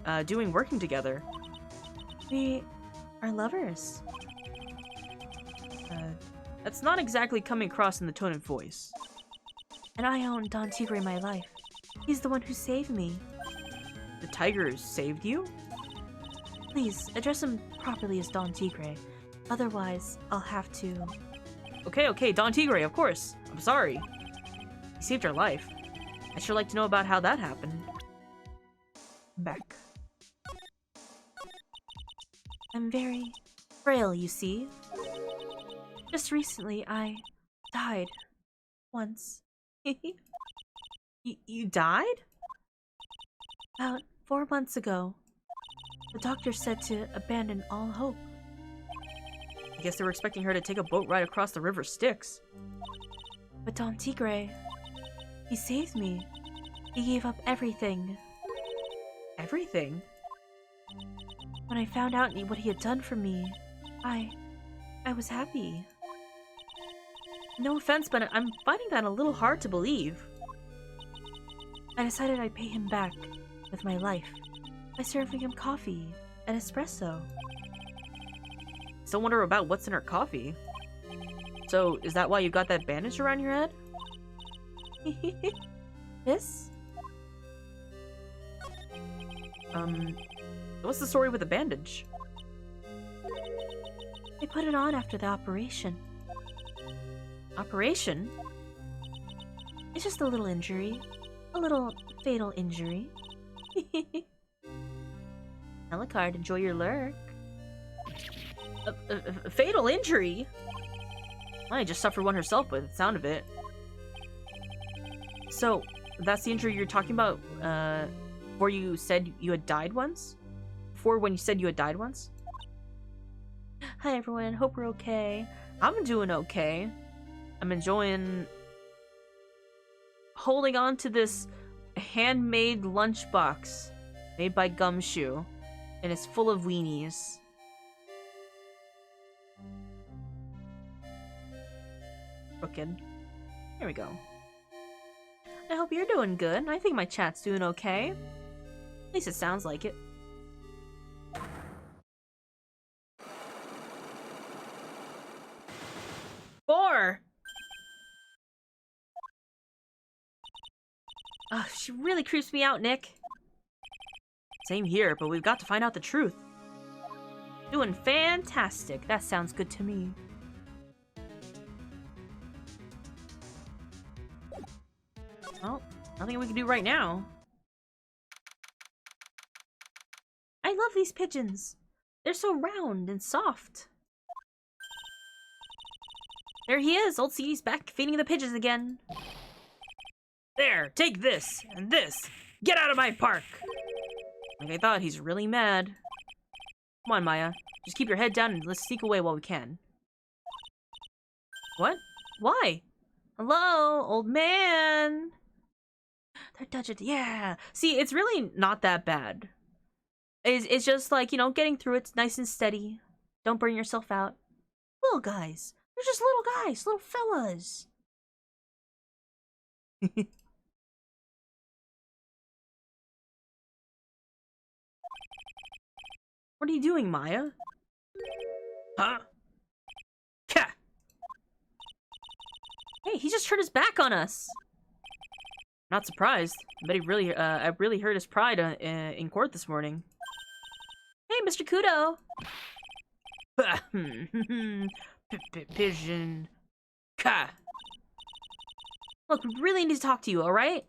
together? We are lovers. That's not exactly coming across in the tone of voice. And I own Don Tigre in my life. He's the one who saved me. The tiger saved you? Please, address him properly as Don Tigre. Otherwise, I'll have to... Okay, Don Tigre, of course. I'm sorry. He saved your life. I'd sure like to know about how that happened. Back. I'm very frail, you see. Just recently, I died. Once. You died? About 4 months ago. The doctor said to abandon all hope. I guess they were expecting her to take a boat ride across the river Styx. But Don Tigre, he saved me. He gave up everything. Everything? When I found out what he had done for me, I was happy. No offense, but I'm finding that a little hard to believe. I decided I'd pay him back with my life by serving him coffee and espresso. Still wonder about what's in her coffee. So, is that why you got that bandage around your head? This? What's the story with the bandage? I put it on after the operation. Operation? It's just a little injury. A little fatal injury. Alucard, enjoy your lurk. A fatal injury? I just suffered one herself by the sound of it. So, that's the injury you're talking about, before you said you had died once? Before when you said you had died once? Hi everyone, hope we're okay. I'm doing okay. I'm enjoying holding on to this handmade lunchbox made by Gumshoe, and it's full of weenies. Crooked. Here we go. I hope you're doing good. I think my chat's doing okay. At least it sounds like it. Four! Ugh, she really creeps me out, Nick. Same here, but we've got to find out the truth. Doing fantastic. That sounds good to me. Well, nothing we can do right now. I love these pigeons. They're so round and soft. There he is. Old CD's back feeding the pigeons again. There, take this and this. Get out of my park. Like I thought, he's really mad. Come on, Maya. Just keep your head down and let's sneak away while we can. What? Why? Hello, old man. They're touching. Yeah. See, it's really not that bad. It's just like, you know, getting through it nice and steady. Don't burn yourself out. Little guys. They're just little guys, little fellas. What are you doing, Maya? Huh? Ka! Hey, he just turned his back on us. Not surprised. But I really hurt his pride in court this morning. Hey, Mr. Kudo. Pigeon. Ka! Look, we really need to talk to you, alright?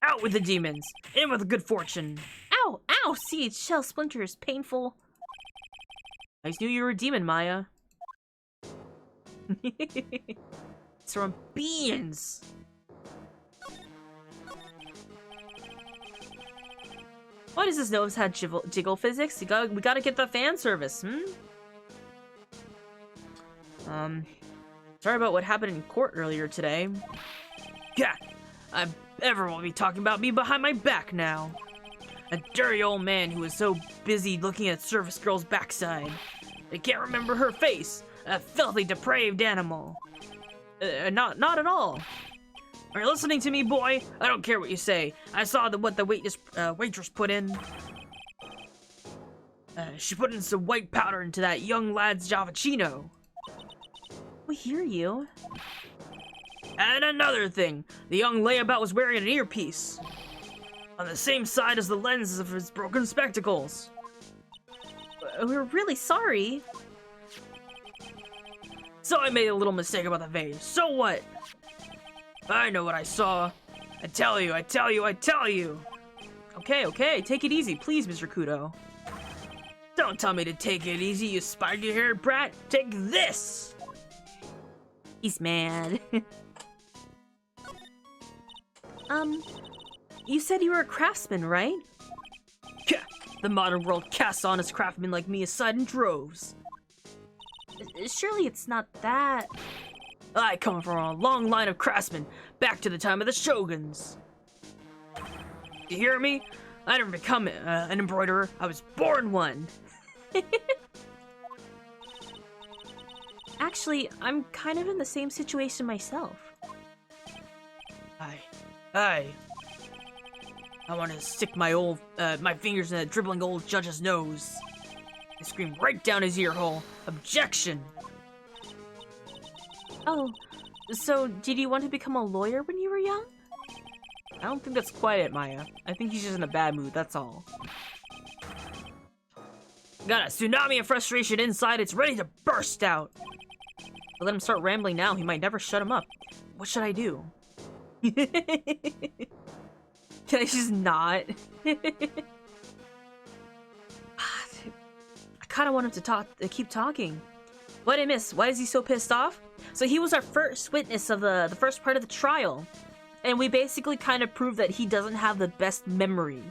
Out with the demons! In with good fortune! Ow! Ow! See, it's shell splinters. Painful. I just knew you were a demon, Maya. It's from beans! Why does this nose have jiggle physics? We gotta get the fan service, Sorry about what happened in court earlier today. Yeah, everyone will be talking about me behind my back now. A dirty old man who was so busy looking at service girl's backside. I can't remember her face. A filthy, depraved animal. Not at all. Are you listening to me, boy? I don't care what you say. I saw what the waitress put in. She put in some white powder into that young lad's Javachino. We hear you. And another thing, the young layabout was wearing an earpiece. On the same side as the lenses of his broken spectacles. We're really sorry. So I made a little mistake about the vase. So what? I know what I saw. I tell you. Okay, take it easy, please, Mr. Kudo. Don't tell me to take it easy, you spiky-haired brat. Take this! He's mad. You said you were a craftsman, right? Yeah, the modern world casts honest craftsmen like me aside in droves. Surely it's not that... I come from a long line of craftsmen, back to the time of the shoguns. You hear me? I didn't become an embroiderer, I was born one. Actually, I'm kind of in the same situation myself. I want to stick my fingers in that dribbling old judge's nose. And scream right down his ear hole. Objection! Oh, so did you want to become a lawyer when you were young? I don't think that's quite it, Maya. I think he's just in a bad mood, that's all. Got a tsunami of frustration inside, it's ready to burst out. I'll let him start rambling now, he might never shut him up. What should I do? Can I just not? I kind of want him to keep talking. What I miss? Why is he so pissed off? So he was our first witness of the first part of the trial. And we basically kind of proved that he doesn't have the best memory.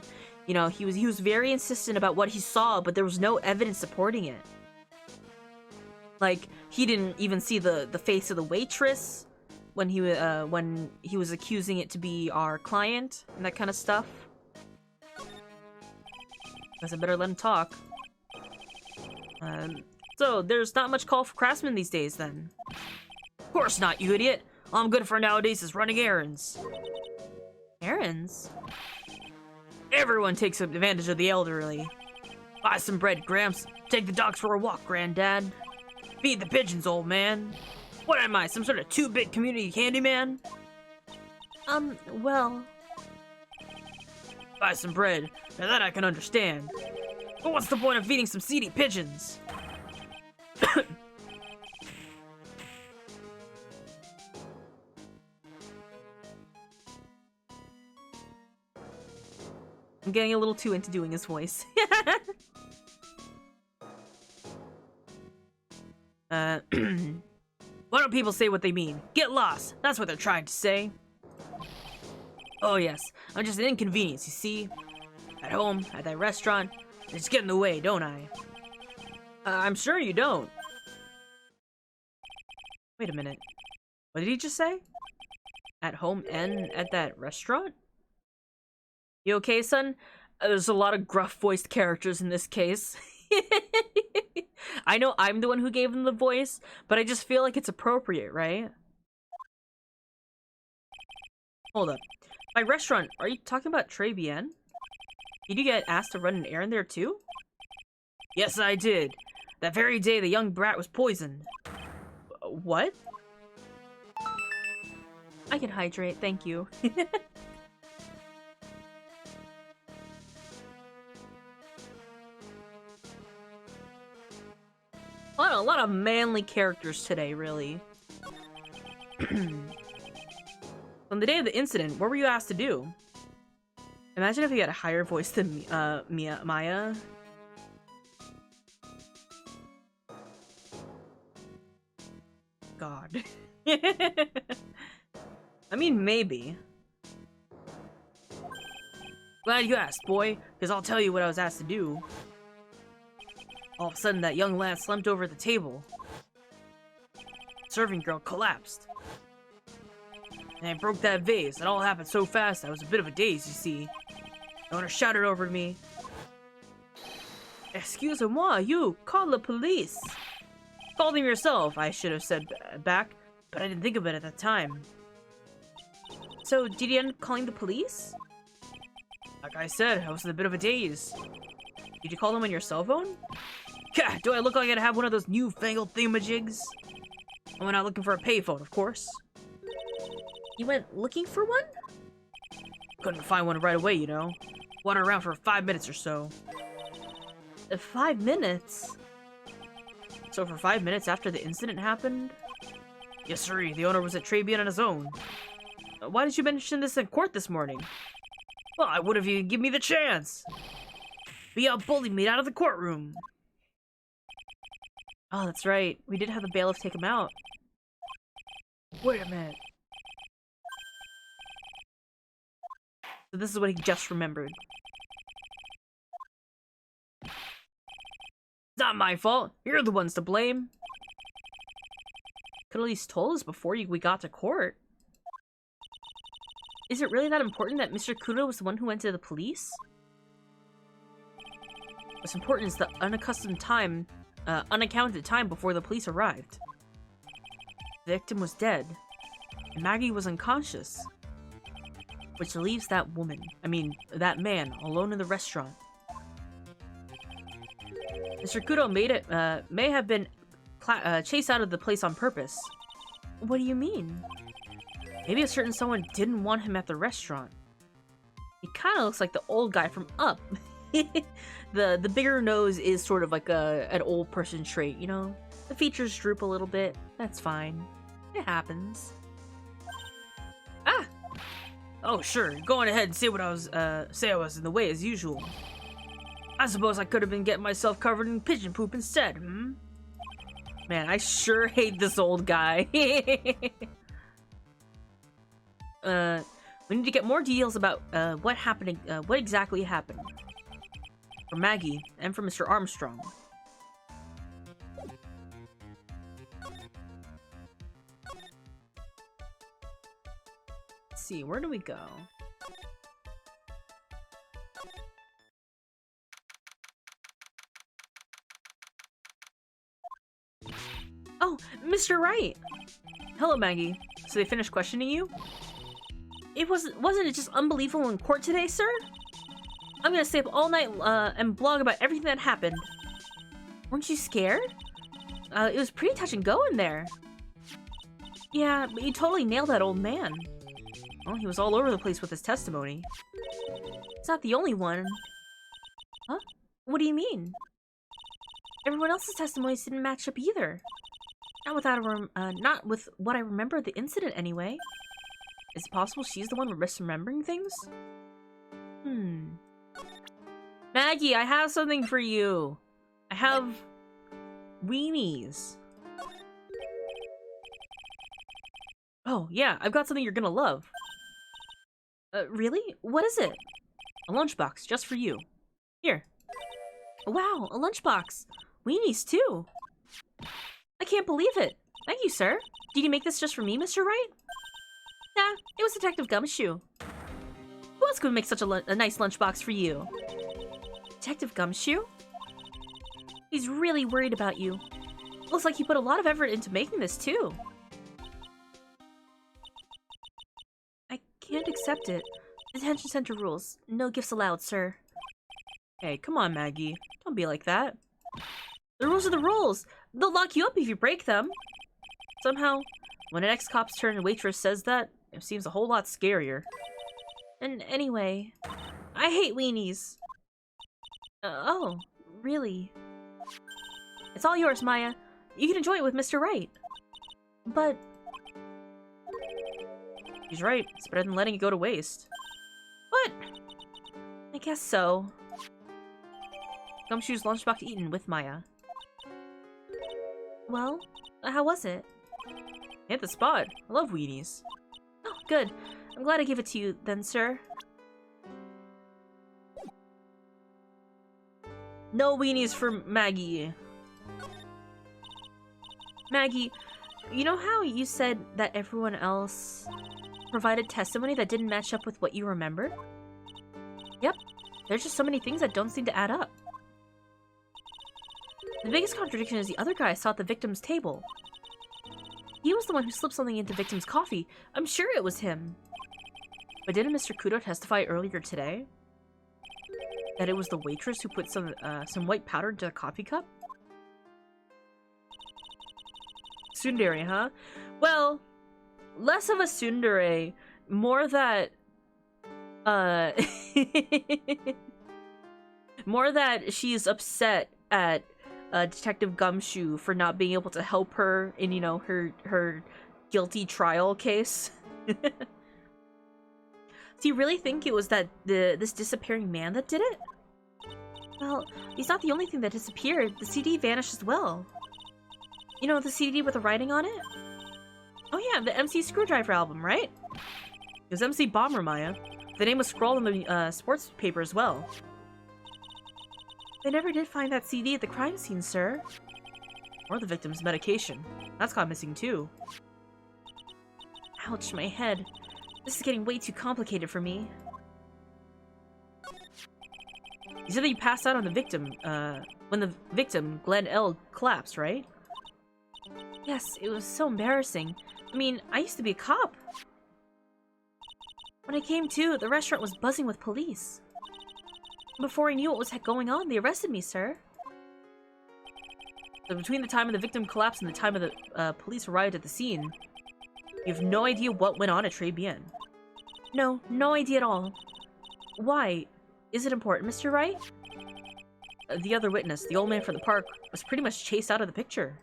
You know, he was very insistent about what he saw, but there was no evidence supporting it. Like, he didn't even see the face of the waitress when he was accusing it to be our client and that kind of stuff. Guess I better let him talk. So there's not much call for craftsmen these days, then. Of course not, you idiot. All I'm good for nowadays is running errands. Errands? Everyone takes advantage of the elderly. Buy some bread, Gramps. Take the dogs for a walk, Granddad. Feed the pigeons, old man. What am I, some sort of 2-bit community handyman? Well... Buy some bread. Now that I can understand. But what's the point of feeding some seedy pigeons? I'm getting a little too into doing his voice. Why don't people say what they mean? Get lost! That's what they're trying to say. Oh yes, I'm just an inconvenience, you see? At home, at that restaurant, I just get in the way, don't I? I'm sure you don't. Wait a minute. What did he just say? At home and at that restaurant? You okay, son? There's a lot of gruff-voiced characters in this case. I know I'm the one who gave him the voice, but I just feel like it's appropriate, right? Hold up. By restaurant, are you talking about Très Bien? Did you get asked to run an errand there too? Yes, I did. That very day, the young brat was poisoned. What? I can hydrate, thank you. A lot of manly characters today, really. On the day of the incident, what were you asked to do? Imagine if you had a higher voice than Maya. God. I mean, maybe. Glad you asked, boy, because I'll tell you what I was asked to do. All of a sudden, that young lad slumped over the table. Serving girl collapsed. And I broke that vase. It all happened so fast, I was a bit of a daze, you see. The owner shouted over to me. Excuse-moi, you, call the police. Call them yourself, I should have said back, but I didn't think of it at the time. So, did you end up calling the police? Like I said, I was in a bit of a daze. Did you call them on your cell phone? God, do I look like I'd have one of those newfangled thingamajigs? I went out looking for a payphone, of course. You went looking for one? Couldn't find one right away, you know. Wandered around for 5 minutes or so. 5 minutes? So for 5 minutes after the incident happened? Yes, sir. The owner was at Trabian on his own. Why did you mention this in court this morning? Well, I would have you give me the chance. But you bullied me out of the courtroom. Oh, that's right. We did have the bailiff take him out. Wait a minute. So this is what he just remembered. It's not my fault. You're the ones to blame. Could at least told us before we got to court. Is it really that important that Mr. Kudo was the one who went to the police? What's important is the unaccustomed time, unaccounted time before the police arrived. The victim was dead, and Maggie was unconscious. Which leaves that that man, alone in the restaurant. Mr. Kudo may have been chased out of the place on purpose. What do you mean? Maybe a certain someone didn't want him at the restaurant. He kind of looks like the old guy from Up. The bigger nose is sort of like an old person trait, you know? The features droop a little bit. That's fine. It happens. Ah! Oh, sure. Go on ahead and say I was in the way as usual. I suppose I could have been getting myself covered in pigeon poop instead, hmm? Man, I sure hate this old guy. We need to get more details about what exactly happened. From Maggie and from Mr. Armstrong. Let's see, where do we go? Oh, Mr. Wright! Hello, Maggie. So they finished questioning you? Wasn't it just unbelievable in court today, sir? I'm gonna stay up all night and blog about everything that happened. Weren't you scared? It was pretty touch and go in there. Yeah, but you totally nailed that old man. Well, he was all over the place with his testimony. He's not the only one. Huh? What do you mean? Everyone else's testimonies didn't match up either. Not with what I remember of the incident anyway. Is it possible she's the one misremembering things? Maggie, I have something for you. I have weenies. Oh, yeah, I've got something you're gonna love. Really? What is it? A lunchbox, just for you. Here. Wow, a lunchbox. Weenies, too. I can't believe it. Thank you, sir. Did you make this just for me, Mr. Wright? Nah, it was Detective Gumshoe. Who else could make such a nice lunchbox for you? Detective Gumshoe? He's really worried about you. Looks like he put a lot of effort into making this, too. I can't accept it. Detention center rules. No gifts allowed, sir. Hey, come on, Maggie. Don't be like that. The rules are the rules. They'll lock you up if you break them. Somehow, when an ex-cop's turned waitress says that, it seems a whole lot scarier. And anyway, I hate weenies. Oh, really? It's all yours, Maya. You can enjoy it with Mr. Wright. But... He's right. It's better than letting it go to waste. What? I guess so. Gumshoe's lunchbox eaten with Maya. Well, how was it? Hit the spot. I love weenies. Oh, good. I'm glad I gave it to you then, sir. No weenies for Maggie. Maggie, you know how you said that everyone else provided testimony that didn't match up with what you remembered? Yep. There's just so many things that don't seem to add up. The biggest contradiction is the other guy saw at the victim's table. He was the one who slipped something into the victim's coffee. I'm sure it was him. But didn't Mr. Kudo testify earlier today that it was the waitress who put some white powder into the coffee cup? Tsundere, huh? Well, less of a tsundere, more that more that she's upset at Detective Gumshoe for not being able to help her in, you know, her guilty trial case. Do you really think it was this disappearing man that did it? Well, he's not the only thing that disappeared. The CD vanished as well. You know, the CD with the writing on it? Oh yeah, the MC Screwdriver album, right? It was MC Bomber, Maya. The name was scrawled in the sports paper as well. They never did find that CD at the crime scene, sir. Or the victim's medication. That's gone missing too. Ouch, my head. This is getting way too complicated for me. You said that you passed out on the victim, when the victim, Glenn L., collapsed, right? Yes, it was so embarrassing. I mean, I used to be a cop. When I came to, the restaurant was buzzing with police. Before I knew what was going on, they arrested me, sir. So between the time of the victim collapse and the time of the police arrived at the scene, you have no idea what went on at Très Bien. No, no idea at all. Why? Is it important, Mr. Wright? The other witness, the old man from the park, was pretty much chased out of the picture.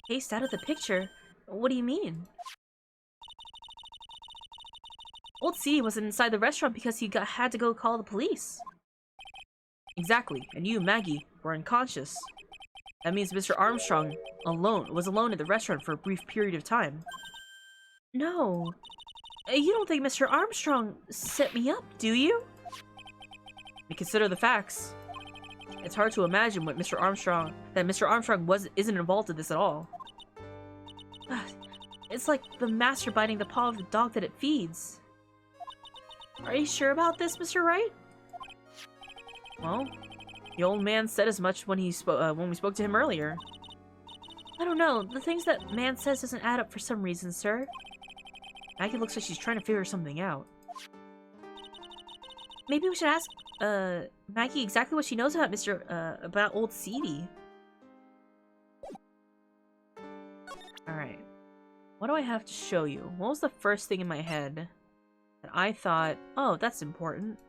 Chased out of the picture? What do you mean? Old C was inside the restaurant because he had to go call the police. Exactly, and you, Maggie, were unconscious. That means Mr. Armstrong was alone at the restaurant for a brief period of time. No. You don't think Mr. Armstrong set me up, do you? You consider the facts. It's hard to imagine that Mr. Armstrong isn't involved in this at all. It's like the master biting the paw of the dog that it feeds. Are you sure about this, Mr. Wright? Well, the old man said as much when we spoke to him earlier. I don't know. The things that man says doesn't add up for some reason, sir. Maggie looks like she's trying to figure something out. Maybe we should ask Maggie exactly what she knows about about old CD. Alright. What do I have to show you? What was the first thing in my head that I thought, oh, that's important?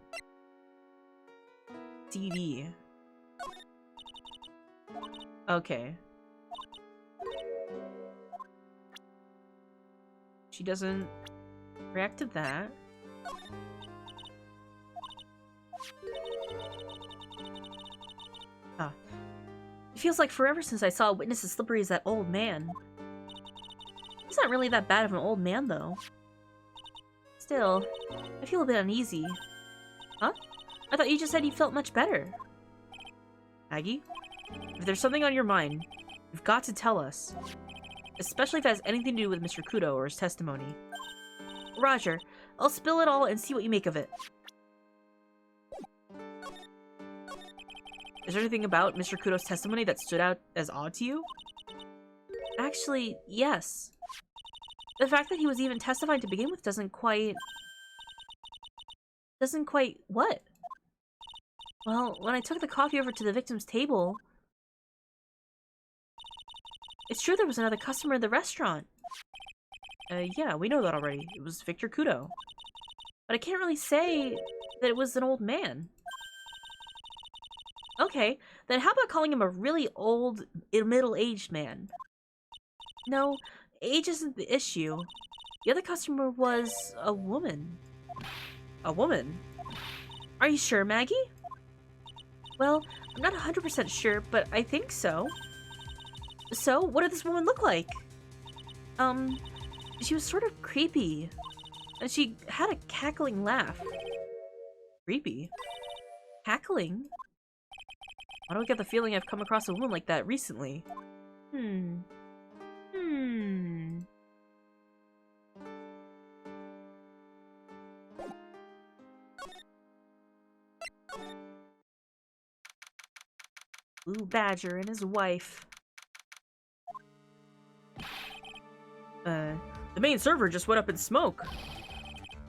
CD. Okay. She doesn't react to that. Ah. It feels like forever since I saw a witness as slippery as that old man. He's not really that bad of an old man, though. Still, I feel a bit uneasy. Huh? I thought you just said you felt much better. Maggie? If there's something on your mind, you've got to tell us. Especially if it has anything to do with Mr. Kudo or his testimony. Roger. I'll spill it all and see what you make of it. Is there anything about Mr. Kudo's testimony that stood out as odd to you? Actually, yes. The fact that he was even testifying to begin with doesn't quite... what? Well, when I took the coffee over to the victim's table... It's true there was another customer in the restaurant. Yeah, we know that already. It was Victor Kudo. But I can't really say that it was an old man. Okay, then how about calling him a really old, middle-aged man? No, age isn't the issue. The other customer was a woman. A woman? Are you sure, Maggie? Well, I'm not 100% sure, but I think so. So, what did this woman look like? She was sort of creepy. And she had a cackling laugh. Creepy? Cackling? I don't get the feeling I've come across a woman like that recently. Blue Badger and his wife. The main server just went up in smoke.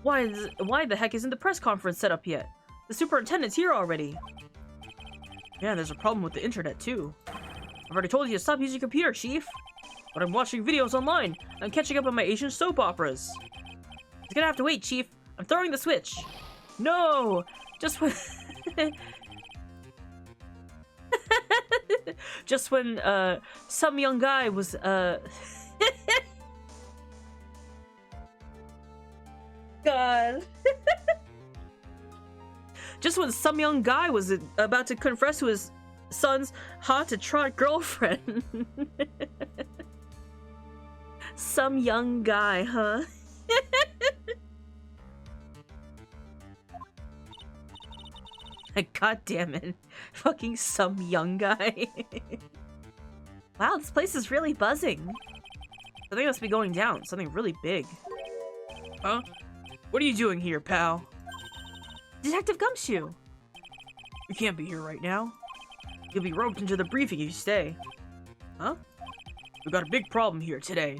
Why the heck isn't the press conference set up yet? The superintendent's here already. Yeah, there's a problem with the internet too. I've already told you to stop using your computer, Chief. But I'm watching videos online. I'm catching up on my Asian soap operas. It's gonna have to wait, Chief. I'm throwing the switch. No! Just when... Just when, some young guy was, God. Just when some young guy was about to confess to his son's hot-to-trot girlfriend. Some young guy, huh? God damn it. Fucking some young guy. Wow, this place is really buzzing. Something must be going down. Something really big. Huh? What are you doing here, pal? Detective Gumshoe. You can't be here right now. You'll be roped into the briefing if you stay. Huh? We've got a big problem here today.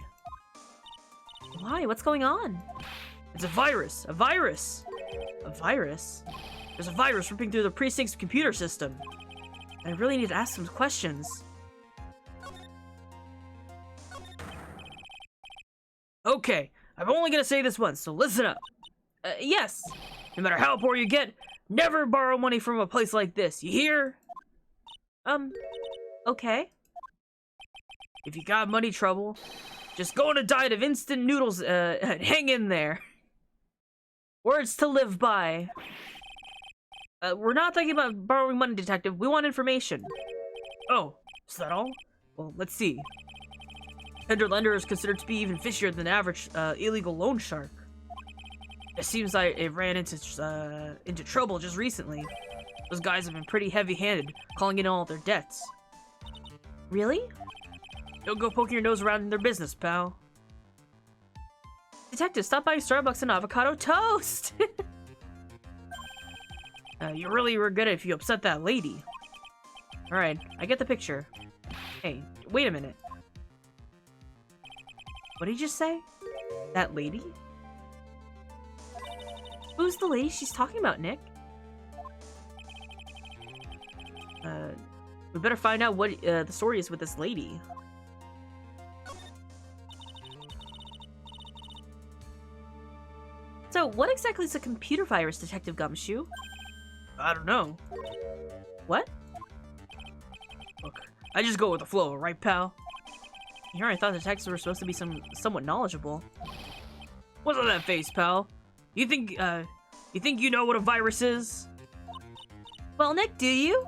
Why? What's going on? It's a virus! A virus! A virus? There's a virus ripping through the precinct's computer system. I really need to ask some questions. Okay, I'm only gonna say this once, so listen up. Yes! No matter how poor you get, never borrow money from a place like this, you hear? Okay. If you got money trouble, just go on a diet of instant noodles, and hang in there. Words to live by. We're not thinking about borrowing money, Detective. We want information. Oh, is that all? Well, let's see. Tender lender is considered to be even fishier than the average illegal loan shark. It seems like it ran into trouble just recently. Those guys have been pretty heavy-handed, calling in all their debts. Really? Don't go poking your nose around in their business, pal. Detective, stop buying Starbucks and avocado toast! You really regret it if you upset that lady. Alright, I get the picture. Hey, wait a minute. What did you just say? That lady? Who's the lady she's talking about, Nick? We better find out what the story is with this lady. So, what exactly is a computer virus, Detective Gumshoe? I don't know. What? Look, I just go with the flow, right, pal? Here I thought detectives were supposed to be somewhat knowledgeable. What's on that face, pal? You think you know what a virus is? Well, Nick, do you?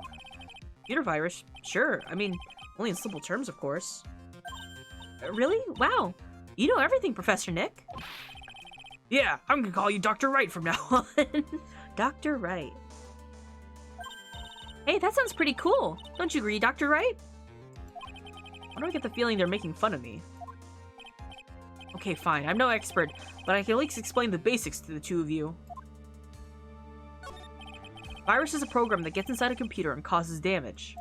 Computer virus? Sure. I mean, only in simple terms, of course. Really? Wow. You know everything, Professor Nick. Yeah, I'm gonna call you Dr. Wright from now on. Dr. Wright. Hey, that sounds pretty cool. Don't you agree, Dr. Wright? Why do I get the feeling they're making fun of me? Okay, fine. I'm no expert, but I can at least explain the basics to the two of you. Virus is a program that gets inside a computer and causes damage.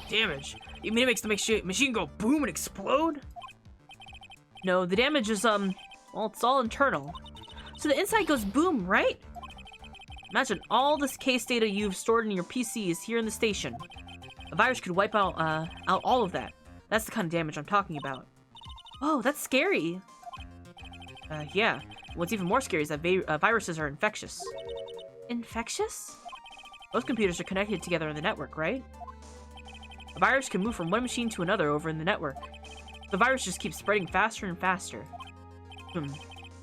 Damage? You mean it makes the machine go boom and explode? No, the damage is, well, it's all internal. So the inside goes boom, right? Imagine all this case data you've stored in your PC is here in the station. A virus could wipe out all of that. That's the kind of damage I'm talking about. Oh, that's scary. Yeah. What's even more scary is that viruses are infectious. Infectious? Most computers are connected together in the network, right? A virus can move from one machine to another over in the network. The virus just keeps spreading faster and faster.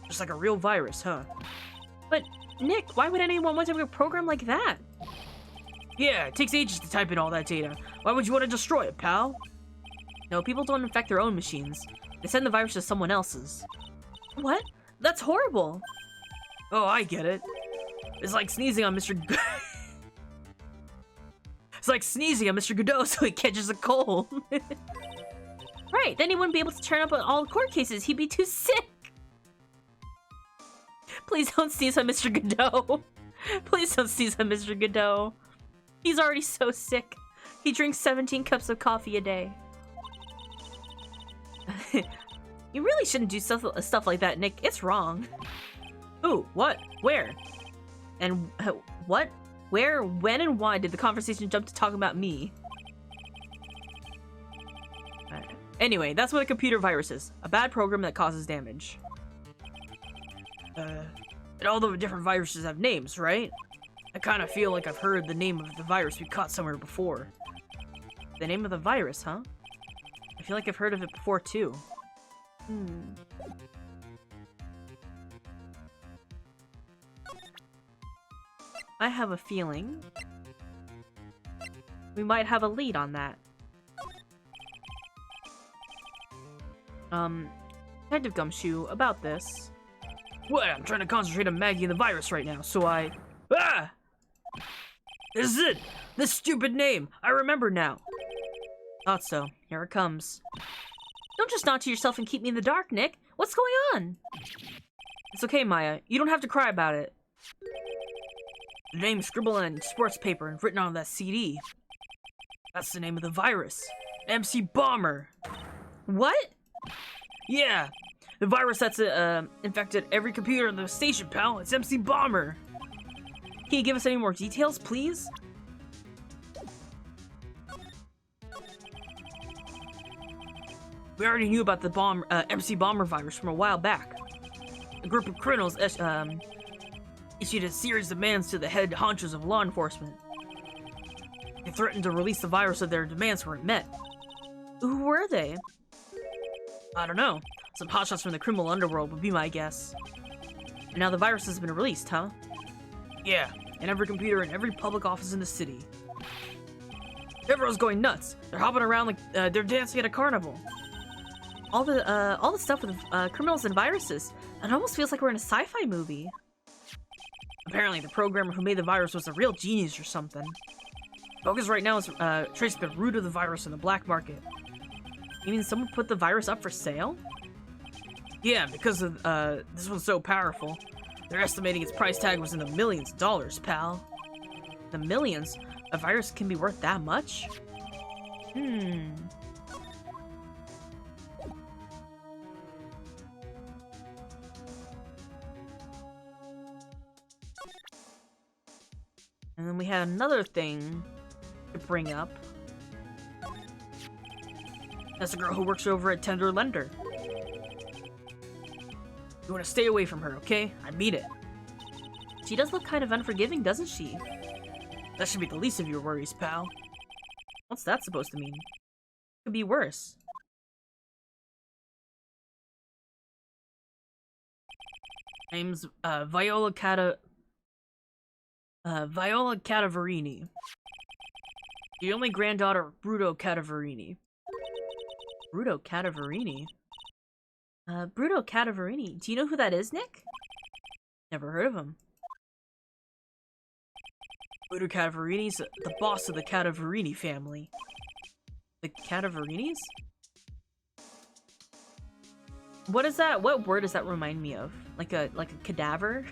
Just like a real virus, huh? But, Nick, why would anyone want to make a program like that? Yeah, it takes ages to type in all that data. Why would you want to destroy it, pal? No, people don't infect their own machines. They send the virus to someone else's. What? That's horrible! Oh, I get it. It's like sneezing on Mr. It's like sneezing on Mr. Godot so he catches a cold. Right, then he wouldn't be able to turn up on all court cases. He'd be too sick. Please don't sneeze on Mr. Godot. Please don't sneeze on Mr. Godot. He's already so sick. He drinks 17 cups of coffee a day. You really shouldn't do stuff like that, Nick. It's wrong. Ooh, what? Where? And what? Where, when, and why did the conversation jump to talking about me? Anyway, that's what a computer virus is. A bad program that causes damage. And all the different viruses have names, right? I kind of feel like I've heard the name of the virus we caught somewhere before. The name of the virus, huh? I feel like I've heard of it before, too. I have a feeling we might have a lead on that. Detective Gumshoe, about this. What? I'm trying to concentrate on Maggie and the virus right now, so I... Ah! This is it! This stupid name! I remember now! Thought so. Here it comes. Don't just nod to yourself and keep me in the dark, Nick. What's going on? It's okay, Maya. You don't have to cry about it. The name scribbled on sports paper and written on that CD. That's the name of the virus. MC Bomber. What? Yeah, the virus that's infected every computer in the station, pal. It's MC Bomber. Can you give us any more details, please? We already knew about the MC Bomber virus from a while back. A group of criminals issued a series of demands to the head honchos of law enforcement. They threatened to release the virus if their demands weren't met. Who were they? I don't know. Some hotshots from the criminal underworld would be my guess. And now the virus has been released, huh? Yeah, and every computer in every public office in the city. Everyone's going nuts. They're hopping around like they're dancing at a carnival. All the stuff with criminals and viruses. It almost feels like we're in a sci-fi movie. Apparently, the programmer who made the virus was a real genius or something. Focus right now is tracing the root of the virus in the black market. You mean someone put the virus up for sale? Yeah, because of this one's so powerful. They're estimating its price tag was in the millions of dollars, pal. The millions? A virus can be worth that much? And then we had another thing to bring up. That's the girl who works over at Tender Lender. You want to stay away from her, okay? I mean it. She does look kind of unforgiving, doesn't she? That should be the least of your worries, pal. What's that supposed to mean? Could be worse. Name's Viola Cadavarini. The only granddaughter of Bruto Cadavarini. Bruto Cadavarini? Bruto Cadavarini. Do you know who that is, Nick? Never heard of him. Bruto Cadavarini's the boss of the Cadavarini family. The Cadavarinis? What is that? What word does that remind me of? Like a cadaver?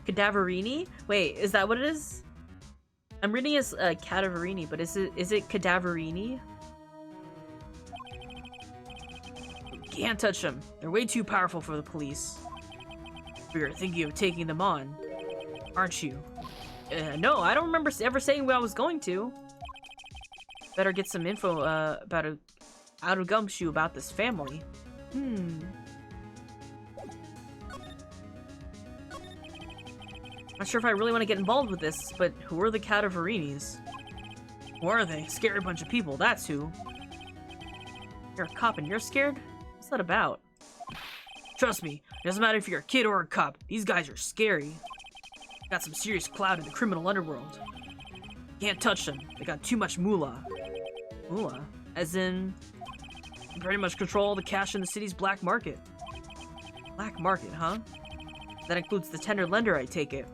Cadavarini? Wait, is that what it is? I'm reading as Cadavarini, but is it Cadavarini? Can't touch them. They're way too powerful for the police. You're thinking of taking them on, aren't you? No, I don't remember ever saying what I was going to. Better get some info out of Gumshoe about this family. Not sure if I really want to get involved with this, but who are the Cadavarinis? Who are they? Scary bunch of people, that's who. You're a cop and you're scared? What's that about? Trust me, it doesn't matter if you're a kid or a cop, these guys are scary. Got some serious clout in the criminal underworld. Can't touch them, they got too much moolah. Moolah? As in... They pretty much control all the cash in the city's black market. Black market, huh? That includes the Tender Lender, I take it.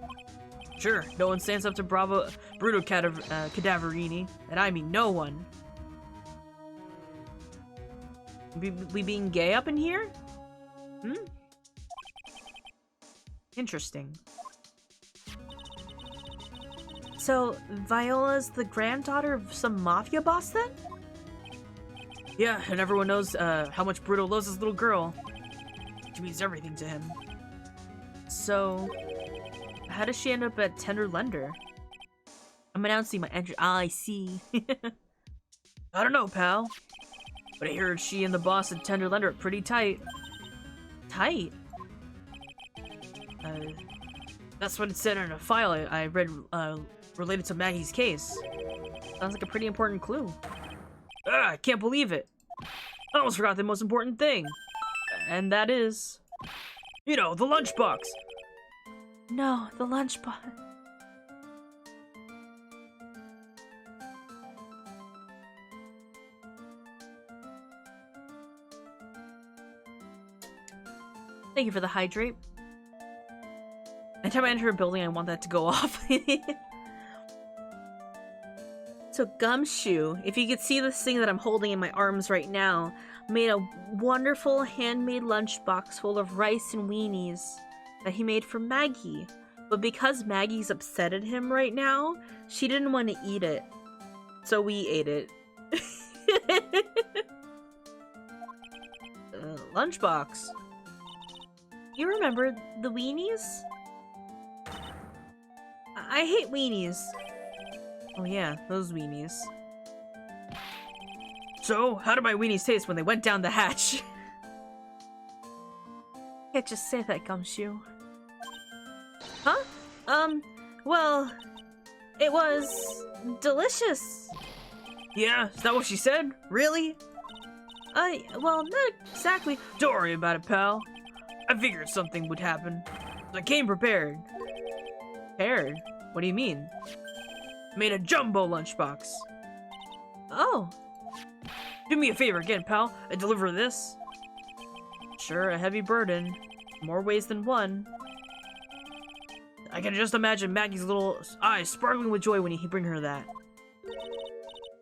Sure, no one stands up to Bruto Cadaverini, and I mean no one. We being gay up in here? Hmm? Interesting. So, Viola's the granddaughter of some mafia boss then? Yeah, and everyone knows how much Bruto loves his little girl. She means everything to him. So, how does she end up at Tender Lender? I'm announcing my entry. Ah, I see. I don't know, pal. But I heard she and the boss at Tender Lender are pretty tight. Tight? That's what it said in a file I read related to Maggie's case. Sounds like a pretty important clue. Ah, I can't believe it. I almost forgot the most important thing. And that is... You know, the lunchbox. No, the lunchbox. Thank you for the hydrate. Anytime I enter a building, I want that to go off. So Gumshoe, if you could see this thing that I'm holding in my arms right now, made a wonderful handmade lunchbox full of rice and weenies that he made for Maggie. But because Maggie's upset at him right now, she didn't want to eat it. So we ate it. Lunchbox. You remember the weenies? I hate weenies. Oh yeah, those weenies. So, how did my weenies taste when they went down the hatch? Can't just say that, Gumshoe. Huh? Well, it was delicious. Yeah, is that what she said? Really? Well, not exactly. Don't worry about it, pal. I figured something would happen. I came prepared. Prepared? What do you mean? Made a jumbo lunchbox. Oh. Do me a favor again, pal, and deliver this. Sure, a heavy burden. More ways than one. I can just imagine Maggie's little eyes sparkling with joy when he bring her that.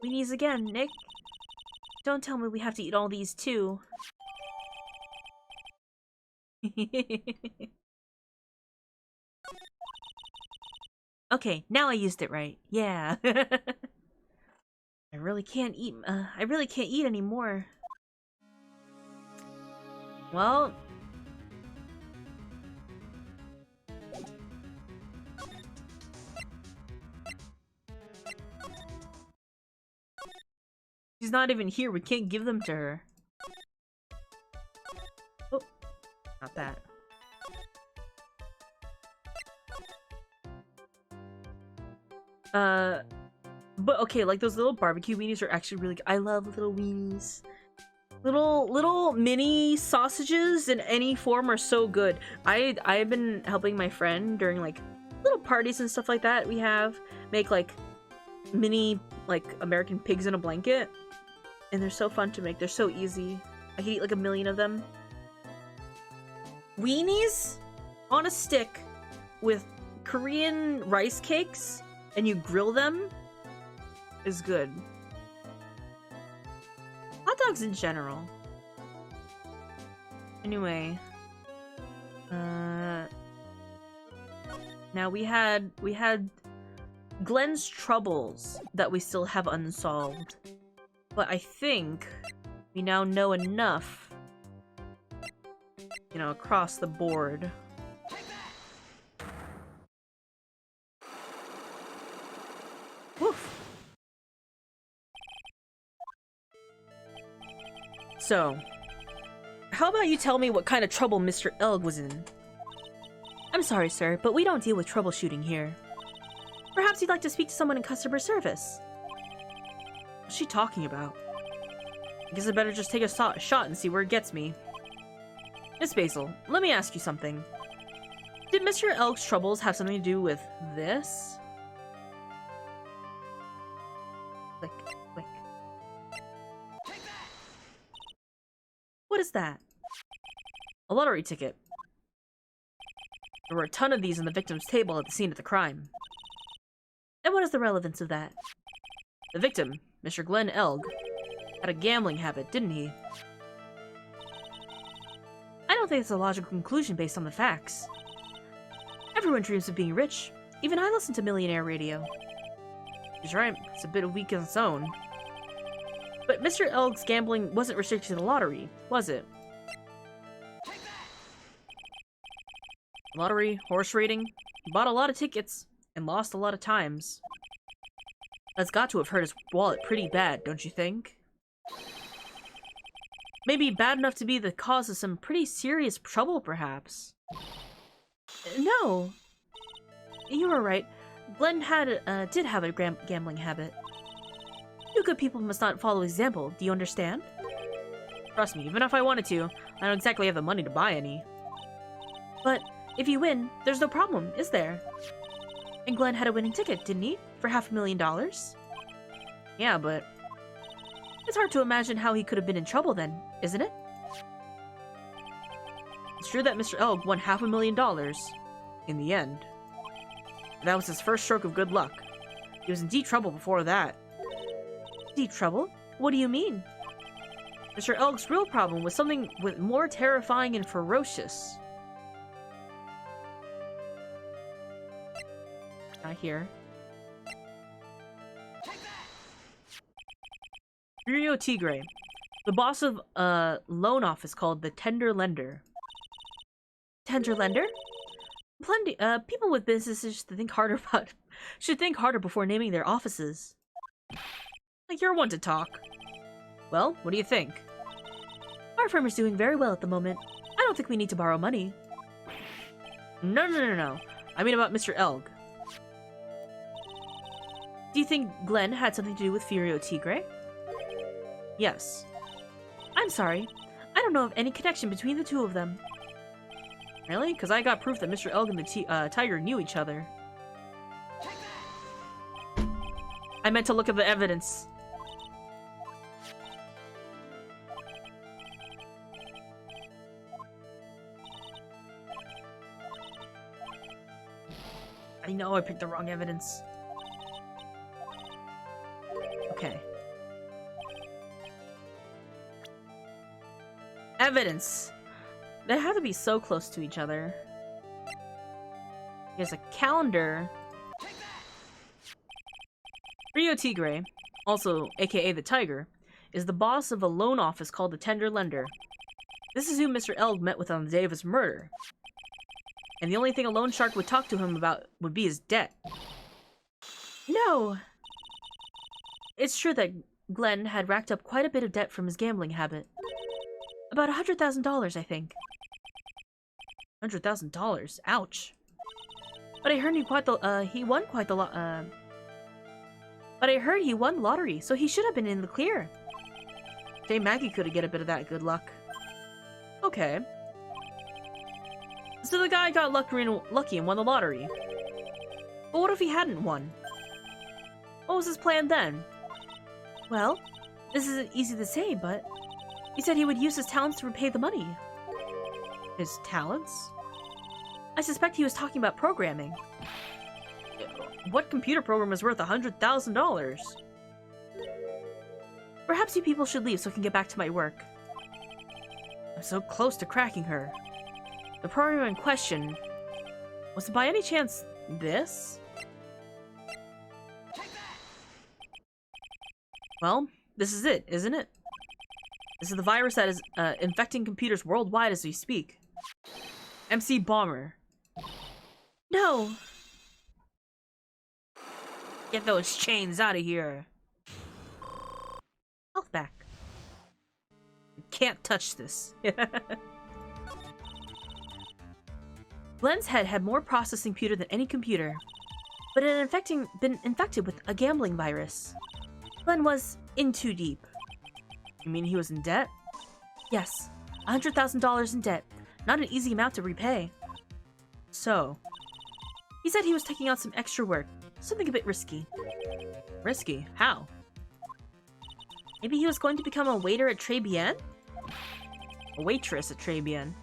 Weenies again, Nick. Don't tell me we have to eat all these too. Okay, now I used it right. Yeah. I really can't eat anymore. Well, she's not even here. We can't give them to her. Oh, not that. But okay, like those little barbecue weenies are actually really good. I love little weenies. Little mini sausages in any form are so good. I've been helping my friend during like little parties and stuff like that. We have make like mini like American pigs in a blanket, and they're so fun to make. They're so easy. I could eat like 1,000,000 of them. Weenies on a stick with Korean rice cakes, and you grill them is good. Hot dogs in general. Anyway, now we had Glenn's troubles that we still have unsolved, but I think we now know enough, you know, across the board. Woof. So, how about you tell me what kind of trouble Mr. Elg was in? I'm sorry, sir, but we don't deal with troubleshooting here. Perhaps you'd like to speak to someone in customer service. What's she talking about? I guess I better just take a shot and see where it gets me. Miss Basil, let me ask you something. Did Mr. Elg's troubles have something to do with this? Click, click. What is that? A lottery ticket. There were a ton of these on the victim's table at the scene of the crime. And what is the relevance of that? The victim, Mr. Glenn Elg, had a gambling habit, didn't he? I don't think it's a logical conclusion based on the facts. Everyone dreams of being rich. Even I listen to Millionaire Radio. He's right, it's a bit weak on its own. But Mr. Elg's gambling wasn't restricted to the lottery, was it? Lottery, horse racing, he bought a lot of tickets and lost a lot of times. That's got to have hurt his wallet pretty bad, don't you think? Maybe bad enough to be the cause of some pretty serious trouble, perhaps. No. You were right. Glenn did have a gambling habit. You good people must not follow example, do you understand? Trust me, even if I wanted to, I don't exactly have the money to buy any. But if you win, there's no problem, is there? And Glenn had a winning ticket, didn't he? For $500,000? Yeah, but it's hard to imagine how he could have been in trouble then, isn't it? It's true that Mr. Elg won $500,000 in the end. That was his first stroke of good luck. He was in deep trouble before that. Deep trouble? What do you mean? Mr. Elg's real problem was something more terrifying and ferocious. Not here. Rio Tigre, the boss of a loan office called the Tender Lender. Tender Lender? Plenty. People with businesses should think harder before naming their offices. Like you're one to talk. Well, what do you think? Our firm is doing very well at the moment. I don't think we need to borrow money. No. I mean about Mr. Elg. Do you think Glenn had something to do with Furio Tigre? Yes. I'm sorry. I don't know of any connection between the two of them. Really? Because I got proof that Mr. Elg and the tiger knew each other. I meant to look at the evidence. I know I picked the wrong evidence. Okay. Evidence! They have to be so close to each other. Here's a calendar. Rio Tigre, also aka the Tiger, is the boss of a loan office called the Tender Lender. This is who Mr. Elg met with on the day of his murder. And the only thing a loan shark would talk to him about would be his debt. No! It's true that Glenn had racked up quite a bit of debt from his gambling habit. About $100,000, I think. $100,000? Ouch. But I heard he won quite the lot. But I heard he won the lottery, so he should have been in the clear. Dame Maggie could get a bit of that good luck. Okay. So the guy got lucky and won the lottery. But what if he hadn't won? What was his plan then? Well, this isn't easy to say, but he said he would use his talents to repay the money. His talents? I suspect he was talking about programming. What computer program is worth $100,000? Perhaps you people should leave so I can get back to my work. I'm so close to cracking her. The program in question was it by any chance this? Well, this is it, isn't it? This is the virus that is infecting computers worldwide as we speak. MC Bomber. No! Get those chains out of here. Health back. You can't touch this. Glenn's head had more processing power than any computer, but it had been infected with a gambling virus. Glenn was in too deep. You mean he was in debt? Yes, $100,000 in debt. Not an easy amount to repay. So, he said he was taking on some extra work, something a bit risky. Risky? How? Maybe he was going to become a waiter at Très Bien? A waitress at Très Bien?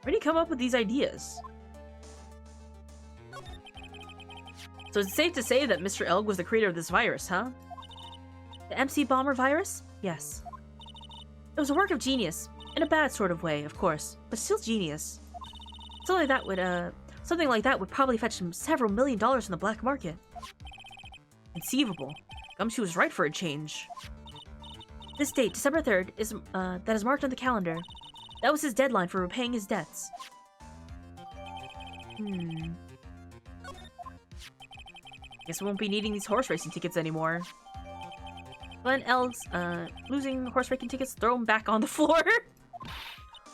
Where did he come up with these ideas? So it's safe to say that Mr. Elg was the creator of this virus, huh? The MC Bomber virus? Yes. It was a work of genius. In a bad sort of way, of course, but still genius. Something like that would probably fetch him several $1 million in the black market. Conceivable. Gumshoe was right for a change. This date, December 3rd, that is marked on the calendar. That was his deadline for repaying his debts. Guess we won't be needing these horse racing tickets anymore. Glenn Elg's, losing horse racing tickets, throw them back on the floor.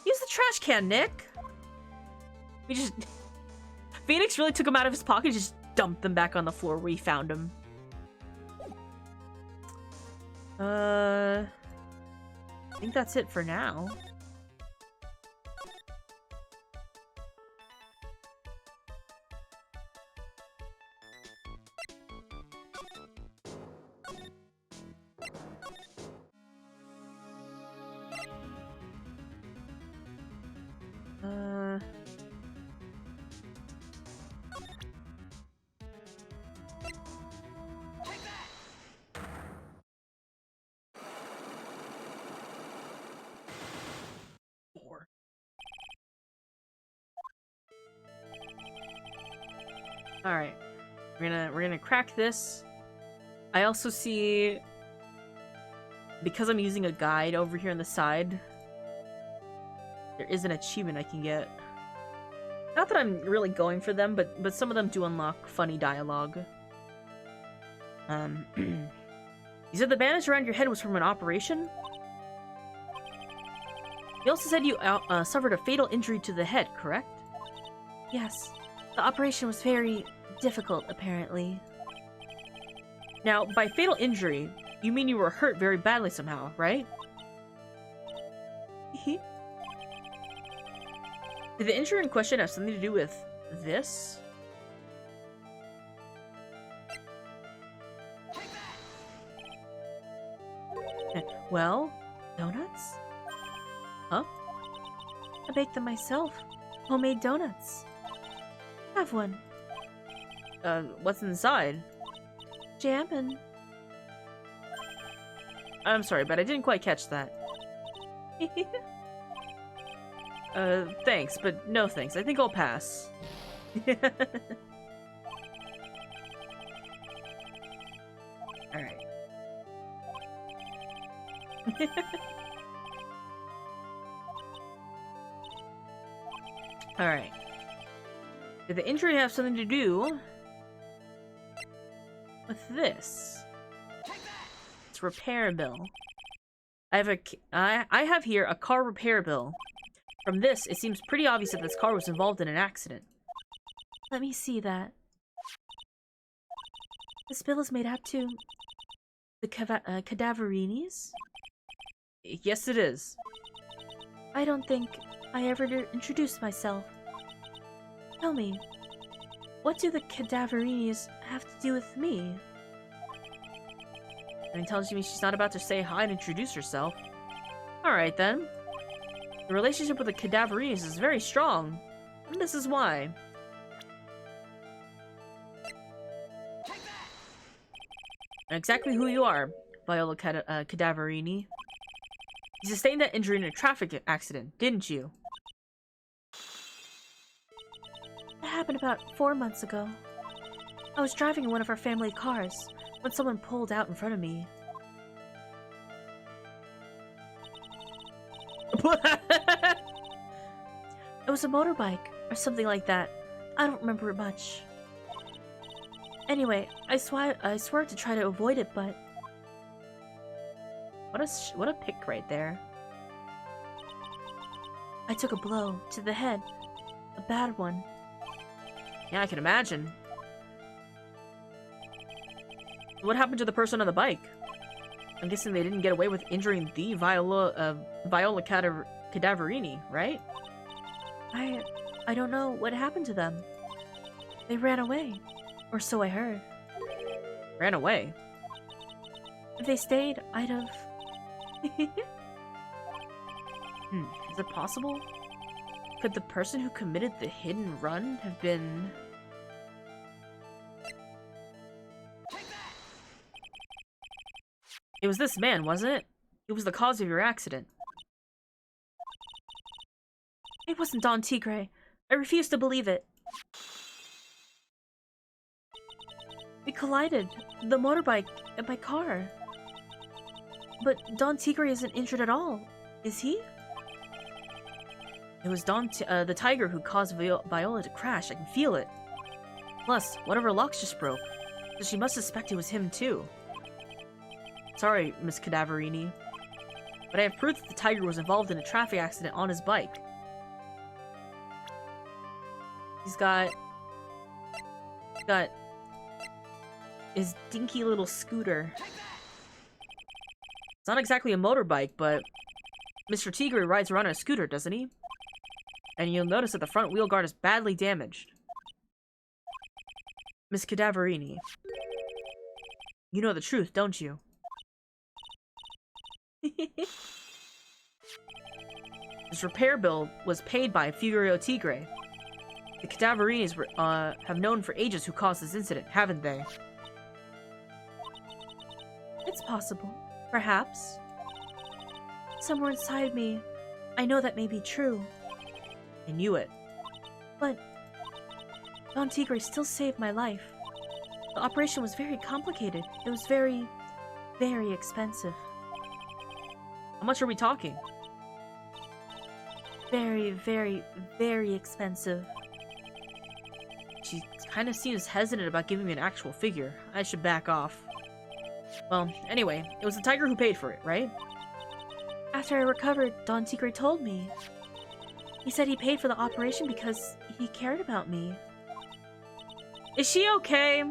Use the trash can, Nick. We just... Phoenix really took him out of his pocket and just dumped them back on the floor where he found them. I think that's it for now. Alright. We're gonna crack this. I also see, because I'm using a guide over here on the side, there is an achievement I can get. Not that I'm really going for them, but some of them do unlock funny dialogue. You said the bandage around your head was from an operation? You also said you suffered a fatal injury to the head, correct? Yes. The operation was very difficult, apparently. Now, by fatal injury, you mean you were hurt very badly somehow, right? Did the injury in question have something to do with this? Well, donuts? Huh? I baked them myself. Homemade donuts. Have one. What's inside? Jam and... I'm sorry, but I didn't quite catch that. Thanks, but no thanks. I think I'll pass. Alright. Alright. Did the injury have something to do with this? It's repair bill. I have here a car repair bill. From this, it seems pretty obvious that this car was involved in an accident. Let me see that. This bill is made out to the Cadaverinis? Yes, it is. I don't think I ever introduced myself. Tell me, what do the Cadaverinis have to do with me? And tells me she's not about to say hi and introduce herself. Alright then. The relationship with the Cadaverinis is very strong, and this is why. And exactly who you are, Viola Cadaverini. You sustained that injury in a traffic accident, didn't you? It happened about 4 months ago. I was driving in one of our family cars when someone pulled out in front of me. It was a motorbike or something like that. I don't remember it much. Anyway, I swear to try to avoid it, but what a pick right there. I took a blow to the head, a bad one. Yeah, I can imagine. What happened to the person on the bike? I'm guessing they didn't get away with injuring the Viola Cadaverini, right? I don't know what happened to them. They ran away, or so I heard. Ran away? If they stayed, I'd have... Is it possible? Could the person who committed the hit and run have been... It was this man, wasn't it? It was the cause of your accident. It wasn't Don Tigre. I refuse to believe it. We collided. The motorbike and my car. But Don Tigre isn't injured at all, is he? It was the tiger who caused Viola to crash. I can feel it. Plus, one of her locks just broke, so she must suspect it was him too. Sorry, Miss Cadaverini, but I have proof that the tiger was involved in a traffic accident on his bike. He's got his dinky little scooter. It's not exactly a motorbike, but Mr. Tigre rides around on a scooter, doesn't he? And you'll notice that the front wheel guard is badly damaged. Miss Cadaverini, you know the truth, don't you? This repair bill was paid by Figurio Tigre. The Cadaverinis have known for ages who caused this incident, haven't they? It's possible. Perhaps. Somewhere inside me, I know that may be true. I knew it. But Don Tigre still saved my life. The operation was very complicated. It was very, very expensive. How much are we talking? Very, very, very expensive. She kind of seems hesitant about giving me an actual figure. I should back off. Well, anyway, it was the tiger who paid for it, right? After I recovered, Don Tigre told me. He said he paid for the operation because he cared about me. Is she okay?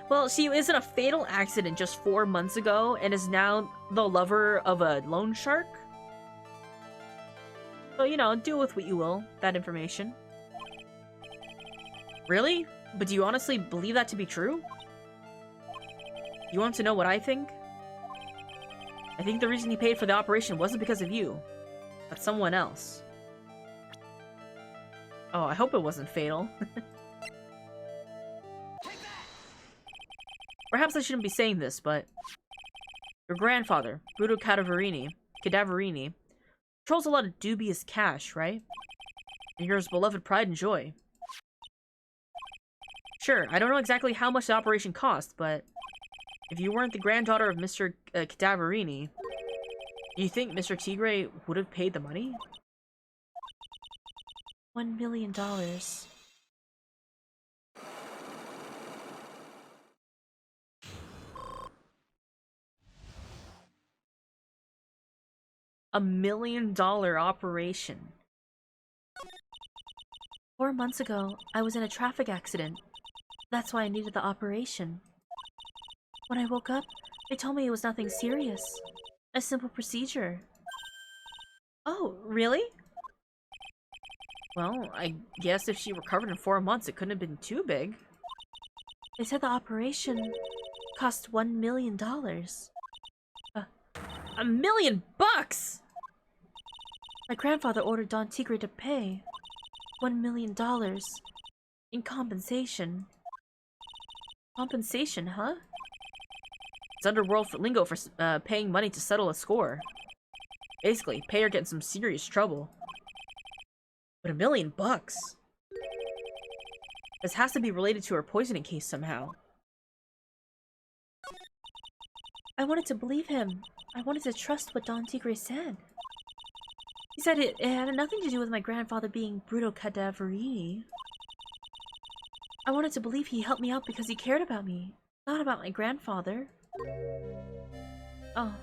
Well, she was in a fatal accident just 4 months ago and is now the lover of a loan shark. So, you know, do with what you will, that information. Really? But do you honestly believe that to be true? You want to know what I think? I think the reason he paid for the operation wasn't because of you, but someone else. Oh, I hope it wasn't fatal. Perhaps I shouldn't be saying this, but your grandfather, Bruto Cadaverini, controls a lot of dubious cash, right? And you're his beloved pride and joy. Sure, I don't know exactly how much the operation cost, but if you weren't the granddaughter of Mr. Cadaverini, do you think Mr. Tigre would have paid the money? $1 million. $1 million operation. 4 months ago, I was in a traffic accident. That's why I needed the operation. When I woke up, they told me it was nothing serious. A simple procedure. Oh, really? Well, I guess if she recovered in 4 months, it couldn't have been too big. They said the operation cost $1 million. $1 million bucks! My grandfather ordered Don Tigre to pay $1 million in compensation. Compensation, huh? It's underworld lingo for paying money to settle a score. Basically, pay or get in some serious trouble. But $1 million bucks? This has to be related to her poisoning case somehow. I wanted to believe him. I wanted to trust what Don Tigre said. He said it had nothing to do with my grandfather being Bruto Cadaverini. I wanted to believe he helped me out because he cared about me, not about my grandfather. Oh.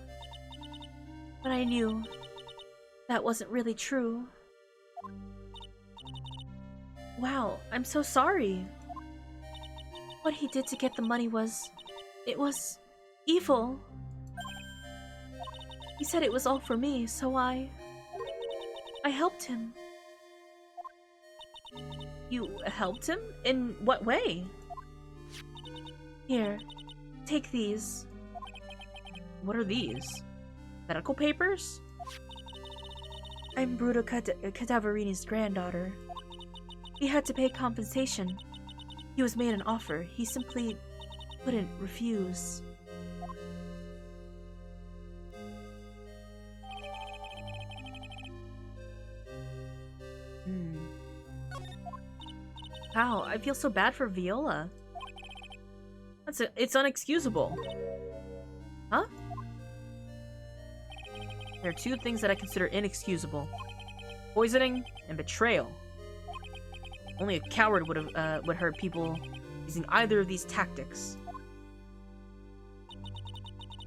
But I knew that wasn't really true. Wow, I'm so sorry. What he did to get the money was... it was... evil. He said it was all for me, so I helped him. You helped him? In what way? Here, take these. What are these? Medical papers? I'm Bruto Cadaverini's granddaughter. He had to pay compensation. He was made an offer. He simply couldn't refuse. Wow, I feel so bad for Viola. It's unexcusable. Huh? There are two things that I consider inexcusable. Poisoning and betrayal. Only a coward would hurt people using either of these tactics.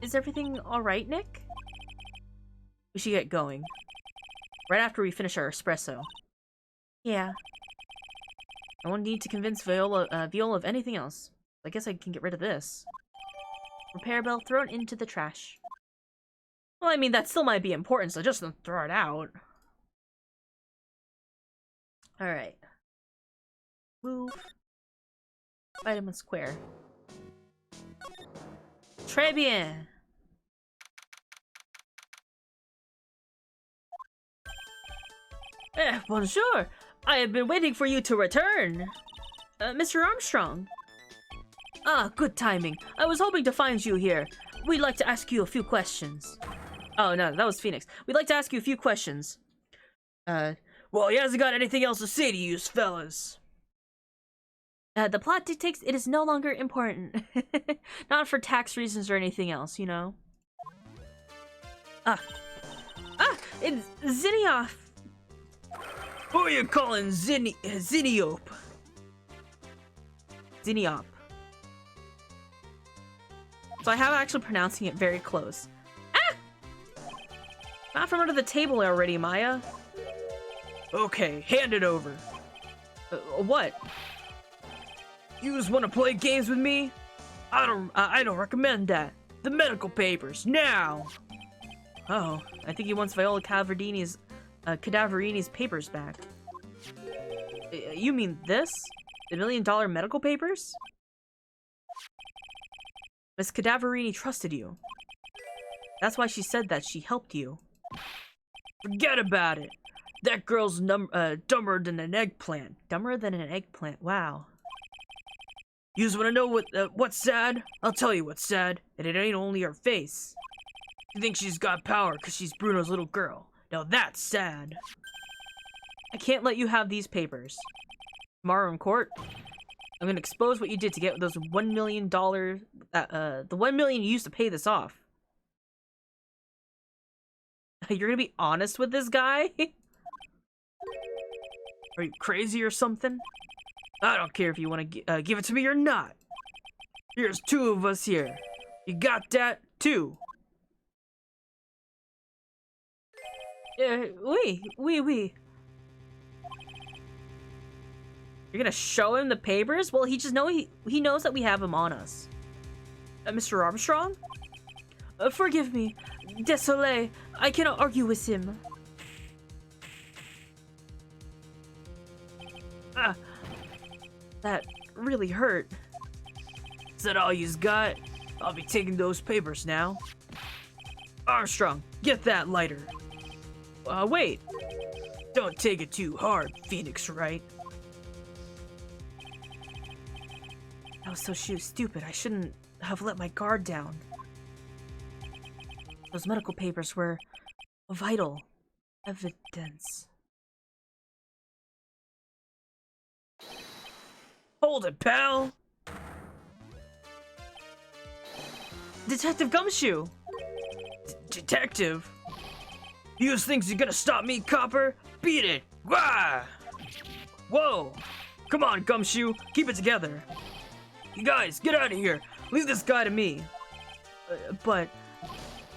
Is everything alright, Nick? We should get going. Right after we finish our espresso. Yeah. I won't need to convince Viola of anything else. I guess I can get rid of this. Repair bell thrown into the trash. Well, I mean, that still might be important, so just don't throw it out. Alright. Move. Vitamin square. Très bien! Bonjour! I have been waiting for you to return! Mr. Armstrong? Ah, good timing. I was hoping to find you here. We'd like to ask you a few questions. Oh, no, that was Phoenix. We'd like to ask you a few questions. Well, he hasn't got anything else to say to you fellas. The plot dictates it is no longer important. Not for tax reasons or anything else, you know? It's Zinioff. Who are you calling Zinniop? Zinniop. So I have actually pronouncing it very close. Ah! Not from under the table already, Maya. Okay, hand it over. What? You just want to play games with me? I don't recommend that. The medical papers, now! Oh, I think he wants Viola Cadaverini's papers back. You mean this? The $1 million medical papers? Miss Cadaverini trusted you. That's why she said that she helped you. Forget about it. That girl's dumber than an eggplant. Dumber than an eggplant, wow. You just wanna know what's sad? I'll tell you what's sad, and it ain't only her face. You think she's got power because she's Bruno's little girl. Now that's sad. I can't let you have these papers. Tomorrow in court, I'm gonna expose what you did to get those $1 million, the $1 million you used to pay this off. You're gonna be honest with this guy? Are you crazy or something? I don't care if you want to give it to me or not. Here's two of us here. You got that, too? Oui. You're gonna show him the papers? Well, he knows that we have him on us. Mr. Armstrong? Forgive me. Désolé. I cannot argue with him. That really hurt. Is that all you's got? I'll be taking those papers now. Armstrong, get that lighter. Wait. Don't take it too hard, Phoenix, right? I was so stupid. I shouldn't have let my guard down. Those medical papers were vital evidence. Hold it, pal! Detective Gumshoe! Detective? You just think you're gonna stop me, copper? Beat it! Wah! Whoa! Come on, Gumshoe, keep it together. You guys, get out of here! Leave this guy to me. But...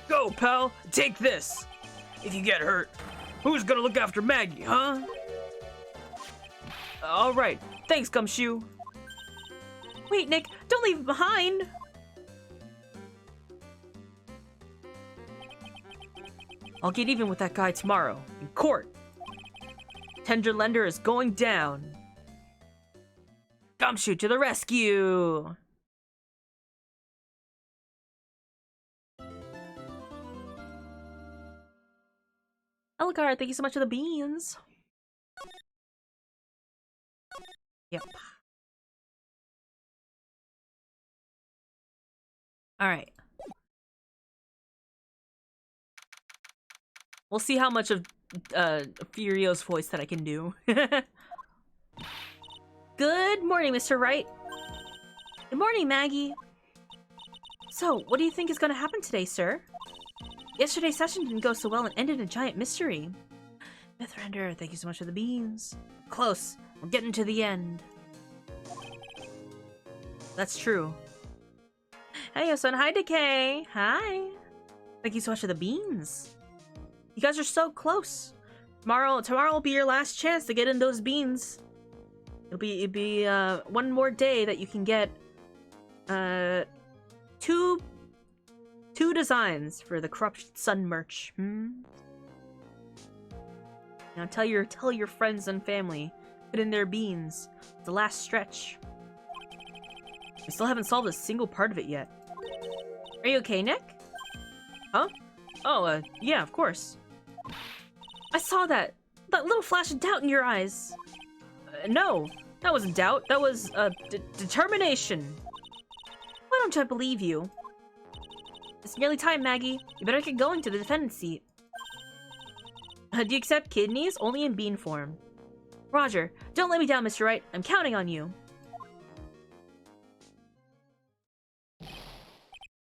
Go, pal! Take this! If you get hurt, who's gonna look after Maggie, huh? Alright, thanks, Gumshoe. Wait, Nick, don't leave him behind! I'll get even with that guy tomorrow, in court. Tender Lender is going down. Gumshoe to the rescue! Elgar, thank you so much for the beans. Yep. Alright. We'll see how much of Furio's voice that I can do. Good morning, Mr. Wright. Good morning, Maggie. So, what do you think is going to happen today, sir? Yesterday's session didn't go so well and ended in a giant mystery. Mythrander, thank you so much for the beans. Close. We're getting to the end. That's true. Hey, Yosun. Hi, Decay. Hi. Thank you so much for the beans. You guys are so close. Tomorrow will be your last chance to get in those beans. It'll be one more day that you can get two designs for the Corrupt Sun merch. Now tell your friends and family, put in their beans. It's the last stretch. I still haven't solved a single part of it yet. Are you okay, Nick? Huh? Oh, yeah, of course. I saw that little flash of doubt in your eyes. No, that wasn't doubt. That was, determination. Why don't I believe you? It's nearly time, Maggie. You better get going to the defendant's seat. Do you accept kidneys? Only in bean form. Roger. Don't let me down, Mr. Wright. I'm counting on you.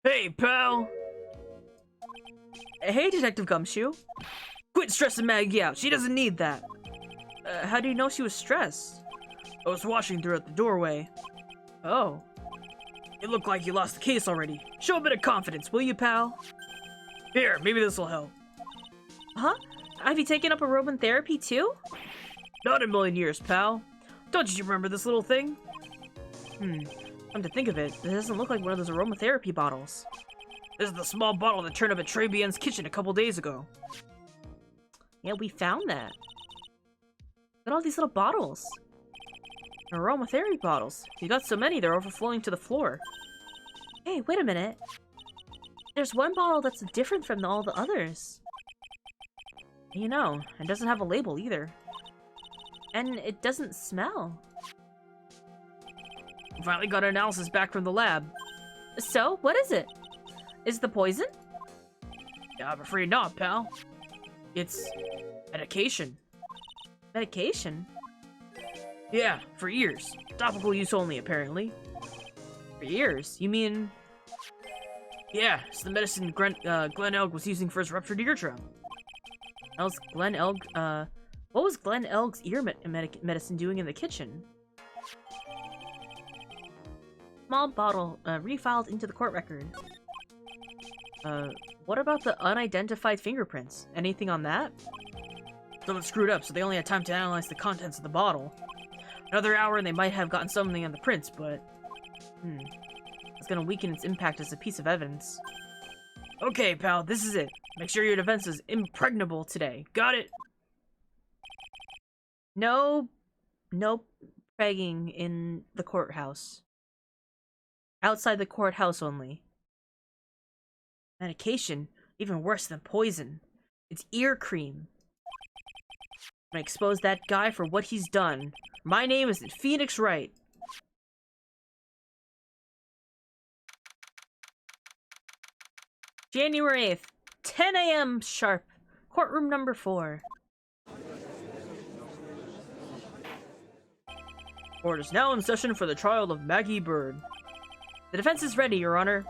Hey, pal! Hey, Detective Gumshoe. Quit stressing Maggie out. She doesn't need that. How do you know she was stressed? I was watching through at the doorway. Oh. It looked like you lost the case already. Show a bit of confidence, will you, pal? Here, maybe this will help. Huh? Have you taken up aromatherapy therapy too? Not in a million years, pal. Don't you remember this little thing? Come to think of it, it doesn't look like one of those aromatherapy bottles. This is the small bottle that turned up at Trebian's kitchen a couple days ago. Yeah, we found that. Look at all these little bottles. Aromatherapy bottles. You got so many, they're overflowing to the floor. Hey, wait a minute. There's one bottle that's different from all the others. You know, it doesn't have a label either. And it doesn't smell. We finally got an analysis back from the lab. So, what is it? Is it the poison? Yeah, I'm afraid not, pal. It's medication. Medication? Yeah, for ears. Topical use only, apparently. For ears? You mean... Yeah, it's the medicine Glenn Elg was using for his ruptured eardrum. What was Glenn Elg's ear medicine doing in the kitchen? Small bottle, refiled into the court record. What about the unidentified fingerprints? Anything on that? Something screwed up, so they only had time to analyze the contents of the bottle. Another hour and they might have gotten something on the prints, but... It's gonna weaken its impact as a piece of evidence. Okay, pal, this is it. Make sure your defense is impregnable today. Got it? No pregging in the courthouse. Outside the courthouse only. Medication? Even worse than poison. It's ear cream. I'm gonna expose that guy for what he's done. My name is Phoenix Wright. January 8th, 10 a.m. sharp. Courtroom number 4. Court is now in session for the trial of Maggie Bird. The defense is ready, Your Honor.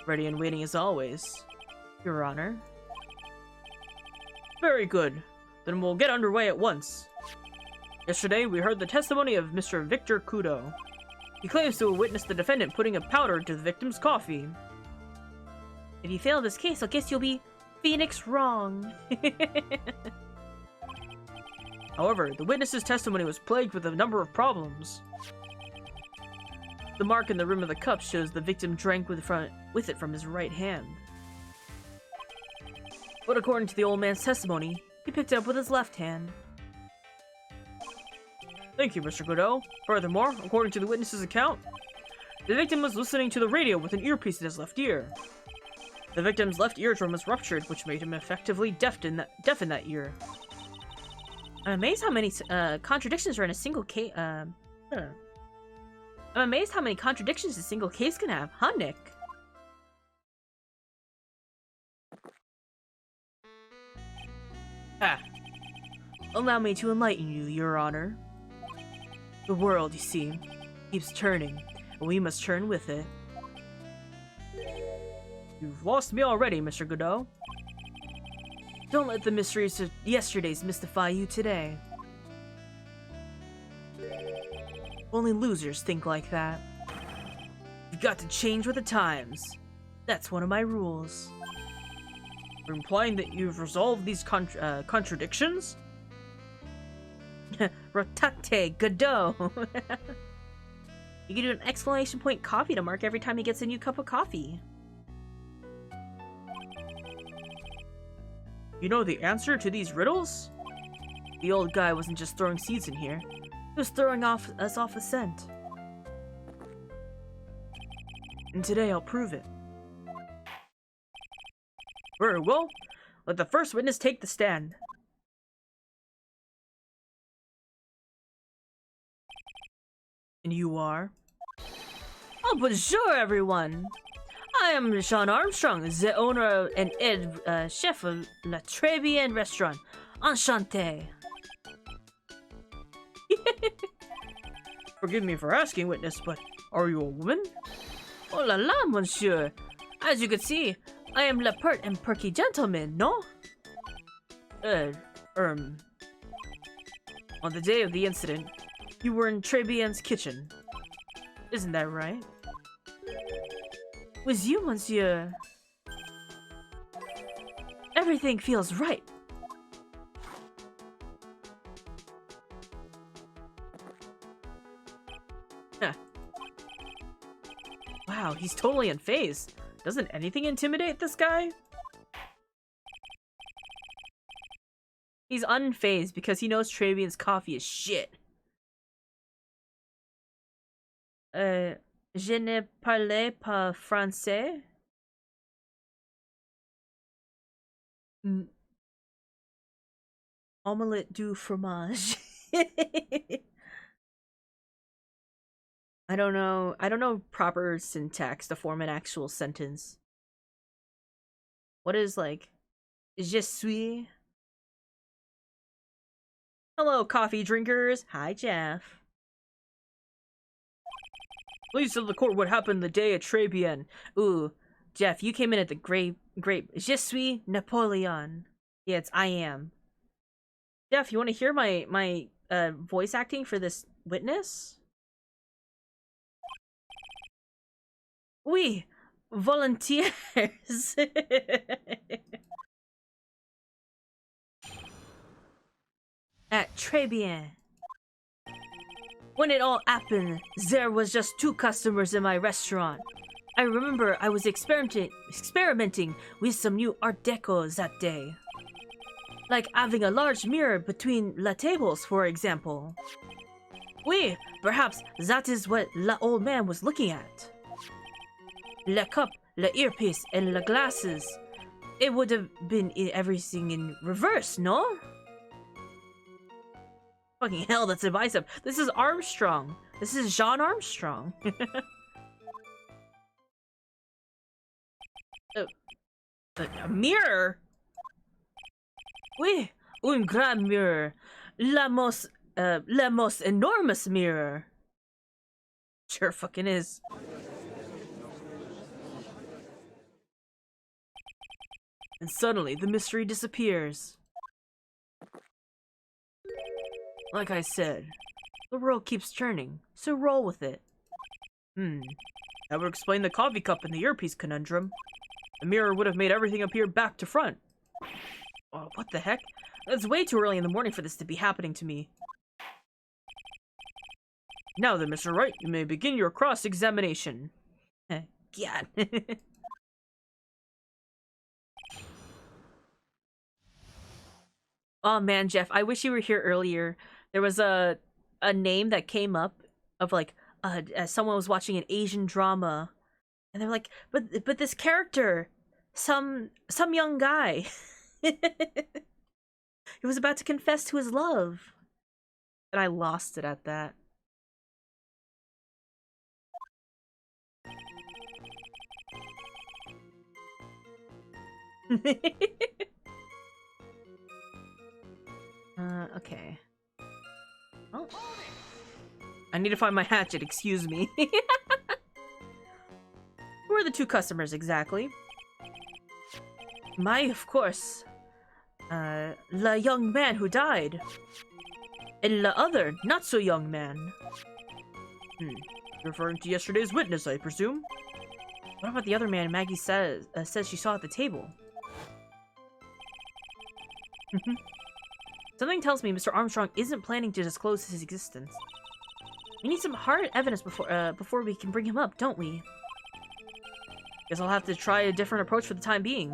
Ready and waiting as always. Your Honor. Very good. Then we'll get underway at once. Yesterday, we heard the testimony of Mr. Victor Kudo. He claims to have witnessed the defendant putting a powder into the victim's coffee. If you fail this case, I guess you'll be Phoenix wrong. However, the witness's testimony was plagued with a number of problems. The mark in the rim of the cup shows the victim drank with it from his right hand. But according to the old man's testimony, he picked it up with his left hand. Thank you, Mr. Godot. Furthermore, according to the witness's account, the victim was listening to the radio with an earpiece in his left ear. The victim's left eardrum was ruptured, which made him effectively deaf in that ear. I'm amazed how many contradictions are in a single case. I'm amazed how many contradictions a single case can have, huh, Nick? Ah. Allow me to enlighten you, Your Honor. The world, you see, keeps turning, and we must turn with it. You've lost me already, Mr. Godot. Don't let the mysteries of yesterdays mystify you today. Only losers think like that. You've got to change with the times. That's one of my rules. You're implying that you've resolved these contradictions? Rotate Godot! You can do an exclamation point coffee to mark every time he gets a new cup of coffee. You know the answer to these riddles? The old guy wasn't just throwing seeds in here. He was throwing us off a scent. And today I'll prove it. Very well. Let the first witness take the stand. And you are? Oh, bonjour, everyone! I am Sean Armstrong, the owner and head chef of La Très Bien restaurant. Enchanté. Forgive me for asking, witness, but are you a woman? Oh la la, monsieur. As you can see, I am le pert and perky gentleman, no? On the day of the incident, you were in Trebian's kitchen. Isn't that right? With you, monsieur. Everything feels right. Huh. Wow, he's totally unfazed. Doesn't anything intimidate this guy? He's unfazed because he knows Trebian's coffee is shit. Je ne parle pas français. Omelette du fromage. I don't know proper syntax to form an actual sentence. What is like je suis? Hello, coffee drinkers. Hi, Jeff. Please tell the court what happened the day at Trebian. Ooh, Jeff, you came in at the grape. Je suis Napoleon. Yeah, it's I am. Jeff, you want to hear my voice acting for this witness? Oui, volunteers. At Trebian. When it all happened, there was just 2 customers in my restaurant. I remember I was experimenting with some new art deco that day. Like having a large mirror between la tables, for example. Oui, perhaps that is what la old man was looking at. La cup, la earpiece, and la glasses. It would have been everything in reverse, no? Fucking hell, that's a bicep. This is Armstrong. This is Jean Armstrong. A mirror? Oui, un grand mirror. La most enormous mirror. Sure fucking is. And suddenly, the mystery disappears. Like I said, the world keeps turning, so roll with it. That would explain the coffee cup and the earpiece conundrum. The mirror would have made everything appear back to front. Oh, what the heck? It's way too early in the morning for this to be happening to me. Now then, Mr. Wright, you may begin your cross-examination. God. Oh man, Jeff, I wish you were here earlier. There was a name that came up of like someone was watching an Asian drama, and they're like, but this character, some young guy, he was about to confess to his love, and I lost it at that. Okay. Oh. I need to find my hatchet, excuse me. Who are the two customers exactly? My, of course. The young man who died. And the other, not so young man. Referring to yesterday's witness, I presume? What about the other man Maggie says she saw at the table? Something tells me Mr. Armstrong isn't planning to disclose his existence. We need some hard evidence before we can bring him up, don't we? Guess I'll have to try a different approach for the time being.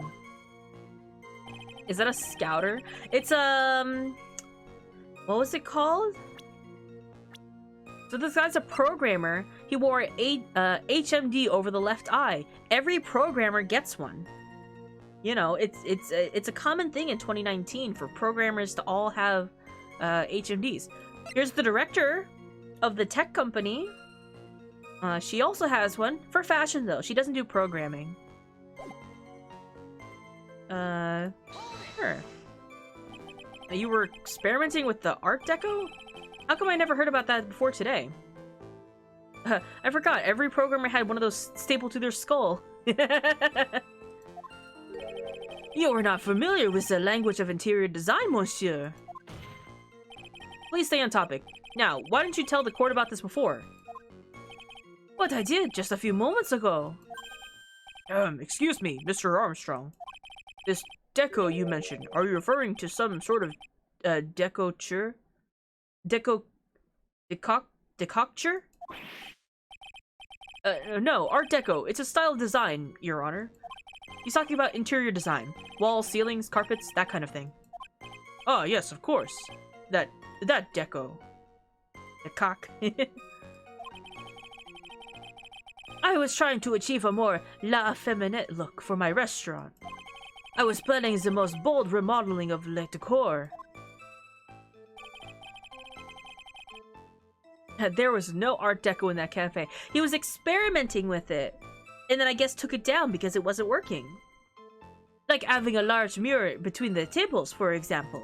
Is that a scouter? It's, what was it called? So this guy's a programmer. He wore a HMD over the left eye. Every programmer gets one. You know, it's a common thing in 2019 for programmers to all have HMDs. Here's the director of the tech company. She also has one for fashion, though. She doesn't do programming. Sure. You were experimenting with the Art Deco? How come I never heard about that before today? I forgot. Every programmer had one of those stapled to their skull. You are not familiar with the language of interior design, monsieur. Please stay on topic. Now, why didn't you tell the court about this before? What I did just a few moments ago. Excuse me, Mr. Armstrong. This deco you mentioned, are you referring to some sort of decorature? Decorature? No, Art Deco. It's a style of design, Your Honor. He's talking about interior design. Walls, ceilings, carpets, that kind of thing. Oh, yes, of course. That deco. The cock. I was trying to achieve a more la feminette look for my restaurant. I was planning the most bold remodeling of le decor. There was no Art Deco in that cafe. He was experimenting with it. And then I guess took it down because it wasn't working. Like having a large mirror between the tables, for example.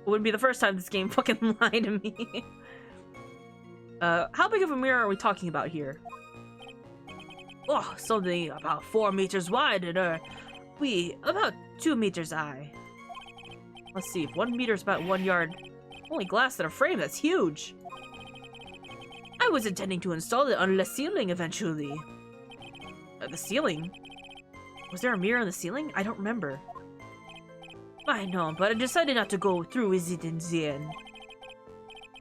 It wouldn't be the first time this game fucking lied to me. How big of a mirror are we talking about here? Oh, something about 4 meters wide and about 2 meters high. Let's see, if 1 meter is about 1 yard. Only glass in a frame, that's huge. I was intending to install it on the ceiling eventually. The ceiling? Was there a mirror on the ceiling? I don't remember. I know, but I decided not to go through with it in the end.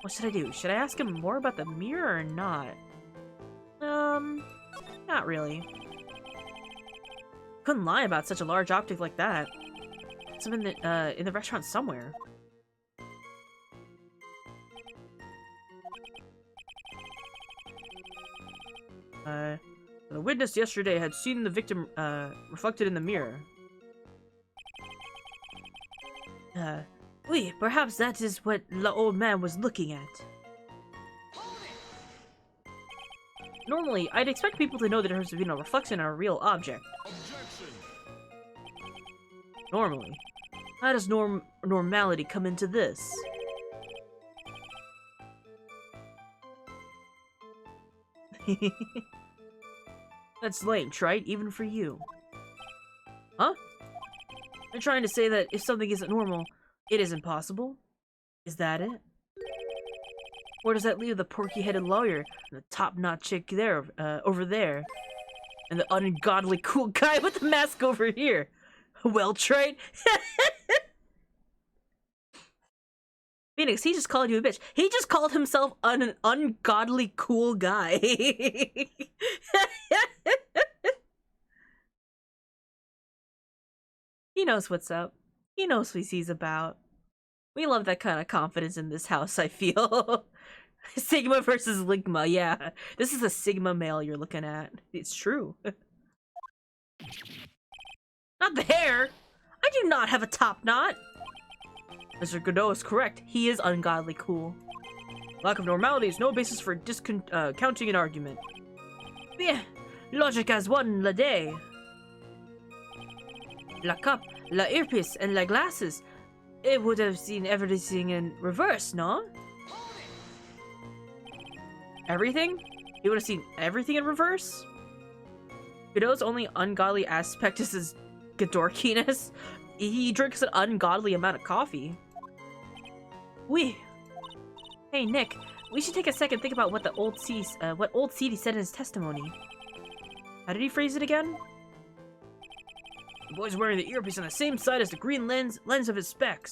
What should I do? Should I ask him more about the mirror or not? Not really. Couldn't lie about such a large object like that. It's in the restaurant somewhere. The witness yesterday had seen the victim reflected in the mirror. Oui, perhaps that is what the old man was looking at. Normally, I'd expect people to know that there's been a reflection on a real object. Objection. Normally. How does normality come into this? That's lame, right? Even for you. Huh? You're trying to say that if something isn't normal, it isn't possible? Is that it? Where does that leave the porky-headed lawyer and the top-notch chick there, over there? And the ungodly cool guy with the mask over here? Well tried. Phoenix, he just called you a bitch. He just called himself an ungodly cool guy. He knows what's up. He knows what he's about. We love that kind of confidence in this house, I feel. Sigma versus Ligma, yeah. This is a Sigma male you're looking at. It's true. Not the hair! I do not have a top knot! Mr. Godot is correct. He is ungodly cool. Lack of normality is no basis for counting an argument. Yeah, logic has won la day. La cup, la earpiece, and la glasses. It would have seen everything in reverse, no? Everything? He would have seen everything in reverse? Kudo's only ungodly aspect is his dorkiness. He drinks an ungodly amount of coffee. Hey Nick, we should take a second and think about what old CD said in his testimony. How did he phrase it again? The boy's wearing the earpiece on the same side as the green lens of his specs.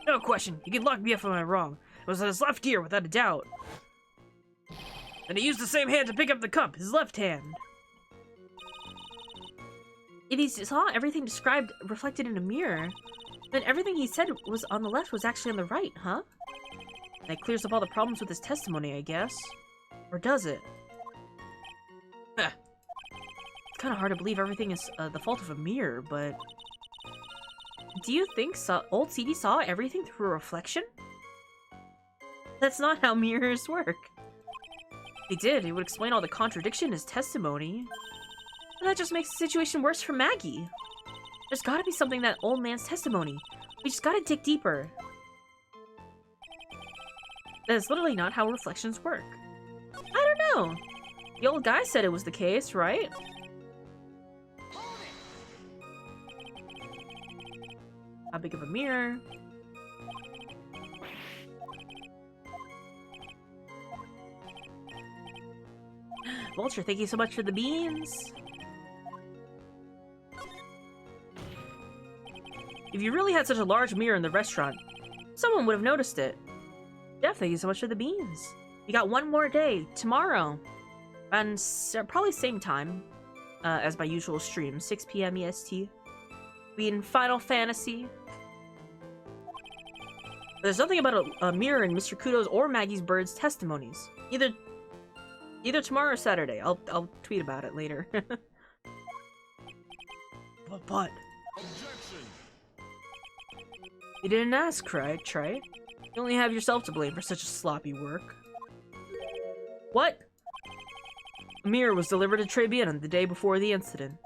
No question, you can lock me up if I'm wrong. It was on his left ear, without a doubt. And he used the same hand to pick up the cup, his left hand. If he saw everything described reflected in a mirror, then everything he said was on the left was actually on the right, huh? That clears up all the problems with his testimony, I guess. Or does it? It's kind of hard to believe everything is the fault of a mirror, but... Do you think old CD saw everything through a reflection? That's not how mirrors work. If he did, it would explain all the contradiction in his testimony. And that just makes the situation worse for Maggie. There's gotta be something in that old man's testimony. We just gotta dig deeper. That is literally not how reflections work. I don't know. The old guy said it was the case, right? How big of a mirror? Vulture, thank you so much for the beans. If you really had such a large mirror in the restaurant, someone would have noticed it. Jeff, thank you so much for the beans. We got one more day, tomorrow. And probably same time as my usual stream, 6 PM EST. Be in Final Fantasy. There's nothing about a mirror in Mr. Kudo's or Maggie's Bird's testimonies. Either tomorrow or Saturday. I'll tweet about it later. But... You didn't ask, right, Trey? You only have yourself to blame for such a sloppy work. What? A mirror was delivered to Trey Bien the day before the incident.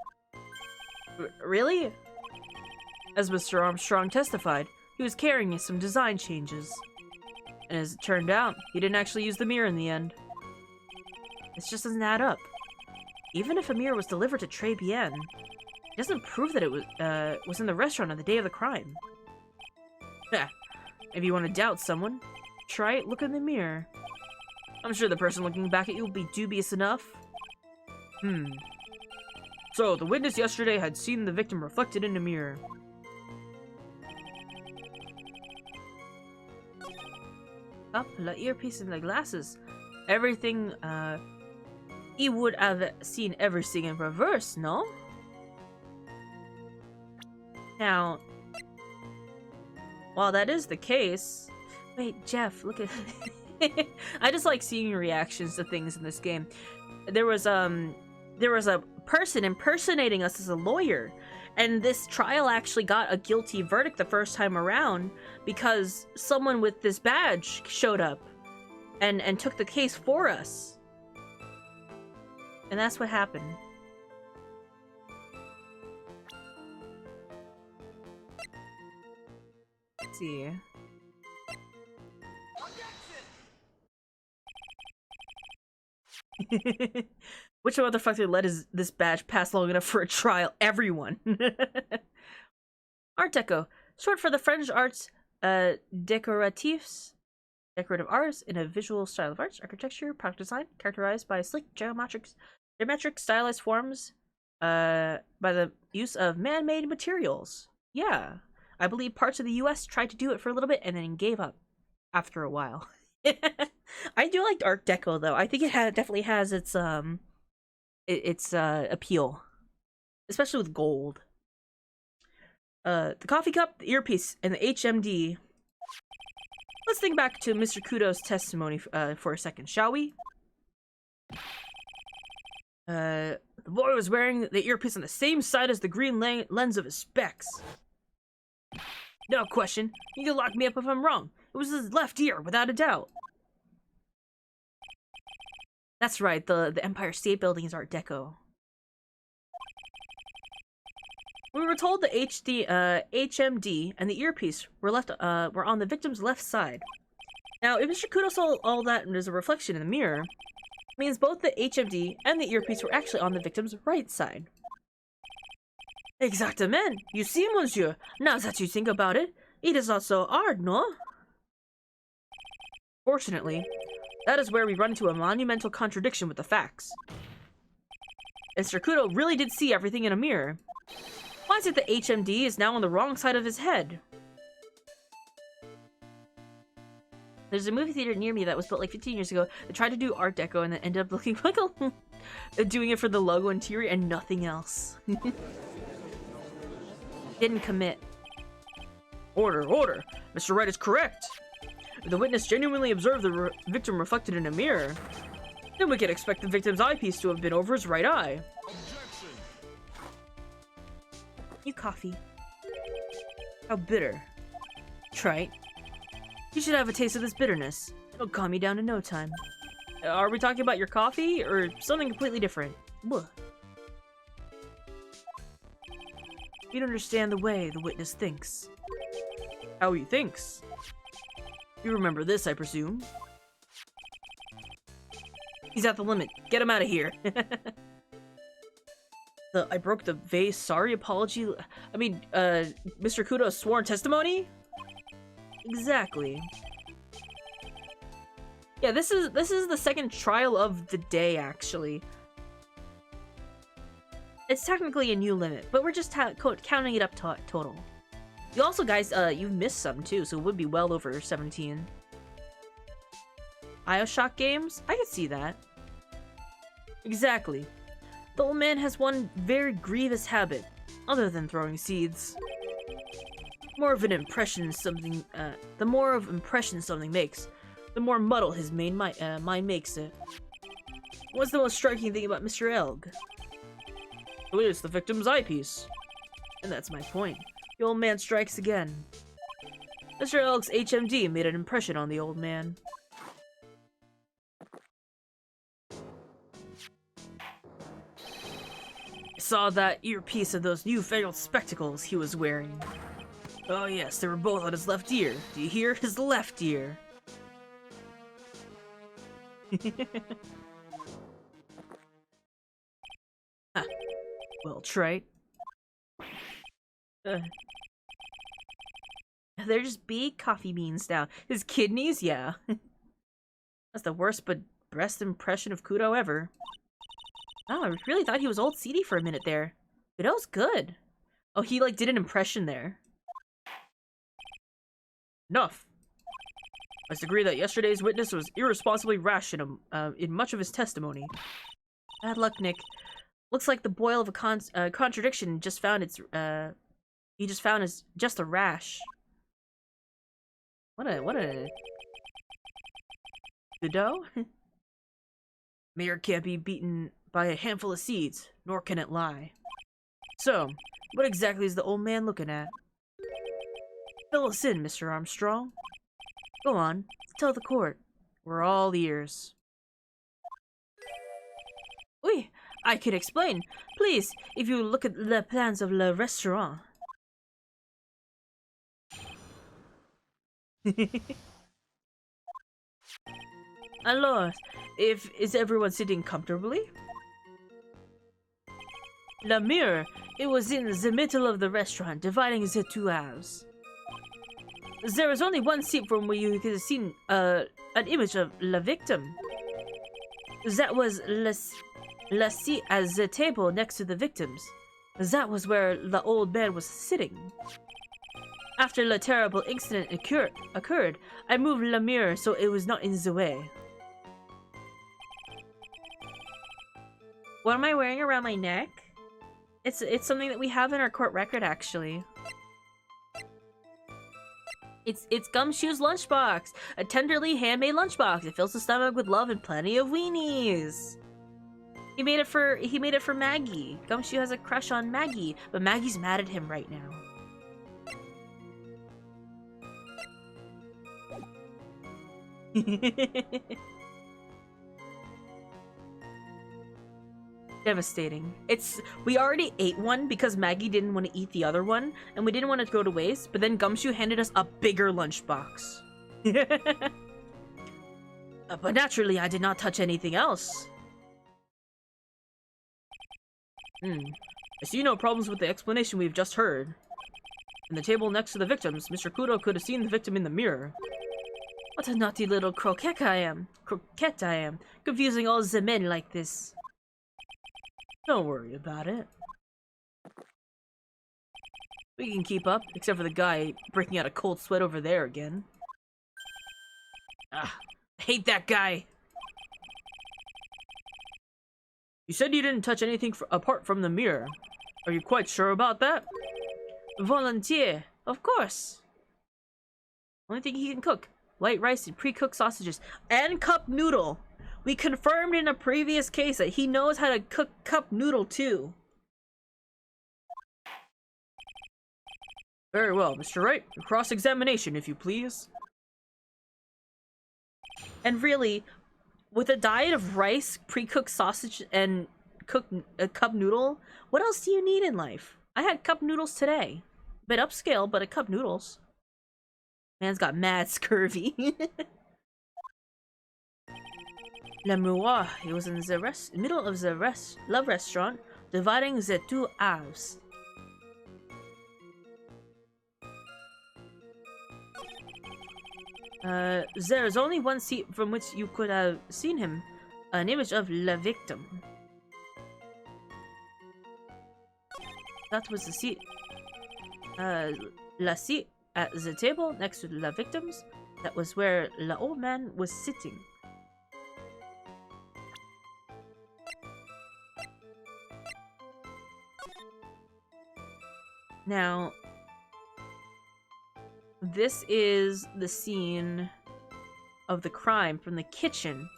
Really? As Mr. Armstrong testified, he was carrying some design changes. And as it turned out, he didn't actually use the mirror in the end. This just doesn't add up. Even if a mirror was delivered to Trey Bien, it doesn't prove that it was in the restaurant on the day of the crime. If you want to doubt someone, try it, look in the mirror. I'm sure the person looking back at you will be dubious enough. So, the witness yesterday had seen the victim reflected in a mirror. Up, the earpiece and the glasses. Everything, he would have seen everything in reverse, no? Now, while that is the case... Wait, Jeff, look at... I just like seeing reactions to things in this game. There was a person impersonating us as a lawyer, and this trial actually got a guilty verdict the first time around because someone with this badge showed up and took the case for us. And that's what happened. Let's see. Which motherfucker let this badge pass long enough for a trial? Everyone. Art Deco, short for the French arts décoratifs, decorative arts in a visual style of arts, architecture, product design, characterized by slick geometric stylized forms by the use of man-made materials. Yeah, I believe parts of the US tried to do it for a little bit and then gave up after a while. I do like Art Deco though. I think it definitely has its appeal, especially with gold. The coffee cup, the earpiece, and the HMD. Let's think back to Mr. Kudo's testimony for a second, shall we? The boy was wearing the earpiece on the same side as the green lens of his specs. No question. You can lock me up if I'm wrong. It was his left ear, without a doubt. That's right, the Empire State Building is Art Deco. We were told the HMD and the earpiece were on the victim's left side. Now, if Mr. Kudo saw all that as a reflection in the mirror, it means both the HMD and the earpiece were actually on the victim's right side. Exactement. You see, monsieur, now that you think about it, it is not so hard, no? Fortunately, that is where we run into a monumental contradiction with the facts. Mr. Kudo really did see everything in a mirror. Why is it that HMD is now on the wrong side of his head? There's a movie theater near me that was built like 15 years ago that tried to do Art Deco and then ended up looking like a... doing it for the logo interior and nothing else. Didn't commit. Order, order! Mr. Wright is correct! If the witness genuinely observed the victim reflected in a mirror, then we can expect the victim's eyepiece to have been over his right eye. Objection. You coffee. How bitter. Trite. You should have a taste of this bitterness. It'll calm you down in no time. Are we talking about your coffee, or something completely different? Ugh. You don't understand the way the witness thinks. How he thinks? You remember this, I presume? He's at the limit. Get him out of here. I broke the vase. Sorry apology. I mean, Mr. Kudo's sworn testimony? Exactly. Yeah, this is the second trial of the day, actually. It's technically a new limit, but we're just counting it up total. You also, guys, you've missed some too, so it would be well over 17. BioShock games? I could see that. Exactly. The old man has one very grievous habit, other than throwing seeds. The more of impression something makes, the more muddle his mind makes it. What's the most striking thing about Mr. Elg? Oh, it's the victim's eyepiece. And that's my point. The old man strikes again. Mr. Elg's HMD made an impression on the old man. I saw that earpiece of those newfangled spectacles he was wearing. Oh yes, they were both on his left ear. Do you hear? His left ear. Ah, well, trite. They're just big coffee beans now. His kidneys? Yeah. That's the worst but best impression of Kudo ever. Oh, I really thought he was old seedy for a minute there. Kudo's good. Oh, he like did an impression there. Enough. I agree that yesterday's witness was irresponsibly rash in much of his testimony. Bad luck, Nick. Looks like the boil of a contradiction just found its he just found is just a rash. What a Kudo? Mayor can't be beaten by a handful of seeds, nor can it lie. So, what exactly is the old man looking at? Fill us in, Mr. Armstrong. Go on, tell the court. We're all ears. Oui, I can explain. Please, if you look at the plans of le restaurant. Alors, is everyone sitting comfortably? La mirror, it was in the middle of the restaurant, dividing the two halves. There is only one seat from where you could have seen an image of la victim. That was la seat at the table next to the victims. That was where the old man was sitting. After the terrible incident occurred, I moved la mirror so it was not in the way. What am I wearing around my neck? It's something that we have in our court record, actually. It's Gumshoe's lunchbox, a tenderly handmade lunchbox. It fills the stomach with love and plenty of weenies. He made it for Maggie. Gumshoe has a crush on Maggie, but Maggie's mad at him right now. Devastating. We already ate one because Maggie didn't want to eat the other one, and we didn't want it to go to waste, but then Gumshoe handed us a bigger lunchbox. But naturally, I did not touch anything else. I see no problems with the explanation we've just heard. In the table next to the victims, Mr. Kudo could have seen the victim in the mirror. What a naughty little croquette I am. Confusing all the men like this. Don't worry about it. We can keep up, except for the guy breaking out a cold sweat over there again. Ah, I hate that guy. You said you didn't touch anything apart from the mirror. Are you quite sure about that? Volunteer, of course. Only thing he can cook. White rice and pre-cooked sausages. And cup noodle. We confirmed in a previous case that he knows how to cook cup noodle too. Very well, Mr. Wright. Cross-examination, if you please. And really, with a diet of rice, pre-cooked sausage, and cooked cup noodle, what else do you need in life? I had cup noodles today. Bit upscale, but a cup noodles. Man's got mad scurvy. Le Moidah, he was in the middle of the love restaurant, dividing the two halves. There is only one seat from which you could have seen him. An image of la victim. That was the seat. La seat at the table next to la victims. That was where la old man was sitting. Now, this is the scene of the crime from the kitchen.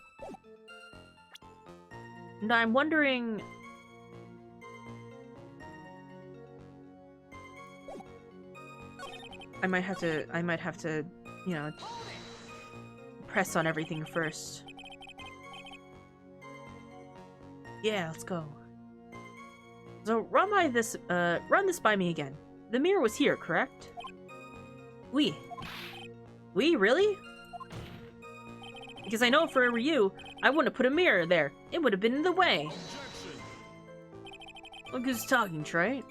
And I'm wondering... I might have to, you know, press on everything first. Yeah, let's go. So run this by me again. The mirror was here, correct? We really? Because I know if I were you, I wouldn't have put a mirror there. It would have been in the way. Look who's talking, Trey.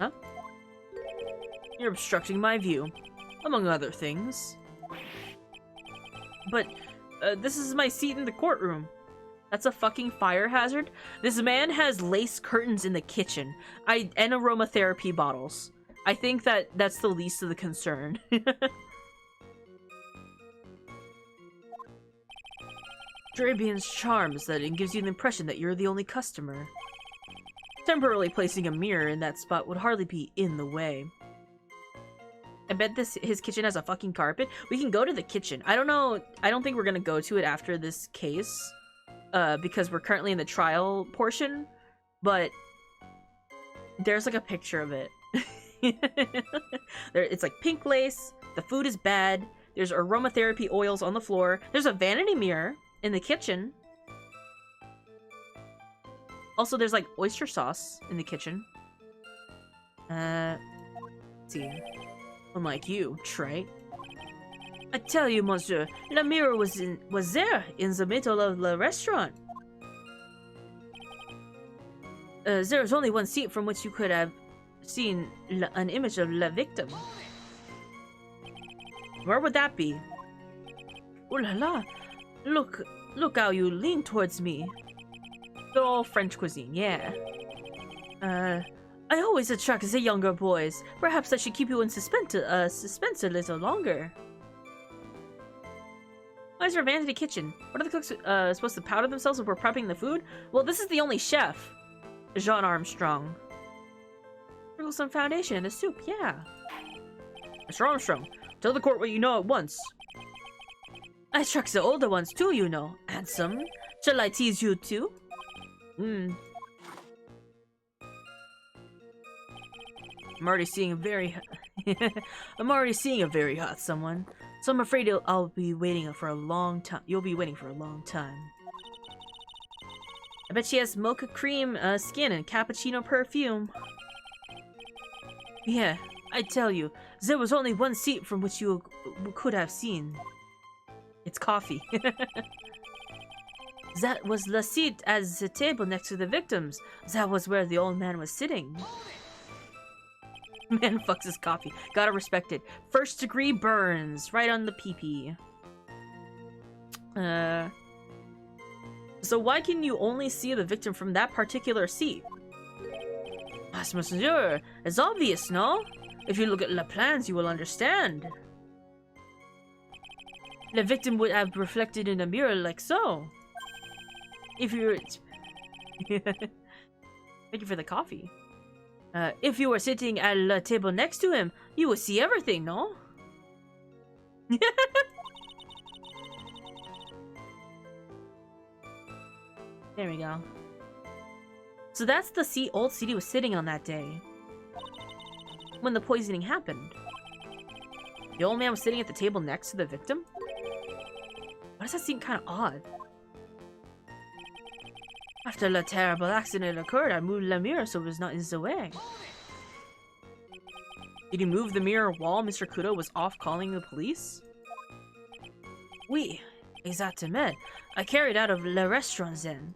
Huh? You're obstructing my view, among other things. But, this is my seat in the courtroom. That's a fucking fire hazard? This man has lace curtains in the kitchen. And aromatherapy bottles. I think that's the least of the concern. Drabian's charm is that it gives you the impression that you're the only customer. Temporarily placing a mirror in that spot would hardly be in the way. I bet his kitchen has a fucking carpet. We can go to the kitchen. I don't know. I don't think we're gonna go to it after this case. Because we're currently in the trial portion. But there's like a picture of it. It's like pink lace. The food is bad. There's aromatherapy oils on the floor. There's a vanity mirror in the kitchen. Also, there's like oyster sauce in the kitchen. Let's see. Unlike you, Trey. I tell you, monsieur, the mirror was there in the middle of the restaurant. There was only one seat from which you could have seen an image of la victim. Where would that be? Oh la la! Look how you lean towards me. They're all French cuisine, yeah. I always attract the younger boys. Perhaps I should keep you in suspense a little longer. Why is your vanity kitchen? What are the cooks supposed to powder themselves before prepping the food? Well, this is the only chef. Jean Armstrong. Sprinkle some foundation in the soup, yeah. Mr. Armstrong, tell the court what you know at once. I attract the older ones too, you know. Handsome. Shall I tease you too? I'm already seeing a very hot someone. So I'm afraid I'll be waiting for a long time. You'll be waiting for a long time. I bet she has mocha cream skin and cappuccino perfume. Yeah, I tell you, there was only one seat from which you could have seen. It's coffee. That was the seat at the table next to the victims. That was where the old man was sitting. Man fucks his coffee. Gotta respect it. First degree burns. Right on the pee-pee. So why can you only see the victim from that particular seat? Yes, monsieur. It's obvious, no? If you look at the plans, you will understand. The victim would have reflected in a mirror like so. If you were... Thank you for the coffee. If you were sitting at the table next to him, you would see everything, no? There we go. So that's the seat old CD was sitting on that day. When the poisoning happened. The old man was sitting at the table next to the victim? Why does that seem kind of odd? After the terrible accident occurred, I moved the mirror so it was not in the way. Did you move the mirror while Mr. Kudo was off calling the police? Oui, exactement. I carried out of le restaurant then.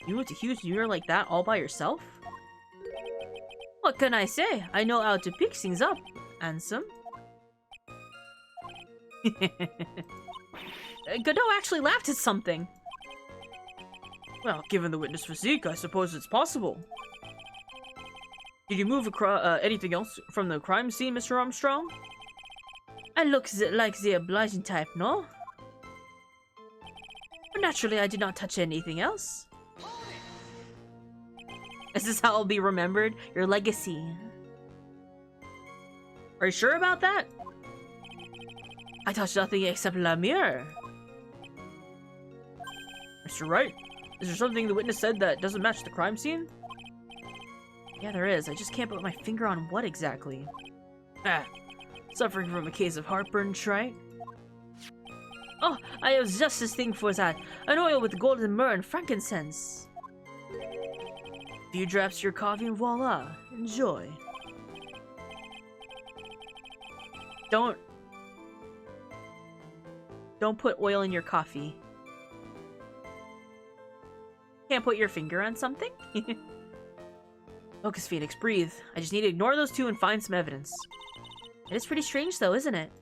You moved a huge mirror like that all by yourself? What can I say? I know how to pick things up, handsome. Godot actually laughed at something. Well, given the witness physique, I suppose it's possible. Did you move anything else from the crime scene, Mr. Armstrong? I look like the obliging type, no? But naturally, I did not touch anything else. Is this how I'll be remembered? Your legacy. Are you sure about that? I touched nothing except la mirror. Mr. Wright, is there something the witness said that doesn't match the crime scene? Yeah, there is. I just can't put my finger on what exactly. Ah, suffering from a case of heartburn, right? Oh, I have just this thing for that. An oil with golden myrrh and frankincense. Few drops your coffee and voila. Enjoy. Don't put oil in your coffee. Can't put your finger on something? Focus, Phoenix, breathe. I just need to ignore those two and find some evidence. It is pretty strange though, isn't it?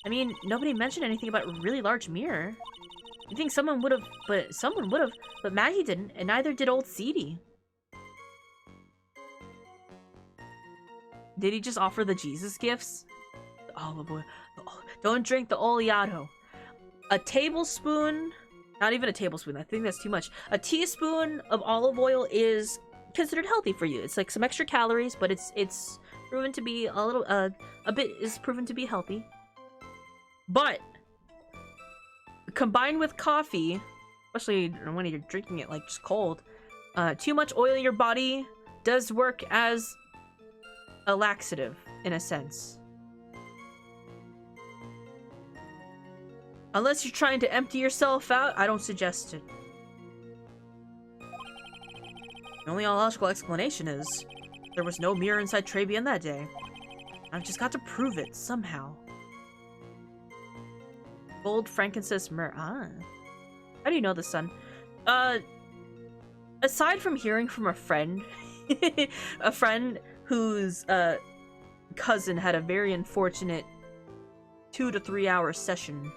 I mean, nobody mentioned anything about a really large mirror. You think someone would have, but Maggie didn't, and neither did old Seedy. Did he just offer the Jesus gifts? The olive oil. Don't drink the oleato. A tablespoon, not even a tablespoon, I think that's too much. A teaspoon of olive oil is considered healthy for you. It's like some extra calories, but it's proven to be a little, a bit is proven to be healthy. But combined with coffee, especially when you're drinking it like just cold, too much oil in your body does work as a laxative in a sense. Unless you're trying to empty yourself out, I don't suggest it. The only logical explanation is there was no mirror inside Trabian that day. I've just got to prove it somehow. Gold, frankincense, myrrh. Ah. How do you know this, son? Aside from hearing from a friend, a friend whose cousin had a very unfortunate 2 to 3 hour session,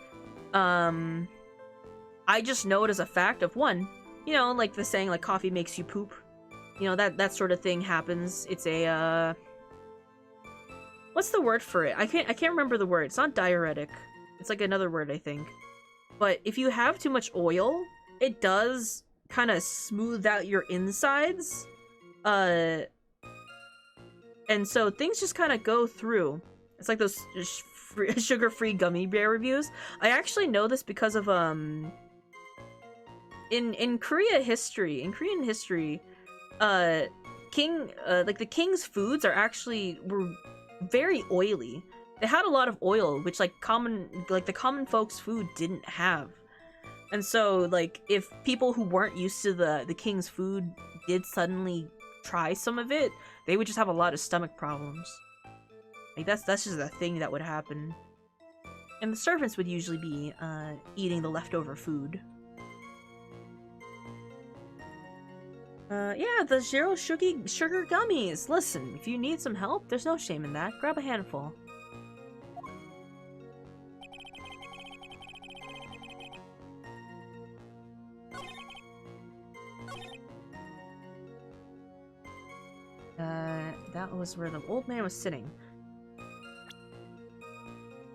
I just know it as a fact of one, you know, like the saying, like coffee makes you poop. You know, that sort of thing happens. It's a, what's the word for it? I can't remember the word. It's not diuretic. It's like another word, I think. But if you have too much oil, it does kind of smooth out your insides. And so things just kind of go through. It's like those sugar-free gummy bear reviews. I actually know this because of, in Korean history, like the king's foods were very oily. They had a lot of oil, which the common folks' food didn't have. And so, like, if people who weren't used to the king's food did suddenly try some of it, they would just have a lot of stomach problems. Like, that's just a thing that would happen. And the servants would usually be eating the leftover food. Yeah, the zero sugar gummies. Listen, if you need some help, there's no shame in that. Grab a handful. That was where the old man was sitting.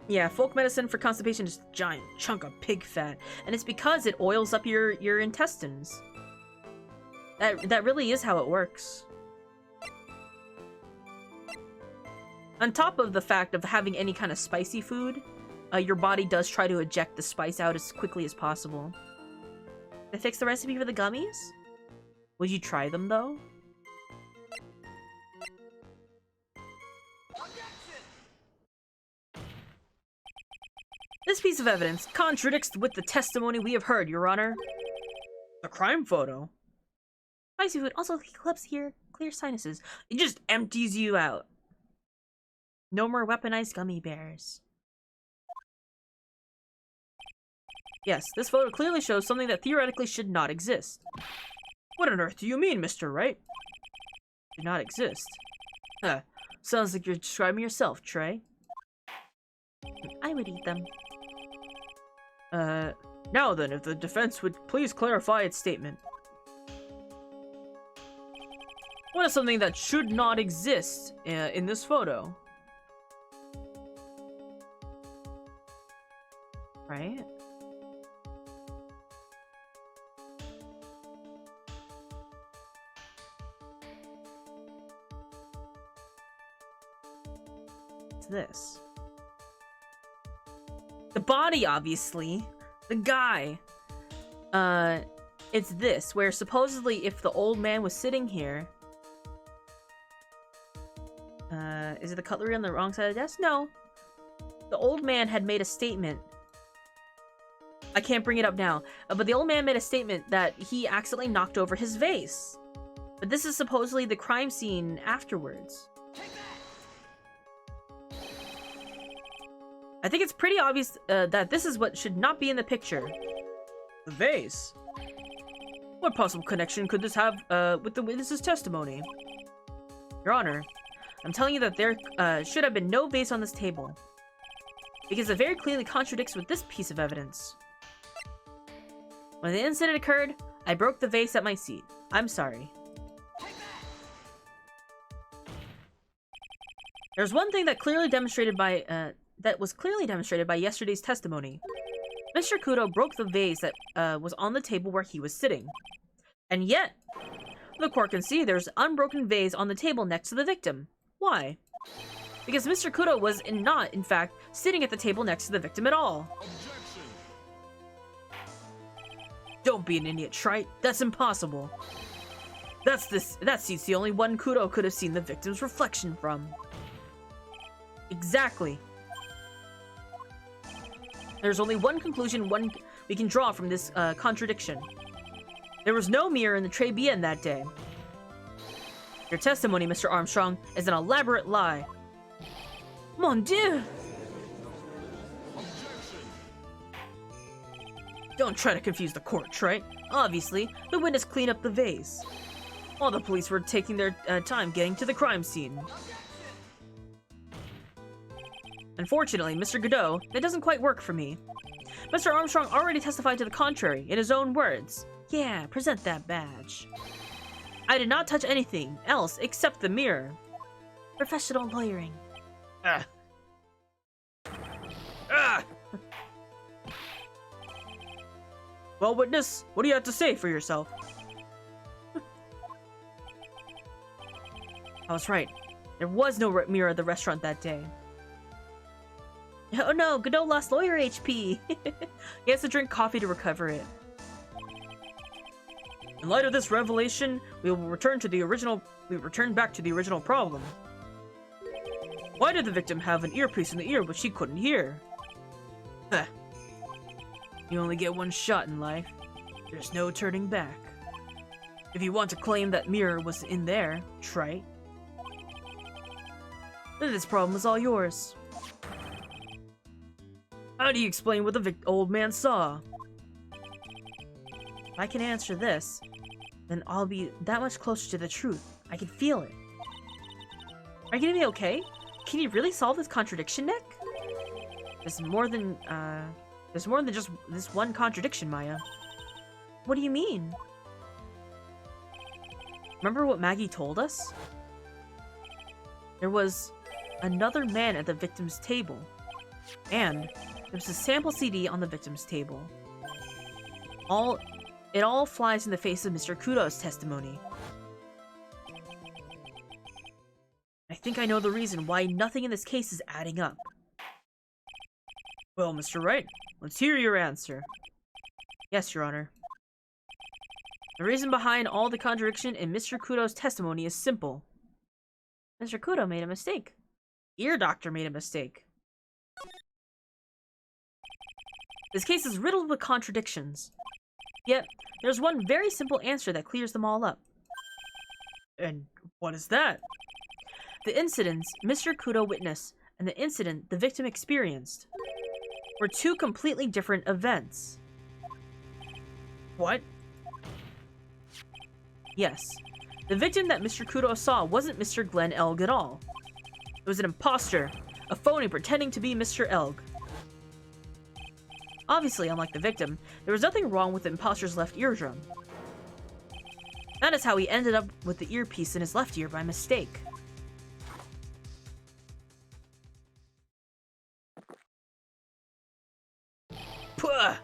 Yeah, folk medicine for constipation is a giant chunk of pig fat, and it's because it oils up your intestines. That really is how it works. On top of the fact of having any kind of spicy food, your body does try to eject the spice out as quickly as possible. Did I fix the recipe for the gummies? Would you try them, though? This piece of evidence contradicts with the testimony we have heard, Your Honor. The crime photo? Spicy food also clips here, clear sinuses. It just empties you out. No more weaponized gummy bears. Yes, this photo clearly shows something that theoretically should not exist. What on earth do you mean, Mr. Wright? Should not exist. Huh. Sounds like you're describing yourself, Trey. I would eat them. Now then, if the defense would please clarify its statement. What is something that should not exist in this photo? Right? It's this. The body, obviously. The guy. It's this, where supposedly if the old man was sitting here... is it the cutlery on the wrong side of the desk? No. The old man had made a statement. I can't bring it up now. But the old man made a statement that he accidentally knocked over his vase. But this is supposedly the crime scene afterwards. I think it's pretty obvious that this is what should not be in the picture. The vase? What possible connection could this have with the witness's testimony? Your Honor, I'm telling you that there should have been no vase on this table. Because it very clearly contradicts with this piece of evidence. When the incident occurred, I broke the vase at my seat. I'm sorry. There's one thing that clearly demonstrated by that was clearly demonstrated by yesterday's testimony. Mr. Kudo broke the vase that was on the table where he was sitting. And yet, the court can see there's an unbroken vase on the table next to the victim. Why? Because Mr. Kudo was not, in fact, sitting at the table next to the victim at all. Objection. Don't be an idiot, Trite. That's impossible. That seat's the only one Kudo could have seen the victim's reflection from. Exactly. There's only one conclusion we can draw from this contradiction. There was no mirror in the tray bien that day. Your testimony, Mr. Armstrong, is an elaborate lie. Mon Dieu! Don't try to confuse the court, Trey. Obviously, the witness cleaned up the vase. All the police were taking their time getting to the crime scene. Unfortunately, Mr. Godot, that doesn't quite work for me. Mr. Armstrong already testified to the contrary, in his own words. Yeah, present that badge. I did not touch anything else except the mirror. Professional lawyering. Well, witness, what do you have to say for yourself? I was right. There was no mirror at the restaurant that day. Oh no, Godot lost lawyer HP. He has to drink coffee to recover it. In light of this revelation, we will return back to the original problem. Why did the victim have an earpiece in the ear but she couldn't hear? You only get one shot in life. There's no turning back. If you want to claim that mirror was in there, trite, then this problem is all yours. How do you explain what the old man saw? If I can answer this, then I'll be that much closer to the truth. I can feel it. Are you gonna be okay? Can you really solve this contradiction, Nick? There's more than just this one contradiction, Maya. What do you mean? Remember what Maggie told us? There was another man at the victim's table. And there was a sample CD on the victim's table. It all flies in the face of Mr. Kudo's testimony. I think I know the reason why nothing in this case is adding up. Well, Mr. Wright, let's hear your answer. Yes, Your Honor. The reason behind all the contradiction in Mr. Kudo's testimony is simple. Mr. Kudo made a mistake. Ear doctor made a mistake. This case is riddled with contradictions. Yet, there's one very simple answer that clears them all up. And what is that? The incidents Mr. Kudo witnessed and the incident the victim experienced were two completely different events. What? Yes. The victim that Mr. Kudo saw wasn't Mr. Glenn Elg at all. It was an imposter, a phony pretending to be Mr. Elg. Obviously, unlike the victim, there was nothing wrong with the imposter's left eardrum. That is how he ended up with the earpiece in his left ear by mistake. Puh!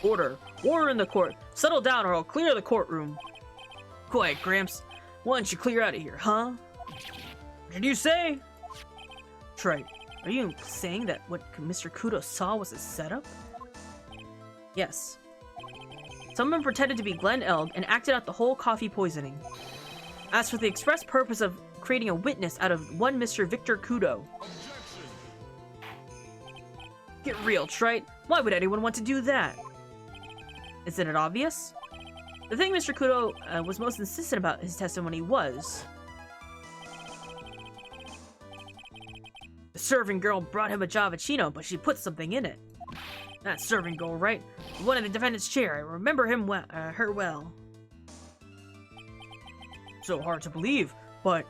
Order! Order in the court! Settle down or I'll clear the courtroom! Quiet, Gramps. Why don't you clear out of here, huh? What did you say? Trite, are you saying that what Mr. Kudo saw was a setup? Yes. Someone pretended to be Glenn Elg and acted out the whole coffee poisoning. As for the express purpose of creating a witness out of one Mr. Victor Kudo. Get real, Trite. Why would anyone want to do that? Isn't it obvious? The thing Mr. Kudo was most insistent about his testimony was... The serving girl brought him a Javachino, but she put something in it. That serving girl, right? One in the defendant's chair. I remember her well. So hard to believe, but...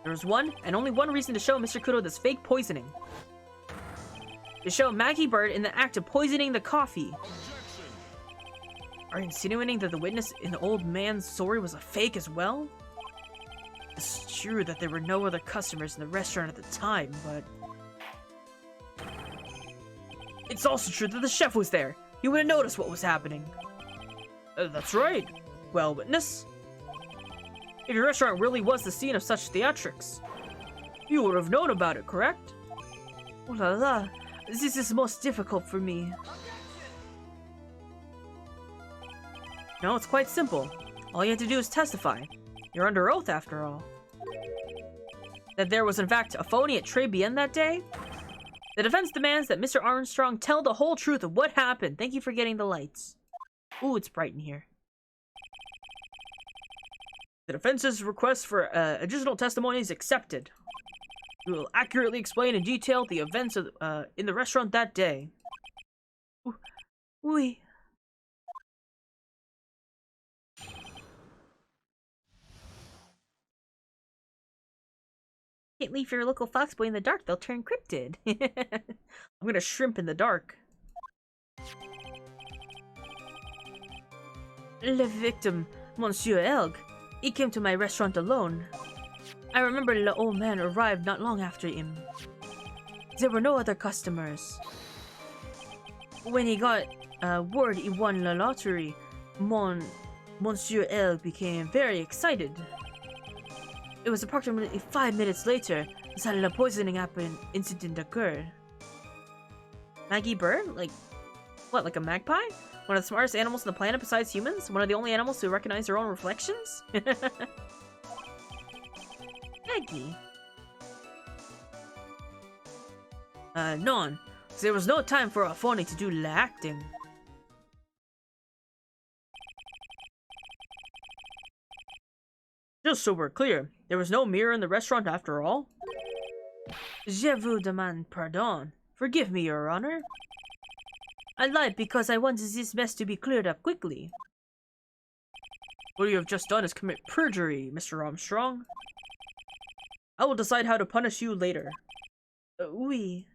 There's one, and only one reason to show Mr. Kudo this fake poisoning. To show Maggie Bird in the act of poisoning the coffee. Are you insinuating that the witness in the old man's story was a fake as well? It's true that there were no other customers in the restaurant at the time, but... It's also true that the chef was there. He would have noticed what was happening. That's right. Well, witness. If your restaurant really was the scene of such theatrics, you would have known about it, correct? Oh la la. This is most difficult for me. No, it's quite simple. All you have to do is testify. You're under oath, after all. That there was in fact a phony at Très Bien that day? The defense demands that Mr. Armstrong tell the whole truth of what happened. Thank you for getting the lights. Ooh, it's bright in here. The defense's request for additional testimony is accepted. We will accurately explain in detail the events of, in the restaurant that day. Oui. Can't leave your local foxboy in the dark, they'll turn cryptid. I'm gonna shrimp in the dark. Le victim, Monsieur Elg. He came to my restaurant alone. I remember the old man arrived not long after him. There were no other customers. When he got word he won the lottery, Monsieur Elg became very excited. It was approximately 5 minutes later that the poisoning incident occurred. Maggie Bird? Like, what, like a magpie? One of the smartest animals on the planet besides humans? One of the only animals who recognize their own reflections? Maggie. None. There was no time for a phony to do the acting. Just so we're clear, there was no mirror in the restaurant after all? Je vous demande pardon. Forgive me, Your Honor. I lied because I wanted this mess to be cleared up quickly. What you have just done is commit perjury, Mr. Armstrong. I will decide how to punish you later. Oui.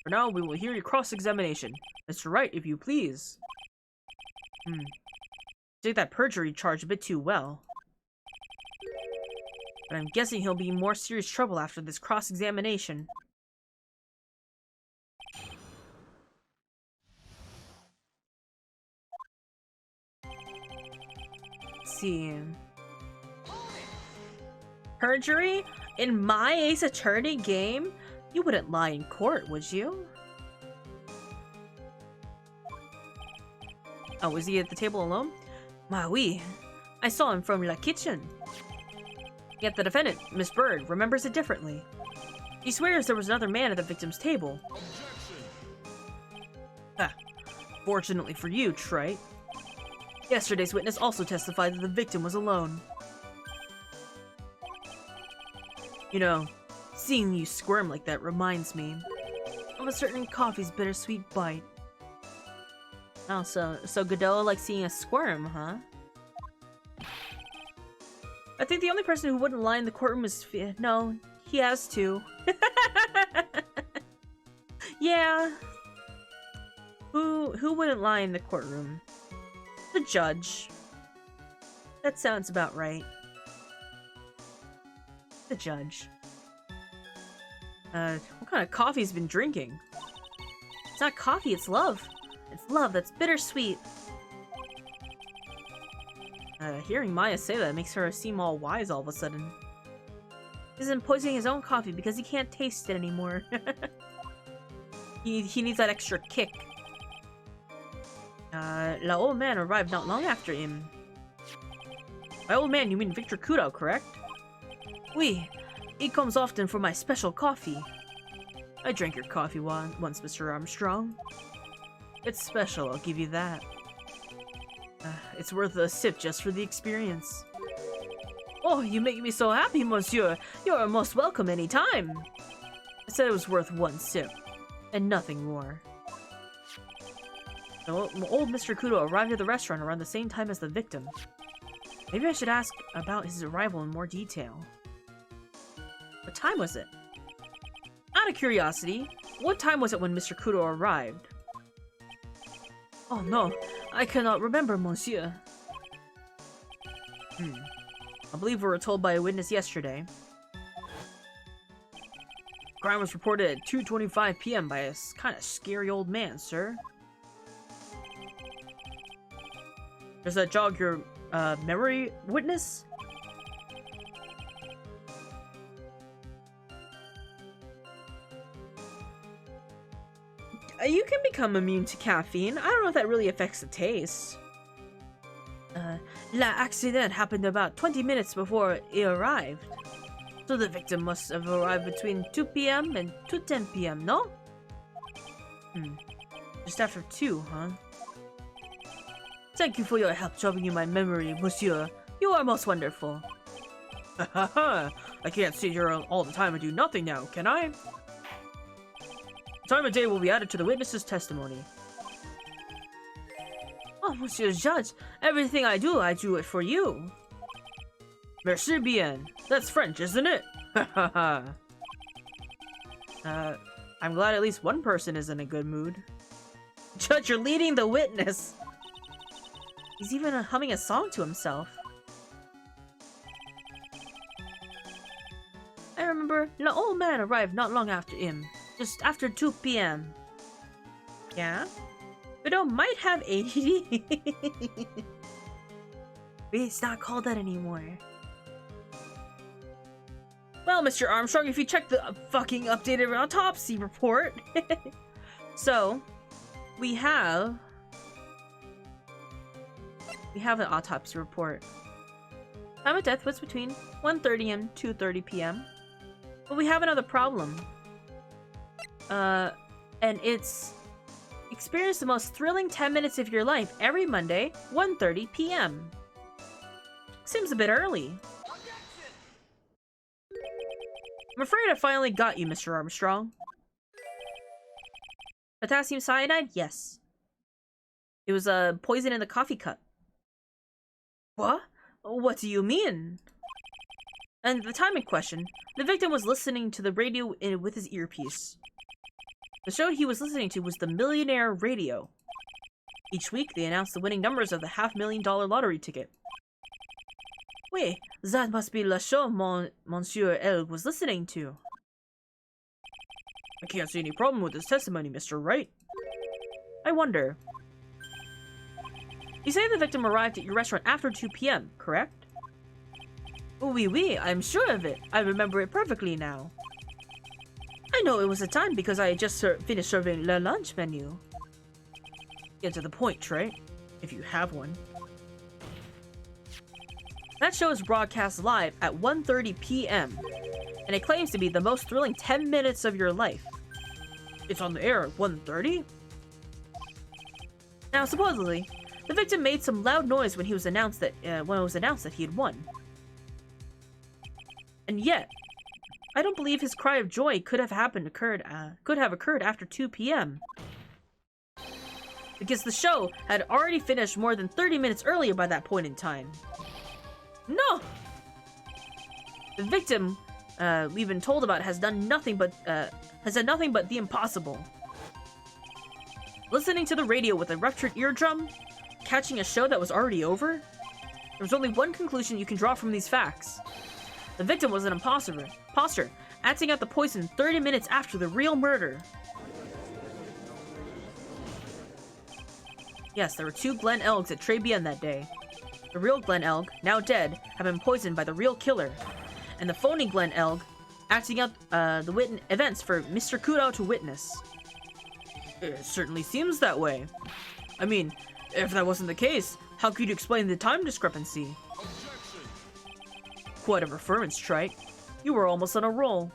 For now, we will hear your cross-examination. Mr. Wright, if you please. Take that perjury charge a bit too well. But I'm guessing he'll be in more serious trouble after this cross-examination. Let's see. Perjury? In my Ace Attorney game? You wouldn't lie in court, would you? Oh, was he at the table alone? Ma oui. I saw him from the kitchen. Yet the defendant, Miss Bird, remembers it differently. He swears there was another man at the victim's table. Ah, fortunately for you, Trey. Yesterday's witness also testified that the victim was alone. You know, seeing you squirm like that reminds me of a certain coffee's bittersweet bite. Oh, so Godot likes seeing us squirm, huh? I think the only person who wouldn't lie in the courtroom is no, he has to. Yeah. Who wouldn't lie in the courtroom? The judge. That sounds about right. The judge. What kind of coffee has been drinking? It's not coffee, it's love. It's love that's bittersweet. Hearing Maya say that makes her seem all wise all of a sudden. He's been poisoning his own coffee because he can't taste it anymore. he needs that extra kick. The old man arrived not long after him. By old man, you mean Victor Kudo, correct? Oui, he comes often for my special coffee. I drank your coffee once, Mr. Armstrong. It's special, I'll give you that. It's worth a sip just for the experience. Oh, you make me so happy, monsieur. You're most welcome any time. I said it was worth one sip, and nothing more. Old Mr. Kudo arrived at the restaurant around the same time as the victim. Maybe I should ask about his arrival in more detail. What time was it? Out of curiosity, what time was it when Mr. Kudo arrived? Oh no, I cannot remember, monsieur. I believe we were told by a witness yesterday. Crime was reported at 2:25 p.m. by a kind of scary old man, sir. Does that jog your memory, witness? You can become immune to caffeine. I don't know if that really affects the taste. La accident happened about 20 minutes before it arrived. So the victim must have arrived between 2 p.m. and 2:10 p.m., no? Just after 2, huh? Thank you for your help jogging my memory, monsieur. You are most wonderful. I can't sit here all the time and do nothing now, can I? Time of day will be added to the witness's testimony. Oh, Monsieur Judge, everything I do it for you. Merci bien. That's French, isn't it? I'm glad at least one person is in a good mood. Judge, you're leading the witness. He's even humming a song to himself. I remember the old man arrived not long after him. Just after 2 p.m. Yeah? Widow might have ADD. It's not called that anymore. Well, Mr. Armstrong, if you check the fucking updated autopsy report. So, we have an autopsy report. Time of death was between 1:30 and 2:30 p.m. But we have another problem. And it's experience the most thrilling 10 minutes of your life every Monday, 1:30 p.m. Seems a bit early. I'm afraid I finally got you, Mr. Armstrong. Potassium cyanide? Yes. It was poison in the coffee cup. What? What do you mean? And the time in question, the victim was listening to the radio with his earpiece. The show he was listening to was the Millionaire Radio. Each week, they announced the winning numbers of the $500,000 lottery ticket. Wait, that must be the show Monsieur L was listening to. I can't see any problem with this testimony, Mr. Wright. I wonder. You say the victim arrived at your restaurant after 2 p.m., correct? Oui, I'm sure of it. I remember it perfectly now. I know it was a time because I had just finished serving the lunch menu. Get to the point, Trey. If you have one. That show is broadcast live at 1:30 p.m. and it claims to be the most thrilling 10 minutes of your life. It's on the air at 1:30? Now, supposedly, the victim made some loud noise when it was announced that he had won. And yet, I don't believe his cry of joy could have occurred after 2 p.m. because the show had already finished more than 30 minutes earlier by that point in time. No! The victim we've been told about has done nothing but the impossible. Listening to the radio with a ruptured eardrum, catching a show that was already over. There's only one conclusion you can draw from these facts. The victim was an imposter, acting out the poison 30 minutes after the real murder. Yes, there were 2 Glen Elgs at Trebian that day. The real Glen Elg, now dead, had been poisoned by the real killer, and the phony Glen Elg acting out the events for Mr. Kudo to witness. It certainly seems that way. I mean, if that wasn't the case, how could you explain the time discrepancy? Objection. Quite a performance, Trike. You were almost on a roll.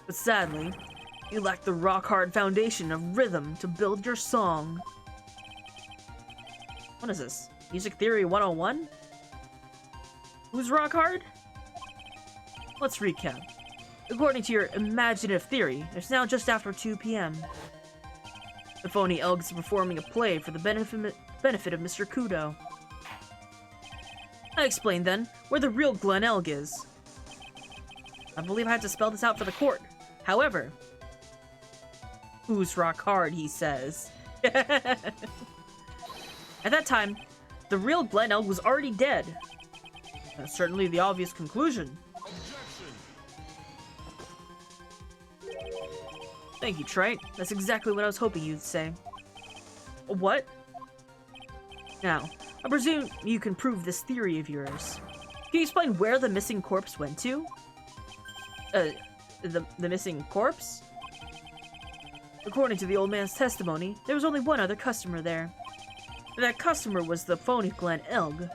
But sadly, you lack the rock-hard foundation of rhythm to build your song. What is this? Music Theory 101? Who's rock hard? Let's recap. According to your imaginative theory, it's now just after 2 p.m. The phony Elgs are performing a play for the benefit of Mr. Kudo. I explained then where the real Glen Elg is. I believe I had to spell this out for the court. However, who's rock hard, he says. At that time, the real Glen Elg was already dead. That's certainly the obvious conclusion. Objection. Thank you, Trite. That's exactly what I was hoping you'd say. What? Now, I presume you can prove this theory of yours. Can you explain where the missing corpse went to? The missing corpse? According to the old man's testimony, there was only one other customer there. That customer was the phony Glen Elg.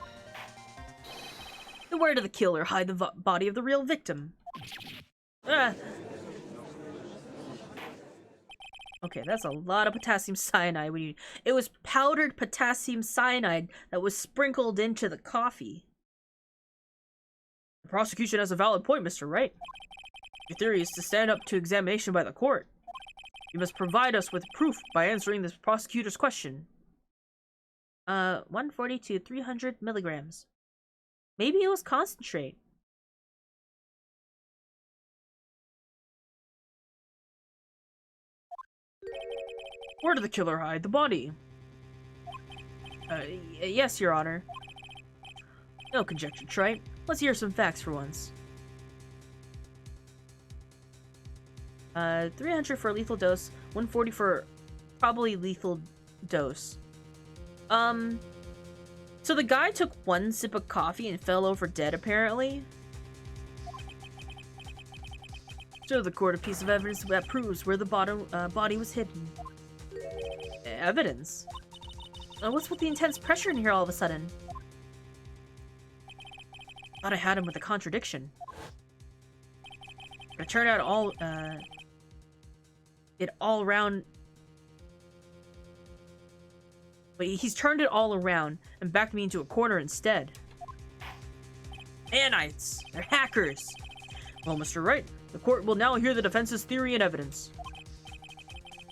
Then where did the killer hide the body of the real victim? Okay, that's a lot of potassium cyanide. It was powdered potassium cyanide that was sprinkled into the coffee. The prosecution has a valid point, Mr. Wright. Your theory is to stand up to examination by the court. You must provide us with proof by answering this prosecutor's question. 140 to 300 milligrams. Maybe it was concentrate. Where did the killer hide the body? Yes, Your Honor. No conjecture, Trite. Let's hear some facts for once. 300 for a lethal dose, 140 for probably lethal dose. So the guy took one sip of coffee and fell over dead, apparently. Show the court a piece of evidence that proves where the body was hidden. Evidence? What's with the intense pressure in here all of a sudden? Thought I had him with a contradiction. It turned out all around. But he's turned it all around and backed me into a corner instead. Anites! They're hackers! Well, Mr. Wright, the court will now hear the defense's theory and evidence.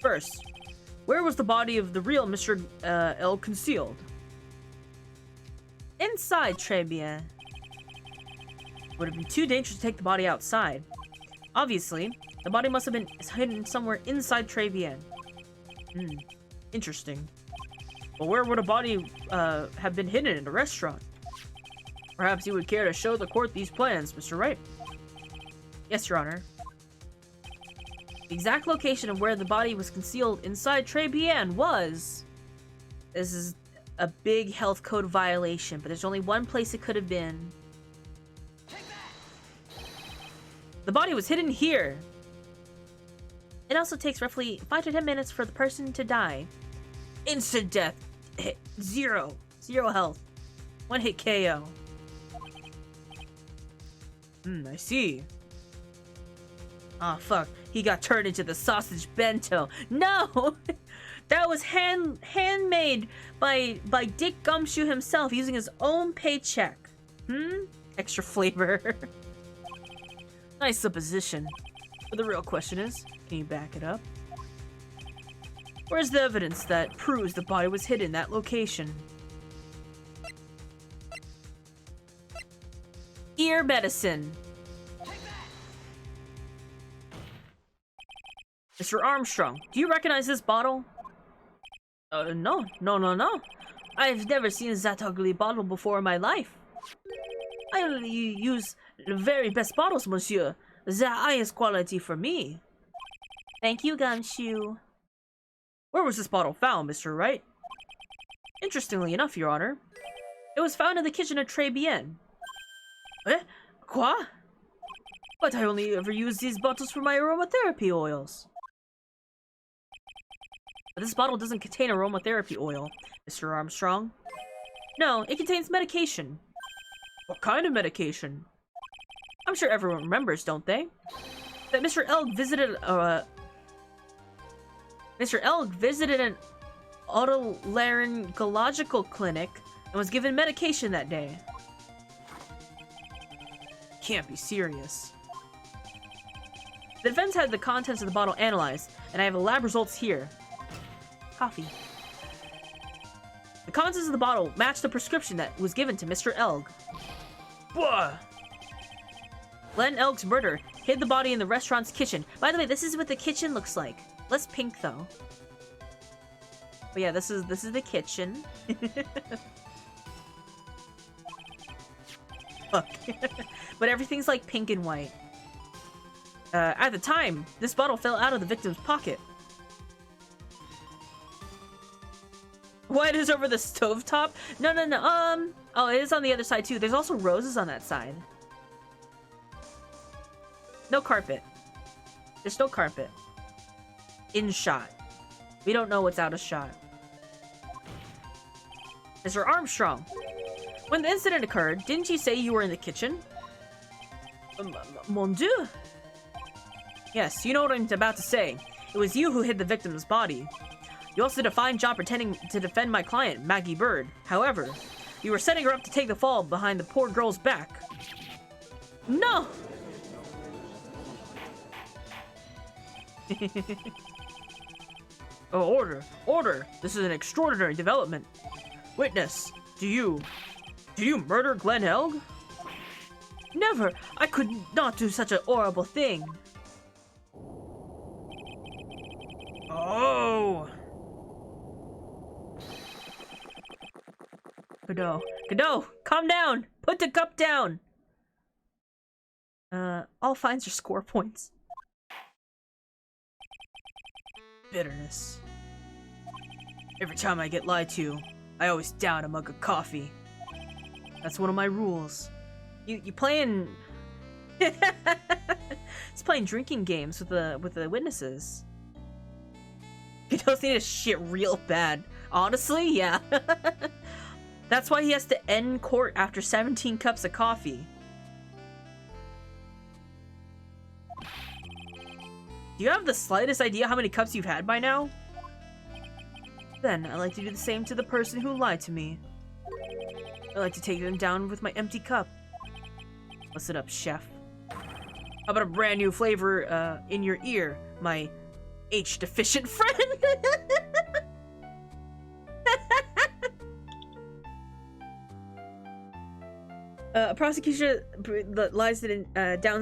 First, where was the body of the real Mr. L concealed? Inside, très bien. Would have been too dangerous to take the body outside. Obviously, the body must have been hidden somewhere inside très bien. Interesting. Well, where would a body have been hidden in a restaurant? Perhaps you would care to show the court these plans, Mr. Wright. Yes, Your Honor. The exact location of where the body was concealed inside très bien was... This is a big health code violation, but there's only one place it could have been. The body was hidden here. It also takes roughly 5 to 10 minutes for the person to die. Instant death. Zero health. 1 hit KO. I see. Ah, fuck. He got turned into the sausage bento. No! That was handmade by Dick Gumshoe himself using his own paycheck. Extra flavor. Nice supposition. But the real question is, can you back it up? Where's the evidence that proves the body was hidden in that location? Ear medicine. Mr. Armstrong, do you recognize this bottle? No. I've never seen that ugly bottle before in my life. I only use the very best bottles, monsieur. The highest quality for me. Thank you, Gumshoe. Where was this bottle found, Mr. Wright? Interestingly enough, Your Honor, it was found in the kitchen at très bien. Eh? Quoi? But I only ever use these bottles for my aromatherapy oils. But this bottle doesn't contain aromatherapy oil, Mr. Armstrong. No, it contains medication. What kind of medication? I'm sure everyone remembers, don't they? That Mr. Elg visited an otolaryngological clinic and was given medication that day. Can't be serious. The defense had the contents of the bottle analyzed, and I have the lab results here. Coffee. The contents of the bottle match the prescription that was given to Mr. Elg. Blah! Glenn Elg's murder hid the body in the restaurant's kitchen. By the way, this is what the kitchen looks like. Less pink, though. But yeah, this is the kitchen. Fuck. But everything's like pink and white. At the time, this bottle fell out of the victim's pocket. What is over the stovetop? No. Oh, it is on the other side too. There's also roses on that side. No carpet. There's no carpet. In shot. We don't know what's out of shot. Mr. Armstrong, when the incident occurred, didn't you say you were in the kitchen? Mon Dieu. Yes, you know what I'm about to say. It was you who hid the victim's body. You also did a fine job pretending to defend my client, Maggie Bird. However, you were setting her up to take the fall behind the poor girl's back. No! Oh, order! Order! This is an extraordinary development. Witness, do you murder Glenn Elg? Never! I could not do such a horrible thing. Oh! Godot, calm down! Put the cup down! All fines are score points. Bitterness. Every time I get lied to, I always down a mug of coffee. That's one of my rules. You playing... It's playing drinking games with the witnesses. Godot's need to shit real bad. Honestly, yeah. That's why he has to end court after 17 cups of coffee. Do you have the slightest idea how many cups you've had by now? Then, I like to do the same to the person who lied to me. I like to take them down with my empty cup. Listen up, chef. How about a brand new flavor in your ear, my H-deficient friend? A prosecution downs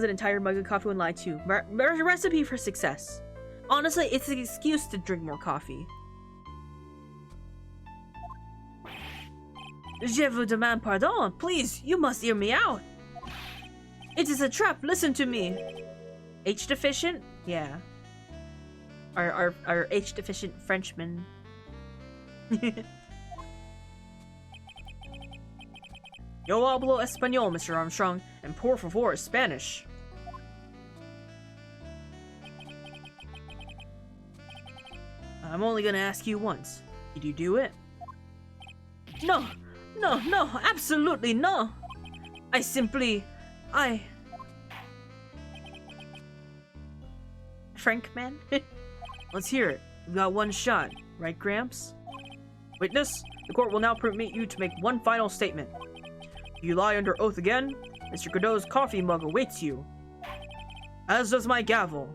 an entire mug of coffee when lied to. Recipe for success. Honestly, it's an excuse to drink more coffee. Je vous demande pardon. Please, you must hear me out. It is a trap. Listen to me. H-deficient? Yeah. Our H-deficient Frenchman. Yo hablo español, Mr. Armstrong, and por favor Spanish. I'm only gonna ask you once. Did you do it? No, absolutely no. Frank, man? Let's hear it. We got one shot, right, Gramps? Witness, the court will now permit you to make one final statement. If you lie under oath again, Mr. Godot's coffee mug awaits you. As does my gavel.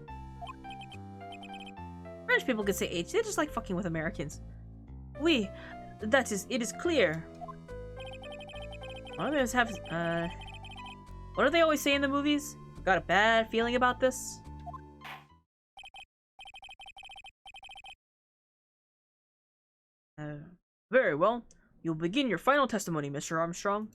French people can say H. They just like fucking with Americans. Oui, it is clear. What do they always say in the movies? Got a bad feeling about this? Very well. You'll begin your final testimony, Mr. Armstrong.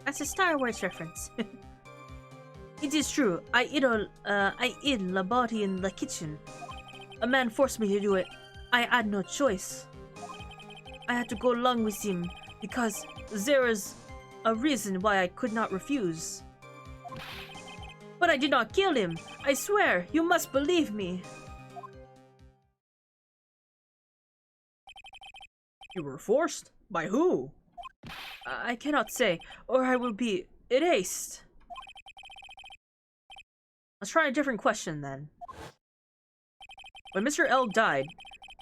That's a Star Wars reference. It is true. I hid the body in the kitchen. A man forced me to do it. I had no choice. I had to go along with him because there is a reason why I could not refuse. But I did not kill him. I swear, you must believe me. You were forced? By who? I cannot say, or I will be erased. Let's try a different question then. When Mr. L died,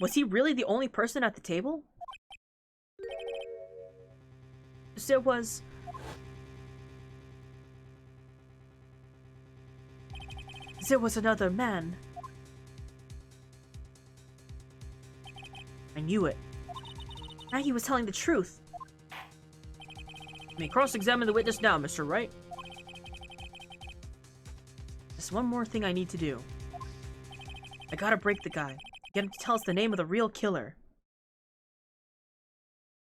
was he really the only person at the table? There was another man. I knew it. Now he was telling the truth. You may cross-examine the witness now, Mr. Wright. There's one more thing I need to do. I gotta break the guy. Get him to tell us the name of the real killer.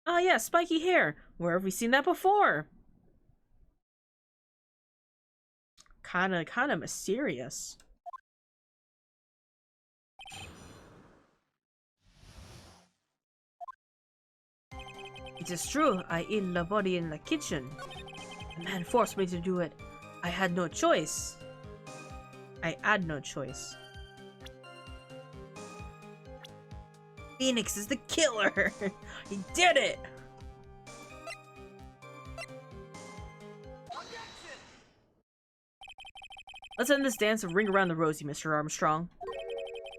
Ah, yeah, spiky hair. Where have we seen that before? Kinda mysterious. It is true, I hid the body in the kitchen. The man forced me to do it. I had no choice. I had no choice. Phoenix is the killer! He did it! Let's end this dance and ring around the rosy, Mr. Armstrong.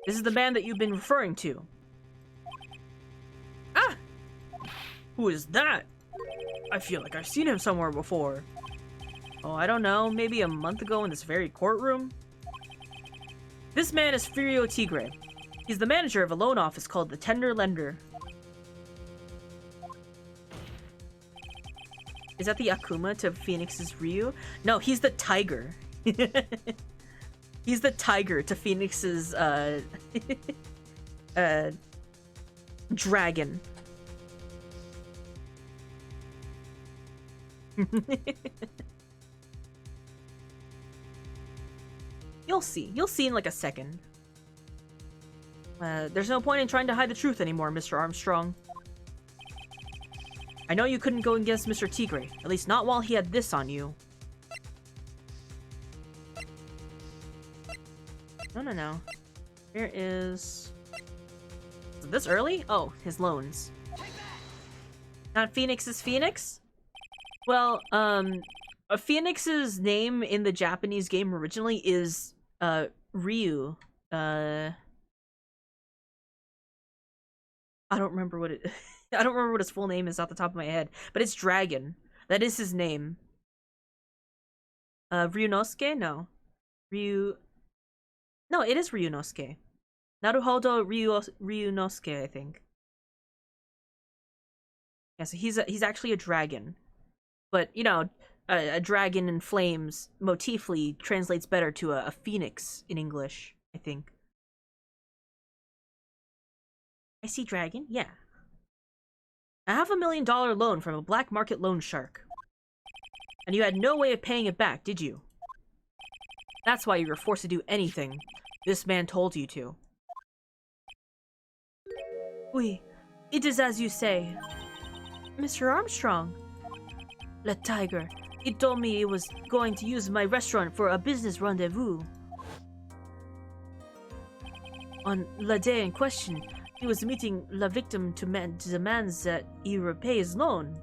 This is the man that you've been referring to. Ah! Who is that? I feel like I've seen him somewhere before. Oh, I don't know. Maybe a month ago in this very courtroom? This man is Furio Tigre. He's the manager of a loan office called the Tender Lender. Is that the Akuma to Phoenix's Ryu? No, he's the tiger. He's the tiger to Phoenix's dragon. You'll see. You'll see in like a second. There's no point in trying to hide the truth anymore, Mr. Armstrong. I know you couldn't go against Mr. Tigre, at least not while he had this on you. No. Here is it this early? Oh, his loans. Not Phoenix's Phoenix? Well, a phoenix's name in the Japanese game originally is Ryu. I don't remember what it I don't remember what his full name is off the top of my head, but it's Dragon. That is his name. Ryunosuke? No. Ryu No, it is Ryunosuke. Naruhodo Ryunosuke, I think. Yeah, so he's actually a dragon. But, you know, a dragon in flames motifly translates better to a phoenix in English, I think. I see dragon, yeah. A $500,000 loan from a black market loan shark. And you had no way of paying it back, did you? That's why you were forced to do anything this man told you to. Oui, it is as you say. Mr. Armstrong. Le Tiger. He told me he was going to use my restaurant for a business rendezvous. On the day in question, he was meeting the victim to demands that he repay his loan.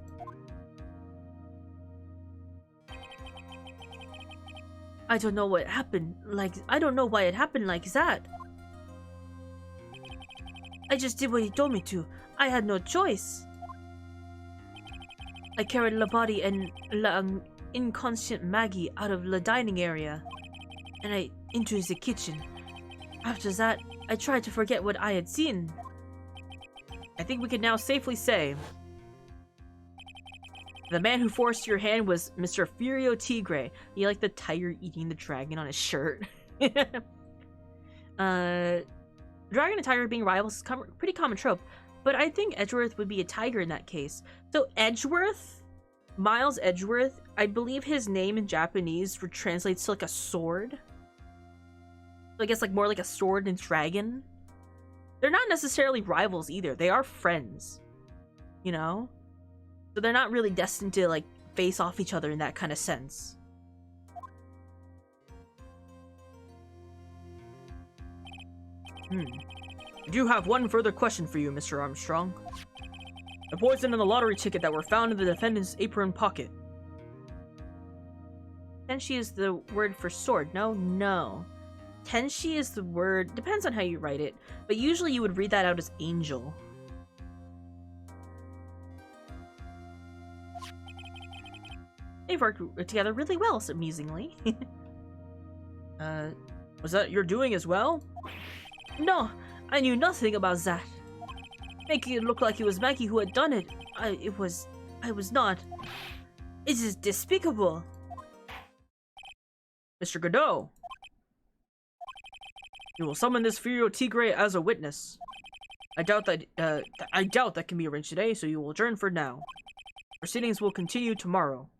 I don't know what happened, I don't know why it happened like that. I just did what he told me to. I had no choice. I carried the body and the inconscient Maggie out of the dining area, and I into the kitchen. After that, I tried to forget what I had seen. I think we can now safely say the man who forced your hand was Mr. Furio Tigre. You like the tiger eating the dragon on his shirt. Dragon and tiger being rivals is pretty common trope, but I think Edgeworth would be a tiger in that case. So Edgeworth, Miles Edgeworth, I believe his name in Japanese translates to like a sword. So I guess like more like a sword and dragon. They're not necessarily rivals either. They are friends, you know? So they're not really destined to like face off each other in that kind of sense. I do have one further question for you, Mr. Armstrong. The poison and the lottery ticket that were found in the defendant's apron pocket. Tenshi is the word for sword. No. Tenshi is the word... Depends on how you write it. But usually you would read that out as angel. They've worked together really well, so amusingly. Was that your doing as well? No, I knew nothing about that. Making it look like it was Maggie who had done it. I was not. It is despicable. Mr. Godot. You will summon this Furio Tigre as a witness. I doubt that can be arranged today, so you will adjourn for now. Proceedings will continue tomorrow.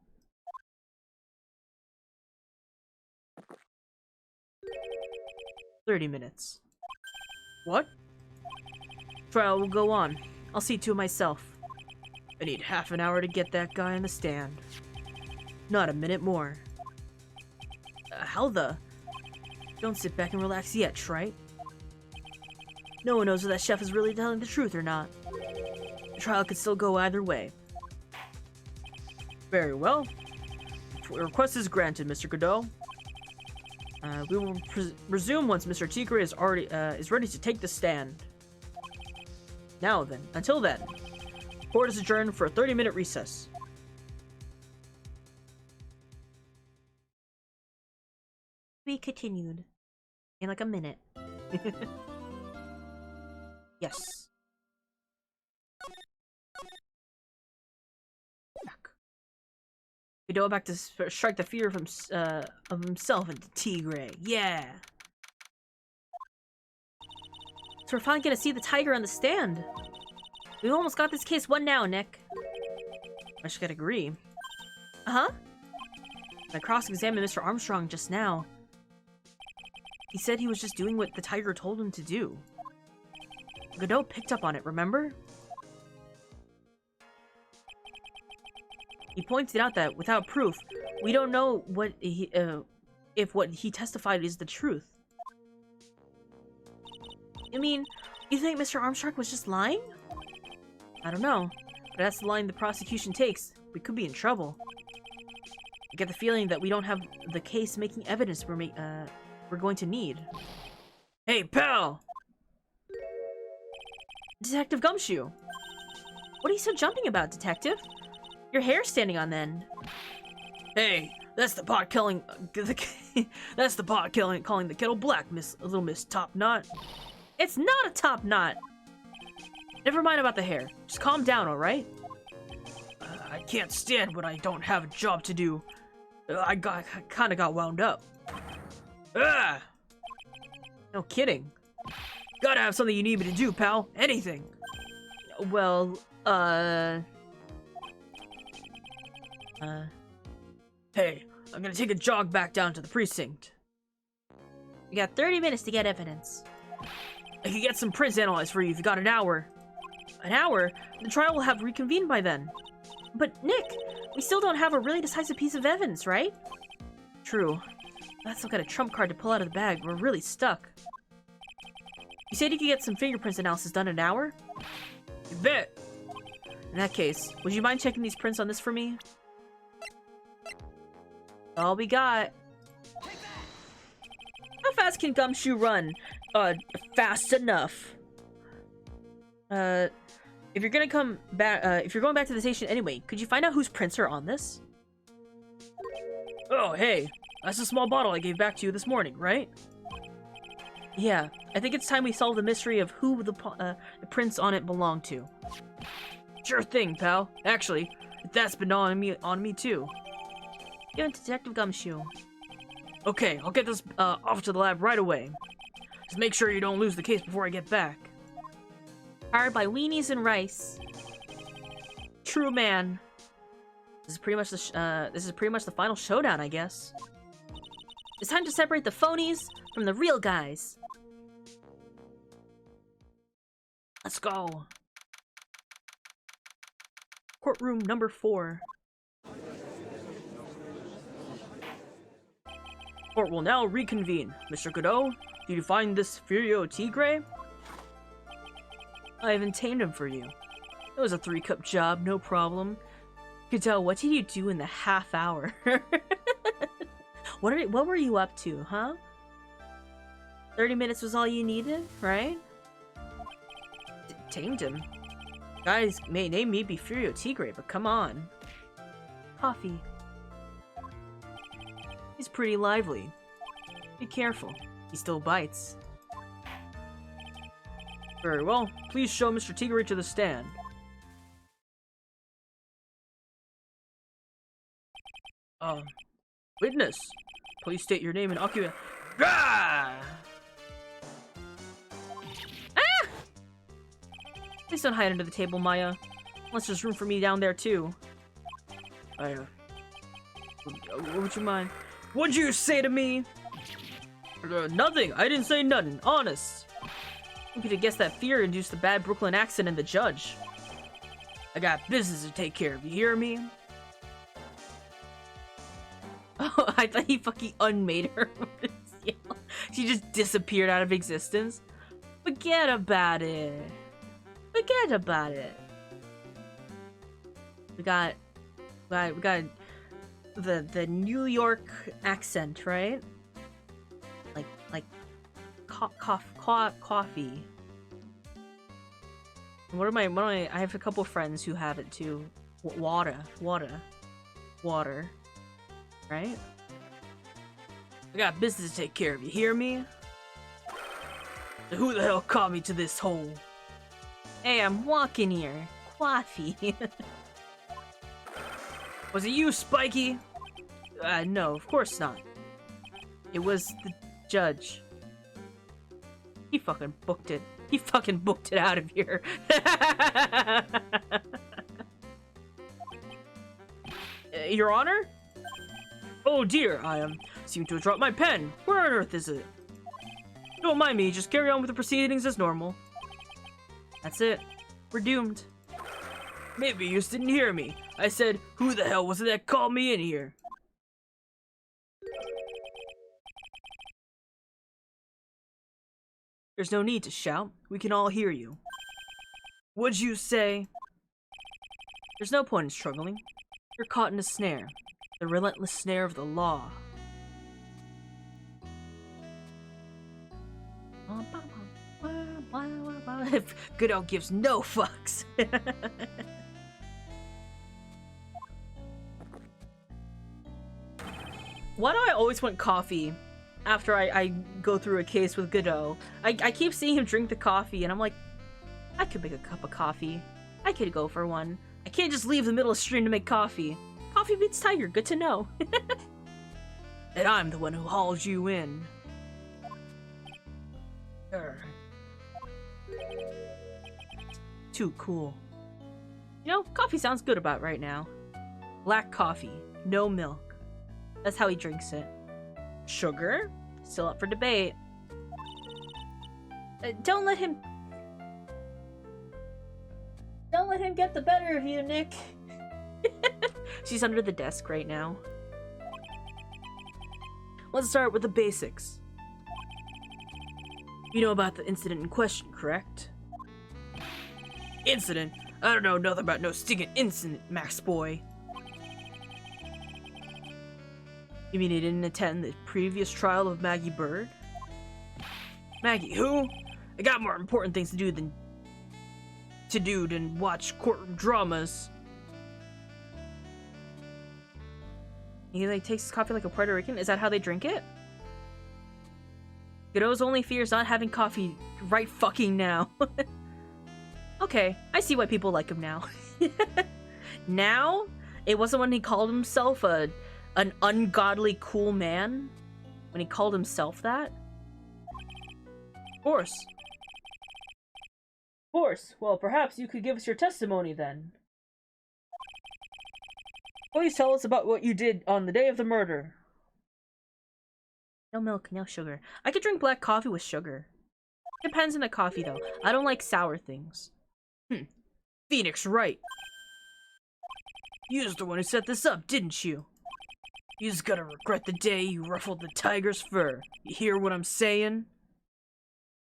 "30 minutes. What? Trial will go on. I'll see to it myself. I need half an hour to get that guy on the stand. Not a minute more. How the? Don't sit back and relax yet, Trite. No one knows if that chef is really telling the truth or not. The trial could still go either way. Very well. Your request is granted, Mr. Godot. We will resume once Mr. Tigre is ready to take the stand. Now then, until then, court is adjourned for a 30-minute recess. We continued in like a minute. Yes. Godot back to strike the fear of himself into Tigre. Yeah. So we're finally gonna see the tiger on the stand. We almost got this case won now, Nick. I should agree. Uh-huh. I cross-examined Mr. Armstrong just now. He said he was just doing what the tiger told him to do. Godot picked up on it, remember? He pointed out that, without proof, we don't know what if what he testified is the truth. You mean, you think Mr. Armstrong was just lying? I don't know, but that's the line the prosecution takes. we could be in trouble. I get the feeling that we don't have the case-making evidence we're going to need. Hey, pal! Detective Gumshoe! What are you so jumping about, Detective? Your hair's standing on end. Hey, that's the pot calling that's the pot calling the kettle black, little Miss Top Knot. It's not a top knot. Never mind about the hair. Just calm down, all right? I can't stand when I don't have a job to do. I kind of got wound up. Ah! No kidding. Gotta have something you need me to do, pal. Anything. Well, Hey, I'm gonna take a jog back down to the precinct. You got 30 minutes to get evidence. I can get some prints analyzed for you if you got an hour. An hour? The trial will have reconvened by then. But, Nick, we still don't have a really decisive piece of evidence, right? True. That's some kind of trump card to pull out of the bag. We're really stuck. You said you could get some fingerprints analysis done in an hour? You bet! In that case, would you mind checking these prints on this for me? All we got. How fast can Gumshoe run? Fast enough. If you're gonna come back, if you're going back to the station anyway, could you find out whose prints are on this? Oh, hey, that's a small bottle I gave back to you this morning, right? Yeah, I think it's time we solve the mystery of who the prints on it belong to. Sure thing, pal. Actually, that's been on me too. Give it to Detective Gumshoe. Okay, I'll get this off to the lab right away. Just make sure you don't lose the case before I get back. Powered by weenies and rice. True man. This is pretty much the final showdown, I guess. It's time to separate the phonies from the real guys. Let's go. Courtroom number 4. Court will now reconvene. Mr. Godot, did you find this Furio Tigre? I haven't tamed him for you. It was a 3-cup job, no problem. Godot, what did you do in the half hour? What were you up to, huh? 30 minutes was all you needed, right? Tamed him. Guys may name me be Furio Tigre, but come on. Coffee. He's pretty lively. Be careful. He still bites. Very well. Please show Mr. Tigre to the stand. Witness. Please state your name and occupation. Ah! Ah! Please don't hide under the table, Maya. Unless there's room for me down there, too. Would you mind? What'd you say to me? Nothing. I didn't say nothing. Honest. You could have guessed that fear induced the bad Brooklyn accent in the judge. I got business to take care of. You hear me? Oh, I thought he fucking unmade her. She just disappeared out of existence. Forget about it. Forget about it. We got the New York accent, right? Like coffee. I have a couple friends who have it too. Water. Right? I got business to take care of, you hear me? Who the hell called me to this hole? Hey, I'm walking here. Coffee. Was it you, Spiky? No, of course not. It was the judge. He fucking booked it. He fucking booked it out of here. Your Honor? Oh dear, I seem to have dropped my pen. Where on earth is it? Don't mind me, just carry on with the proceedings as normal. That's it. We're doomed. Maybe you just didn't hear me. I said, who the hell was it that called me in here? There's no need to shout. We can all hear you. What'd you say? There's no point in struggling. You're caught in a snare. The relentless snare of the law. Godot gives no fucks. Why do I always want coffee after I go through a case with Godot? I keep seeing him drink the coffee, and I'm like, I could make a cup of coffee. I could go for one. I can't just leave the middle of the stream to make coffee. Coffee beats tiger, good to know. And I'm the one who hauled you in. Too cool. You know, coffee sounds good about right now. Black coffee, no milk. That's how he drinks it. Sugar? Still up for debate. Don't let him get the better of you, Nick. She's under the desk right now. Let's start with the basics. You know about the incident in question, correct? Incident? I don't know nothing about no stinking incident, Max boy. You mean he didn't attend the previous trial of Maggie Bird? Maggie who? I got more important things to do than watch courtroom dramas. He like takes his coffee like a Puerto Rican? Is that how they drink it? Godot's only fear is not having coffee right fucking now. Okay, I see why people like him now. Now? It wasn't when he called himself an ungodly cool man? When he called himself that? Of course. Of course. Well, perhaps you could give us your testimony then. Please tell us about what you did on the day of the murder. No milk, no sugar. I could drink black coffee with sugar. Depends on the coffee, though. I don't like sour things. Phoenix, right. You was the one who set this up, didn't you? You's gonna regret the day you ruffled the tiger's fur. You hear what I'm saying?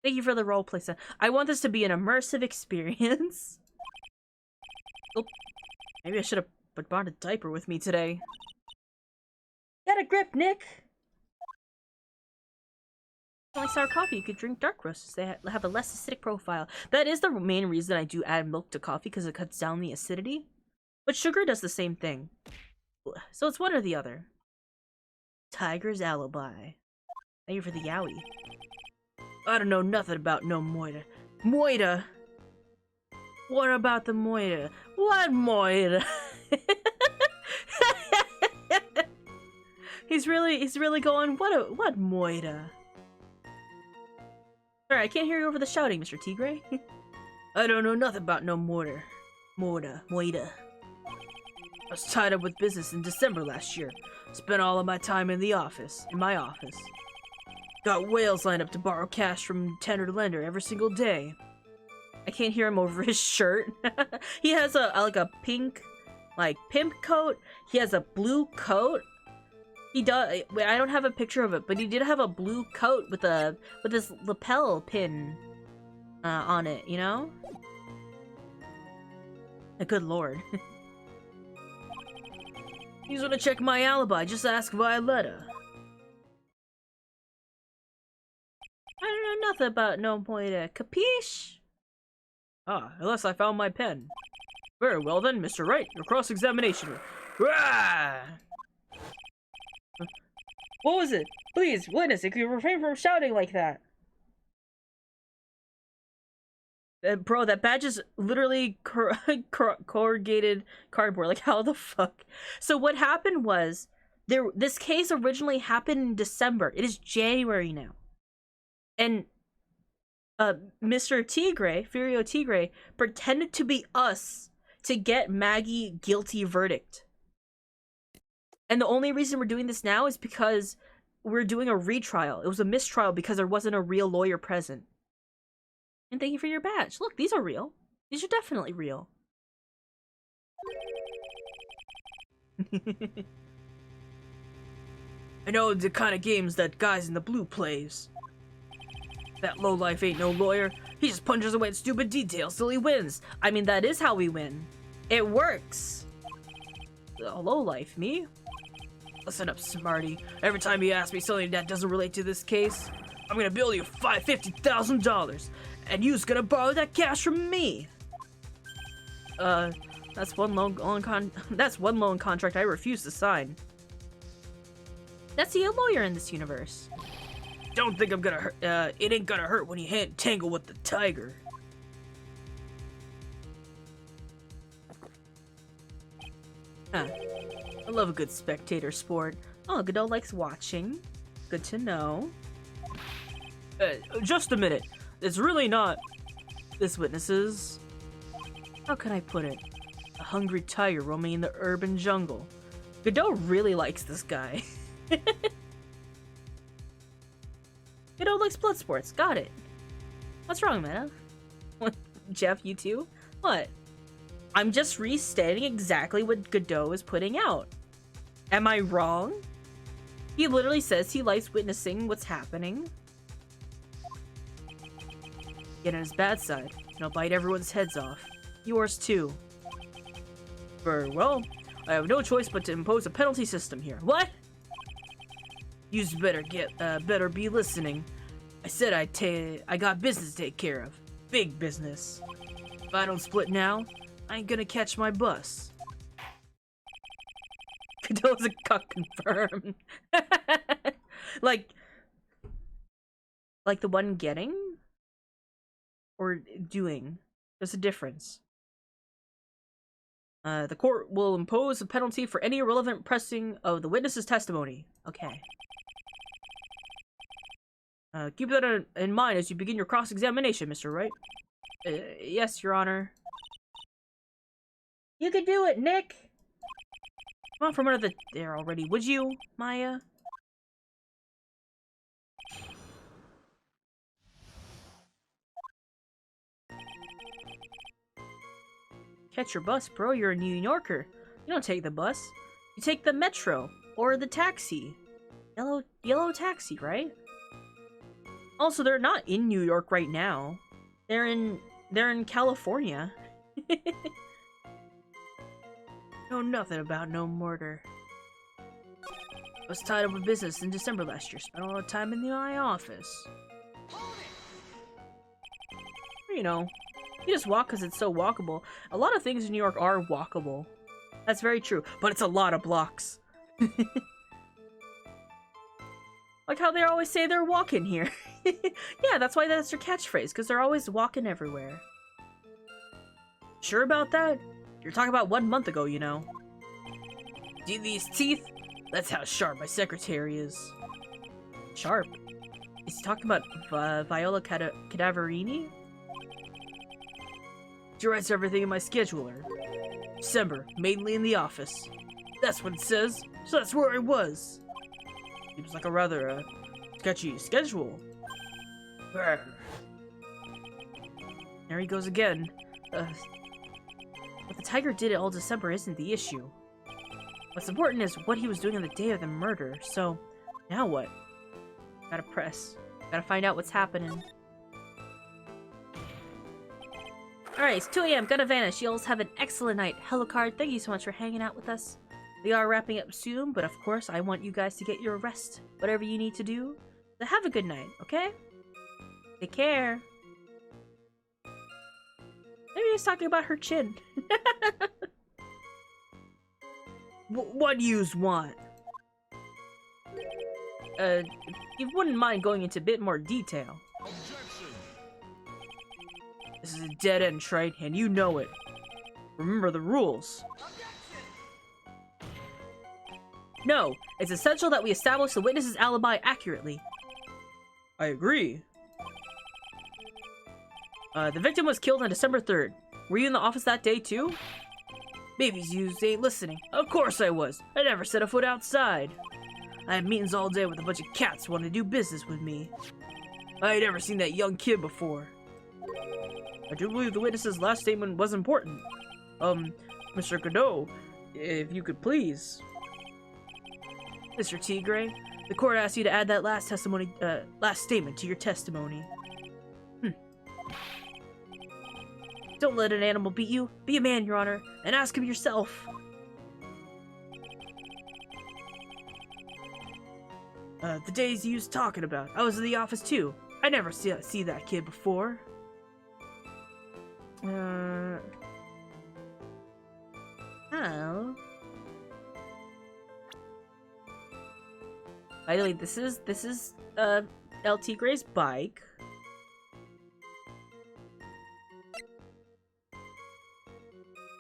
Thank you for the roleplay, son. I want this to be an immersive experience. Oh, maybe I should have brought a diaper with me today. Get a grip, Nick! Like sour coffee, you could drink dark roasts. They have a less acidic profile. That is the main reason I do add milk to coffee, because it cuts down the acidity. But sugar does the same thing. So it's one or the other. Tiger's alibi. Thank you for the yowie. I don't know nothing about no Moidah. Moidah? What about the Moidah? What Moidah? He's really going, what Moidah? Sorry, I can't hear you over the shouting, Mr. Tigray. I don't know nothing about no Moidah. Moidah. I was tied up with business in December last year. Spent all of my time in my office. Got whales lined up to borrow cash from tenor to lender every single day. I can't hear him over his shirt. He has a pink, pimp coat. He has a blue coat. He does. I don't have a picture of it, but he did have a blue coat with this lapel pin on it. You know. Good lord. You want to check my alibi? Just ask Violetta. I don't know nothing about no Moidah. Capiche? Ah, unless I found my pen. Very well then, Mr. Wright. Your cross-examination. Rah! What was it? Please, witness, if you refrain from shouting like that. Bro, that badge is literally corrugated cardboard. Like, how the fuck? So what happened was, this case originally happened in December. It is January now. And Mr. Tigray, Furio Tigray, pretended to be us to get Maggie guilty verdict. And the only reason we're doing this now is because we're doing a retrial. It was a mistrial because there wasn't a real lawyer present. And thank you for your badge. Look, these are real. These are definitely real. I know the kind of games that guys in the blue plays. That lowlife ain't no lawyer. He just punches away at stupid details till he wins. I mean, that is how we win. It works. a lowlife, me? Listen up, smarty. Every time you ask me something that doesn't relate to this case, I'm gonna bill you $50,000, and you's gonna borrow that cash from me. That's one loan contract I refuse to sign. That's he a lawyer in this universe? Don't think I'm gonna hurt. It ain't gonna hurt when you tangle with the tiger. I love a good spectator sport. Oh, Godot likes watching. Good to know. Just a minute. It's really not. This witnesses. How can I put it? A hungry tiger roaming in the urban jungle. Godot really likes this guy. Godot likes blood sports. Got it. What's wrong, man? Jeff, you too? What? I'm just restating exactly what Godot is putting out. Am I wrong? He literally says he likes witnessing what's happening. Get on his bad side, and I'll bite everyone's heads off. Yours too. Very well. I have no choice but to impose a penalty system here. What? You's better be listening. I said I got business to take care of. Big business. If I don't split now, I ain't gonna catch my bus. Godot's a cuck confirmed. like the one getting? Or doing? There's a difference. The court will impose a penalty for any irrelevant pressing of the witness's testimony. Okay. Keep that in mind as you begin your cross-examination, Mr. Wright. Yes, Your Honor. You can do it, Nick! Come on from under there already, would you, Maya? Catch your bus, bro. You're a New Yorker. You don't take the bus. You take the metro or the taxi. Yellow taxi, right? Also, they're not in New York right now. They're in California. Know nothing about no murder. I was tied up with business in December last year. Spent a lot of time in my office. You know, you just walk because it's so walkable. A lot of things in New York are walkable. That's very true, but it's a lot of blocks. Like how they always say they're walking here. Yeah, that's why that's their catchphrase, because they're always walking everywhere. Sure about that? You're talking about 1 month ago, you know. See these teeth? That's how sharp my secretary is. Sharp? Is he talking about Viola Cadaverini? She writes everything in my scheduler. December, mainly in the office. That's what it says, so that's where I was. Seems like a rather sketchy schedule. Brr. There he goes again. What the tiger did all December isn't the issue. What's important is what he was doing on the day of the murder, so now what? Gotta Gotta find out what's happening. Alright, it's 2 AM, gotta vanish. You all have an excellent night. Hello Card, thank you so much for hanging out with us. We are wrapping up soon, but of course I want you guys to get your rest. Whatever you need to do. So have a good night, okay? Take care. Maybe he's talking about her chin. What do yous want? If you wouldn't mind going into a bit more detail. Objection. This is a dead end, right? And you know it. Remember the rules. No, it's essential that we establish the witness's alibi accurately. I agree. The victim was killed on December 3rd. Were you in the office that day too? Babies, you ain't listening. Of course I was. I never set a foot outside. I had meetings all day with a bunch of cats wanting to do business with me. I had never seen that young kid before. I do believe the witness's last statement was important. Mr. Godot, if you could please. Mr. Tigre, the court asked you to add that last statement to your testimony. Don't let an animal beat you. Be a man, Your Honor, and ask him yourself. The days you was talking about. I was in the office too. I never see that kid before. Oh. By the way, this is El Tigre's bike.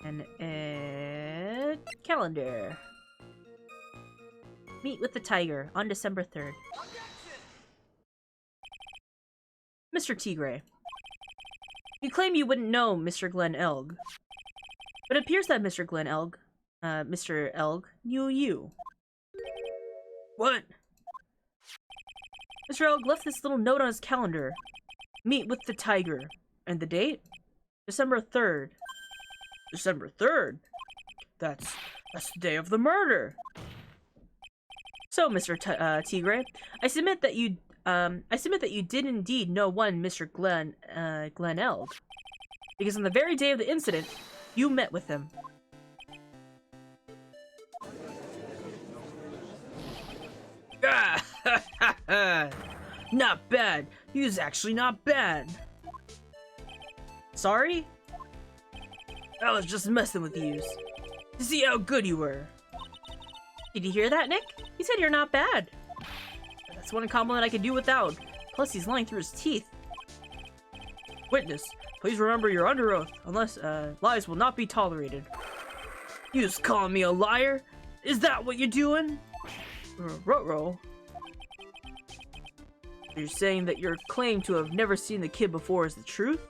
And a calendar. Meet with the tiger on December 3rd. Mr. Tigre. You claim you wouldn't know Mr. Glenn Elg. But it appears that Mr. Glenn Elg, Mr. Elg, knew you. What? Mr. Elg left this little note on his calendar. Meet with the tiger. And the date? December 3rd. December 3rd? That's the day of the murder. So, Mr. Tigre, I submit that you did indeed know one Mr. Glenn Elg. Because on the very day of the incident, you met with him. Not bad. He was actually not bad. Sorry? I was just messing with you to see how good you were. Did you hear that, Nick? He said you're not bad. That's one compliment I could do without. Plus, he's lying through his teeth. Witness, please remember you're under oath, unless lies will not be tolerated. You just calling me a liar? Is that what you're doing? Ruh-roh. You're saying that your claim to have never seen the kid before is the truth?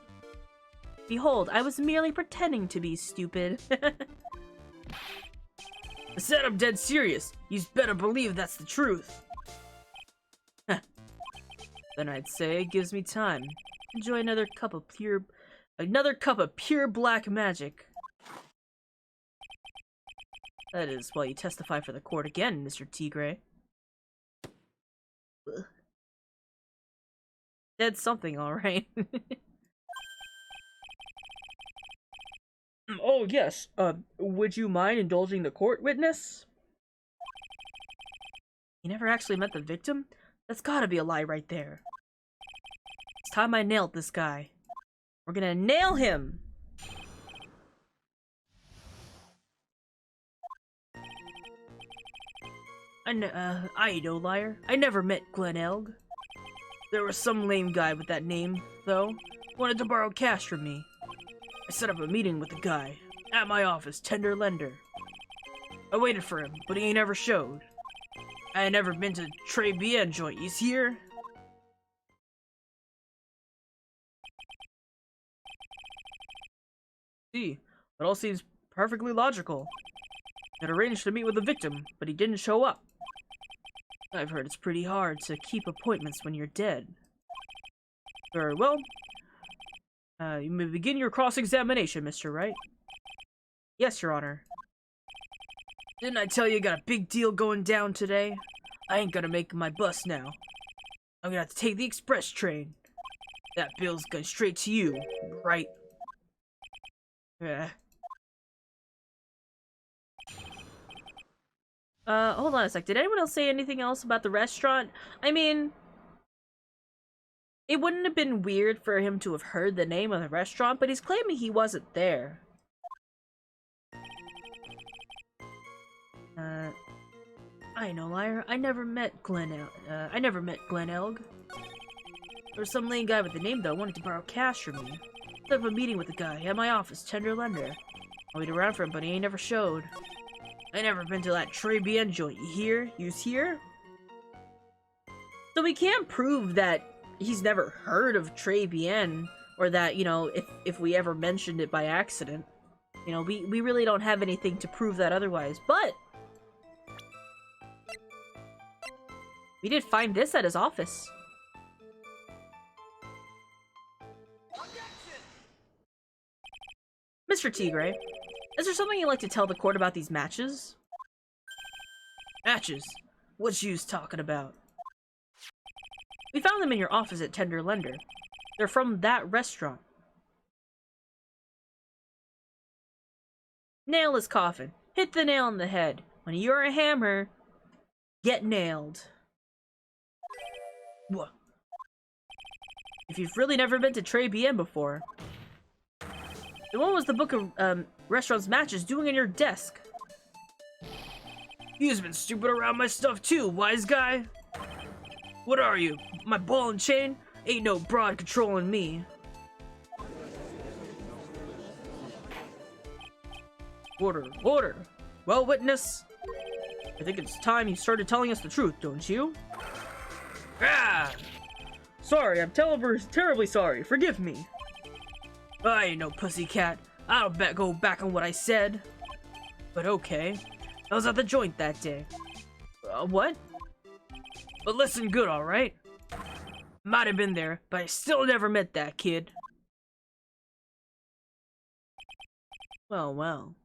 Behold, I was merely pretending to be stupid. I said I'm dead serious. You better believe that's the truth. Then I'd say it gives me time. Enjoy another cup of pure black magic. That is while you testify for the court again, Mr. Tigre. Dead something, alright. Oh, yes. Would you mind indulging the court, witness? You never actually met the victim? That's gotta be a lie right there. It's time I nailed this guy. We're gonna nail him! I know, liar. I never met Glenn Elg. There was some lame guy with that name, though. Wanted to borrow cash from me. I set up a meeting with the guy. At my office, Tender Lender. I waited for him, but he ain't ever showed. I ain't never been to Trey Bien joint. He's here? See, it all seems perfectly logical. I'd arranged to meet with the victim, but he didn't show up. I've heard it's pretty hard to keep appointments when you're dead. Very well. You may begin your cross-examination, Mr. Wright. Yes, Your Honor. Didn't I tell you I got a big deal going down today? I ain't gonna make my bus now. I'm gonna have to take the express train. That bill's going straight to you, right? Yeah. Hold on a sec. Did anyone else say anything else about the restaurant? I mean, it wouldn't have been weird for him to have heard the name of the restaurant, but he's claiming he wasn't there. I know, liar. I never met Glenn Elg. There was some lame guy with the name, though, wanted to borrow cash from me. Set up a meeting with the guy at my office, Tender Lender. I waited around for him, but he ain't never showed. I never been to that Trey Bien joint. You hear? You's here? So we can't prove that he's never heard of Trey Bien, or that, you know, if we ever mentioned it by accident. You know, we really don't have anything to prove that otherwise, but we did find this at his office. Mr. Tigre, is there something you'd like to tell the court about these matches? Matches? What you's talking about? We found them in your office at Tender Lender. They're from that restaurant. Nail his coffin. Hit the nail on the head. When you're a hammer, get nailed. What? If you've really never been to Trey BM before, then what was the book of restaurants matches doing on your desk? You've been stupid around my stuff too, wise guy. What are you, my ball and chain? Ain't no broad controlling me. Order, order. Well, witness, I think it's time you started telling us the truth, don't you? Ah! Sorry, I'm terribly sorry. Forgive me. I ain't no pussycat. I don't go back on what I said. But okay. I was at the joint that day. What? But listen good, alright? Might have been there, but I still never met that kid. Well, well.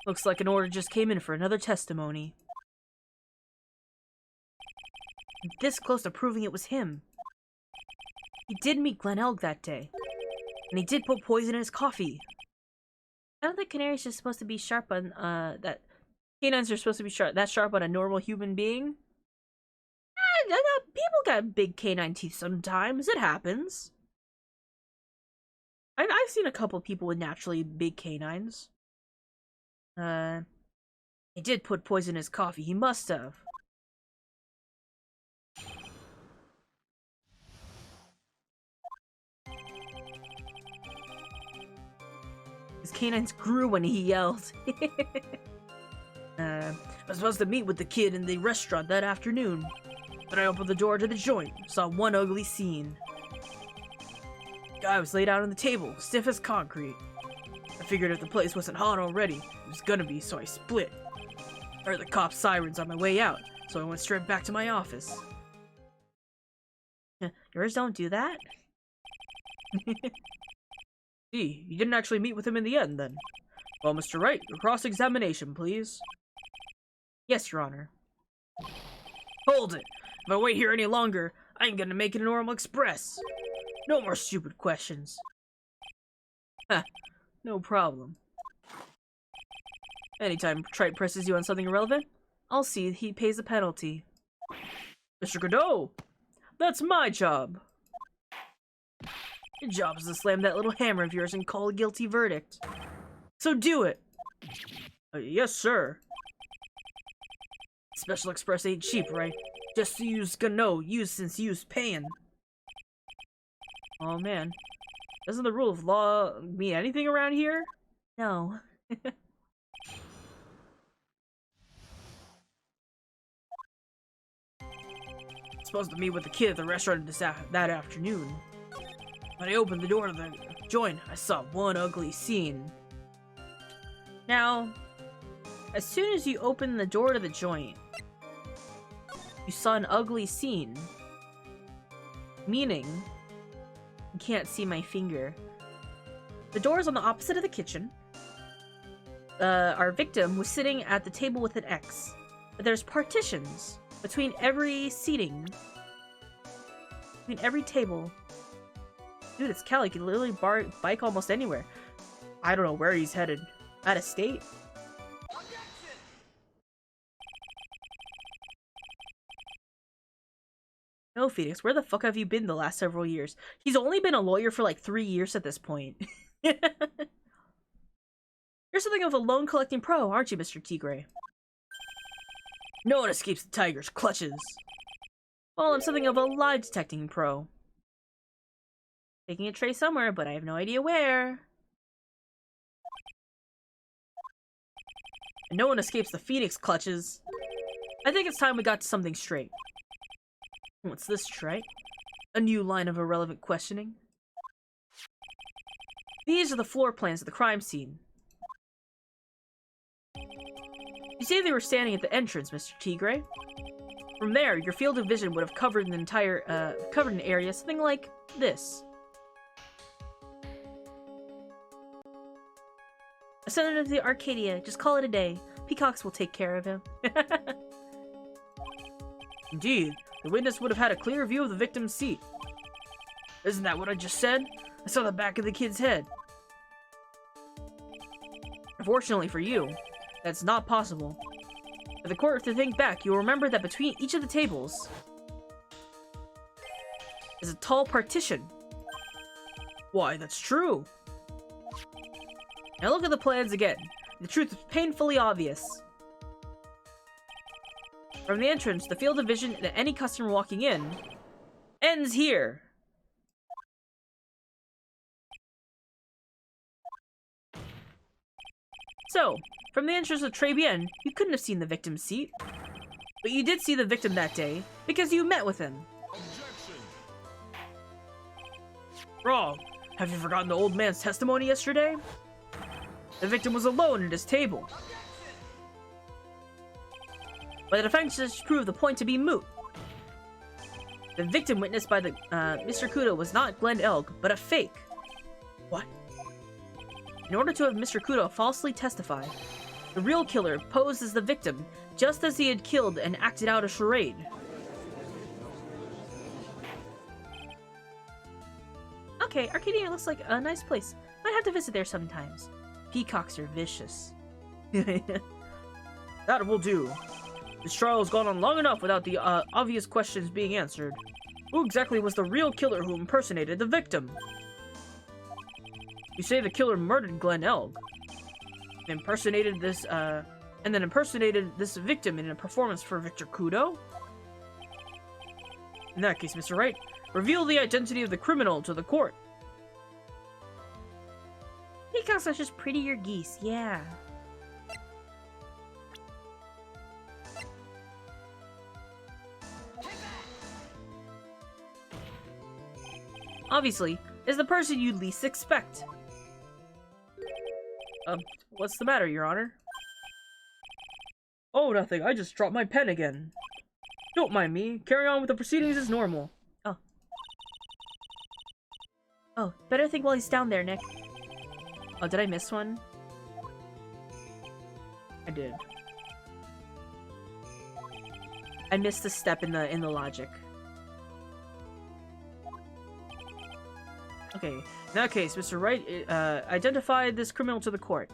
Looks like an order just came in for another testimony. This close to proving it was him. He did meet Glen Elg that day. And he did put poison in his coffee. I don't think canaries are supposed to be sharp on, that... Canines are supposed to be sharp on a normal human being? People got big canine teeth sometimes. It happens. I've seen a couple people with naturally big canines. He did put poison in his coffee. He must have. His canines grew when he yelled. I was supposed to meet with the kid in the restaurant that afternoon. But I opened the door to the joint, saw one ugly scene. The guy was laid out on the table, stiff as concrete. I figured if the place wasn't hot already, it was gonna be, so I split. I heard the cops' sirens on my way out, so I went straight back to my office. Yours don't do that? See, you didn't actually meet with him in the end, then. Well, Mr. Wright, your cross-examination, please. Yes, Your Honor. Hold it! If I wait here any longer, I ain't gonna make it a normal express. No more stupid questions. Ha, no problem. Anytime Trite presses you on something irrelevant, I'll see he pays a penalty. Mr. Godot! That's my job! Your job is to slam that little hammer of yours and call a guilty verdict. So do it! Yes, sir. Special Express ain't cheap, right? Just so you's gonna know, since you's paying. Oh man. Doesn't the rule of law mean anything around here? No. Supposed to meet with the kid at the restaurant that afternoon. When I opened the door to the joint, I saw one ugly scene. Now, as soon as you opened the door to the joint, you saw an ugly scene. Meaning, you can't see my finger. The door is on the opposite of the kitchen. Our victim was sitting at the table with an X. But there's partitions between every seating. Between every table. Dude, it's Cal. He can literally bike almost anywhere. I don't know where he's headed. Out of state? No, Phoenix, where the fuck have you been the last several years? He's only been a lawyer for like 3 years at this point. You're something of a loan-collecting pro, aren't you, Mr. Tigre? No one escapes the tiger's clutches. Well, I'm something of a lie-detecting pro. Taking a tray somewhere, but I have no idea where. And no one escapes the Phoenix clutches. I think it's time we got something straight. What's this, Trey? A new line of irrelevant questioning. These are the floor plans of the crime scene. You say they were standing at the entrance, Mr. Tigre. From there, your field of vision would have covered an entire, covered an area something like this. I sent him to the Arcadia. Just call it a day. Peacocks will take care of him. Indeed, the witness would have had a clear view of the victim's seat. Isn't that what I just said? I saw the back of the kid's head. Unfortunately for you, that's not possible. For the court to think back, you'll remember that between each of the tables is a tall partition. Why, that's true. Now look at the plans again. The truth is painfully obvious. From the entrance, the field of vision to any customer walking in ends here. So, from the entrance of Très Bien, you couldn't have seen the victim's seat. But you did see the victim that day, because you met with him. Objection. Wrong. Have you forgotten the old man's testimony yesterday? The victim was alone at his table. But the defense just proved the point to be moot. The victim witnessed by the Mr. Kudo was not Glenn Elg, but a fake. What? In order to have Mr. Kudo falsely testify, the real killer posed as the victim, just as he had killed and acted out a charade. Okay, Arcadia looks like a nice place. Might have to visit there sometimes. Peacocks are vicious. That will do. This trial has gone on long enough without the obvious questions being answered. Who exactly was the real killer who impersonated the victim? You say the killer murdered Glenn Elg, and impersonated this victim in a performance for Victor Kudo? In that case, Mr. Wright, reveal the identity of the criminal to the court. Peacocks are just prettier geese, yeah. Obviously, is the person you'd least expect. What's the matter, Your Honor? Oh, nothing. I just dropped my pen again. Don't mind me. Carry on with the proceedings as normal. Oh. Oh, better think while he's down there, Nick. Oh, did I miss one? I did. I missed a step in the logic. Okay, in that case, Mr. Wright identified this criminal to the court.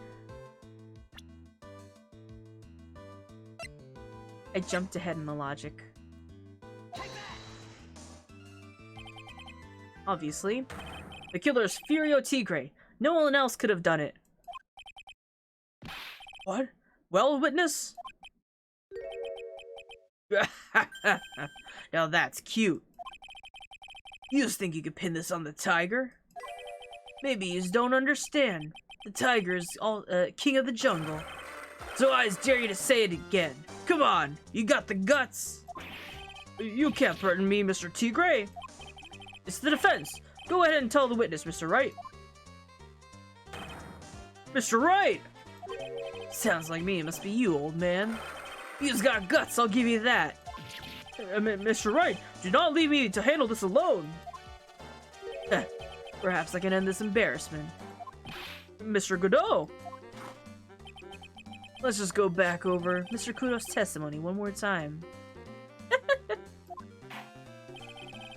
I jumped ahead in the logic. Obviously, the killer is Furio Tigre. No one else could have done it. What? Well, witness? Now that's cute. You just think you could pin this on the tiger? Maybe you just don't understand. The tiger is all king of the jungle. So I just dare you to say it again. Come on, you got the guts. You can't threaten me, Mr. Tigre. It's the defense. Go ahead and tell the witness, Mr. Wright. Mr. Wright! Sounds like me. It must be you, old man. You just got guts, I'll give you that. Mr. Wright, do not leave me to handle this alone. Perhaps I can end this embarrassment. Mr. Godot! Let's just go back over Mr. Kudo's testimony one more time.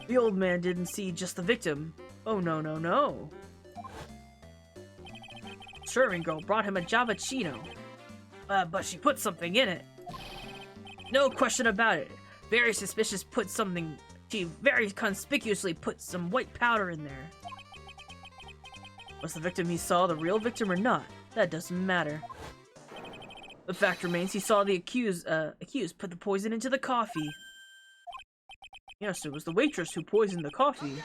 The old man didn't see just the victim. Oh, no, no, no. Serving girl brought him a Javachino. But she put something in it. No question about it. Very suspicious put something... She very conspicuously put some white powder in there. Was the victim he saw the real victim or not? That doesn't matter. The fact remains he saw the accused put the poison into the coffee. Yes, it was the waitress who poisoned the coffee.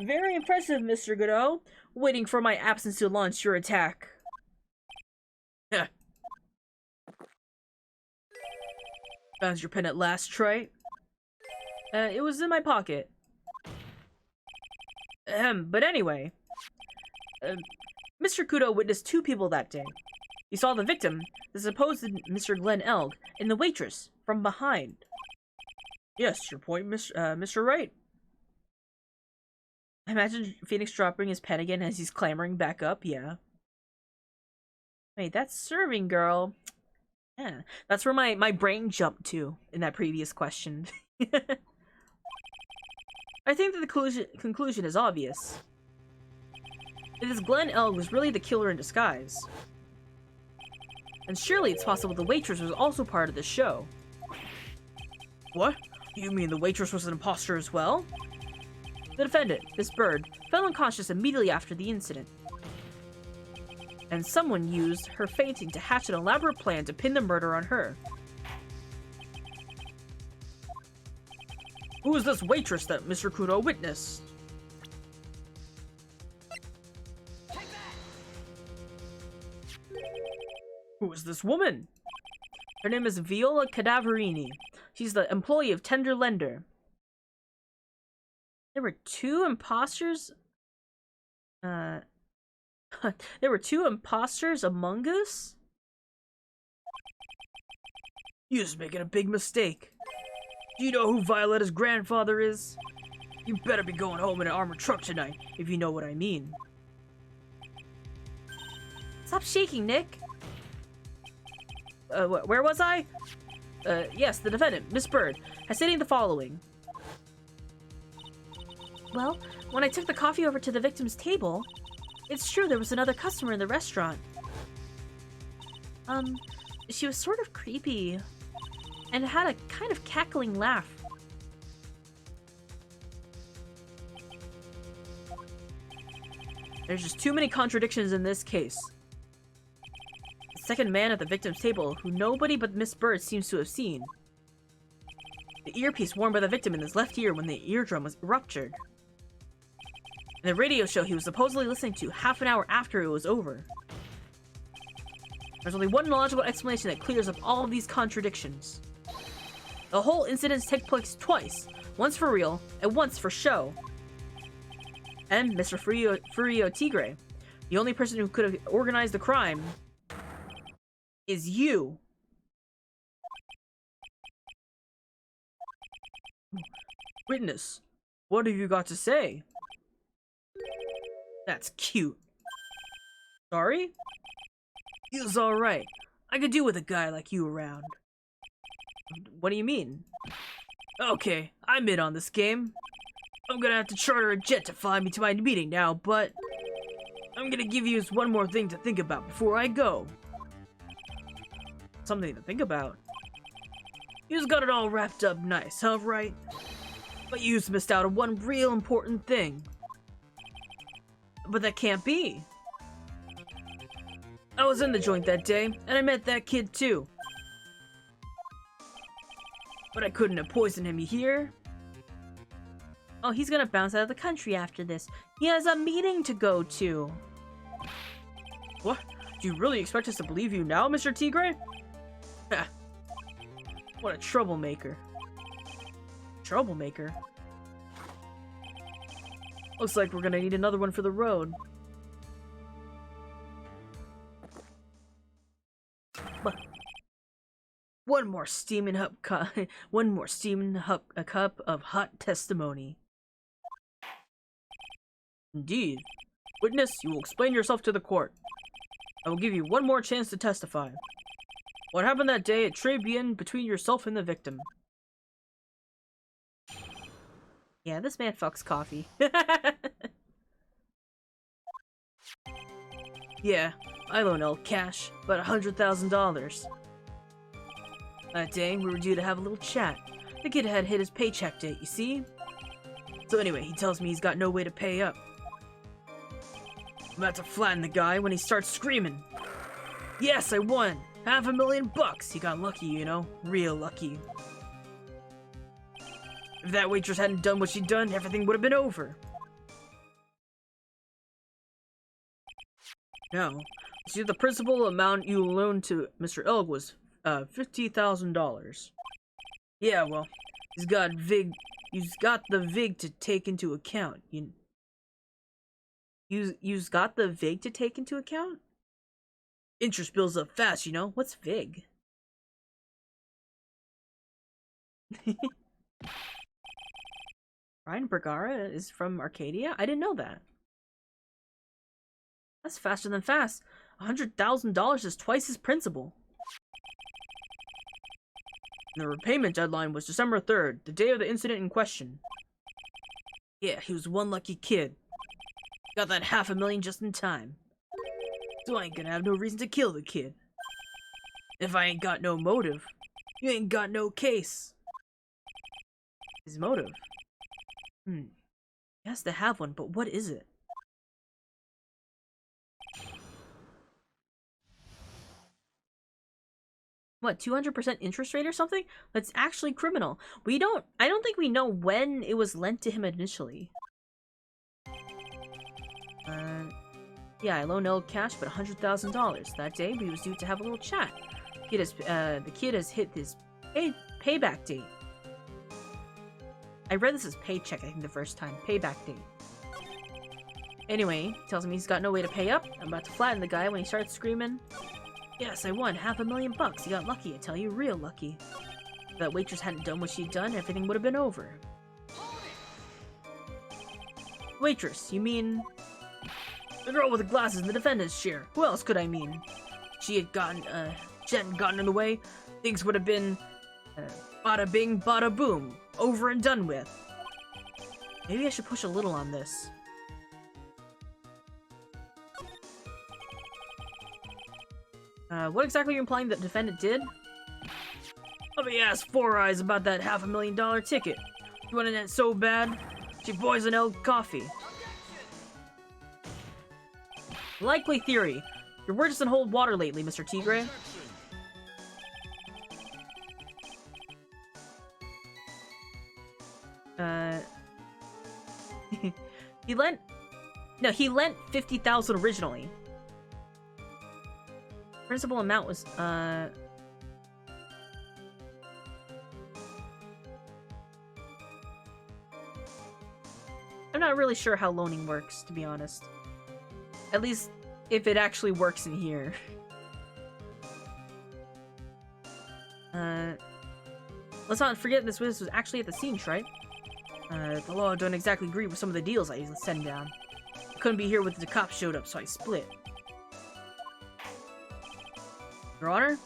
Very impressive, Mr. Godot. Waiting for my absence to launch your attack. Found your pen at last, Trey? It was in my pocket. But anyway. Mr. Kudo witnessed two people that day. He saw the victim, the supposed Mr. Glenn Elg, and the waitress, from behind. Yes, your point, Mr. Wright. I imagine Phoenix dropping his pen again as he's clambering back up, yeah. Wait, that's serving girl. Yeah, that's where my brain jumped to in that previous question. I think that the conclusion is obvious. If this Glenn Elg was really the killer in disguise, And surely it's possible the waitress was also part of the show. What? You mean the waitress was an imposter as well? The defendant, Miss Bird, fell unconscious immediately after the incident. And someone used her fainting to hatch an elaborate plan to pin the murder on her. Who is this waitress that Mr. Kudo witnessed? Who is this woman? Her name is Viola Cadaverini. She's the employee of Tender Lender. There were two imposters? There were two imposters among us? You're just making a big mistake. Do you know who Violetta's grandfather is? You better be going home in an armored truck tonight, if you know what I mean. Stop shaking, Nick. Where was I? Yes, the defendant, Miss Bird, has stated the following. Well, when I took the coffee over to the victim's table, it's true there was another customer in the restaurant. She was sort of creepy, and had a kind of cackling laugh. There's just too many contradictions in this case. The second man at the victim's table, who nobody but Miss Bird seems to have seen. The earpiece worn by the victim in his left ear when the eardrum was ruptured. And the radio show he was supposedly listening to half an hour after it was over. There's only one logical explanation that clears up all of these contradictions. The whole incidents take place twice, once for real, and once for show. And Mr. Furio Tigre, the only person who could have organized the crime, is you. Witness, what have you got to say? That's cute. Sorry? He was alright. I could do with a guy like you around. What do you mean? Okay, I'm in on this game. I'm gonna have to charter a jet to fly me to my meeting now, but I'm gonna give you one more thing to think about before I go. Something to think about? You've got it all wrapped up nice, huh, right? But you've missed out on one real important thing. But that can't be. I was in the joint that day, and I met that kid too. But I couldn't have poisoned him, you hear? Oh, he's gonna bounce out of the country after this. He has a meeting to go to. What? Do you really expect us to believe you now, Mr. Tigre? Ha. What a troublemaker. Troublemaker? Looks like we're gonna need another one for the road. One more steaming cup of hot testimony. Indeed. Witness, you will explain yourself to the court. I will give you one more chance to testify. What happened that day at Trebien between yourself and the victim? Yeah, this man fucks coffee. Yeah, I loaned El cash, about $100,000. That day, we were due to have a little chat. The kid had hit his paycheck date, you see? So anyway, he tells me he's got no way to pay up. I'm about to flatten the guy when he starts screaming. Yes, I won! $500,000! He got lucky, you know? Real lucky. If that waitress hadn't done what she'd done, everything would have been over. Now, see, the principal amount you loaned to Mr. Elg was $50,000. Yeah, well, he's got the VIG to take into account. You've got the VIG to take into account? Interest builds up fast, you know? What's VIG? Ryan Bergara is from Arcadia? I didn't know that. That's faster than fast. $100,000 is twice his principal. The repayment deadline was December 3rd, the day of the incident in question. Yeah, he was one lucky kid. Got that $500,000 just in time. So I ain't gonna have no reason to kill the kid. If I ain't got no motive, you ain't got no case. His motive? He has to have one, but what is it? What, 200% interest rate or something? That's actually criminal. I don't think we know when it was lent to him initially. Yeah, I loaned Elle cash, but $100,000. That day, we was due to have a little chat. The kid has hit his payback date. I read this as paycheck, I think, the first time. Payback date. Anyway, he tells me he's got no way to pay up. I'm about to flatten the guy when he starts screaming. Yes, I won $500,000. He got lucky, I tell you, real lucky. If that waitress hadn't done what she'd done, everything would have been over. Waitress, you mean... the girl with the glasses in the defendant's chair. Who else could I mean? She hadn't gotten in the way. Things would have been... bada bing, bada boom. Over and done with. Maybe I should push a little on this. What exactly are you implying that the defendant did? Let me ask Four Eyes about that $500,000 ticket. You wanted that so bad? She poisoned Elle coffee. Likely theory. Your word doesn't hold water lately, Mr. Tigre. He lent 50,000 originally. Principal amount was, I'm not really sure how loaning works, to be honest. At least, if it actually works in here. Let's not forget this witness was actually at the scene, right? The law don't exactly agree with some of the deals I usually send down. I couldn't be here when the cops showed up, so I split. Your Honor?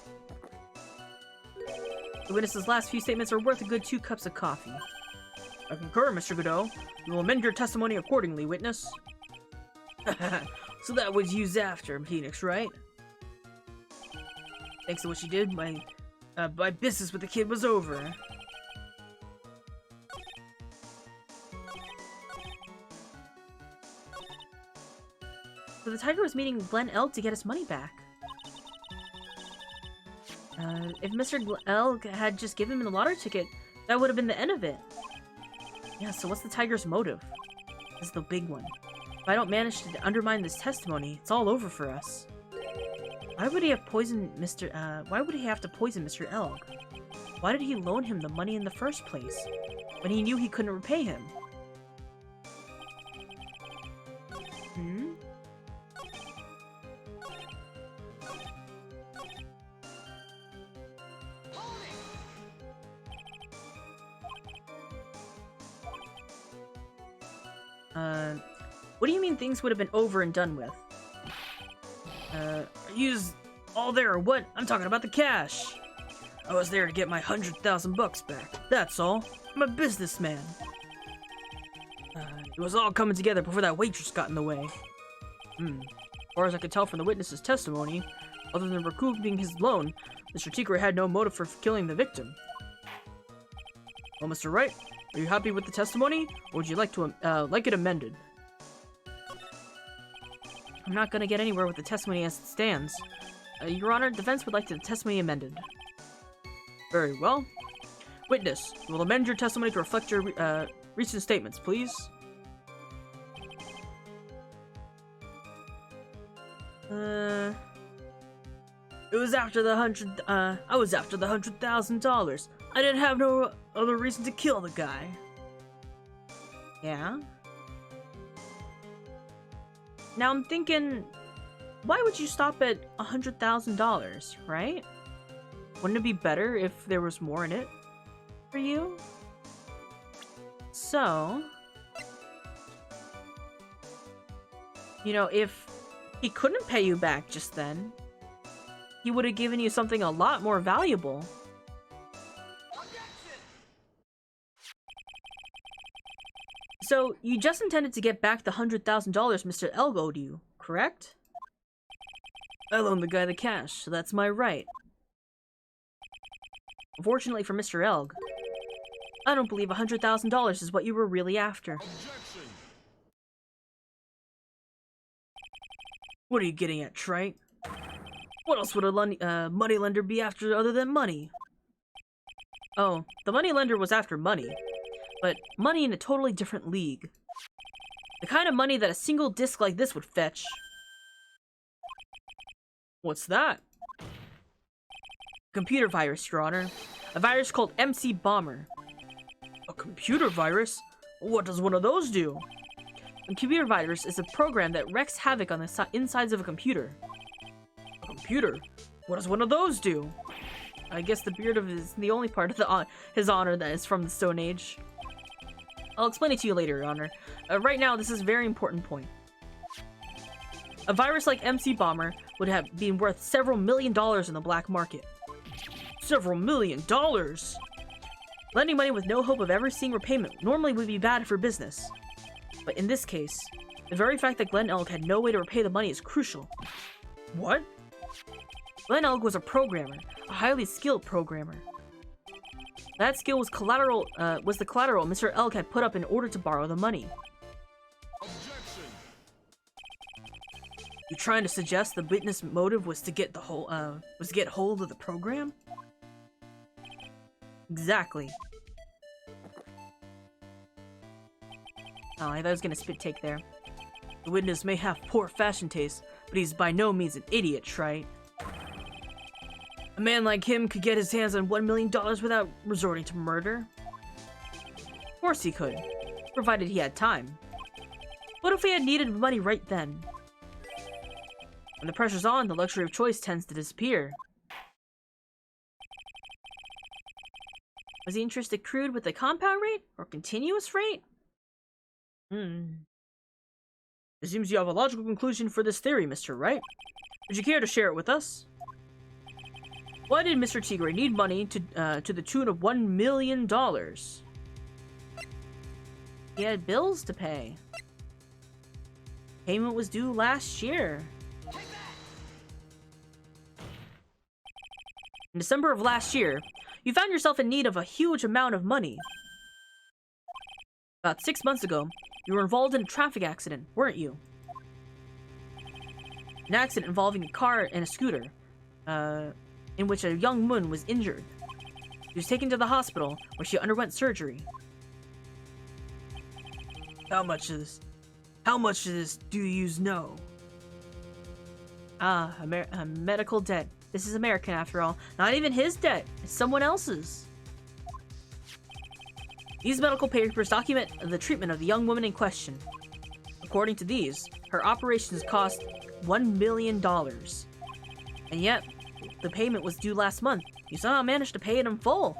The witness's last few statements are worth a good 2 cups of coffee. I concur, Mr. Godot. You will amend your testimony accordingly, witness. So that was used after Phoenix, right? Thanks to what she did, my business with the kid was over. So the Tiger was meeting Glenn Elk to get his money back. If Mr. Elk had just given him the lottery ticket, that would have been the end of it. Yeah, so what's the Tiger's motive? This is the big one. If I don't manage to undermine this testimony, it's all over for us. Why would he have poisoned why would he have to poison Mr. Elk? Why did he loan him the money in the first place, when he knew he couldn't repay him? What do you mean things would have been over and done with? Are you all there or what? I'm talking about the cash. I was there to get my $100,000 back. That's all. I'm a businessman. It was all coming together before that waitress got in the way. As far as I could tell from the witness's testimony, other than recouping his loan, Mr. Tigre had no motive for killing the victim. Well, Mr. Wright, are you happy with the testimony, or would you like to like it amended? I'm not gonna get anywhere with the testimony as it stands. Your Honor, defense would like the testimony amended. Very well. Witness, you will amend your testimony to reflect your recent statements, please. It was after the I was after the $100,000. I didn't have no other reason to kill the guy. Yeah? Now I'm thinking, why would you stop at $100,000, right? Wouldn't it be better if there was more in it for you? So, you know, if he couldn't pay you back just then, he would have given you something a lot more valuable. So, you just intended to get back the $100,000 Mr. Elg owed you, correct? I loaned the guy the cash, so that's my right. Unfortunately for Mr. Elg, I don't believe $100,000 is what you were really after. What are you getting at, Trite? What else would a moneylender be after other than money? Oh, the moneylender was after money, but money in a totally different league. The kind of money that a single disc like this would fetch. What's that? Computer virus, Your Honor. A virus called MC Bomber. A computer virus? What does one of those do? A computer virus is a program that wreaks havoc on the insides of a computer. A computer? What does one of those do? I guess the beard of is the only part of his honor that is from the Stone Age. I'll explain it to you later, Your Honor. Right now, this is a very important point. A virus like MC Bomber would have been worth several $1 million in the black market. Several $1 million? Lending money with no hope of ever seeing repayment normally would be bad for business. But in this case, the very fact that Glenn Elg had no way to repay the money is crucial. What? Glenn Elg was a programmer, a highly skilled programmer. That skill was the collateral Mr. Elg had put up in order to borrow the money. Objection. You trying to suggest the witness motive was to get hold of the program? Exactly. Oh, I thought I was gonna spit take there. The witness may have poor fashion taste, but he's by no means an idiot, Trite. A man like him could get his hands on $1 million without resorting to murder. Of course he could, provided he had time. What if he had needed money right then? When the pressure's on, the luxury of choice tends to disappear. Was the interest accrued with the compound rate or continuous rate? It seems you have a logical conclusion for this theory, Mr. Wright. Would you care to share it with us? Why did Mr. Tigre need money to the tune of $1 million? He had bills to pay. Payment was due last year. In December of last year, you found yourself in need of a huge amount of money. About 6 months ago, you were involved in a traffic accident, weren't you? An accident involving a car and a scooter, in which a young woman was injured. She was taken to the hospital, where she underwent surgery. How much of this do you know? Ah, a medical debt. This is American, after all. Not even his debt. It's someone else's. These medical papers document the treatment of the young woman in question. According to these, her operations cost $1 million. And yet, the payment was due last month. You somehow managed to pay it in full.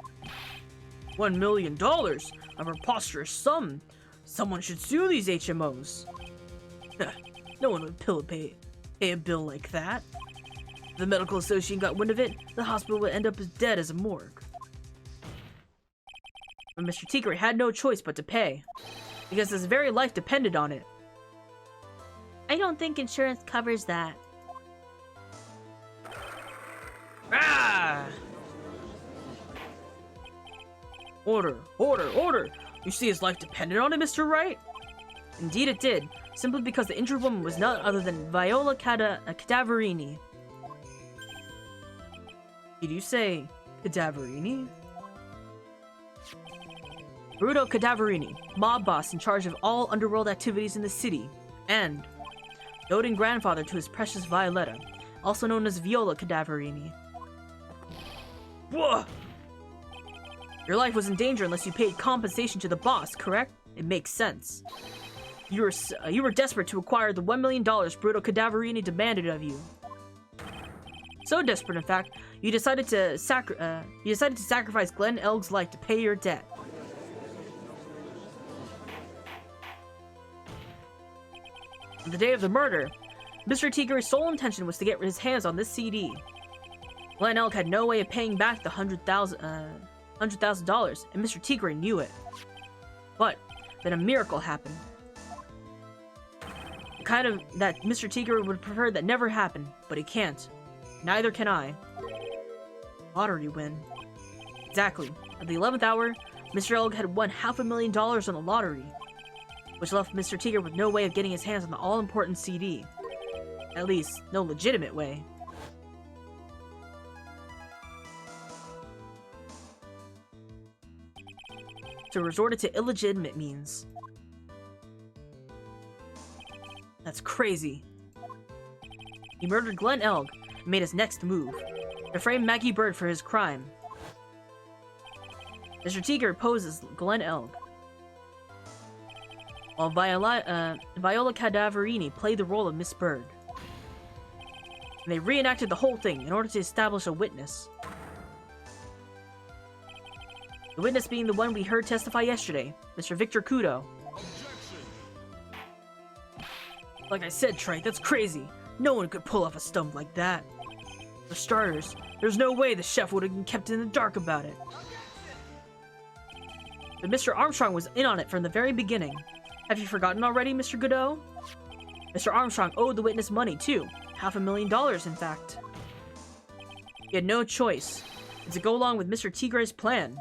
$1 million? A preposterous sum. Someone should sue these HMOs. No one would pay a bill like that. If the medical association got wind of it, the hospital would end up as dead as a morgue. But Mr. Tigre had no choice but to pay, because his very life depended on it. I don't think insurance covers that. Ah! Order, order, order! You see his life depended on it, Mr. Wright? Indeed it did, simply because the injured woman was none other than Viola Cadaverini. Did you say Cadaverini? Bruto Cadaverini, mob boss in charge of all underworld activities in the city, and doting grandfather to his precious Violetta, also known as Viola Cadaverini. Whoa! Your life was in danger unless you paid compensation to the boss, correct? It makes sense. You were desperate to acquire the $1 million Bruto Cadaverini demanded of you. So desperate, in fact, you decided to sacrifice Glenn Elg's life to pay your debt. On the day of the murder, Mr. Tigre's sole intention was to get his hands on this CD. Glenn Elg had no way of paying back the $100,000, and Mr. Tigre knew it. But then a miracle happened. The kind of that Mr. Tigre would prefer that never happened, but he can't. Neither can I. Lottery win. Exactly. At the 11th hour, Mr. Elg had won $500,000 on the lottery, which left Mr. Tiger with no way of getting his hands on the all-important CD. At least, no legitimate way. So resorted to illegitimate means. That's crazy. He murdered Glenn Elg and made his next move, to frame Maggie Bird for his crime. Mr. Tiger poses Glenn Elg, while Viola Cadaverini played the role of Miss Bird. And they reenacted the whole thing in order to establish a witness. The witness being the one we heard testify yesterday, Mr. Victor Kudo. Like I said, Trey, that's crazy. No one could pull off a stunt like that. For starters, there's no way the chef would have been kept in the dark about it. But Mr. Armstrong was in on it from the very beginning. Have you forgotten already, Mr. Godot? Mr. Armstrong owed the witness money, too. $500,000, in fact. He had no choice but to go along with Mr. Tigre's plan.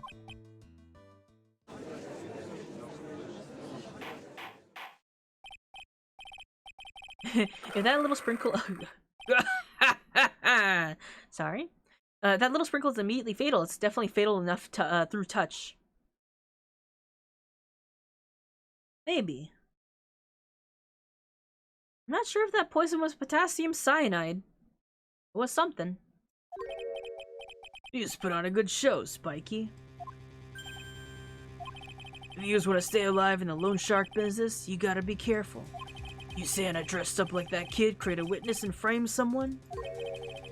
If that little sprinkle... Sorry. That little sprinkle is immediately fatal. It's definitely fatal enough to, through touch. Maybe. I'm not sure if that poison was potassium cyanide. It was something. You just put on a good show, Spiky. If you just want to stay alive in the loan shark business, you gotta be careful. You saying I dressed up like that kid, create a witness, and frame someone?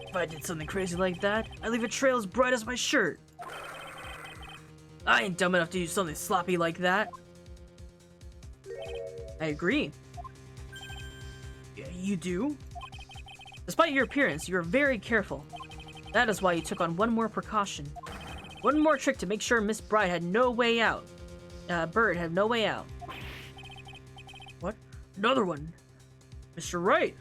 If I did something crazy like that, I'd leave a trail as bright as my shirt. I ain't dumb enough to do something sloppy like that. I agree. Yeah, you do? Despite your appearance, you're very careful. That is why you took on one more precaution. One more trick to make sure Miss Bride had no way out. Bird had no way out. What? Another one? Mr. Wright!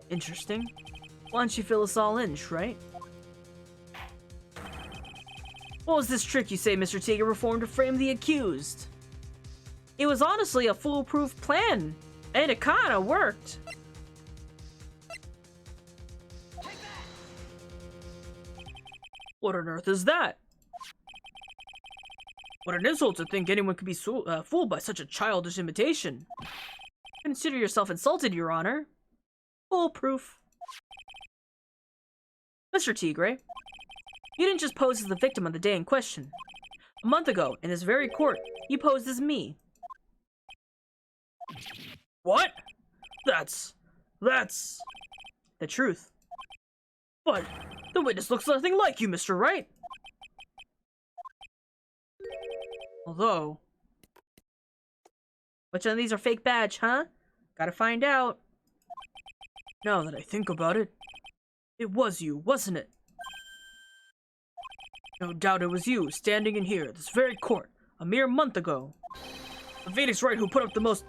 Interesting. Why don't you fill us all in, right? What was this trick you say Mr. Tiger performed to frame the accused? It was honestly a foolproof plan, and it kinda worked. What on earth is that? What an insult to think anyone could be fooled by such a childish imitation. Consider yourself insulted, Your Honor. Foolproof. Mr. Tigre, you didn't just pose as the victim on the day in question. A month ago, in this very court, you posed as me. What? That's the truth. But the witness looks nothing like you, Mr. Wright. Although, which one of these are fake badge, huh? Gotta find out. Now that I think about it, it was you, wasn't it? No doubt it was you, standing in here, this very court, a mere month ago. The Phoenix Wright who put up the most,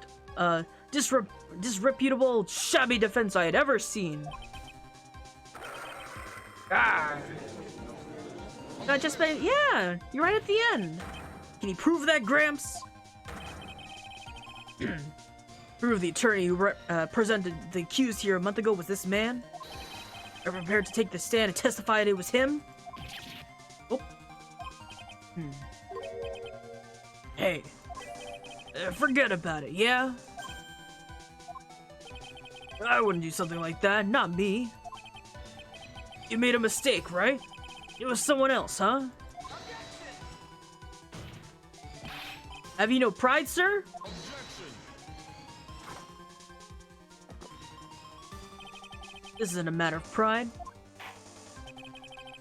disreputable, shabby defense I had ever seen. Ah! Yeah, you're right at the end. Can you prove that, Gramps? Prove the attorney who presented the accused here a month ago was this man? Are you prepared to take the stand and testify that it was him? Oh. Hey. Forget about it, yeah? I wouldn't do something like that, not me. You made a mistake, right? It was someone else, huh? Have you no pride, sir? This isn't a matter of pride.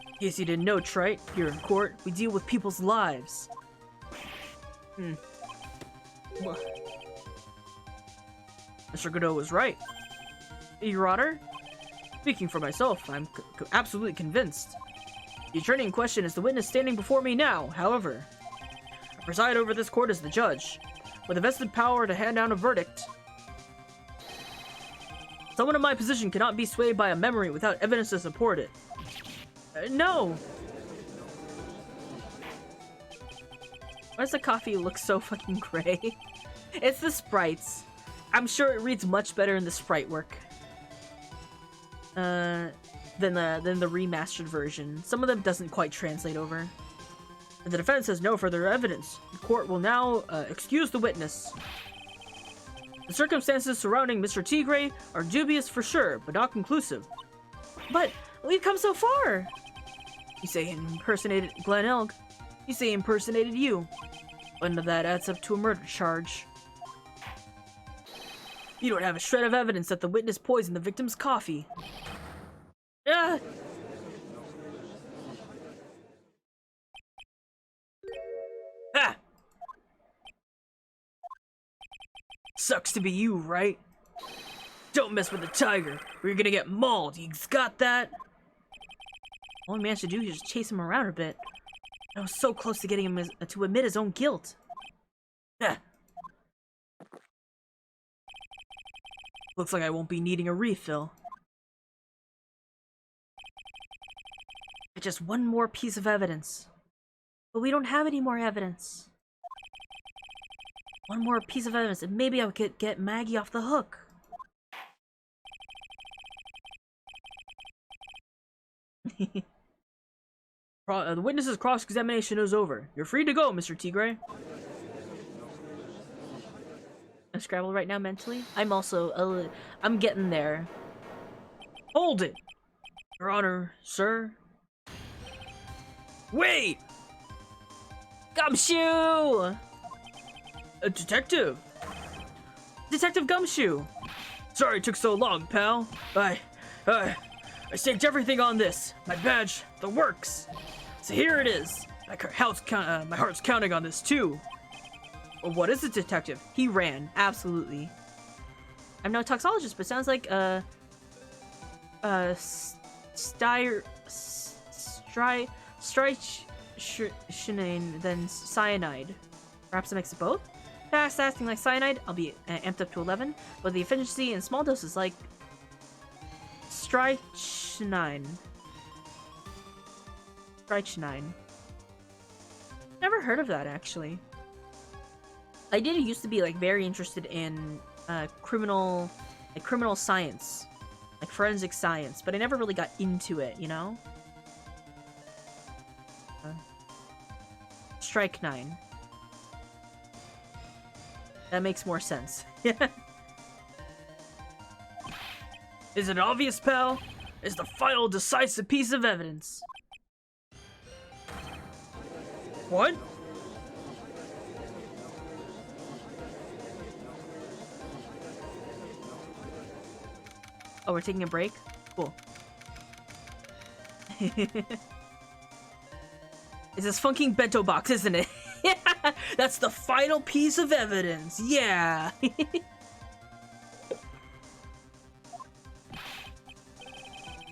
In case you didn't know, Trite, here in court, we deal with people's lives. Mr. Godot was right. Your Honor, speaking for myself, I'm absolutely convinced. The attorney in question is the witness standing before me now, however. I preside over this court as the judge, with a vested power to hand down a verdict. Someone in my position cannot be swayed by a memory without evidence to support it. No! Why does the coffee look so fucking gray? It's the sprites. I'm sure it reads much better in the sprite work. Than the remastered version. Some of them doesn't quite translate over. And the defense has no further evidence. The court will now excuse the witness. The circumstances surrounding Mr. Tigre are dubious for sure, but not conclusive. But we've come so far! You say he impersonated Glen Elk. You say he impersonated you. None of that adds up to a murder charge. You don't have a shred of evidence that the witness poisoned the victim's coffee. Ah! Ah! Sucks to be you, right? Don't mess with the tiger, or you're gonna get mauled. You got that? All he managed to do is just chase him around a bit. I was so close to getting him to admit his own guilt. Ah. Looks like I won't be needing a refill. Just one more piece of evidence. But we don't have any more evidence. One more piece of evidence, and maybe I could get Maggie off the hook. The witness's cross-examination is over. You're free to go, Mr. Tigre. I'm scrambled right now mentally. I'm also, I'm getting there. Hold it! Your Honor, sir. Wait! Gumshoe! A detective! Detective Gumshoe! Sorry it took so long, pal. I staked everything on this. My badge, the works. So here it is. My heart's counting on this, too. Well, what is it, detective? He ran. Absolutely. I'm no toxologist, but sounds like, strychnine than cyanide. Perhaps a mix of both? Fast acting like cyanide, I'll be amped up to 11, but the efficiency in small doses like strychnine. Strychnine. Never heard of that, actually. I did used to be like very interested in criminal science, like forensic science, but I never really got into it, you know? Strychnine. That makes more sense. Is it obvious, pal? Is the final decisive piece of evidence. What? Oh, we're taking a break? Cool. It's this funking bento box, isn't it? Yeah, that's the final piece of evidence. Yeah.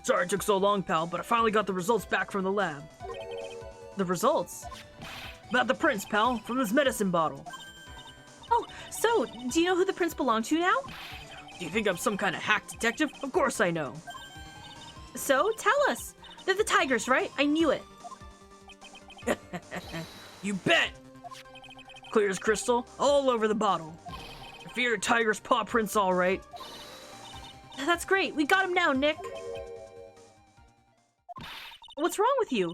Sorry it took so long, pal, but I finally got the results back from the lab. The results? About the prints, pal, from this medicine bottle. Oh, so, do you know who the prints belong to now? Do you think I'm some kind of hack detective? Of course I know. So, tell us. They're the tigers, right? I knew it. You bet! Clear as crystal, all over the bottle. I fear tiger's paw prints, all right. That's great. We got him now, Nick. What's wrong with you?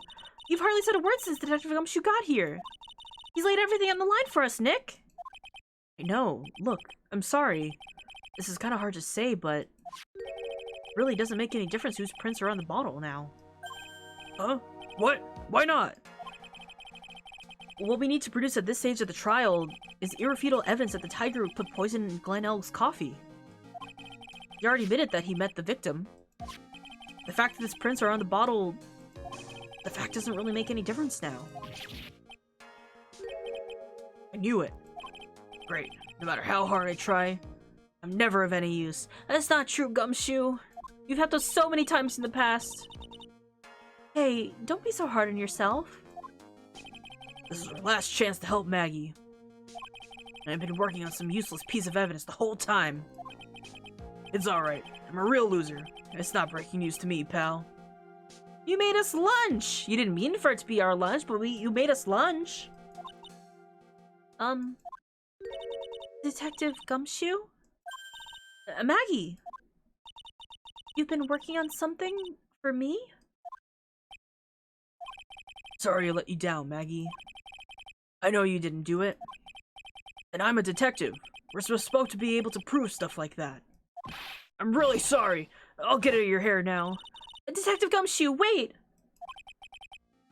You've hardly said a word since Detective Gumshoe got here. He's laid everything on the line for us, Nick. I know. Look, I'm sorry. This is kind of hard to say, but it really doesn't make any difference whose prints are on the bottle now. Huh? What? Why not? What we need to produce at this stage of the trial is irrefutable evidence that the tiger put poison in Glen Elk's coffee. He already admitted that he met the victim. The fact that his prints are on the bottle, the fact doesn't really make any difference now. I knew it. Great. No matter how hard I try, I'm never of any use. That's not true, Gumshoe. You've helped us so many times in the past. Hey, don't be so hard on yourself. This is our last chance to help Maggie. And I've been working on some useless piece of evidence the whole time. It's alright. I'm a real loser. It's not breaking news to me, pal. You made us lunch! You didn't mean for it to be our lunch, but you made us lunch. Detective Gumshoe? Maggie! You've been working on something for me? Sorry I let you down, Maggie. I know you didn't do it. And I'm a detective. We're supposed to be able to prove stuff like that. I'm really sorry. I'll get out of your hair now. Detective Gumshoe, wait!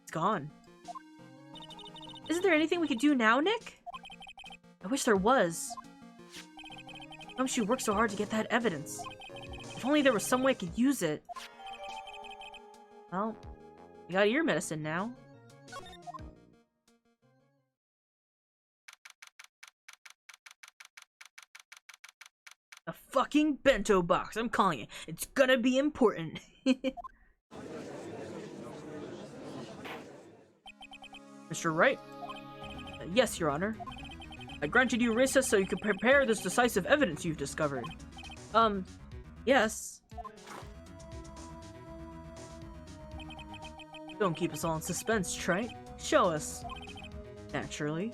It's gone. Isn't there anything we could do now, Nick? I wish there was. Gumshoe worked so hard to get that evidence. If only there was some way I could use it. Well, you got ear medicine now. A fucking bento box, I'm calling it. It's gonna be important. Mr. Wright? Yes, Your Honor. I granted you recess so you could prepare this decisive evidence you've discovered. Yes. Don't keep us all in suspense, Trite. Show us. Naturally.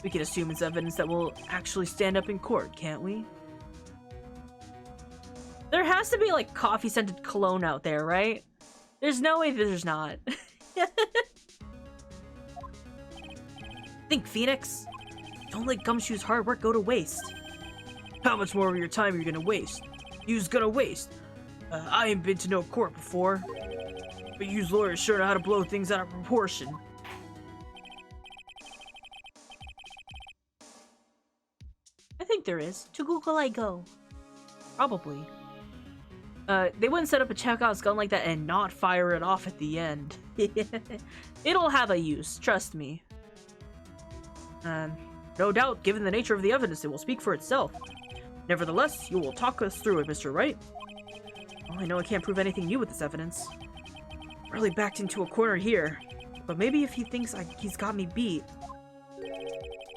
We can assume it's evidence that will actually stand up in court, can't we? There has to be, like, coffee-scented cologne out there, right? There's no way there's not. Think, Phoenix. Don't let Gumshoe's hard work go to waste. How much more of your time are you gonna waste? You's gonna waste. I ain't been to no court before. But you's lawyers sure know how to blow things out of proportion. I think there is. To Google I go. Probably. They wouldn't set up a Chekhov's gun like that and not fire it off at the end. It'll have a use, trust me. No doubt, given the nature of the evidence, it will speak for itself. Nevertheless, you will talk us through it, Mr. Wright. Well, I know I can't prove anything new with this evidence. Really backed into a corner here. But maybe if he thinks he's got me beat,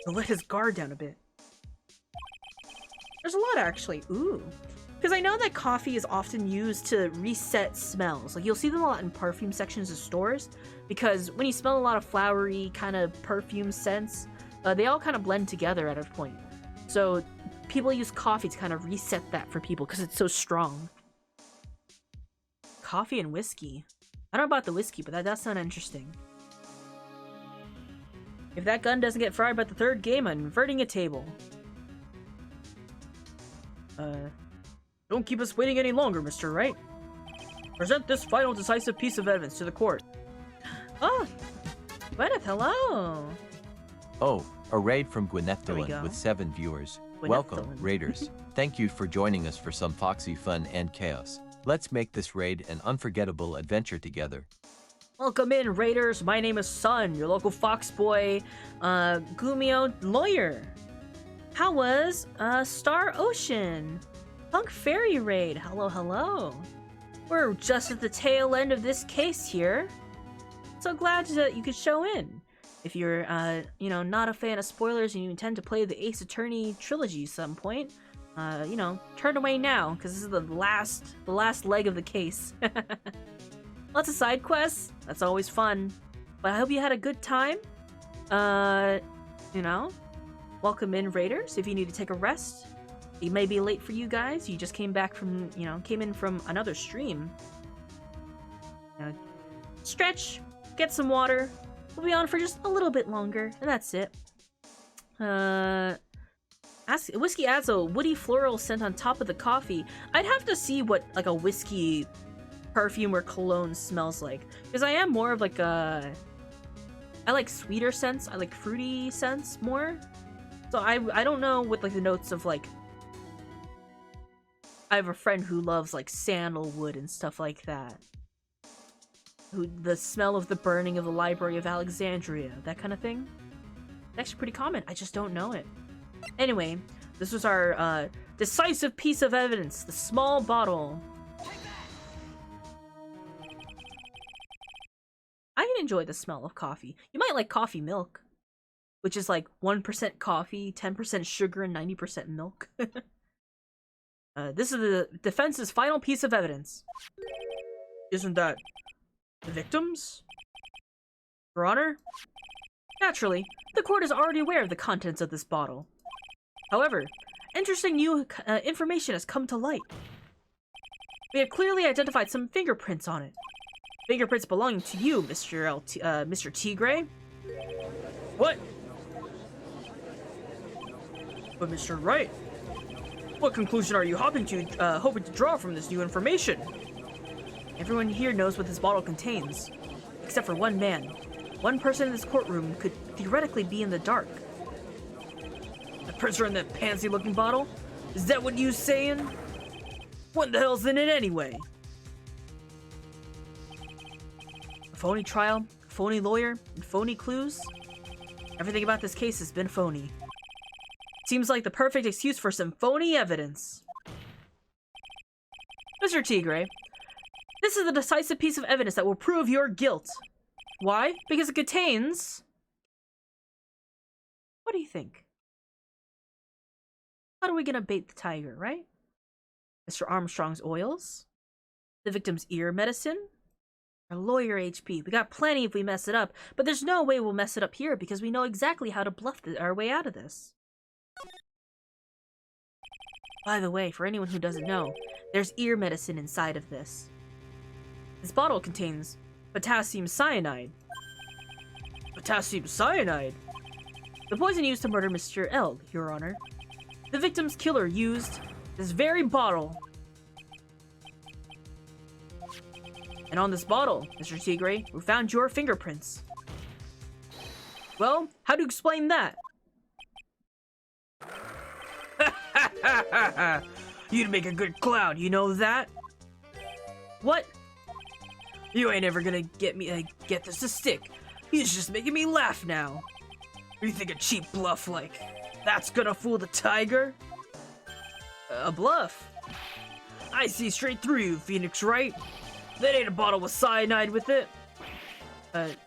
he'll let his guard down a bit. There's a lot, actually. Ooh. Because I know that coffee is often used to reset smells. Like, you'll see them a lot in perfume sections of stores. Because when you smell a lot of flowery kind of perfume scents, they all kind of blend together at a point. So people use coffee to kind of reset that for people because it's so strong. Coffee and whiskey. I don't know about the whiskey, but that does sound interesting. If that gun doesn't get fried by the third game, I'm inverting a table. Don't keep us waiting any longer, Mr. Wright. Present this final decisive piece of evidence to the court. Oh, Gwyneth, hello. Oh, a raid from There we Gwyneth go. with 7 viewers. Gwyneth Welcome, Dillon. raiders. Thank you for joining us for some foxy fun and chaos. Let's make this raid an unforgettable adventure together. Welcome in, Raiders. My name is Sun, your local Fox Boy, Gumio lawyer. How was Star Ocean? Punk Fairy Raid. Hello, hello. We're just at the tail end of this case here. So glad that you could show in. If you're, you know, not a fan of spoilers and you intend to play the Ace Attorney trilogy at some point, you know, turn away now, because this is the last leg of the case. Lots of side quests. That's always fun. But I hope you had a good time. You know, welcome in, Raiders. If you need to take a rest, it may be late for you guys. You just came back from, you know, came in from another stream. Stretch, get some water. We'll be on for just a little bit longer, and that's it. Whiskey adds a woody floral scent on top of the coffee. I'd have to see what like a whiskey perfume or cologne smells like, because I am more of like I like sweeter scents. I like fruity scents more. So I don't know what like the notes of like. I have a friend who loves like sandalwood and stuff like that. Who the smell of the burning of the Library of Alexandria, that kind of thing. It's actually pretty common. I just don't know it. Anyway, this was our decisive piece of evidence, the small bottle. I can enjoy the smell of coffee. You might like coffee milk, which is like 1% coffee, 10% sugar, and 90% milk. This is the defense's final piece of evidence. Isn't that The victims? Your Honor? Naturally, the court is already aware of the contents of this bottle. However, interesting new information has come to light. We have clearly identified some fingerprints on it. Fingerprints belonging to you, Mr. Tigre. What? But Mr. Wright, what conclusion are you hoping to draw from this new information? Everyone here knows what this bottle contains, except for one man. One person in this courtroom could theoretically be in the dark. The prisoner in that pansy-looking bottle? Is that what you saying? What the hell's in it anyway? A phony trial, a phony lawyer, and phony clues? Everything about this case has been phony. Seems like the perfect excuse for some phony evidence. Mr. Tigre, this is a decisive piece of evidence that will prove your guilt. Why? Because it contains... What do you think? How are we gonna bait the tiger, right? Mr. Armstrong's oils? The victim's ear medicine? Our lawyer HP. We got plenty if we mess it up, but there's no way we'll mess it up here because we know exactly how to bluff our way out of this. By the way, for anyone who doesn't know, there's ear medicine inside of this. This bottle contains potassium cyanide. Potassium cyanide? The poison used to murder Mr. L, Your Honor. The victim's killer used this very bottle. And on this bottle, Mr. Tigre, we found your fingerprints. Well, how do you explain that? You'd make a good clown, you know that? What? You ain't ever gonna get me get this to stick. He's just making me laugh now. You think a cheap bluff like that's gonna fool the tiger? A bluff? I see straight through you, Phoenix Wright. That ain't a bottle with cyanide with it.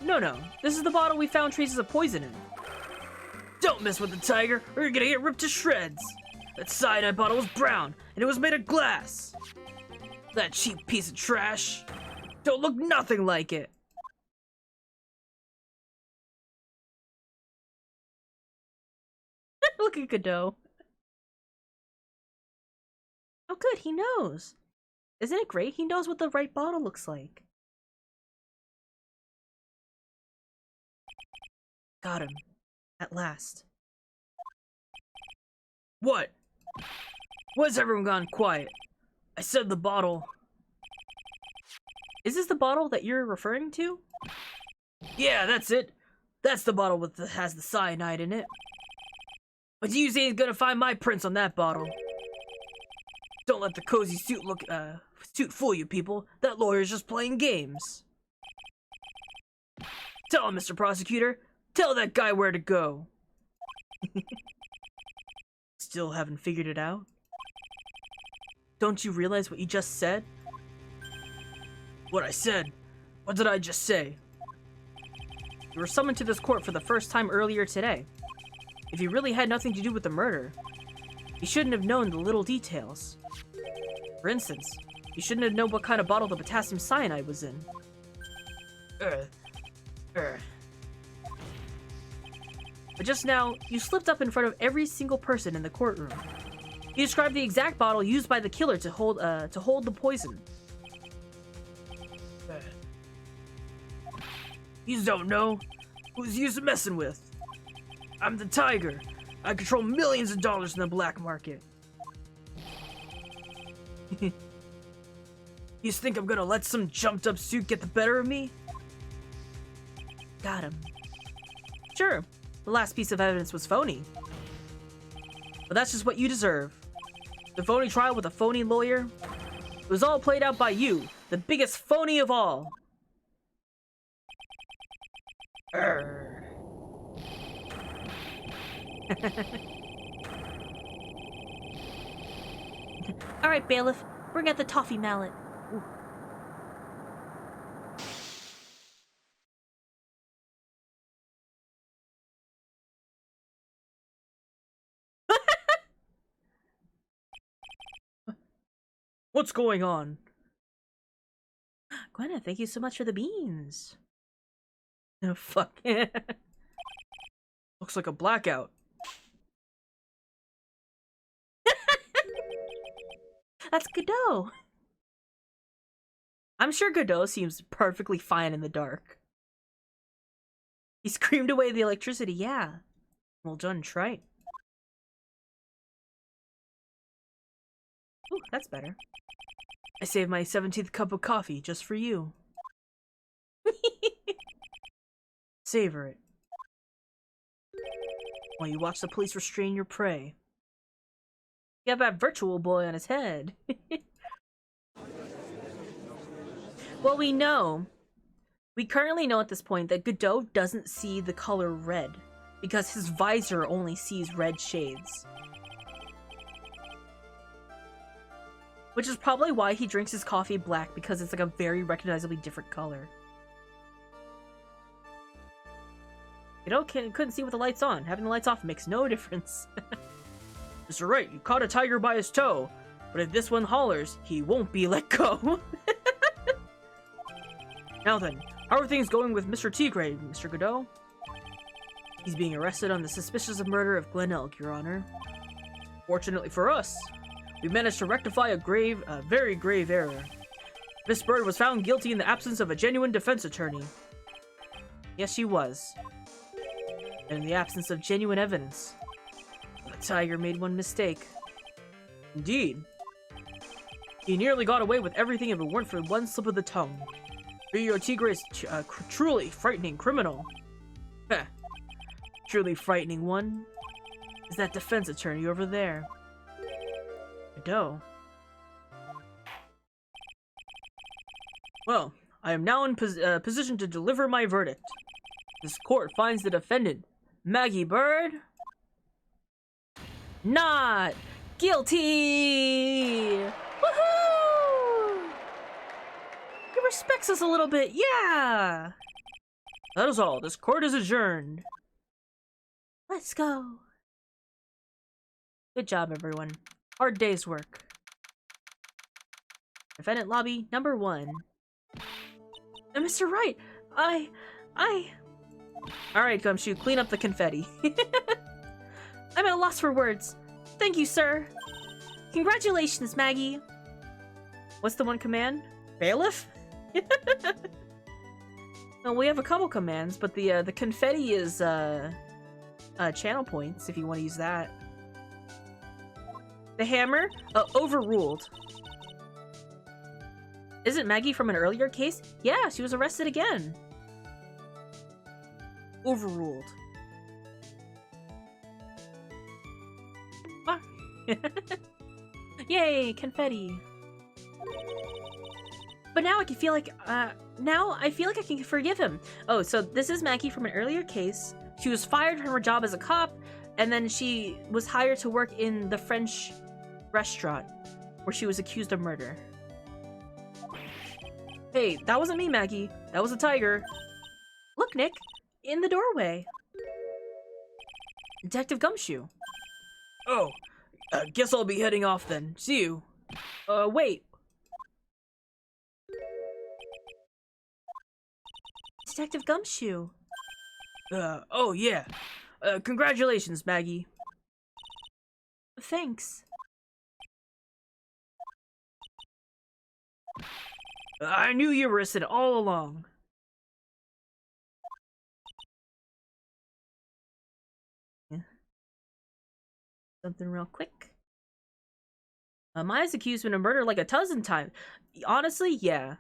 No. This is the bottle we found traces of poison in. Don't mess with the tiger, or you're gonna get ripped to shreds. That cyanide bottle was brown, and it was made of glass. That cheap piece of trash don't look nothing like it. Look at Godot. Oh good, he knows. Isn't it great? He knows what the right bottle looks like. Got him. At last. What? Why's everyone gone quiet? I said the bottle. Is this the bottle that you're referring to? Yeah, that's it. That's the bottle that has the cyanide in it. But you ain't gonna find my prints on that bottle. Don't let the cozy suit fool you, people. That lawyer's just playing games. Tell him, Mr. Prosecutor. Tell that guy where to go. Still haven't figured it out? Don't you realize what you just said? What I said? What did I just say? You were summoned to this court for the first time earlier today. If you really had nothing to do with the murder, you shouldn't have known the little details. For instance, you shouldn't have known what kind of bottle the potassium cyanide was in. But just now, you slipped up in front of every single person in the courtroom. You described the exact bottle used by the killer to hold the poison. You don't know who's you messing with. I'm the Tiger. I control millions of dollars in the black market. You think I'm gonna let some jumped up suit get the better of me? Got him. Sure, the last piece of evidence was phony. But that's just what you deserve. The phony trial with a phony lawyer. It was all played out by you, the biggest phony of all. Alright, bailiff, bring out the toffee mallet. Ooh. What's going on? Gwenna, thank you so much for the beans. Oh, fuck. Looks like a blackout. That's Godot. I'm sure Godot seems perfectly fine in the dark. He screamed away the electricity, yeah. Well done, Trite. Ooh, that's better. I saved my 17th cup of coffee just for you. Savor it. While you watch the police restrain your prey. You have that virtual boy on his head. Well, we currently know at this point that Godot doesn't see the color red because his visor only sees red shades. Which is probably why he drinks his coffee black, because it's like a very recognizably different color. Godot couldn't see with the lights on. Having the lights off makes no difference. Mr. Wright, you caught a tiger by his toe, but if this one hollers, he won't be let go. Now then, how are things going with Mr. Tigre, Mr. Godot? He's being arrested on the suspicious of murder of Glen Elk, Your Honor. Fortunately for us, we managed to rectify a very grave error. Miss Bird was found guilty in the absence of a genuine defense attorney. Yes, she was. And in the absence of genuine evidence. The tiger made one mistake. Indeed. He nearly got away with everything if it weren't for one slip of the tongue. Rio Tigre is a truly frightening criminal. Heh. Truly frightening one is that defense attorney over there. Godot. Well, I am now in position to deliver my verdict. This court finds the defendant, Maggie Bird, not guilty! Woohoo! He respects us a little bit, yeah! That is all. This court is adjourned. Let's go. Good job, everyone. Hard day's work. Defendant lobby number 1. Mr. Wright, Alright, Gumshoe, clean up the confetti. I'm at a loss for words. Thank you, sir. Congratulations, Maggie. What's the one command? Bailiff? Well, we have a couple commands, but the confetti is channel points if you want to use that. The hammer? Overruled. Isn't Maggie from an earlier case? Yeah, she was arrested again. Overruled. Ah. Yay, confetti. But now I can feel like, now I feel like I can forgive him. Oh, so this is Maggie from an earlier case. She was fired from her job as a cop, and then she was hired to work in the French restaurant where she was accused of murder. Hey, that wasn't me, Maggie. That was a tiger. Look, Nick, in the doorway. Detective Gumshoe. Oh, guess I'll be heading off then. See you. Wait. Detective Gumshoe. Oh yeah. Congratulations, Maggie. Thanks. I knew you were innocent all along. Yeah. Something real quick. Maya's accused of murder like a dozen times. Honestly, yeah.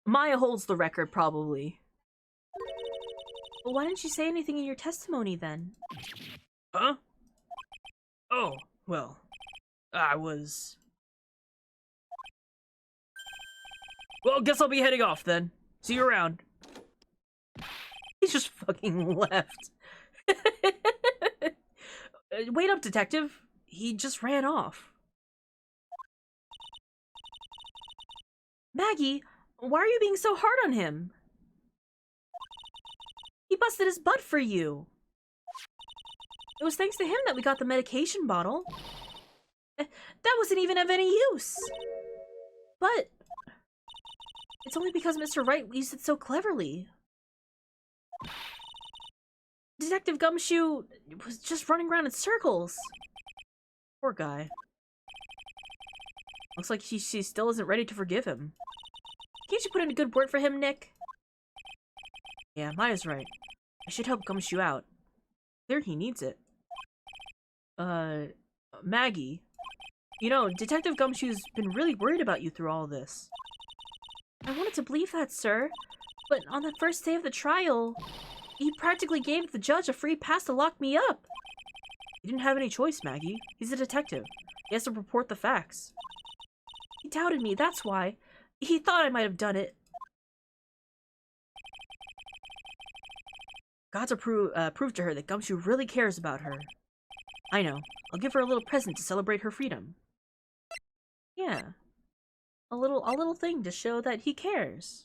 Maya holds the record, probably. Well, why didn't you say anything in your testimony, then? Huh? Oh, well, I was... Well, guess I'll be heading off then. See you around. He just fucking left. Wait up, detective. He just ran off. Maggie, why are you being so hard on him? He busted his butt for you. It was thanks to him that we got the medication bottle. That wasn't even of any use. But It's only because Mr. Wright used it so cleverly. Detective Gumshoe was just running around in circles. Poor guy. Looks like she still isn't ready to forgive him. Can't you put in a good word for him, Nick? Yeah, Maya's right. I should help Gumshoe out. Clear he needs it. Maggie. You know, Detective Gumshoe's been really worried about you through all this. I wanted to believe that, sir. But on the first day of the trial, he practically gave the judge a free pass to lock me up. He didn't have any choice, Maggie. He's a detective. He has to report the facts. He doubted me, that's why. He thought I might have done it. Got to prove to her that Gumshoe really cares about her. I know. I'll give her a little present to celebrate her freedom. Yeah. A little thing to show that he cares.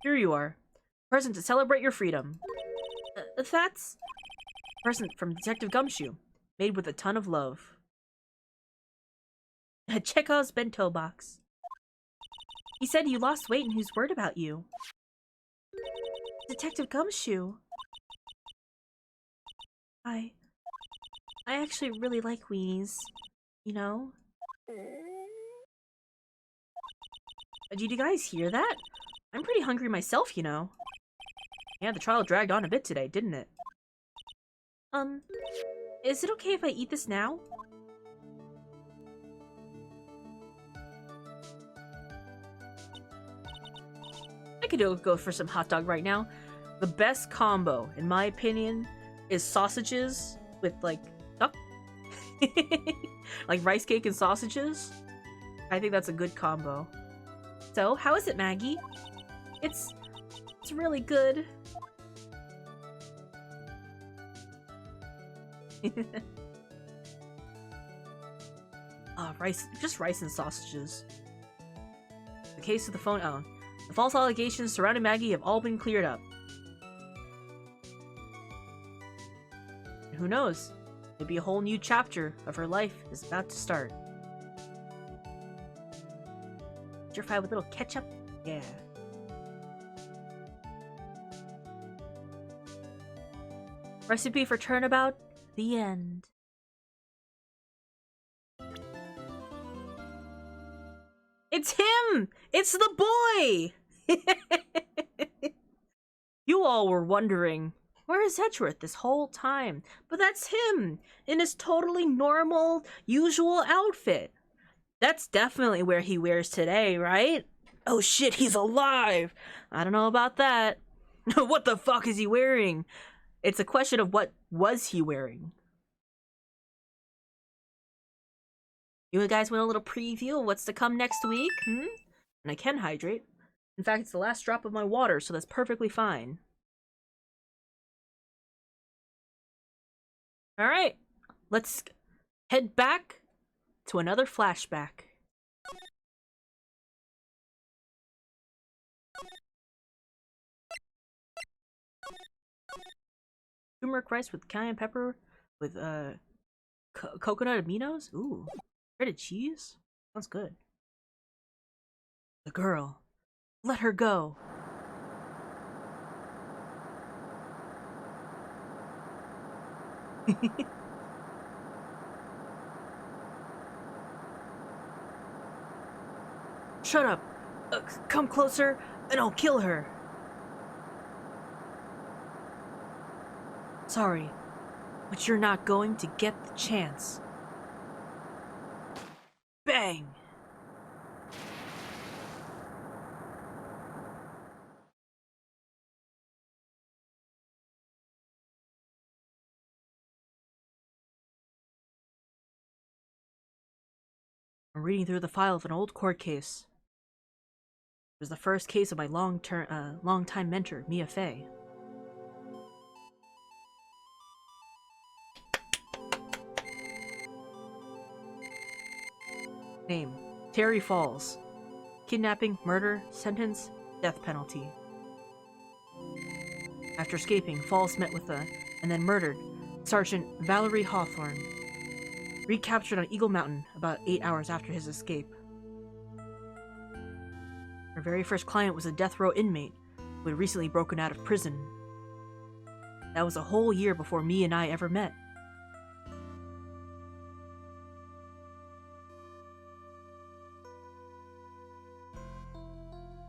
Here you are. Present to celebrate your freedom. That's... Present from Detective Gumshoe. Made with a ton of love. Chekhov's bento box. He said you lost weight and he's worried about you. Detective Gumshoe. I actually really like weenies, you know? Did you guys hear that? I'm pretty hungry myself, you know. Yeah, the trial dragged on a bit today, didn't it? Is it okay if I eat this now? I could go for some hot dog right now. The best combo, in my opinion, is sausages with, like, duck. Like rice cake and sausages. I think that's a good combo. So, how is it, Maggie? It's really good. Rice, just rice and sausages. The case of the phone, the false allegations surrounding Maggie have all been cleared up. And who knows? Maybe a whole new chapter of her life is about to start. Stir fry with a little ketchup? Yeah. Recipe for turnabout? The end. It's him! It's the boy! You all were wondering, where is Edgeworth this whole time? But that's him! In his totally normal, usual outfit. That's definitely where he wears today, right? Oh shit, he's alive! I don't know about that. What the fuck is he wearing? It's a question of what was he wearing. You guys want a little preview of what's to come next week? And I can hydrate. In fact, it's the last drop of my water, so that's perfectly fine. Alright, let's head back to another flashback. Turmeric rice with cayenne pepper with coconut aminos? Ooh. Breaded cheese? Sounds good. The girl. Let her go. Shut up. Come closer and I'll kill her. Sorry, but you're not going to get the chance. Bang! I'm reading through the file of an old court case. It was the first case of my long-time mentor, Mia Fey. Name: Terry Falls. Kidnapping, murder, sentence, death penalty. After escaping, Falls met with and then murdered Sergeant Valerie Hawthorne. Recaptured on Eagle Mountain about 8 hours after his escape. Her very first client was a death row inmate who had recently broken out of prison. That was a whole year before me and I ever met.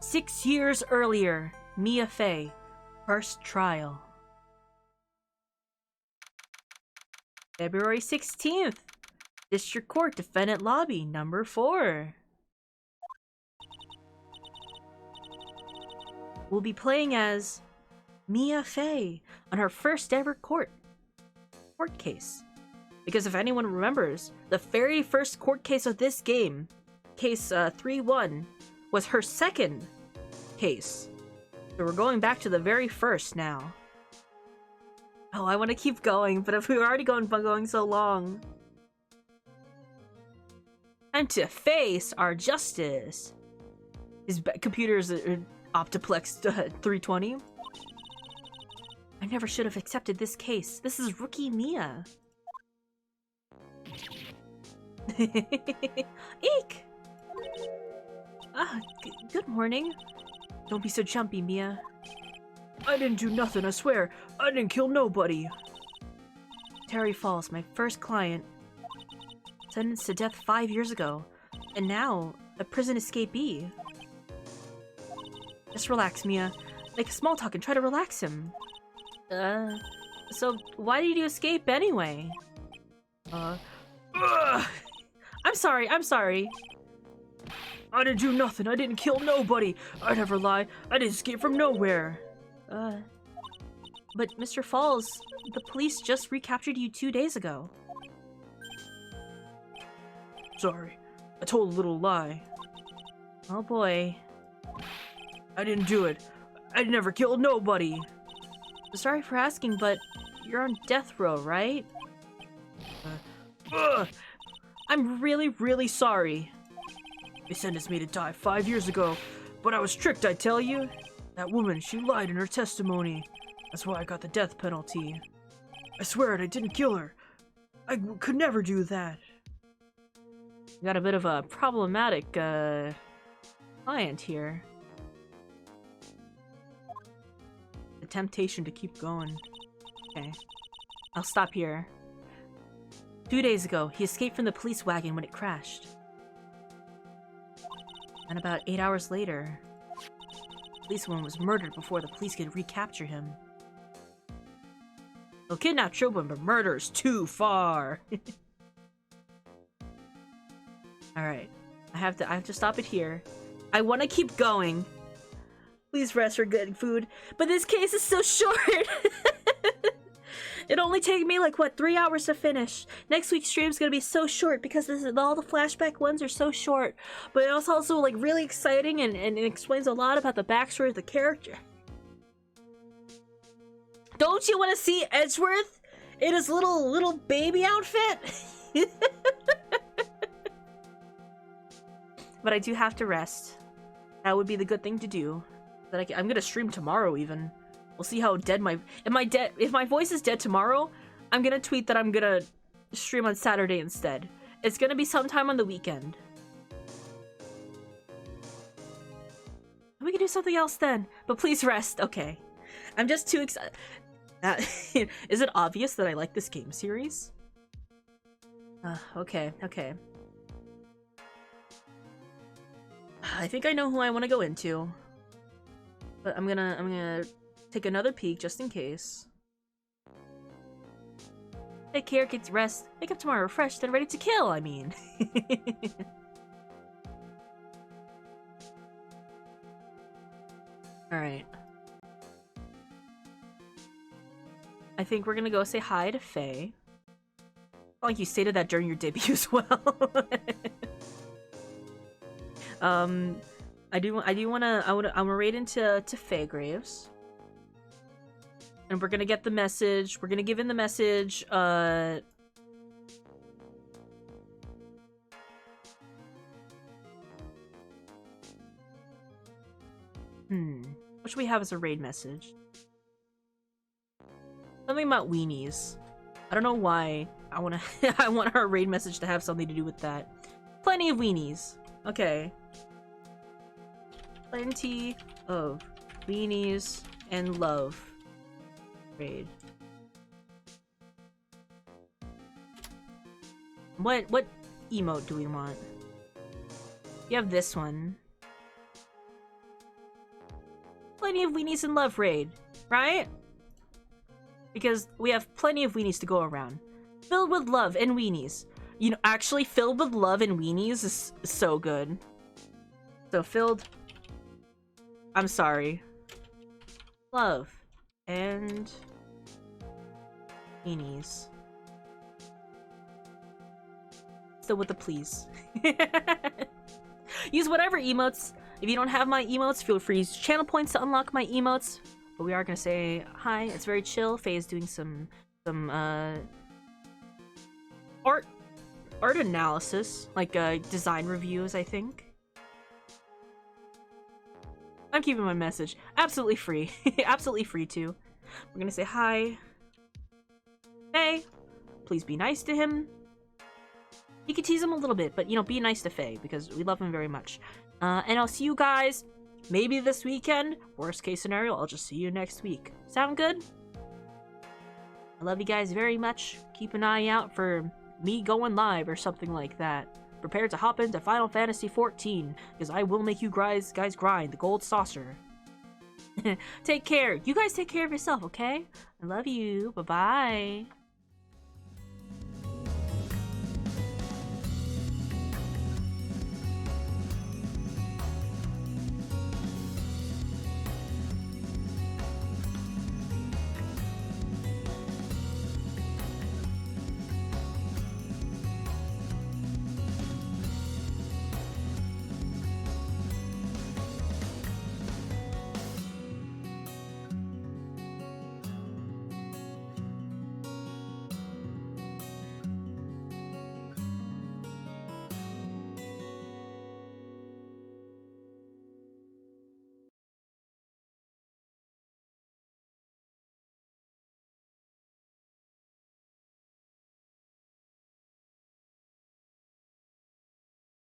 "6 years earlier, Mia Fey, first trial. February 16th, District Court Defendant Lobby, number 4. We'll be playing as Mia Fey on her first ever court case. Because if anyone remembers, the very first court case of this game, case 3-1, was her second case. So we're going back to the very first now. Oh, I want to keep going, but if we were already going so long. And to face our justice. His computer's Optiplex 320. I never should have accepted this case. This is rookie Mia. Eek! Good morning. Don't be so jumpy, Mia. I didn't do nothing, I swear. I didn't kill nobody. Terry Falls, my first client. Sentenced to death 5 years ago. And now, a prison escapee. Just relax, Mia. Make a small talk and try to relax him. So why did you escape anyway? I'm sorry. I didn't do nothing. I didn't kill nobody. I never lie. I didn't escape from nowhere. But Mr. Falls, the police just recaptured you 2 days ago. Sorry. I told a little lie. Oh boy. I didn't do it. I never killed nobody. Sorry for asking, but you're on death row, right? I'm really, really sorry. They sentenced me to die 5 years ago, but I was tricked, I tell you. That woman, she lied in her testimony. That's why I got the death penalty. I swear it, I didn't kill her. I could never do that. Got a bit of a problematic, client here. The temptation to keep going. Okay. I'll stop here. 2 days ago, he escaped from the police wagon when it crashed. And about 8 hours later, the policewoman was murdered before the police could recapture him. They'll kidnap children, but murder is too far. Alright. I have to stop it here. I want to keep going. Please rest for good food. But this case is so short! It only take me like, what, 3 hours to finish. Next week's stream's gonna be so short because all the flashback ones are so short. But it's also like really exciting and it explains a lot about the backstory of the character. Don't you want to see Edgeworth in his little baby outfit? But I do have to rest. That would be the good thing to do. But I'm gonna stream tomorrow even. We'll see how dead if my voice is dead tomorrow, I'm gonna tweet that I'm gonna stream on Saturday instead. It's gonna be sometime on the weekend. We can do something else then. But please rest. Okay. I'm just too excited. Is it obvious that I like this game series? Okay. I think I know who I want to go into. But I'm gonna take another peek just in case. Take care, get rest, wake up tomorrow refreshed and ready to kill, I mean. Alright. I think we're gonna go say hi to Faye. Like you stated that during your debut as well. I'm right into Faye Graves. And we're gonna get the message. We're gonna give in the message, what should we have as a raid message? Something about weenies. I don't know why. I wanna I want our raid message to have something to do with that. Plenty of weenies. Okay. Plenty of weenies and love. Raid. What emote do we want? You have this one. Plenty of weenies and love raid, right? Because we have plenty of weenies to go around. Filled with love and weenies. You know, actually, filled with love and weenies is so good. So, filled... I'm sorry. Love. And... weenies. Still with the please. Use whatever emotes. If you don't have my emotes, feel free to use channel points to unlock my emotes. But we are gonna say hi. It's very chill. Faye is doing some art analysis, like design reviews, I think. I'm keeping my message absolutely free. Absolutely free to. We're gonna say hi. Faye, please be nice to him. You can tease him a little bit, but you know, be nice to Faye because we love him very much. And I'll see you guys maybe this weekend. Worst case scenario, I'll just see you next week. Sound good? I love you guys very much. Keep an eye out for me going live or something like that. Prepare to hop into Final Fantasy XIV, because I will make you guys grind the gold saucer. Take care. You guys take care of yourself, okay? I love you. Bye-bye.